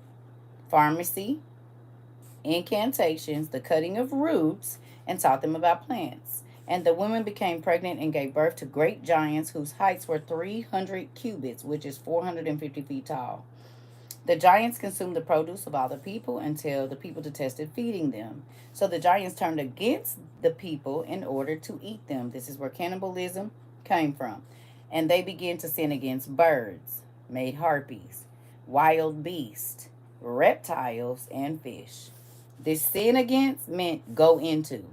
pharmacy, incantations, the cutting of roots, and taught them about plants. And the women became pregnant and gave birth to great giants whose heights were 300 cubits, which is 450 feet tall. The giants consumed the produce of all the people until the people detested feeding them. So the giants turned against the people in order to eat them. This is where cannibalism came from. And they began to sin against birds, made harpies, wild beasts, reptiles, and fish. This sin against meant go into.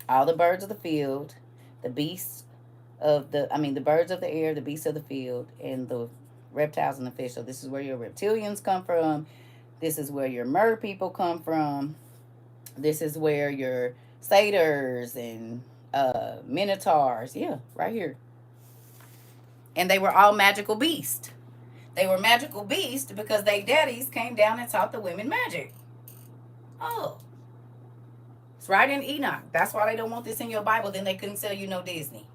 All the birds of the field, the beasts the birds of the air, the beasts of the field, and the reptiles and the fish. So this is where your reptilians come from. This is where your mer people come from. This is where your satyrs and minotaurs. Yeah, right here. And they were all magical beasts. They were magical beasts because they daddies came down and taught the women magic. Oh. It's right in Enoch. That's why they don't want this in your Bible. Then they couldn't sell you no Disney.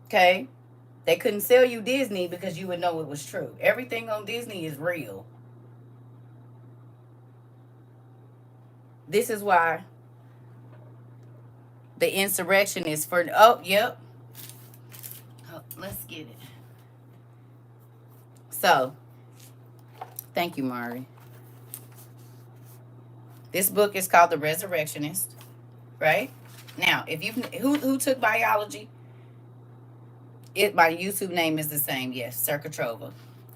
Okay? They couldn't sell you Disney because you would know it was true. Everything on Disney is real. This is why the insurrection is for... Oh, yep. Oh, let's get it. So, thank you, Mari. This book is called The Resurrectionist, right? Now, if you who took biology, my YouTube name is the same. Yes, CERCA TROVA.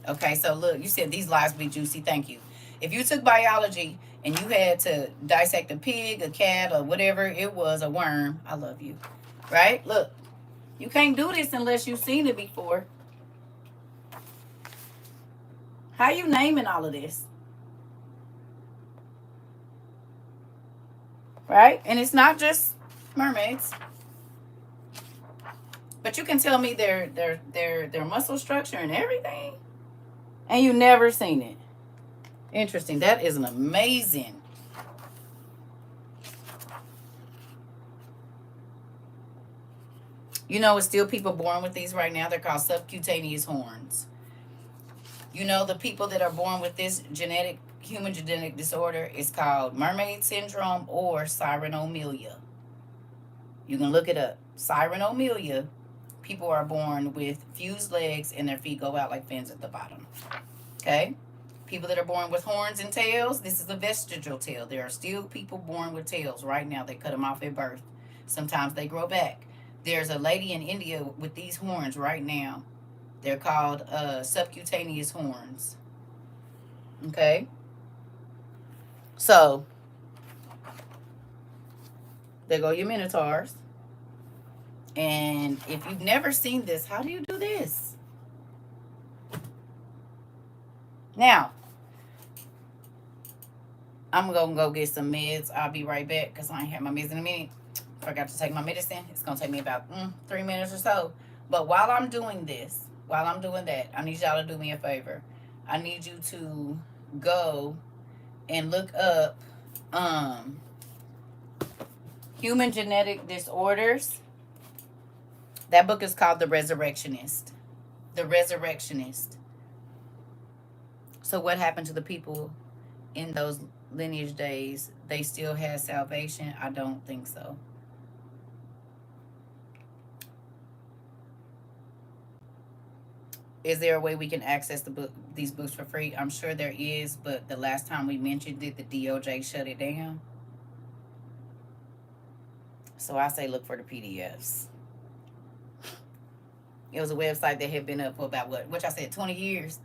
Okay, so look, you said these lies be juicy. Thank you. If you took biology and you had to dissect a pig, a cat, or whatever it was, a worm, I love you. Right? Look, you can't do this unless you've seen it before. How you naming all of this? Right? And it's not just mermaids. But you can tell me their muscle structure and everything. And you never seen it. Interesting. That is an amazing. You know, it's still people born with these right now. They're called subcutaneous horns. You know, the people that are born with this human genetic disorder is called mermaid syndrome or cyrenomylia. You can look it up. Cyrenomylia. People are born with fused legs and their feet go out like fins at the bottom. Okay? People that are born with horns and tails, this is a vestigial tail. There are still people born with tails right now. They cut them off at birth. Sometimes they grow back. There's a lady in India with these horns right now. They're called subcutaneous horns. Okay? So, there go your minotaurs. And if you've never seen this, how do you do this? Now, I'm going to go get some meds. I'll be right back because I ain't had my meds in a minute. Forgot to take my medicine. It's going to take me about 3 minutes or so. But while I'm doing this, while I'm doing that, I need y'all to do me a favor. I need you to go and look up human genetic disorders. That book is called The Resurrectionist. The Resurrectionist. So what happened to the people in those lineage days? They still had salvation? I don't think so. Is there a way we can access these books for free? I'm sure there is, but the last time we mentioned it, the DOJ shut it down. So I say look for the PDFs. It was a website that had been up for about, which I said 20 years.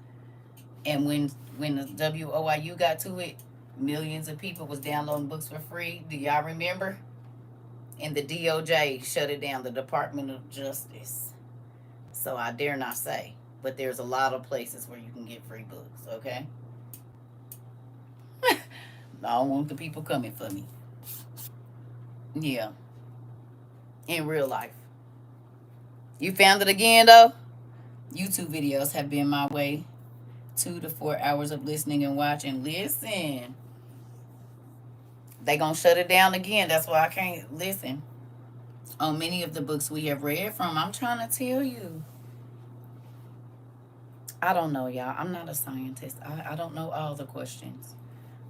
And when the WOIU got to it, millions of people was downloading books for free. Do y'all remember? And the DOJ shut it down, the Department of Justice. So I dare not say, but there's a lot of places where you can get free books, okay? I don't want the people coming for me. Yeah. In real life. You found it again, though? YouTube videos have been my way. 2 to 4 hours of listening and watching. Listen. They gonna shut it down again. That's why I can't listen. On many of the books we have read from, I'm trying to tell you. I don't know, y'all. I'm not a scientist. I don't know all the questions.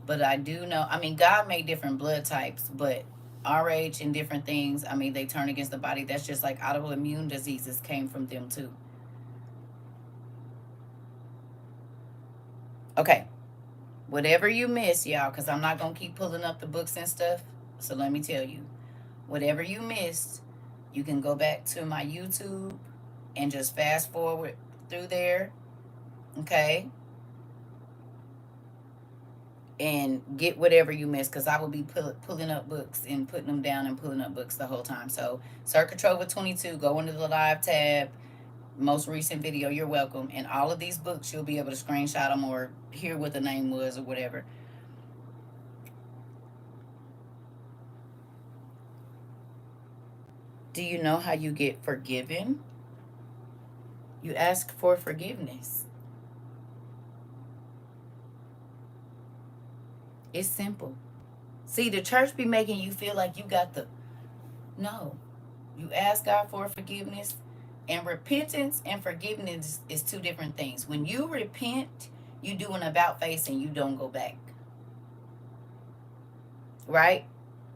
But I do know, I mean, God made different blood types, but RH and different things, I mean, they turn against the body. That's just like autoimmune diseases came from them too. Okay. Whatever you miss, y'all, because I'm not going to keep pulling up the books and stuff. So let me tell you, whatever you missed, you can go back to my YouTube and just fast forward through there. Okay. And get whatever you missed, because I will be pulling up books and putting them down and pulling up books the whole time. So CERCA TROVA 22, go into the live tab, most recent video, you're welcome. And all of these books, you'll be able to screenshot them or hear what the name was or whatever. Do you know how you get forgiven? You ask for forgiveness. It's simple. See, the church be making you feel like you got the... No. You ask God for forgiveness. And repentance and forgiveness is two different things. When you repent, you do an about face and you don't go back. Right?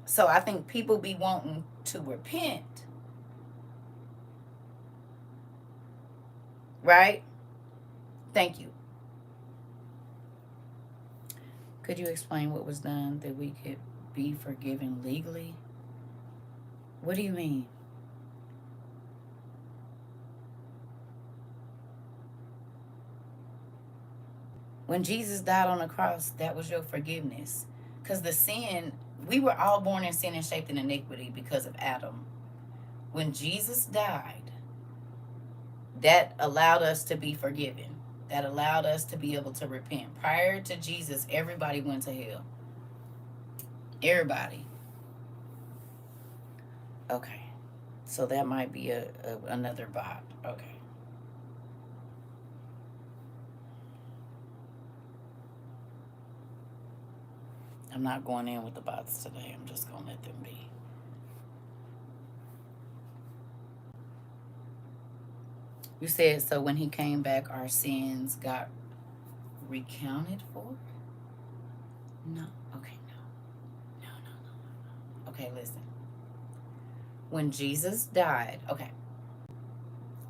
So I think people be wanting to repent. Right? Thank you. Could you explain what was done that we could be forgiven legally? What do you mean? When Jesus died on the cross, that was your forgiveness. Because the sin, we were all born in sin and shaped in iniquity because of Adam. When Jesus died, that allowed us to be forgiven. That allowed us to be able to repent. Prior to Jesus, everybody went to hell. Everybody. Okay. So that might be another bot. Okay. I'm not going in with the bots today. I'm just going to let them be. You said, so when he came back, our sins got recounted for? No. Okay, no. No. Okay, listen. When Jesus died, okay.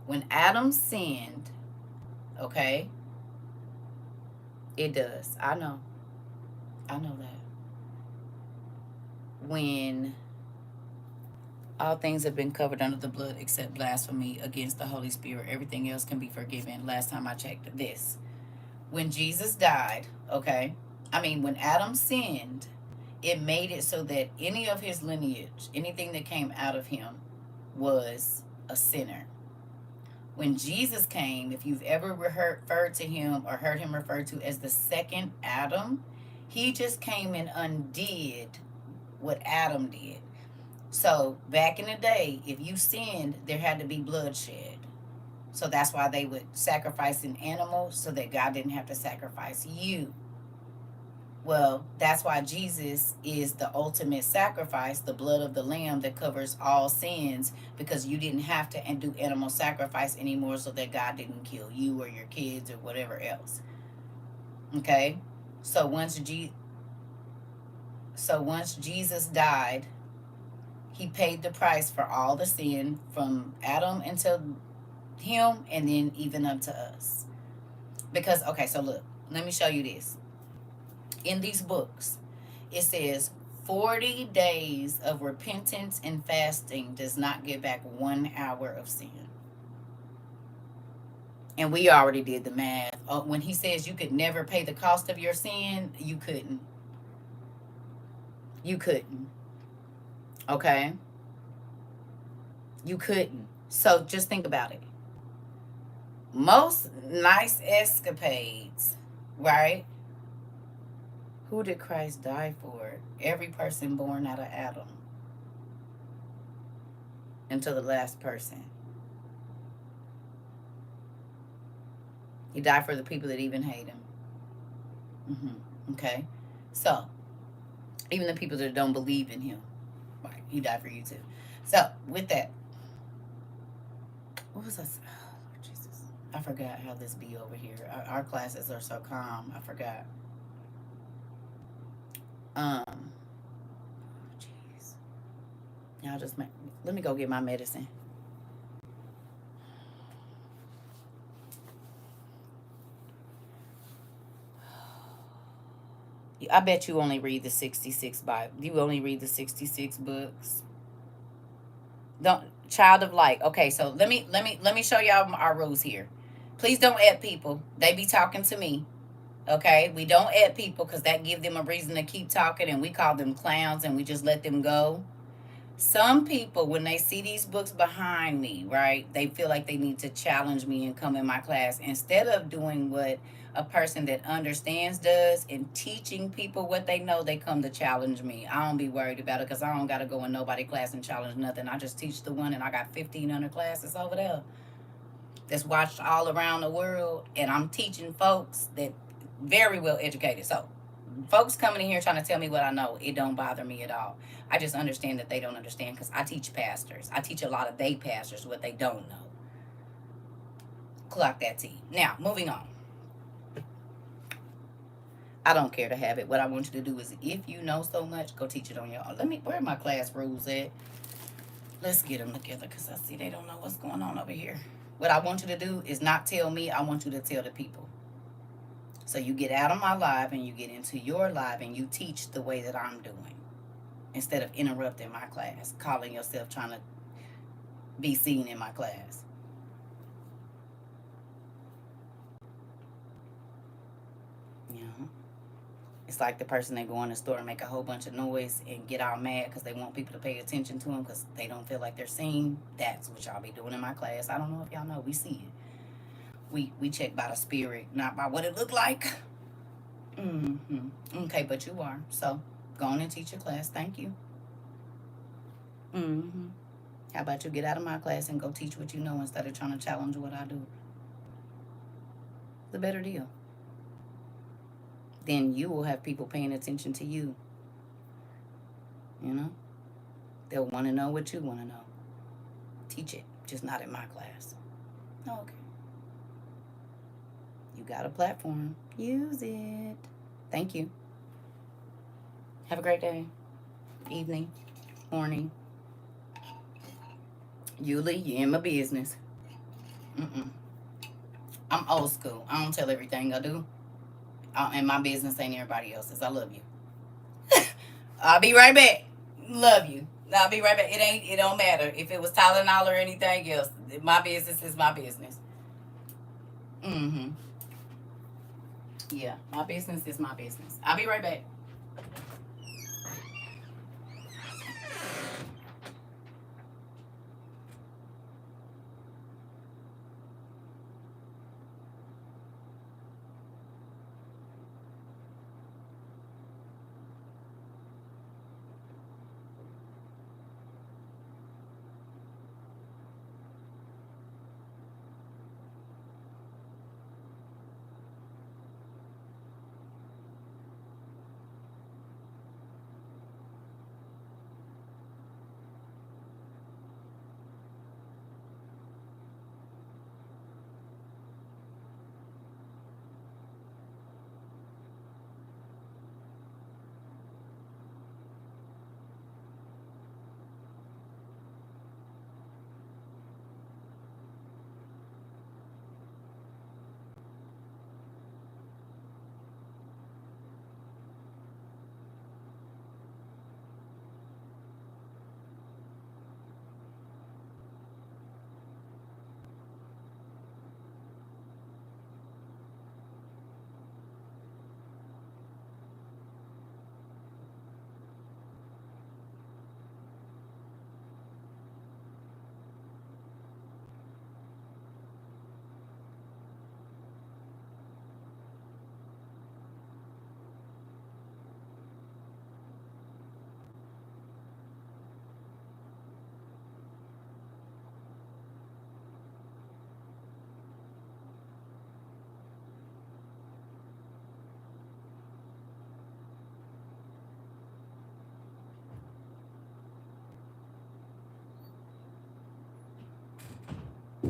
When Adam sinned, okay, it does. I know that. When all things have been covered under the blood except blasphemy against the Holy Spirit, everything else can be forgiven. Last time I checked this. When Jesus died, okay, when Adam sinned, it made it so that any of his lineage, anything that came out of him, was a sinner. When Jesus came, if you've ever referred to him or heard him referred to as the second Adam, he just came and undid what Adam did. So back in the day, if you sinned, there had to be bloodshed. So that's why they would sacrifice an animal so that God didn't have to sacrifice you. Well, that's why Jesus is the ultimate sacrifice, the blood of the lamb that covers all sins, because you didn't have to do animal sacrifice anymore so that God didn't kill you or your kids or whatever else. Okay? So once Jesus died, he paid the price for all the sin from Adam until him and then even up to us. Because, okay, so look, let me show you this. In these books, it says 40 days of repentance and fasting does not give back 1 hour of sin. And we already did the math. When he says you could never pay the cost of your sin, you couldn't. You couldn't. Okay? You couldn't. So just think about it. Most nice escapades, right? Who did Christ die for? Every person born out of Adam until the last person. He died for the people that even hate him. Okay? So, even the people that don't believe in him, right? He died for you too. So, with that, what was I saying? Oh, Lord Jesus. I forgot how this be over here. Our classes are so calm. I forgot. Jeez. Y'all just let me go get my medicine. I bet you only read the 66 Bible. You only read the 66 books. Don't child of light. Okay, so let me show y'all our rules here. Please don't add people. They be talking to me. Okay, we don't add people because that give them a reason to keep talking, and we call them clowns, and we just let them go. Some people, when they see these books behind me, right, they feel like they need to challenge me and come in my class instead of doing what a person that understands does and teaching people what they know. They come to challenge me. I don't be worried about it because I don't got to go in nobody class and challenge nothing. I just teach the one, and I got 1,500 classes over there that's watched all around the world, and I'm teaching folks that very well educated. So folks coming in here trying to tell me what I know, it don't bother me at all. I just understand that they don't understand because I teach pastors. I teach a lot of they pastors what they don't know. Clock that T. Now, moving on. I don't care to have it. What I want you to do is, if you know so much, go teach it on your own. Where are my class rules at? Let's get them together because I see they don't know what's going on over here. What I want you to do is not tell me. I want you to tell the people. So you get out of my live and you get into your live and you teach the way that I'm doing. Instead of interrupting my class, calling yourself trying to be seen in my class. You know? It's like the person that go in the store and make a whole bunch of noise and get all mad because they want people to pay attention to them because they don't feel like they're seen. That's what y'all be doing in my class. I don't know if y'all know. We see it. We check by the spirit, not by what it look like. Okay, but you are. So go on and teach your class. Thank you. How about you get out of my class and go teach what you know instead of trying to challenge what I do? It's a better deal. Then you will have people paying attention to you. You know? They'll want to know what you want to know. Teach it, just not in my class. Okay. You got a platform. Use it. Thank you. Have a great day. Evening. Morning. Yuli, you in my business. I'm old school. I don't tell everything I do. And my business ain't everybody else's. I love you. I'll be right back. Love you. I'll be right back. It don't matter if it was Tylenol or anything else. My business is my business. Yeah, my business is my business. I'll be right back.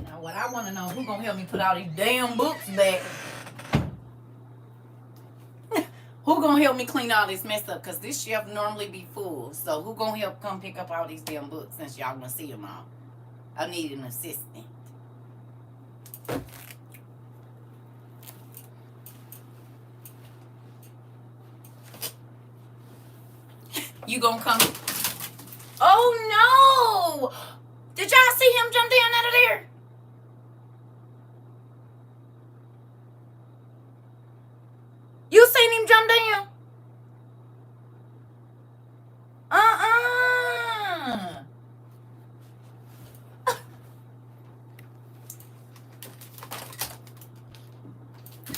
Now, what I want to know, who gonna help me put all these damn books back? Who gonna help me clean all this mess up? Because this shelf normally be full. So who gonna help come pick up all these damn books since y'all gonna see them all? I need an assistant. You gonna come? Oh no! Did y'all see him jump down out of there? You seen him jump down?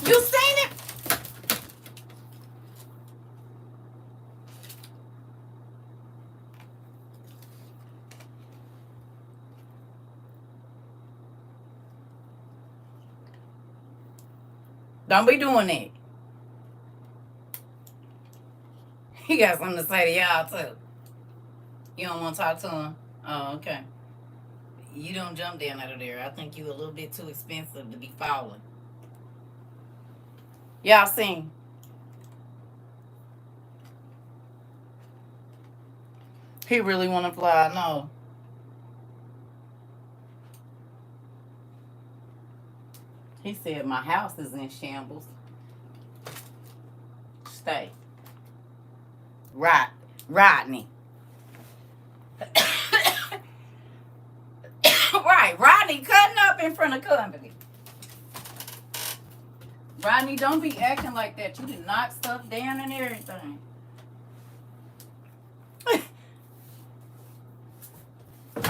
You seen it? Don't be doing that. He got something to say to y'all too. You don't want to talk to him? Oh, okay. You don't jump down out of there. I think you a little bit too expensive to be falling. Y'all seen? He really want to fly? No. He said my house is in shambles. Stay. Rodney. Right, Rodney cutting up in front of company. Rodney, don't be acting like that. You did knock stuff down and everything.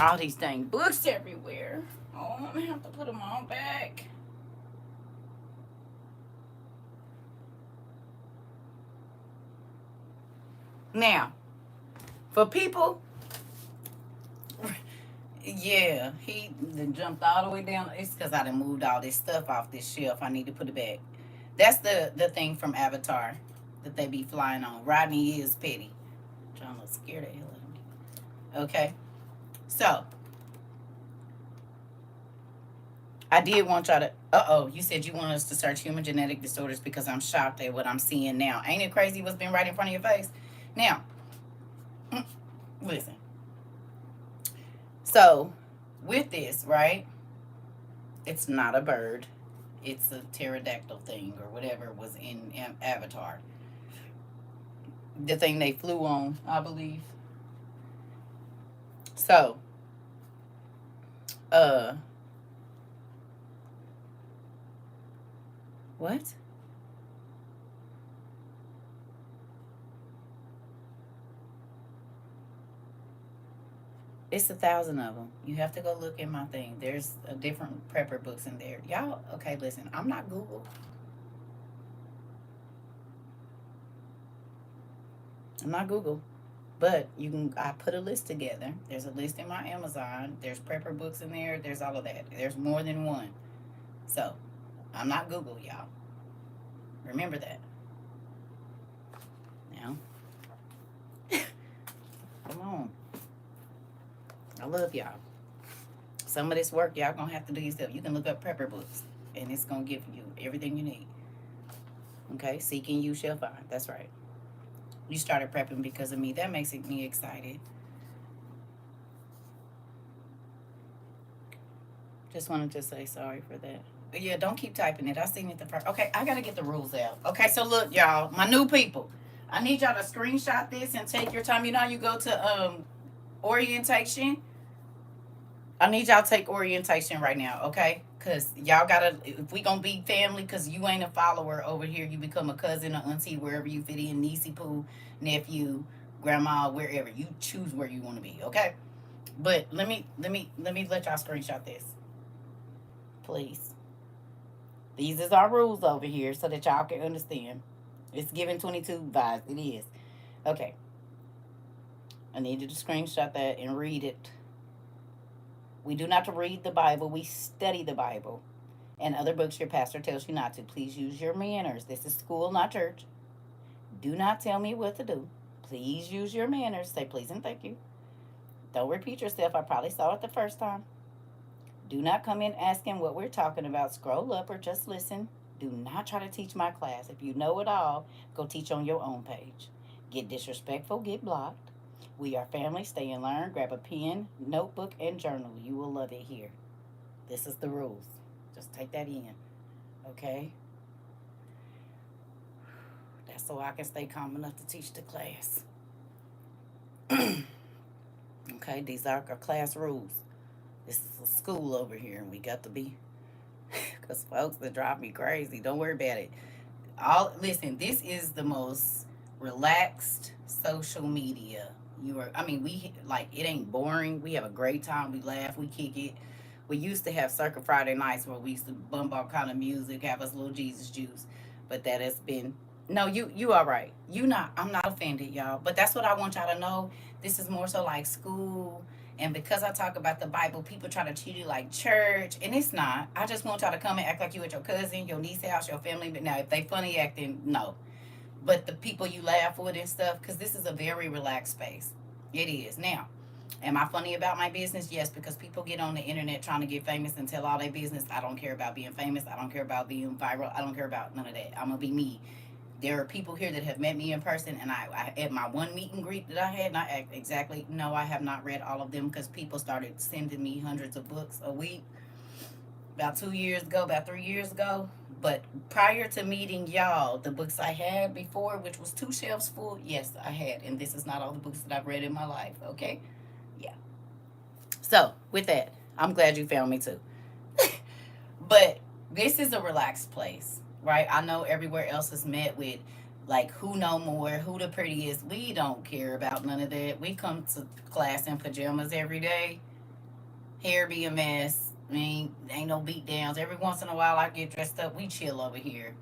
All these dang books everywhere. Oh, I'm gonna have to put them all back. Now, for people, yeah, he then jumped all the way down. It's because I done moved all this stuff off this shelf. I need to put it back. That's the thing from Avatar that they be flying on. Rodney is petty. Trying to scare the hell out of me. Okay, so I did want y'all to. You said you want us to search human genetic disorders because I'm shocked at what I'm seeing now. Ain't it crazy what's been right in front of your face? Now, listen. So, with this, right? It's not a bird. It's a pterodactyl thing or whatever was in Avatar. The thing they flew on, I believe. So, what? It's 1,000 of them. You have to go look at my thing. There's a different prepper books in there. Y'all, okay, listen. I'm not Google. I'm not Google. But you can. I put a list together. There's a list in my Amazon. There's prepper books in there. There's all of that. There's more than one. So, I'm not Google, y'all. Remember that. Now, come on. I love y'all. Some of this work y'all gonna have to do yourself. You can look up prepper books, and it's gonna give you everything you need. Okay, seeking you shall find. That's right. You started prepping because of me. That makes me excited. Just wanted to say sorry for that. But yeah, don't keep typing it. I seen it the first. Okay, I gotta get the rules out. Okay, so look, y'all, my new people. I need y'all to screenshot this and take your time. You know how you go to orientation? I need y'all to take orientation right now, okay? Because y'all gotta, if we gonna be family, because you ain't a follower over here, you become a cousin or auntie, wherever you fit in, niecey poo, nephew, grandma, wherever. You choose where you want to be, okay? But let me let y'all screenshot this. Please. These is our rules over here so that y'all can understand. It's given 22 vibes. It is. Okay. I need you to screenshot that and read it. We do not read the Bible. We study the Bible and other books your pastor tells you not to. Please use your manners. This is school, not church. Do not tell me what to do. Please use your manners. Say please and thank you. Don't repeat yourself. I probably saw it the first time. Do not come in asking what we're talking about. Scroll up or just listen. Do not try to teach my class. If you know it all, go teach on your own page. Get disrespectful, get blocked. We are family. Stay and learn. Grab a pen, notebook, and journal. You will love it here. This is the rules. Just take that in. Okay? That's so I can stay calm enough to teach the class. Okay, these are our class rules. This is a school over here, and we got to be, because folks that drive me crazy. Don't worry about it. Listen. This is the most relaxed social media. We like it ain't boring. We have a great time. We laugh. We kick it. We used to have Circa Friday nights where we used to bump all kind of music, have us little Jesus juice, but that has been. No, you all right. You not. I'm not offended, y'all. But that's what I want y'all to know. This is more so like school. And because I talk about the Bible, people try to treat it like church, and it's not. I just want y'all to come and act like you at your cousin, your niece house, your family. But now, if they funny acting, no. But the people you laugh with and stuff, because this is a very relaxed space. It is. Now, am I funny about my business? Yes, because people get on the internet trying to get famous and tell all their business. I don't care about being famous. I don't care about being viral. I don't care about none of that. I'm going to be me. There are people here that have met me in person, and I at my one meet and greet that I had, and I act exactly, no, I have not read all of them because people started sending me hundreds of books a week about 2 years ago, about 3 years ago. But prior to meeting y'all, the books I had before, which was 2 shelves full, yes, I had. And this is not all the books that I've read in my life, okay? Yeah. So, with that, I'm glad you found me too. But this is a relaxed place, right? I know everywhere else is met with like who know more, who the prettiest. We don't care about none of that. We come to class in pajamas every day. Hair be a mess. I mean, ain't no beat downs. Every once in a while I get dressed up. We chill over here.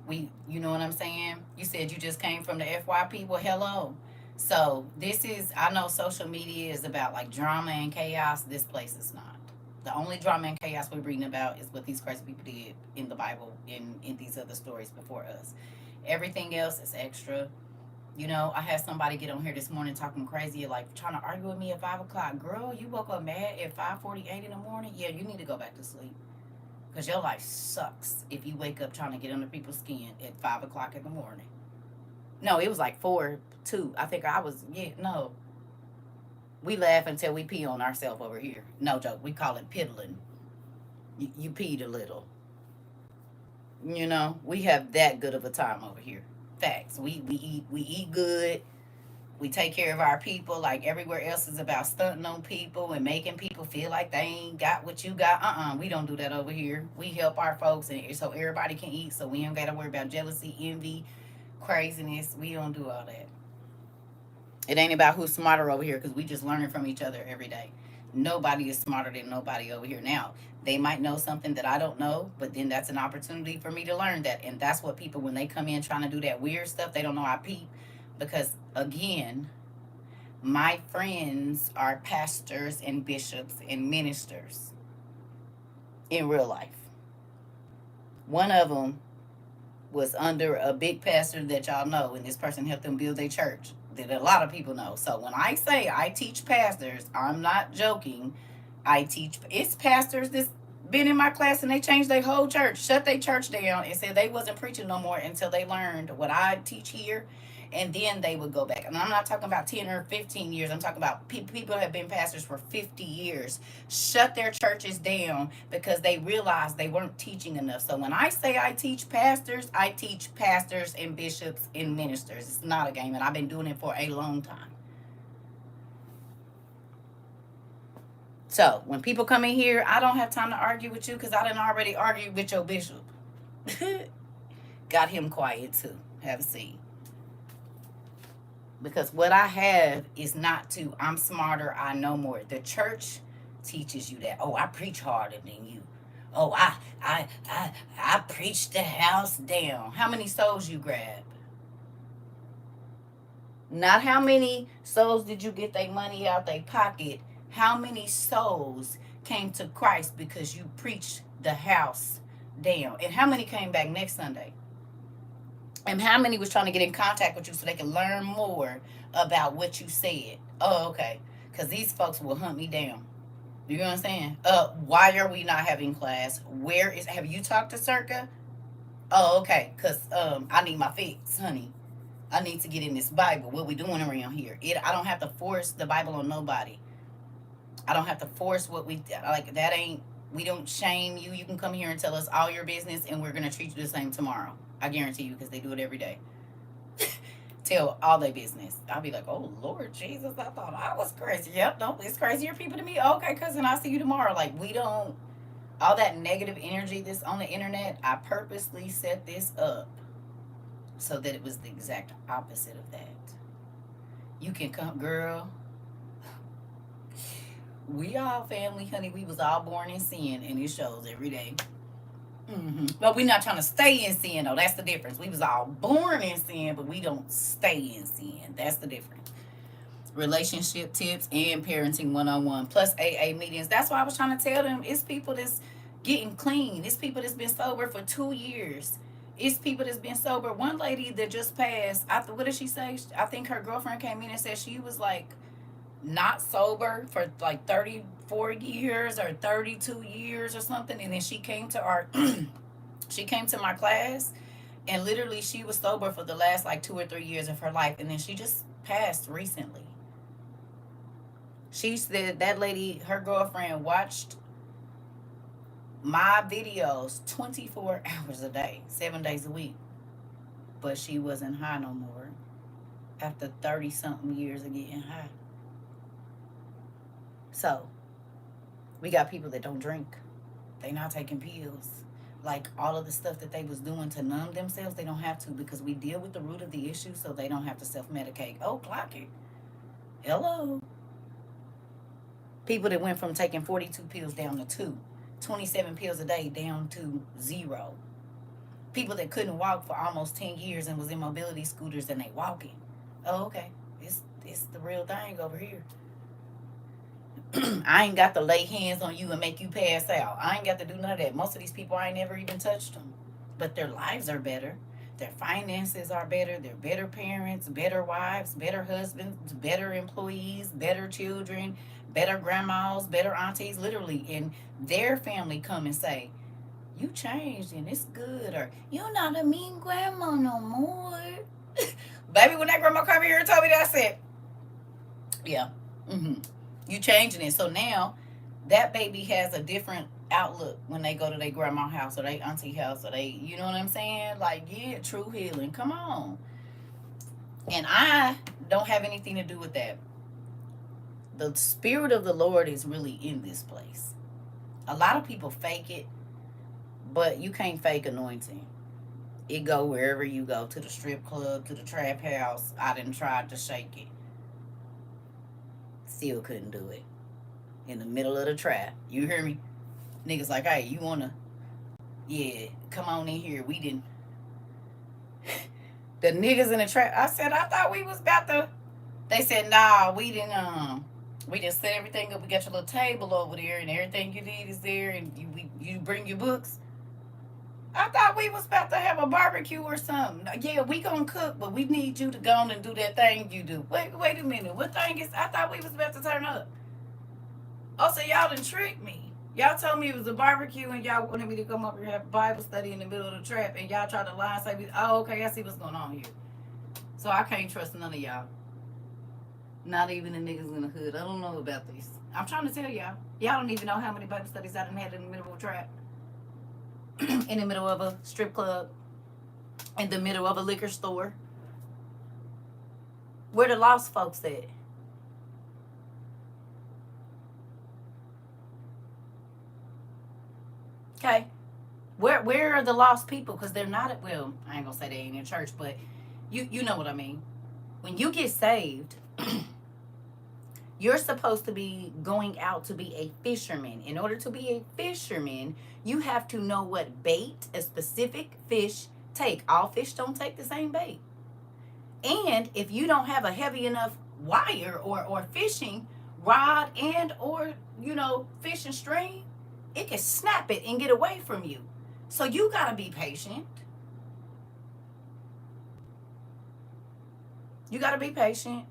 You know what I'm saying? You said you just came from the FYP. Well, hello. So this is, I know social media is about like drama and chaos. This place is not. The only drama and chaos we're reading about is what these crazy people did in the Bible, in these other stories before us. Everything else is extra. I had somebody get on here this morning talking crazy, like trying to argue with me at 5 o'clock. Girl, you woke up mad at 5:48 in the morning. Yeah, you need to go back to sleep because your life sucks if you wake up trying to get under people's skin at 5 o'clock in the morning. No, it was like 4:02. I think I was. Yeah, no. We laugh until we pee on ourselves over here. No joke. We call it piddling. You peed a little. We have that good of a time over here. Facts. We eat good. We take care of our people. Like everywhere else is about stunting on people and making people feel like they ain't got what you got. We don't do that over here. We help our folks, and so everybody can eat, so we don't got to worry about jealousy, envy, craziness. We don't do all that. It ain't about who's smarter over here because we just learning from each other every day. Nobody is smarter than nobody over here. Now, they might know something that I don't know, but then that's an opportunity for me to learn that. And that's what people, when they come in trying to do that weird stuff, they don't know I peep. Because, again, my friends are pastors and bishops and ministers in real life. One of them was under a big pastor that y'all know, and this person helped them build a church that a lot of people know. So when I say I teach pastors, I'm not joking. It's pastors that's been in my class and they changed their whole church, shut their church down, and said they wasn't preaching no more until they learned what I teach here, and then they would go back. And I'm not talking about 10 or 15 years. I'm talking about people have been pastors for 50 years, shut their churches down because they realized they weren't teaching enough. So when I say I teach pastors and bishops and ministers. It's not a game, and I've been doing it for a long time. So when people come in here, I don't have time to argue with you because I done already argued with your bishop. Got him quiet too. Have a seat. Because what I have is not to, I'm smarter, I know more. The church teaches you that. Oh, I preach harder than you. Oh, I preach the house down. How many souls you grab? Not how many souls did you get their money out their pocket. How many souls came to Christ because you preached the house down? And how many came back next Sunday? And how many was trying to get in contact with you so they could learn more about what you said? Oh, okay. Because these folks will hunt me down. You know what I'm saying? Why are we not having class? Have you talked to CERCA? Oh, okay. Cause I need my fix, honey. I need to get in this Bible. What we doing around here? I don't have to force the Bible on nobody. I don't have to force what we like. That ain't. We don't shame you. You can come here and tell us all your business, and we're gonna treat you the same tomorrow. I guarantee you, because they do it every day. Tell all their business. I'll be like, oh Lord Jesus, I thought I was crazy. Yep, nope, it's crazier people to me. Okay, cousin, I'll see you tomorrow. Like, we don't, all that negative energy that's on the internet, I purposely set this up so that it was the exact opposite of that. You can come, girl. We all family, honey. We was all born in sin, and it shows every day. But we're not trying to stay in sin, though. That's the difference. We was all born in sin, but we don't stay in sin. That's the difference. Relationship tips and parenting 101 plus AA meetings. That's why I was trying to tell them, it's people that's getting clean. It's people that's been sober for 2 years. It's people that's been sober. One lady that just passed, what did she say? I think her girlfriend came in and said she was like not sober for like 34 years or 32 years or something. And then she came to our she came to my class, and literally she was sober for the last like 2 or 3 years of her life, and then she just passed recently. She said that lady, her girlfriend, watched my videos 24 hours a day, 7 days a week, but she wasn't high no more after 30 something years of getting high. So we got people that don't drink, they not taking pills. Like, all of the stuff that they was doing to numb themselves, they don't have to, because we deal with the root of the issue, so they don't have to self-medicate. Oh, clock it. Hello. People that went from taking 42 pills down to 2, 27 pills a day down to 0. People that couldn't walk for almost 10 years and was in mobility scooters, and they walking. Oh, okay. It's the real thing over here. I ain't got to lay hands on you and make you pass out. I ain't got to do none of that. Most of these people, I ain't never even touched them. But their lives are better. Their finances are better. They're better parents, better wives, better husbands, better employees, better children, better grandmas, better aunties, literally. And their family come and say, you changed and it's good. Or, you're not a mean grandma no more. Baby, when that grandma came here and told me that, I said, yeah. You changing it. So now that baby has a different outlook when they go to their grandma house or their auntie house, or they, you know what I'm saying? Like, yeah, true healing. Come on. And I don't have anything to do with that. The spirit of the Lord is really in this place. A lot of people fake it, but you can't fake anointing. It go wherever you go, to the strip club, to the trap house. I done tried to shake it. Still couldn't do it. In the middle of the trap. You hear me? Niggas like, hey, you wanna, yeah, come on in here. We didn't. The niggas in the trap. I said, I thought we was about to. They said, nah, we didn't. We just set everything up. We got your little table over there, and everything you need is there, and you bring your books. I thought we was about to have a barbecue or something. Yeah, we gonna cook, but we need you to go on and do that thing you do. Wait a minute. What thing is? I thought we was about to turn up. Oh, so y'all done tricked me. Y'all told me it was a barbecue, and y'all wanted me to come up here and have Bible study in the middle of the trap, and y'all tried to lie and say, oh, okay, I see what's going on here. So I can't trust none of y'all. Not even the niggas in the hood. I don't know about this. I'm trying to tell y'all. Y'all don't even know how many Bible studies I done had in the middle of a trap. In the middle of a strip club. In the middle of a liquor store. Where the lost folks at? Okay. Where are the lost people? Because they're not at, well, I ain't gonna say they ain't in church, but you know what I mean. When you get saved, you're supposed to be going out to be a fisherman. In order to be a fisherman, you have to know what bait a specific fish take. All fish don't take the same bait. And if you don't have a heavy enough wire or fishing rod and or, fishing string, it can snap it and get away from you. So you got to be patient. You got to be patient.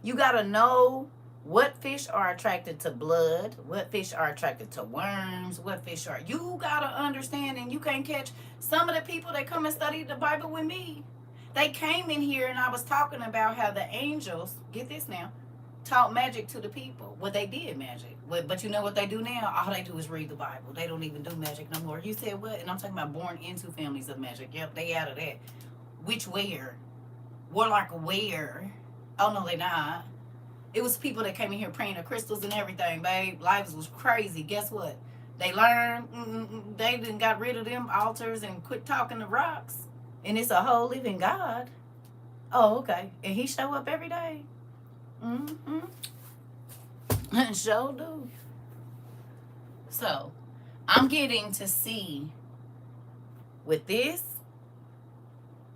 You got to know What fish are attracted to blood? What fish are attracted to worms? What fish are... You got to understand, and you can't catch some of the people that come and study the Bible with me. They came in here and I was talking about how the angels, get this now, taught magic to the people. Well, they did magic. But you know what they do now? All they do is read the Bible. They don't even do magic no more. You said what? And I'm talking about born into families of magic. Yep, they out of that. Which where? Warlock where? Oh, no, they not. It was people that came in here praying to crystals and everything, babe. Lives was crazy. Guess what? They learned. They done got rid of them altars and quit talking to rocks. And it's a whole living God. Oh, okay. And he show up every day. Mm-hmm. Sure do. So, I'm getting to see with this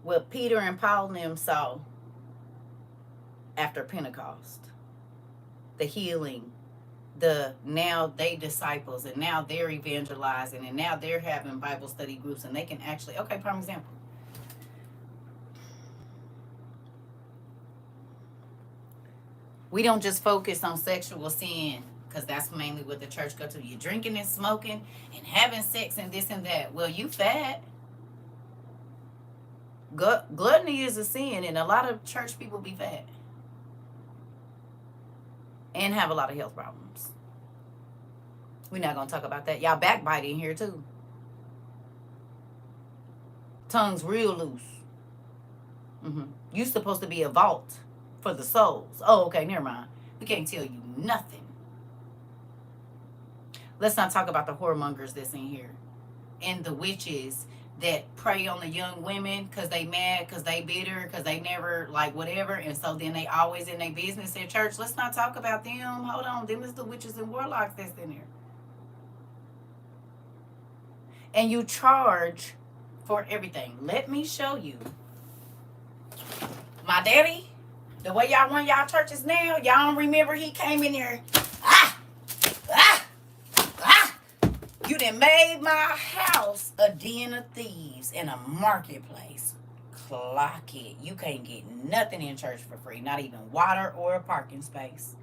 what Peter and Paul and them saw after Pentecost. The healing, the now they disciples, and now they're evangelizing, and now they're having Bible study groups, and they can actually, okay, prime example. We don't just focus on sexual sin, because that's mainly what the church go to. You're drinking and smoking and having sex and this and that. Well, you fat. Gluttony is a sin, and a lot of church people be fat and have a lot of health problems. We're not going to talk about that. Y'all backbiting here too. Tongues real loose. You supposed to be a vault for the souls. Oh, okay, never mind. We can't tell you nothing. Let's not talk about the whoremongers that's in here and the witches that prey on the young women because they mad, because they bitter, because they never like whatever, and so then they always in their business at church. Let's not talk about them. Hold on, them is the witches and warlocks that's in there. And you charge for everything. Let me show you. My daddy, the way y'all run y'all churches now, y'all don't remember he came in here. You done made my house a den of thieves and a marketplace. Clock it. You can't get nothing in church for free. Not even water or a parking space.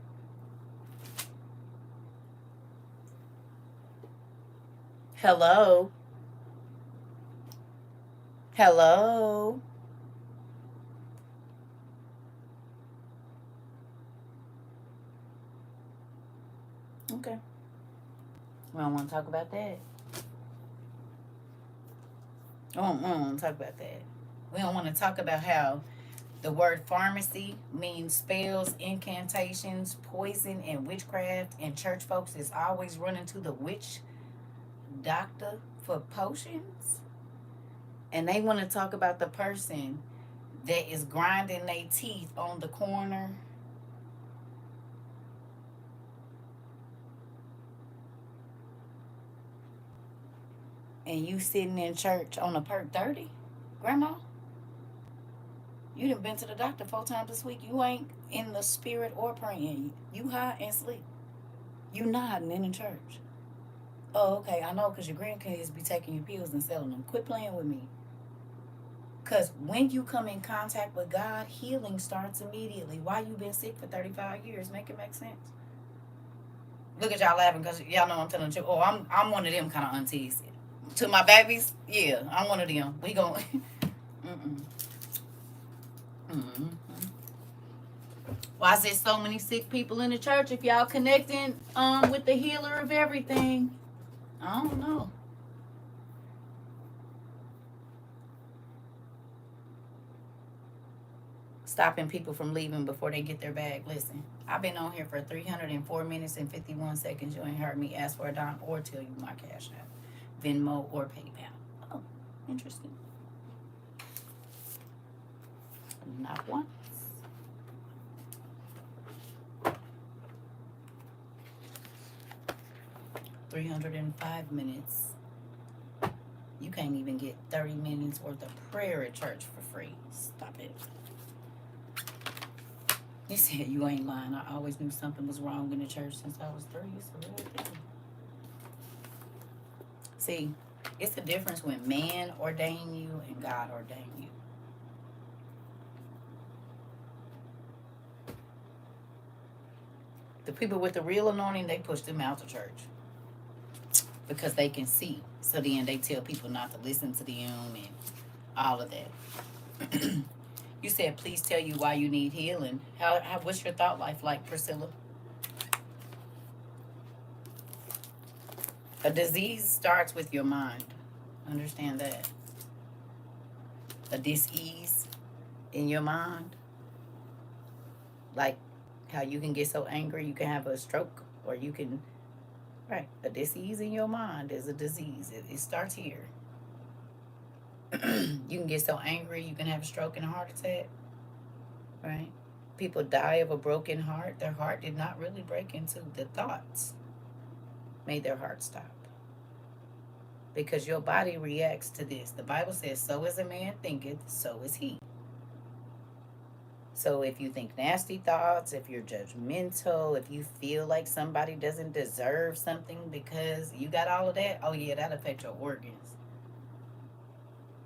Hello? Hello? Okay. We don't want to talk about that. We don't want to talk about that. We don't want to talk about how the word pharmacy means spells, incantations, poison, and witchcraft. And church folks is always running to the witch doctor for potions. And they want to talk about the person that is grinding their teeth on the corner. And you sitting in church on a perk 30, grandma? You done been to the doctor 4 times this week. You ain't in the spirit or praying. You high and sleep. You nodding in the church. Oh, okay, I know, because your grandkids be taking your pills and selling them. Quit playing with me. Because when you come in contact with God, healing starts immediately. Why you been sick for 35 years? Make it make sense. Look at y'all laughing because y'all know I'm telling you. Oh, I'm one of them kind of aunties. To my babies, yeah, I'm one of them. We gon' Why is there so many sick people in the church if y'all connecting with the healer of everything? I don't know. Stopping people from leaving before they get their bag. Listen, I've been on here for 304 minutes and 51 seconds. You ain't heard me ask for a dime or tell you my cash app, Venmo, or PayPal. Oh, interesting. Not once. $305 minutes. You can't even get 30 minutes worth of prayer at church for free. Stop it. You said you ain't lying. I always knew something was wrong in the church since I was 3. It's a real thing. See, it's the difference when man ordain you and God ordain you. The people with the real anointing, they push them out the church because they can see. So then they tell people not to listen to them and all of that. You said, please tell you why you need healing. What's your thought life like, Priscilla? A disease starts with your mind. Understand that. A dis-ease in your mind. Like how you can get so angry you can have a stroke, or you can, right, a dis-ease in your mind is a disease. It starts here. You can get so angry you can have a stroke and a heart attack, right? People die of a broken heart. Their heart did not really break into, the thoughts made their heart stop. Because your body reacts to this. The Bible says, so as a man thinketh, so is he. So if you think nasty thoughts, if you're judgmental, if you feel like somebody doesn't deserve something because you got all of that, oh yeah, that affects your organs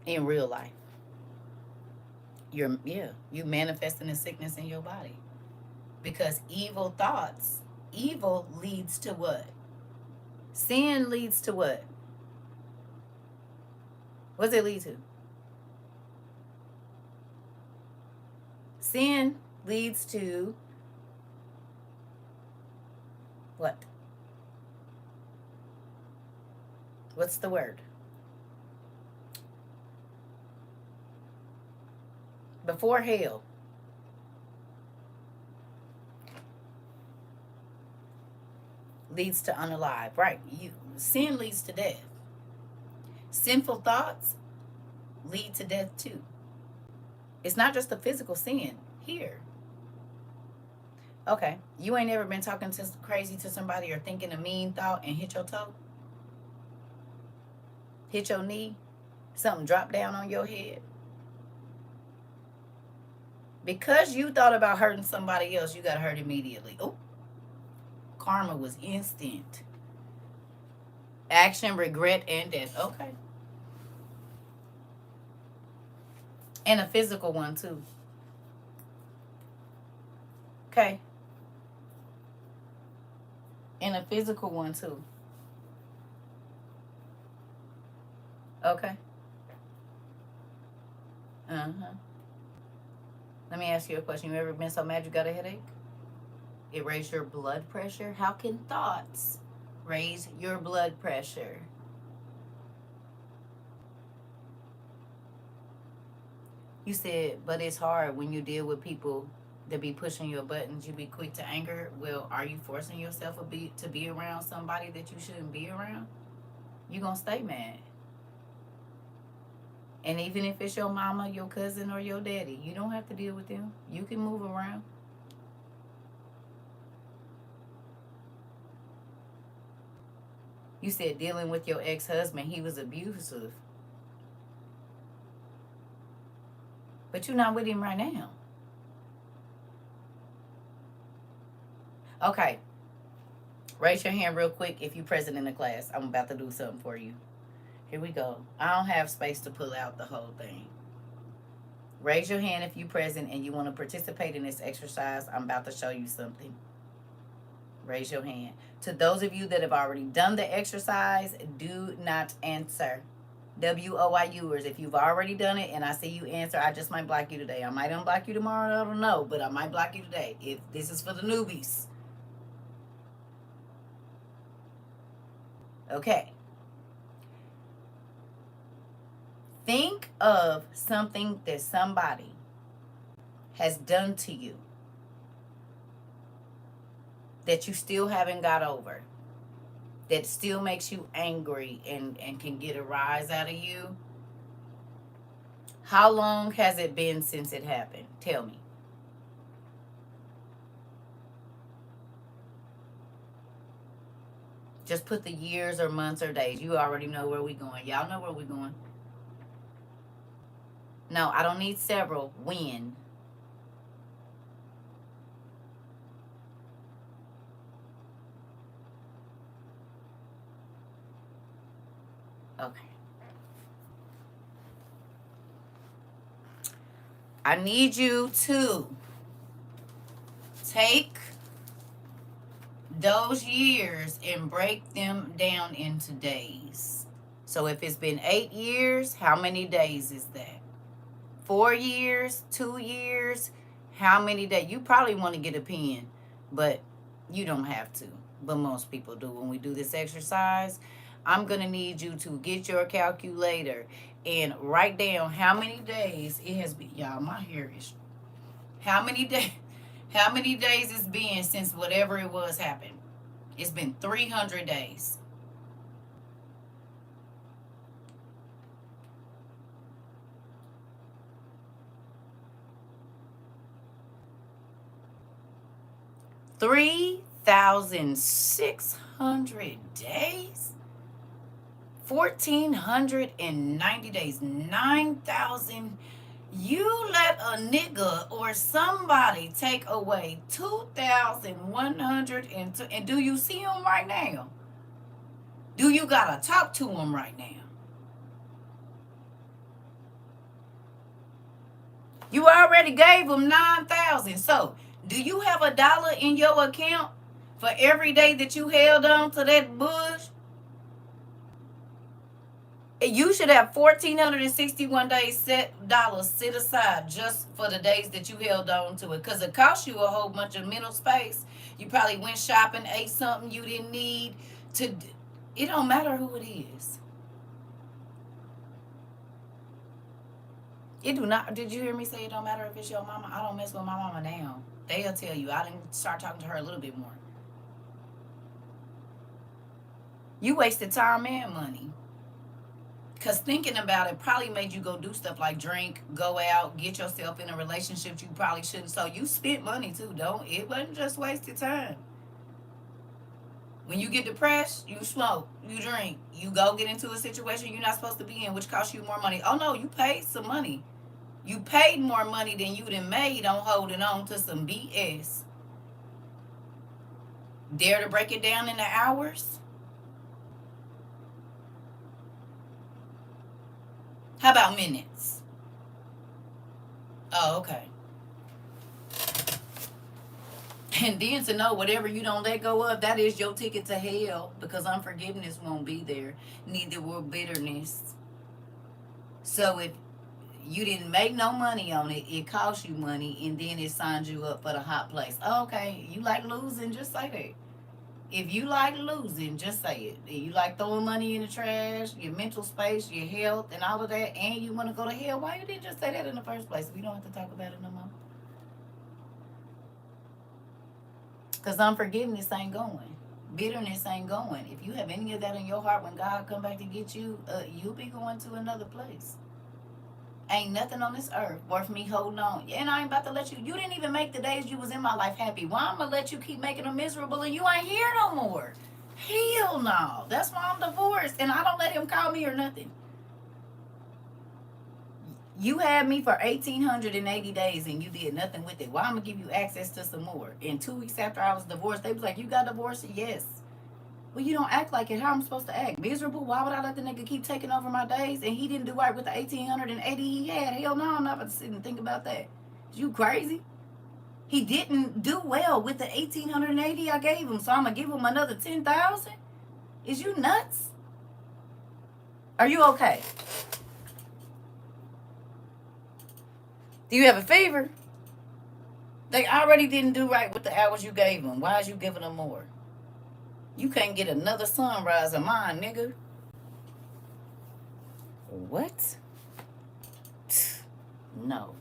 in real life. You manifesting a sickness in your body. Because evil thoughts, evil leads to what? Sin leads to what? What does it lead to? Sin leads to what? What's the word? Before hell. Leads to unalive. Right. Sin leads to death. Sinful thoughts lead to death too. It's not just a physical sin here. Okay. You ain't ever been talking crazy to somebody or thinking a mean thought and hit your toe? Hit your knee? Something dropped down on your head? Because you thought about hurting somebody else, you got hurt immediately. Oh, karma was instant. Action, regret, and death. Okay. And a physical one too. Okay. And a physical one too. Okay. Let me ask you a question. You ever been so mad you got a headache? It raised your blood pressure? How can thoughts raise your blood pressure? You said, but it's hard when you deal with people that be pushing your buttons. You be quick to anger. Well, are you forcing yourself to be around somebody that you shouldn't be around? You're going to stay mad. And even if it's your mama, your cousin, or your daddy, you don't have to deal with them. You can move around. You said dealing with your ex-husband, he was abusive. But you're not with him right now. Okay. Raise your hand real quick if you're present in the class. I'm about to do something for you. Here we go. I don't have space to pull out the whole thing. Raise your hand if you're present and you want to participate in this exercise. I'm about to show you something. Raise your hand. To those of you that have already done the exercise, do not answer. WOIUers, if you've already done it and I see you answer, I just might block you today. I might unblock you tomorrow, I don't know, but I might block you today. If this is for the newbies. Okay. Think of something that somebody has done to you that you still haven't got over, that still makes you angry and can get a rise out of you. How long has it been since it happened? Tell me. Just put the years or months or days. You already know where we're going. Y'all know where we're going. No, I don't need several. When? Okay. I need you to take those years and break them down into days. So if it's been 8 years, how many days is that? 4 years, 2 years, how many days? You probably want to get a pen, but you don't have to. But most people do. When we do this exercise, I'm going to need you to get your calculator and write down how many days it has been. Y'all, my hair is... How many days? How many days it's been since whatever it was happened? It's been 300 days. $3,600 days, 1,490 days, 9,000. You let a nigga or somebody take away 2,102, and do you see him right now? Do you gotta talk to him right now? You already gave him 9,000. So, do you have $1 in your account for every day that you held on to that bush? You should have 1,461 days dollars set aside just for the days that you held on to it, because it cost you a whole bunch of mental space. You probably went shopping, ate something you didn't need to. It don't matter who it is. It do not. Did you hear me say it don't matter if it's your mama? I don't mess with my mama now. They'll tell you. I didn't start talking to her a little bit more. You wasted time and money. Because thinking about it probably made you go do stuff like drink, go out, get yourself in a relationship you probably shouldn't. So you spent money too, it wasn't just wasted time. When you get depressed, you smoke, you drink, you go get into a situation you're not supposed to be in, which costs you more money. Oh no, you paid some money. You paid more money than you done made on holding on to some BS. Dare to break it down into hours? How about minutes? Oh, okay. And then to know whatever you don't let go of, that is your ticket to hell, because unforgiveness won't be there. Neither will bitterness. So if you didn't make no money on it, it cost you money, and then it signed you up for the hot place. Okay, you like losing, just say that. If you like losing, just say it. If you like throwing money in the trash, your mental space, your health, and all of that, and you want to go to hell, why you didn't just say that in the first place? We don't have to talk about it no more. Because unforgiveness ain't going. Bitterness ain't going. If you have any of that in your heart, when God come back to get you, you'll be going to another place. Ain't nothing on this earth worth me holding on. And I ain't about to let you. You didn't even make the days you was in my life happy. Why I'm going to let you keep making them miserable and you ain't here no more? Hell no. That's why I'm divorced. And I don't let him call me or nothing. You had me for 1,880 days and you did nothing with it. Why I'm going to give you access to some more? And 2 weeks after I was divorced, they was like, you got divorced? Yes. Well, you don't act like it. How am I supposed to act? Miserable? Why would I let the nigga keep taking over my days? And he didn't do right with the 1,880 he had. Hell no, I'm not about to sit and think about that. You crazy? He didn't do well with the 1,880 I gave him, so I'm going to give him another 10,000? Is you nuts? Are you okay? Do you have a fever? They already didn't do right with the hours you gave them. Why is you giving them more? You can't get another sunrise of mine, nigga. What? No.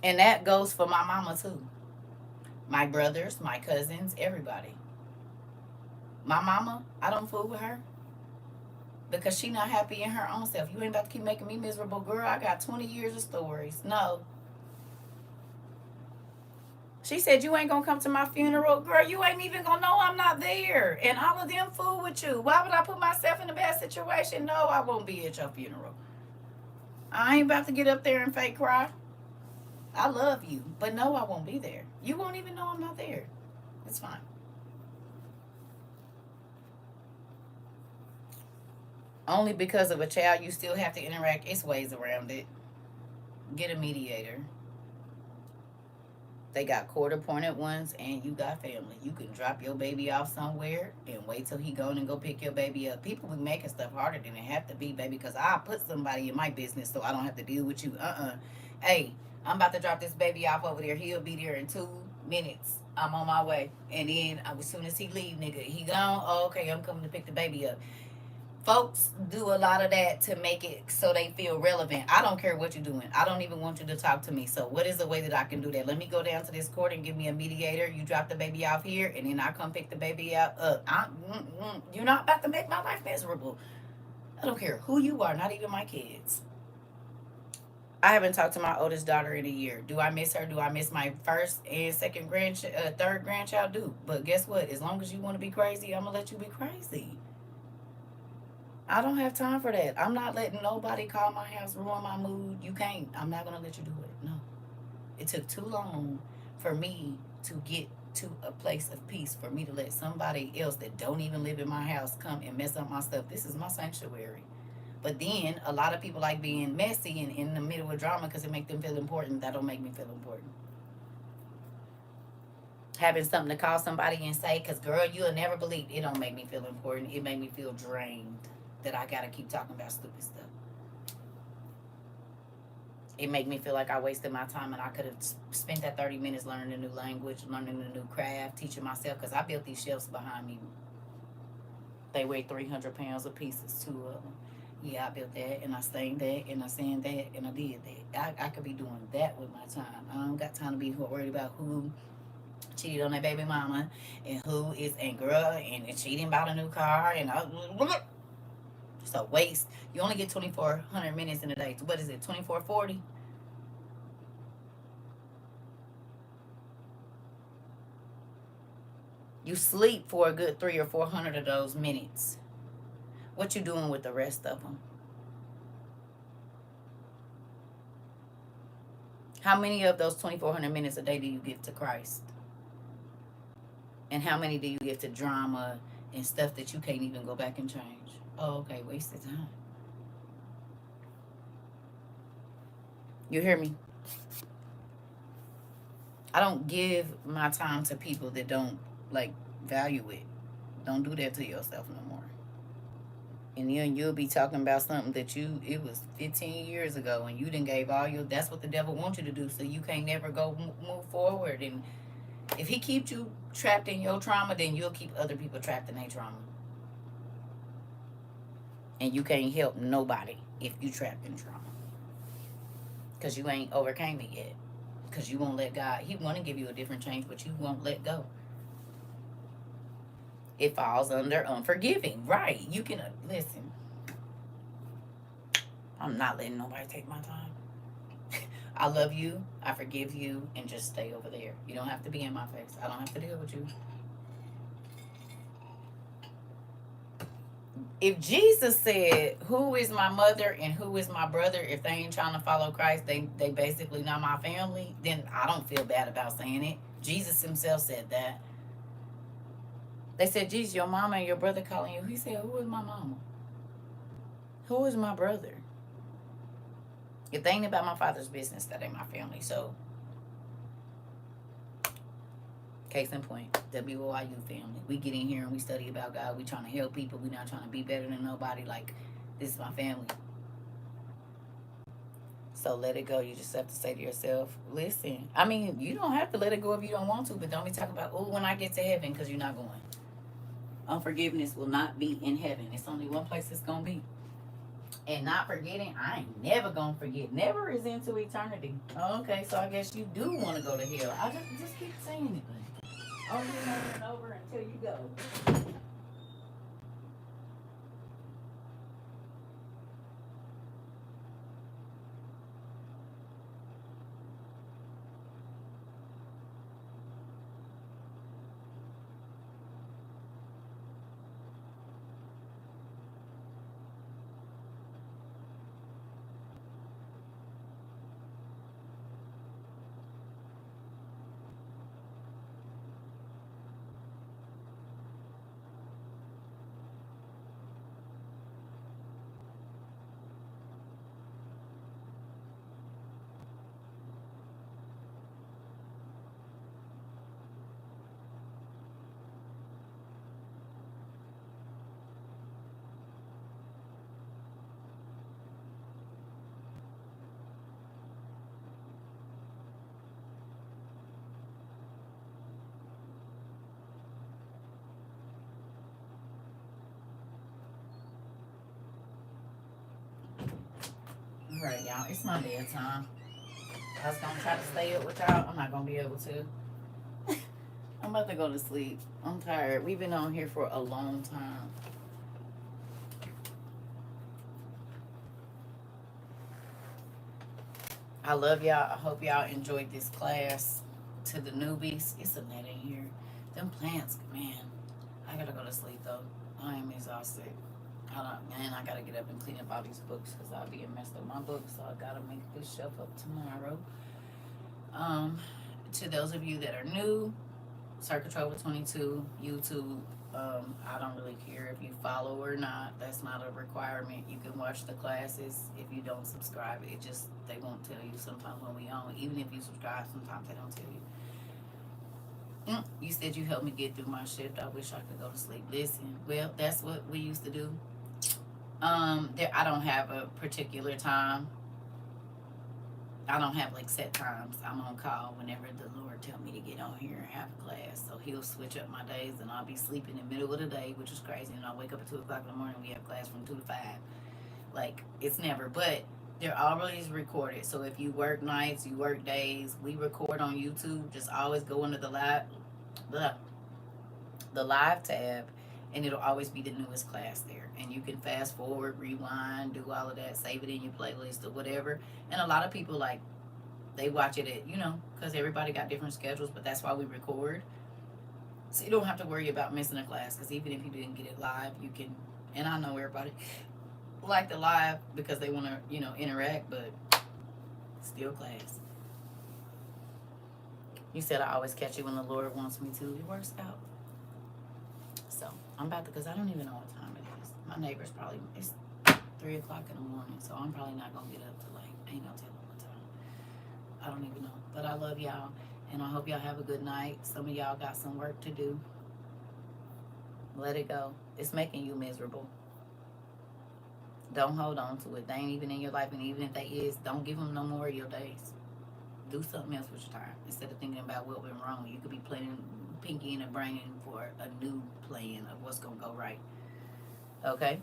And that goes for my mama too. My brothers, my cousins, everybody. My mama, I don't fool with her. Because she not happy in her own self. You ain't about to keep making me miserable, girl. I got 20 years of stories. No. She said, you ain't going to come to my funeral. Girl, you ain't even going to know I'm not there. And all of them fool with you. Why would I put myself in a bad situation? No, I won't be at your funeral. I ain't about to get up there and fake cry. I love you. But no, I won't be there. You won't even know I'm not there. It's fine. Only because of a child, you still have to interact. It's ways around it. Get a mediator. They got quarter pointed ones, and you got family. You can drop your baby off somewhere and wait till he gone and go pick your baby up. People be making stuff harder than it have to be, baby, because I'll put somebody in my business so I don't have to deal with you. Hey, I'm about to drop this baby off over there. He'll be there in 2 minutes. I'm on my way. And then as soon as he leave, nigga, he gone. Oh, okay, I'm coming to pick the baby up. Folks do a lot of that to make it so they feel relevant. I don't care what you're doing. I don't even want you to talk to me. So what is the way that I can do that? Let me go down to this court and give me a mediator. You drop the baby off here, and then I come pick the baby out. You're not about to make my life miserable. I don't care who you are, not even my kids. I haven't talked to my oldest daughter in a year. Do I miss her? Do I miss my first and second third grandchild? Do. But guess what? As long as you want to be crazy, I'm gonna let you be crazy. I don't have time for that. I'm not letting nobody call my house, ruin my mood. You can't. I'm not going to let you do it. No. It took too long for me to get to a place of peace, for me to let somebody else that don't even live in my house come and mess up my stuff. This is my sanctuary. But then a lot of people like being messy and in the middle of drama because it make them feel important. That don't make me feel important. Having something to call somebody and say, because girl, you'll never believe, it don't make me feel important. It make me feel drained that I gotta keep talking about stupid stuff. It make me feel like I wasted my time and I could have spent that 30 minutes learning a new language, learning a new craft, teaching myself, because I built these shelves behind me. They weigh 300 pounds a piece. It's 2 of them. Yeah, I built that, and I stained that, and I sand that, and I did that. I could be doing that with my time. I don't got time to be worried about who cheated on their baby mama and who is and girl and cheating about a new car and it's a waste. You only get 2,400 minutes in a day. What is it? 2,440. You sleep for a good 300 or 400 of those minutes. What you doing with the rest of them? How many of those 2,400 minutes a day do you give to Christ? And how many do you give to drama and stuff that you can't even go back and change? Oh, okay, wasted time. You hear me? I don't give my time to people that don't like value it. Don't do that to yourself no more. And then you'll be talking about something that it was 15 years ago and you done gave all your, that's what the devil wants you to do, so you can't never go move forward. And if he keeps you trapped in your trauma, then you'll keep other people trapped in their trauma. And you can't help nobody if you trapped in trauma. Because you ain't overcame it yet. Because you won't let God, he want to give you a different change, but you won't let go. It falls under unforgiving. Right. You can, listen. I'm not letting nobody take my time. I love you. I forgive you. And just stay over there. You don't have to be in my face. I don't have to deal with you. If Jesus said, who is my mother and who is my brother, if they ain't trying to follow Christ, they basically not my family, then I don't feel bad about saying it. Jesus himself said that. They said, Jesus, your mama and your brother calling you. He said, who is my mama? Who is my brother? If they ain't about my father's business, that ain't my family. So, case in point, WOIU family. We get in here and we study about God. We trying to help people. We not trying to be better than nobody. Like, this is my family. So let it go. You just have to say to yourself, listen. I mean, you don't have to let it go if you don't want to, but don't be talking about, oh, when I get to heaven, because you're not going. Unforgiveness will not be in heaven. It's only one place it's going to be. And not forgetting, I ain't never going to forget. Never is into eternity. Okay, so I guess you do want to go to hell. I just keep saying it. Over and over until you go. y'all. It's my bedtime. I was gonna try to stay up with y'all. I'm not gonna be able to. I'm about to go to sleep. I'm tired. We've been on here for a long time. I love y'all. I hope y'all enjoyed this class. To the newbies, it's a net in here. Them plants, man. I gotta go to sleep though. I am exhausted. I gotta get up and clean up all these books because I'll be messed up my books. So I gotta make this shelf up tomorrow. To those of you that are new, CERCA TROVA 22, YouTube. I don't really care if you follow or not. That's not a requirement. You can watch the classes if you don't subscribe. It just, they won't tell you sometimes when we on. Even if you subscribe, sometimes they don't tell you. You said you helped me get through my shift. I wish I could go to sleep. Listen, well, that's what we used to do. I don't have a particular time. I don't have like set times. I'm on call whenever the Lord tell me to get on here and have a class. So he'll switch up my days and I'll be sleeping in the middle of the day, which is crazy. And I'll wake up at 2 o'clock in the morning. We have class from 2 to 5. Like, it's never, but they're always recorded. So if you work nights, you work days, we record on YouTube. Just always go under the live tab and it'll always be the newest class there. And you can fast forward, rewind, do all of that, save it in your playlist or whatever. And a lot of people, like, they watch it at, because everybody got different schedules, but that's why we record. So you don't have to worry about missing a class, because even if you didn't get it live, you can, and I know everybody like the live because they want to, interact, but still class. You said I always catch you when the Lord wants me to. It works out. So I'm about to, because I don't even know what time it is. My neighbor's probably, it's 3 o'clock in the morning, so I'm probably not going to get up till like, ain't no telling what time. I don't even know. But I love y'all, and I hope y'all have a good night. Some of y'all got some work to do. Let it go. It's making you miserable. Don't hold on to it. They ain't even in your life, and even if they is, don't give them no more of your days. Do something else with your time. Instead of thinking about what went wrong, you could be planning, pinky in the brain for a new plan of what's going to go right. Okay?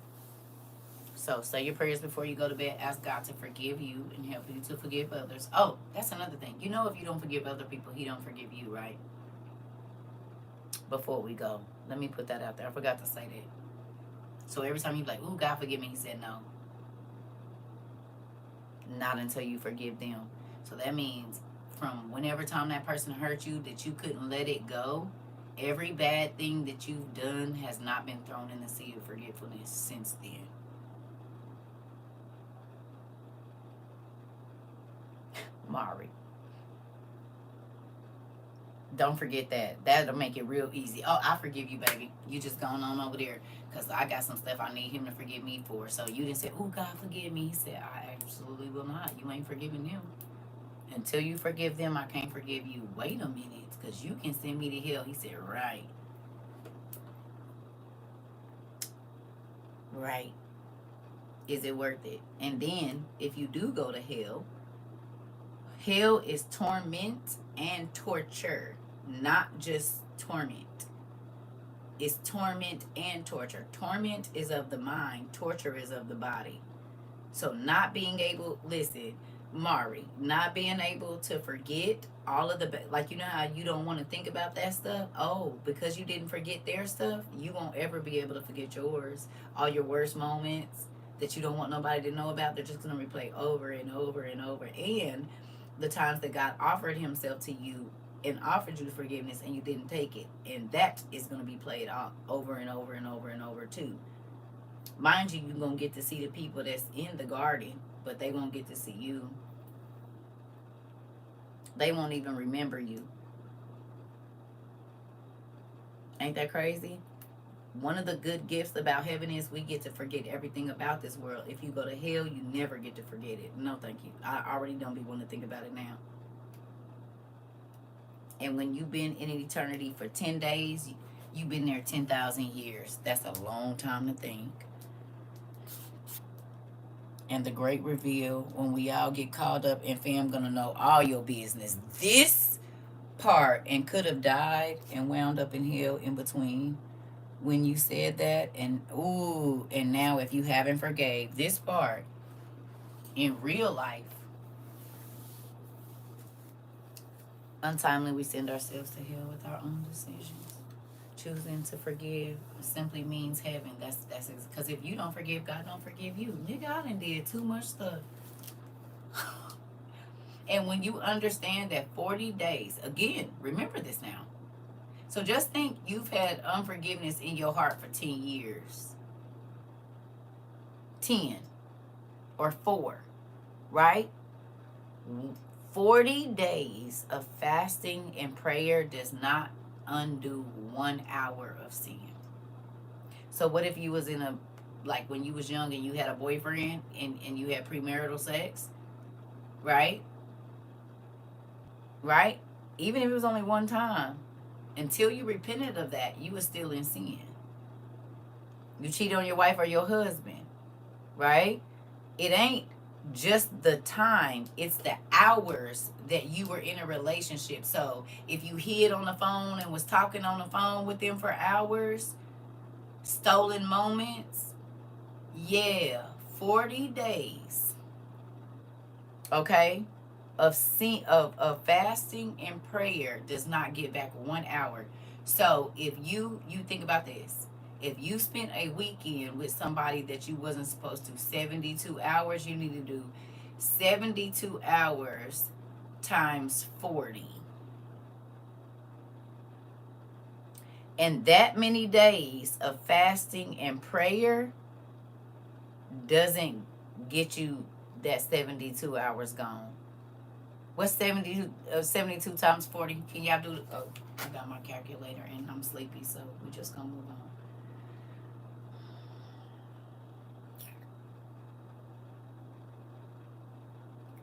So say your prayers before you go to bed. Ask God to forgive you and help you to forgive others. Oh, that's another thing. If you don't forgive other people, he don't forgive you, right? Before we go, let me put that out there. I forgot to say that. So every time you be like, ooh, God forgive me, he said no. Not until you forgive them. So that means from whenever time that person hurt you, that you couldn't let it go, every bad thing that you've done has not been thrown in the sea of forgetfulness since then. Mari. Don't forget that. That'll make it real easy. Oh, I forgive you, baby. You just going on over there because I got some stuff I need him to forgive me for. So you didn't say, oh, God, forgive me. He said, I absolutely will not. You ain't forgiving them. Until you forgive them, I can't forgive you. Wait a minute, because you can send me to hell. He said, right. Right. Is it worth it? And then, if you do go to hell, hell is torment and torture, not just torment. It's torment and torture. Torment is of the mind. Torture is of the body. So not being able, listen, Mari, not being able to forget all of the, like, how you don't want to think about that stuff. Oh, because you didn't forget their stuff, you won't ever be able to forget yours. All your worst moments that you don't want nobody to know about, they're just going to replay over and over and over. And the times that God offered himself to you and offered you forgiveness and you didn't take it. And that is going to be played out over and over and over and over too. Mind you, you're going to get to see the people that's in the garden, but they won't get to see you. They won't even remember you. Ain't that crazy? One of the good gifts about heaven is we get to forget everything about this world. If you go to hell, you never get to forget it. No, thank you. I already don't be wanting to think about it now. And when you've been in an eternity for 10 days, you've been there 10,000 years. That's a long time to think. And the great reveal, when we all get called up and fam gonna know all your business. This part, and could have died and wound up in hell in between when you said that, and ooh, and now if you haven't forgave this part, in real life, untimely we send ourselves to hell with our own decisions. Choosing to forgive simply means heaven. That's because if you don't forgive, God don't forgive you. Nigga, I done did too much stuff. And when you understand that 40 days, again, remember this now. So just think you've had unforgiveness in your heart for 10 years. 10 or 4, right? 40 days of fasting and prayer does not undo 1 hour of sin. So what if you was in a, like when you was young and you had a boyfriend and you had premarital sex, right? Right? Even if it was only one time, until you repented of that, you were still in sin. You cheat on your wife or your husband, right? It ain't just the time, it's the hours that you were in a relationship. So if you hid on the phone and was talking on the phone with them for hours, stolen moments, yeah, 40 days, okay, of fasting and prayer does not get back 1 hour. So if you think about this, if you spent a weekend with somebody that you wasn't supposed to, 72 hours, you need to do 72 hours times 40. And that many days of fasting and prayer doesn't get you that 72 hours gone. What's 72 times 40? Can y'all do it? Oh, I got my calculator and I'm sleepy, so we just gonna move on.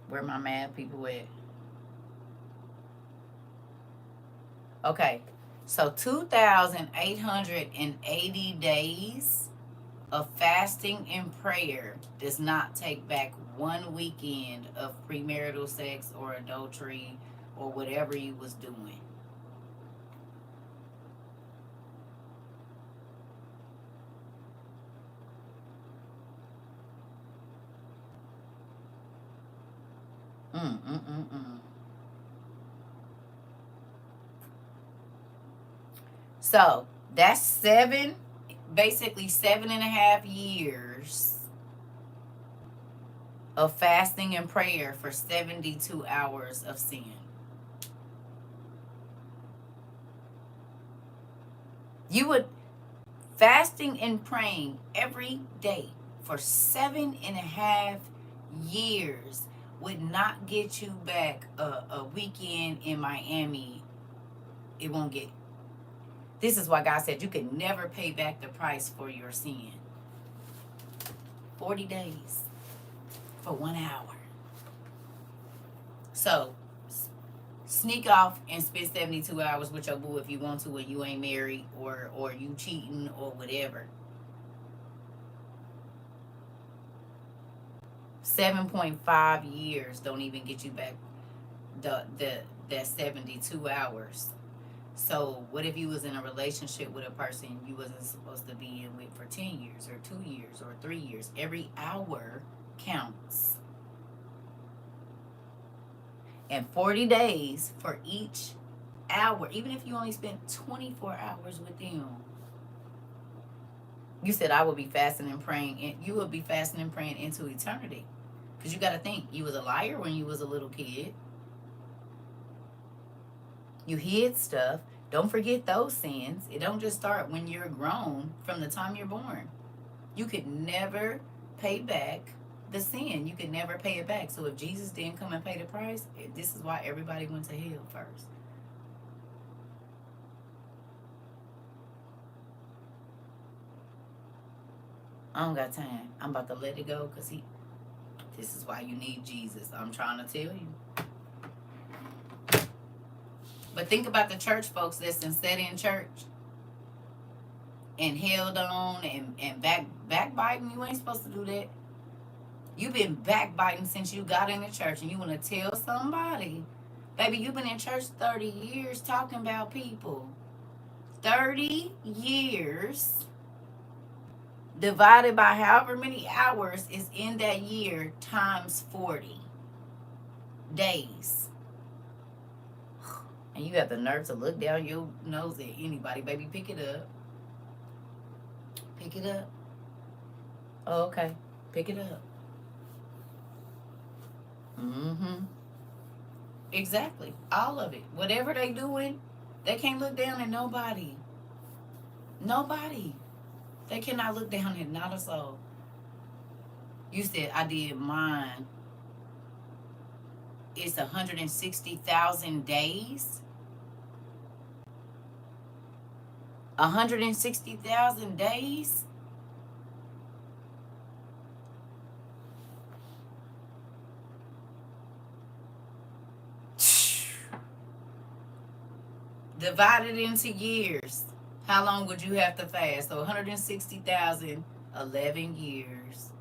Where my mad people at? Okay, so 2,880 days of fasting and prayer does not take back 1 weekend of premarital sex or adultery or whatever you was doing. So that's basically 7.5 years of fasting and prayer for 72 hours of sin. You would fasting and praying every day for 7.5 years would not get you back a weekend in Miami. It won't get. This is why God said you could never pay back the price for your sin. 40 days for 1 hour. So sneak off and spend 72 hours with your boo if you want to when you ain't married or you cheating or whatever. 7.5 years don't even get you back that 72 hours. So what if you was in a relationship with a person you wasn't supposed to be in with for 10 years or 2 years or 3 years? Every hour counts. And 40 days for each hour, even if you only spent 24 hours with them. You said I would be fasting and praying, and you would be fasting and praying into eternity. Because you got to think, you was a liar when you was a little kid. You hid stuff. Don't forget those sins. It don't just start when you're grown, from the time you're born. You could never pay back the sin. You could never pay it back. So if Jesus didn't come and pay the price, this is why everybody went to hell first. I don't got time. I'm about to let it go because this is why you need Jesus. I'm trying to tell you. But think about the church folks that's been set in church and held on and backbiting. You ain't supposed to do that. You've been backbiting since you got in the church, and you want to tell somebody, baby, you've been in church 30 years talking about people. 30 years divided by however many hours is in that year times 40 days. And you have the nerve to look down your nose at anybody. Baby, pick it up. Pick it up. Oh, okay. Pick it up. Mm-hmm. Exactly. All of it. Whatever they doing, they can't look down at nobody. Nobody. They cannot look down at not a soul. You said I did mine. It's 160,000 days. 160,000 days. Divided into years. How long would you have to fast? So 160,000, 11 years.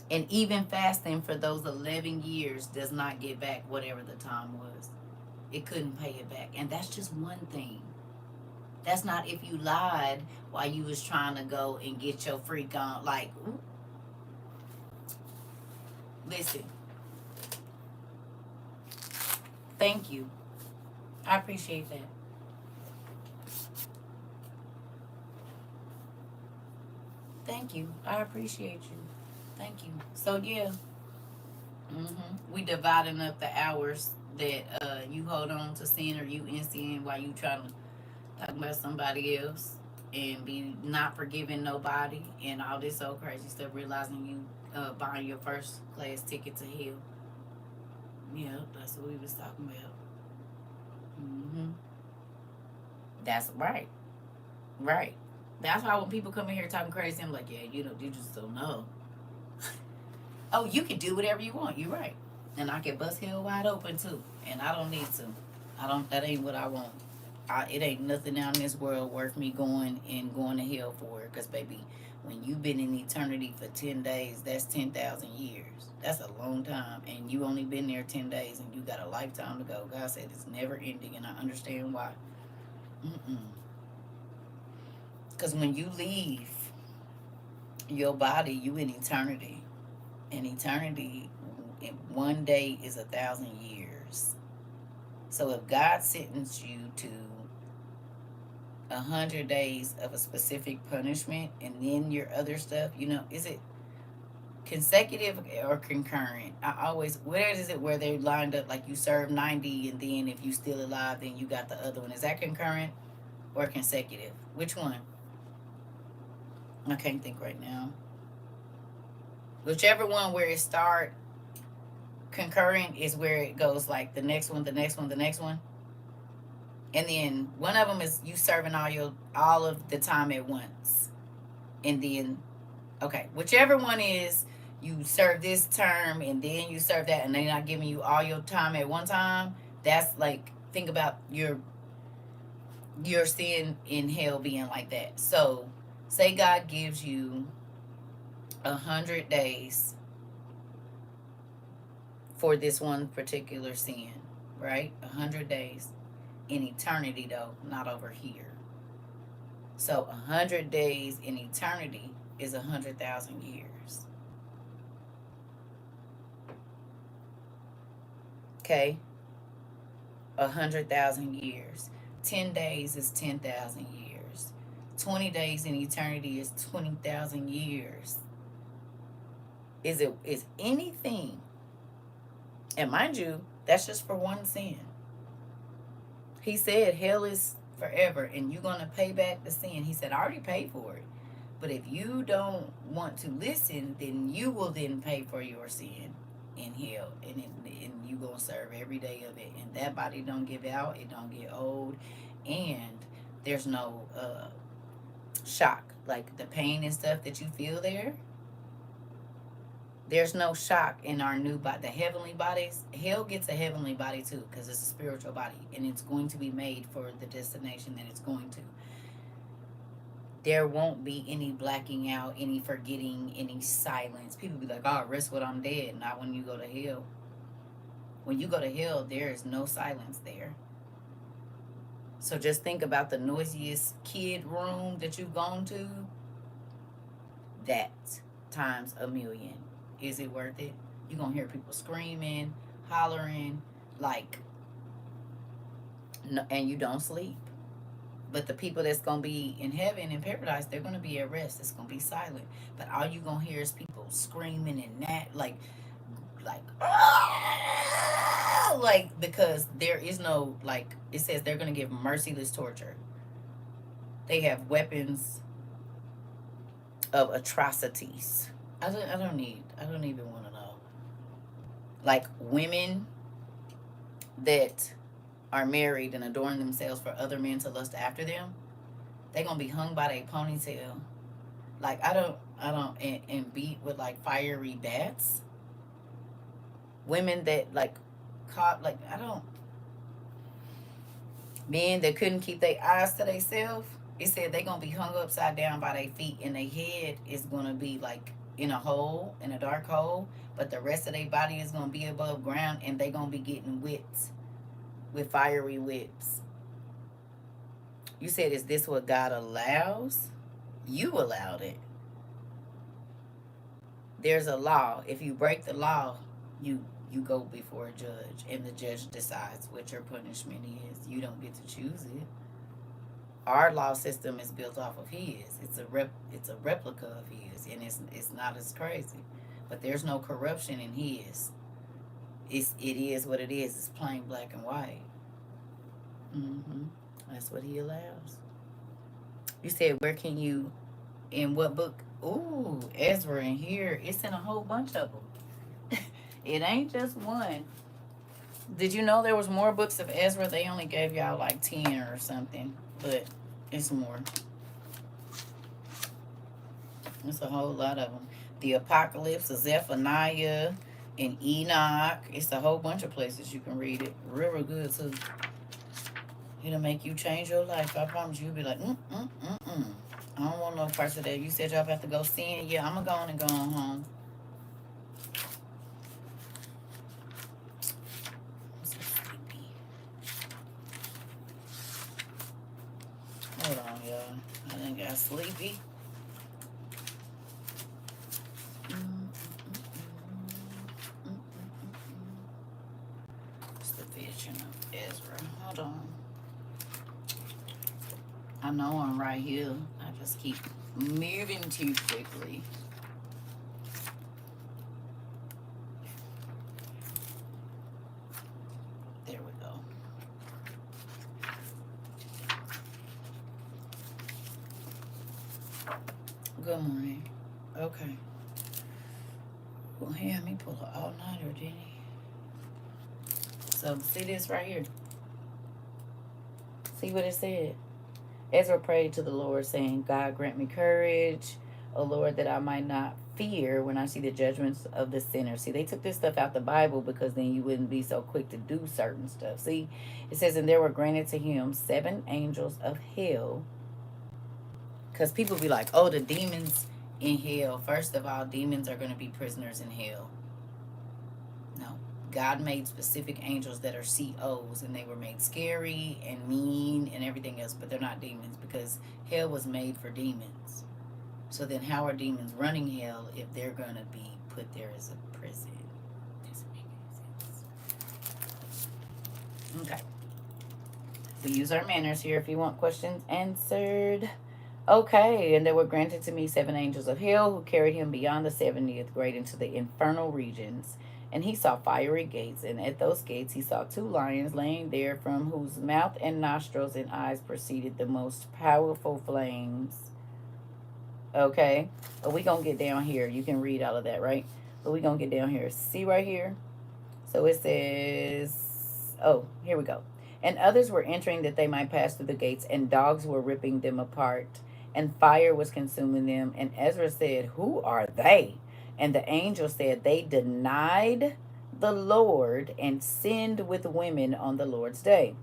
And even fasting for those 11 years does not get back whatever the time was. It couldn't pay it back. And that's just one thing. That's not if you lied while you was trying to go and get your freak on. Like, ooh. Listen. Thank you. I appreciate that. Thank you. I appreciate you. Thank you. So yeah, we dividing up the hours that you hold on to sin, or you in sin while you trying to talk about somebody else and be not forgiving nobody and all this old crazy stuff. Realizing you buying your first class ticket to hell. Yeah, that's what we was talking about. That's right. Right. That's why when people come in here talking crazy, I'm like, yeah, you just don't know. Oh, you can do whatever you want. You're right. And I can bust hell wide open too. And I don't need to. That ain't what I want. It ain't nothing out in this world worth me going to hell for. Because, baby, when you've been in eternity for 10 days, that's 10,000 years. That's a long time. And you only been there 10 days and you got a lifetime to go. God said it's never ending, and I understand why. Because when you leave your body, you in eternity. And eternity, in one day is 1,000 years. So if God sentenced you to 100 days of a specific punishment, and then your other stuff, is it consecutive or concurrent? I always, where is it where they're lined up, like you serve 90, and then if you still alive, then you got the other one? Is that concurrent or consecutive? Which one? I can't think right now. Whichever one where it start concurrent is where it goes like the next one, the next one, the next one. And then one of them is you serving all of the time at once. And then, okay, whichever one is, you serve this term and then you serve that, and they're not giving you all your time at one time. That's like, think about your sin in hell being like that. So say God gives you 100 days for this one particular sin, right? 100 days. In eternity, though, not over here. So 100 days in eternity is 100,000 years. Okay? 100,000 years. 10 days is 10,000 years. 20 days in eternity is 20,000 years. Is anything, and mind you, that's just for one sin. He said hell is forever and you're going to pay back the sin. He said, I already paid for it. But if you don't want to listen, then you will then pay for your sin in hell. And you going to serve every day of it. And that body don't give out. It don't get old. And there's no shock. Like the pain and stuff that you feel there, there's no shock in our new body. The heavenly bodies, hell gets a heavenly body too, because it's a spiritual body, and it's going to be made for the destination that it's going to. There won't be any blacking out, any forgetting, any silence. People be like, oh, rest when I'm dead. Not when you go to hell. When you go to hell, there is no silence there. So just think about the noisiest kid room that you've gone to. That times a million. Is it worth it? You're going to hear people screaming, hollering, like, no, and you don't sleep. But the people that's going to be in heaven, in paradise, they're going to be at rest. It's going to be silent. But all you going to hear is people screaming and that, like, "Ah!" Like, because there is no, like, it says they're going to give merciless torture. They have weapons of atrocities. I don't even want to know. Like, women that are married and adorn themselves for other men to lust after them, they gonna be hung by their ponytail. Like, and beat with like fiery bats. Women that like caught, like, I don't, men that couldn't keep their eyes to themselves. It said they gonna be hung upside down by their feet, and their head is gonna be like in a hole, in a dark hole, but the rest of their body is gonna be above ground, and they gonna be getting whipped with fiery whips. You said, is this what God allows? You allowed it. There's a law. If you break the law, you go before a judge, and the judge decides what your punishment is. You don't get to choose it. Our law system is built off of his. It's a replica of his, and it's not as crazy. But there's no corruption in his. It is what it is. It's plain black and white. That's what he allows. You said, where can you, in what book? Ooh, Ezra in here. It's in a whole bunch of them. It ain't just one. Did you know there was more books of Ezra? They only gave y'all like 10 or something, but it's more. It's a whole lot of them. The Apocalypse of Zephaniah and Enoch. It's a whole bunch of places you can read it. Real good too. It'll make you change your life. I promise you. You'll be like, I don't want no parts of that. You said y'all have to go sin. Yeah, I'm going to go on and go on home. I'm so sleepy. Hold on, y'all. I done got sleepy. It's the vision of Ezra. Hold on. I know I'm right here. I just keep moving too quickly. There we go. Good morning. Okay. Well, he had me pull an all-nighter, didn't he? So, see this right here? See what it said? Ezra prayed to the Lord, saying, God, grant me courage, O Lord, that I might not fear when I see the judgments of the sinner. See, they took this stuff out the Bible because then you wouldn't be so quick to do certain stuff. See, it says, and there were granted to him 7 angels of hell. Because people be like, oh, the demons in hell. First of all, demons are going to be prisoners in hell. No. God made specific angels that are COs, and they were made scary and mean and everything else, but they're not demons because hell was made for demons. So then how are demons running hell if they're going to be put there as a prison? Doesn't make any sense. Okay. We use our manners here if you want questions answered. Okay, and there were granted to me 7 angels of hell who carried him beyond the 70th grade into the infernal regions. And he saw fiery gates, and at those gates he saw 2 lions laying there, from whose mouth and nostrils and eyes proceeded the most powerful flames. Okay, but we going to get down here. You can read all of that, right? But we going to get down here. See right here? So it says, oh, here we go. And others were entering that they might pass through the gates, and dogs were ripping them apart, and fire was consuming them. And Ezra said, who are they? And the angel said, they denied the Lord and sinned with women on the Lord's day.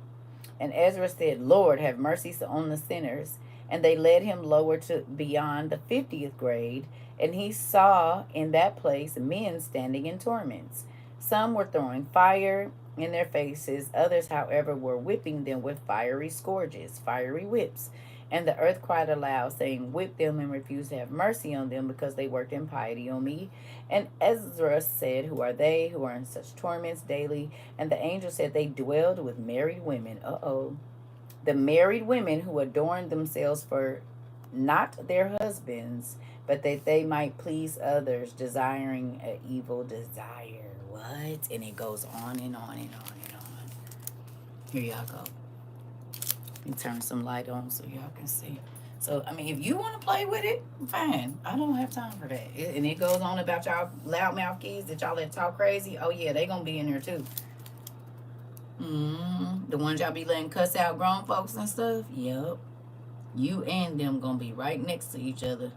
And Ezra said, Lord, have mercy on the sinners. And they led him lower to beyond the 50th grade, and he saw in that place men standing in torments. Some were throwing fire in their faces. Others, however, were whipping them with fiery scourges, fiery whips. And the earth cried aloud, saying, whip them and refuse to have mercy on them, because they worked impiety on me. And Ezra said, who are they who are in such torments daily? And the angel said, they dwelled with married women. Uh-oh. The married women who adorned themselves for not their husbands, but that they might please others, desiring an evil desire. What? And it goes on and on and on and on. Here y'all go. Let me turn some light on so y'all can see. So, I mean, if you want to play with it, fine. I don't have time for that. And it goes on about y'all loudmouth kids that y'all let talk crazy. Oh, yeah, they going to be in there, too. The ones y'all be letting cuss out grown folks and stuff. Yep. You and them going to be right next to each other.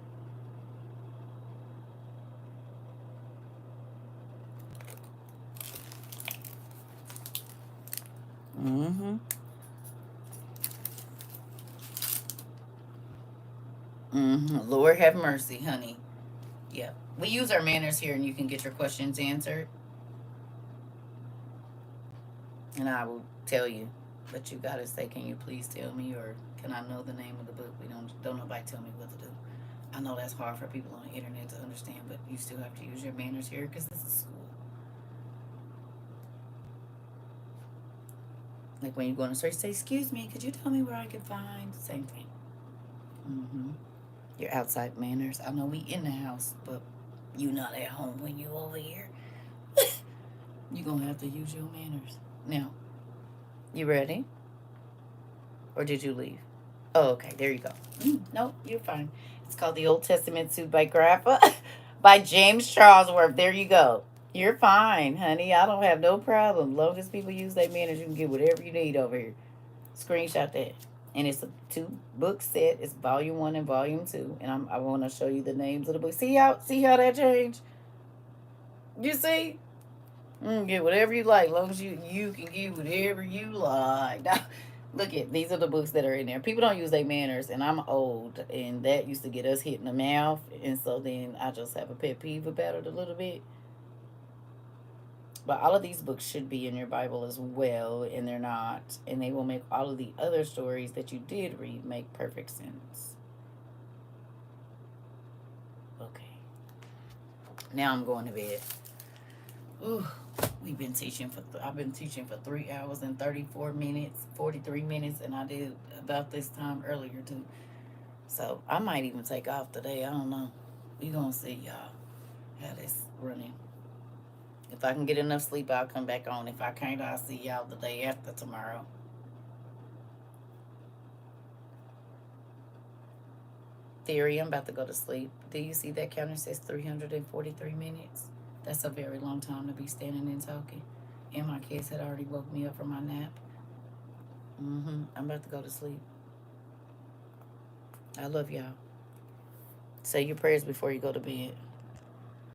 Lord have mercy, honey. Yeah. We use our manners here, and you can get your questions answered. And I will tell you. But you gotta say, can you please tell me, or can I know the name of the book? We don't nobody tell me what to do. I know that's hard for people on the internet to understand, but you still have to use your manners here because this is school. Like when you go in a search, say, excuse me, could you tell me where I could find? Same thing. Your outside manners. I know we in the house, but you not at home when you over here. You gonna have to use your manners. Now, you ready? Or did you leave? Oh, okay. There you go. Nope, you're fine. It's called The Old Testament Suit by Grappa by James Charlesworth. There you go. You're fine, honey. I don't have no problem. Long as people use their manners, you can get whatever you need over here. Screenshot that. And it's a 2-book set. It's volume 1 and volume 2. And I want to show you the names of the books. See how that changed? You see? Get whatever you like. As long as you can get whatever you like. Now, look at these are the books that are in there. People don't use their manners, and I'm old, and that used to get us hit in the mouth, and so then I just have a pet peeve about it a little bit. But all of these books should be in your Bible as well, and they're not, and they will make all of the other stories that you did read make perfect sense. Okay. Now I'm going to bed. Ooh. I've been teaching for 3 hours and 34 minutes, 43 minutes, and I did about this time earlier too. So I might even take off today. I don't know. We gonna see, y'all, how this running. If I can get enough sleep, I'll come back on. If I can't, I'll see y'all the day after tomorrow. Theory, I'm about to go to sleep. Do you see that counter says 343 minutes? That's a very long time to be standing and talking. And my kids had already woke me up from my nap. I'm about to go to sleep. I love y'all. Say your prayers before you go to bed.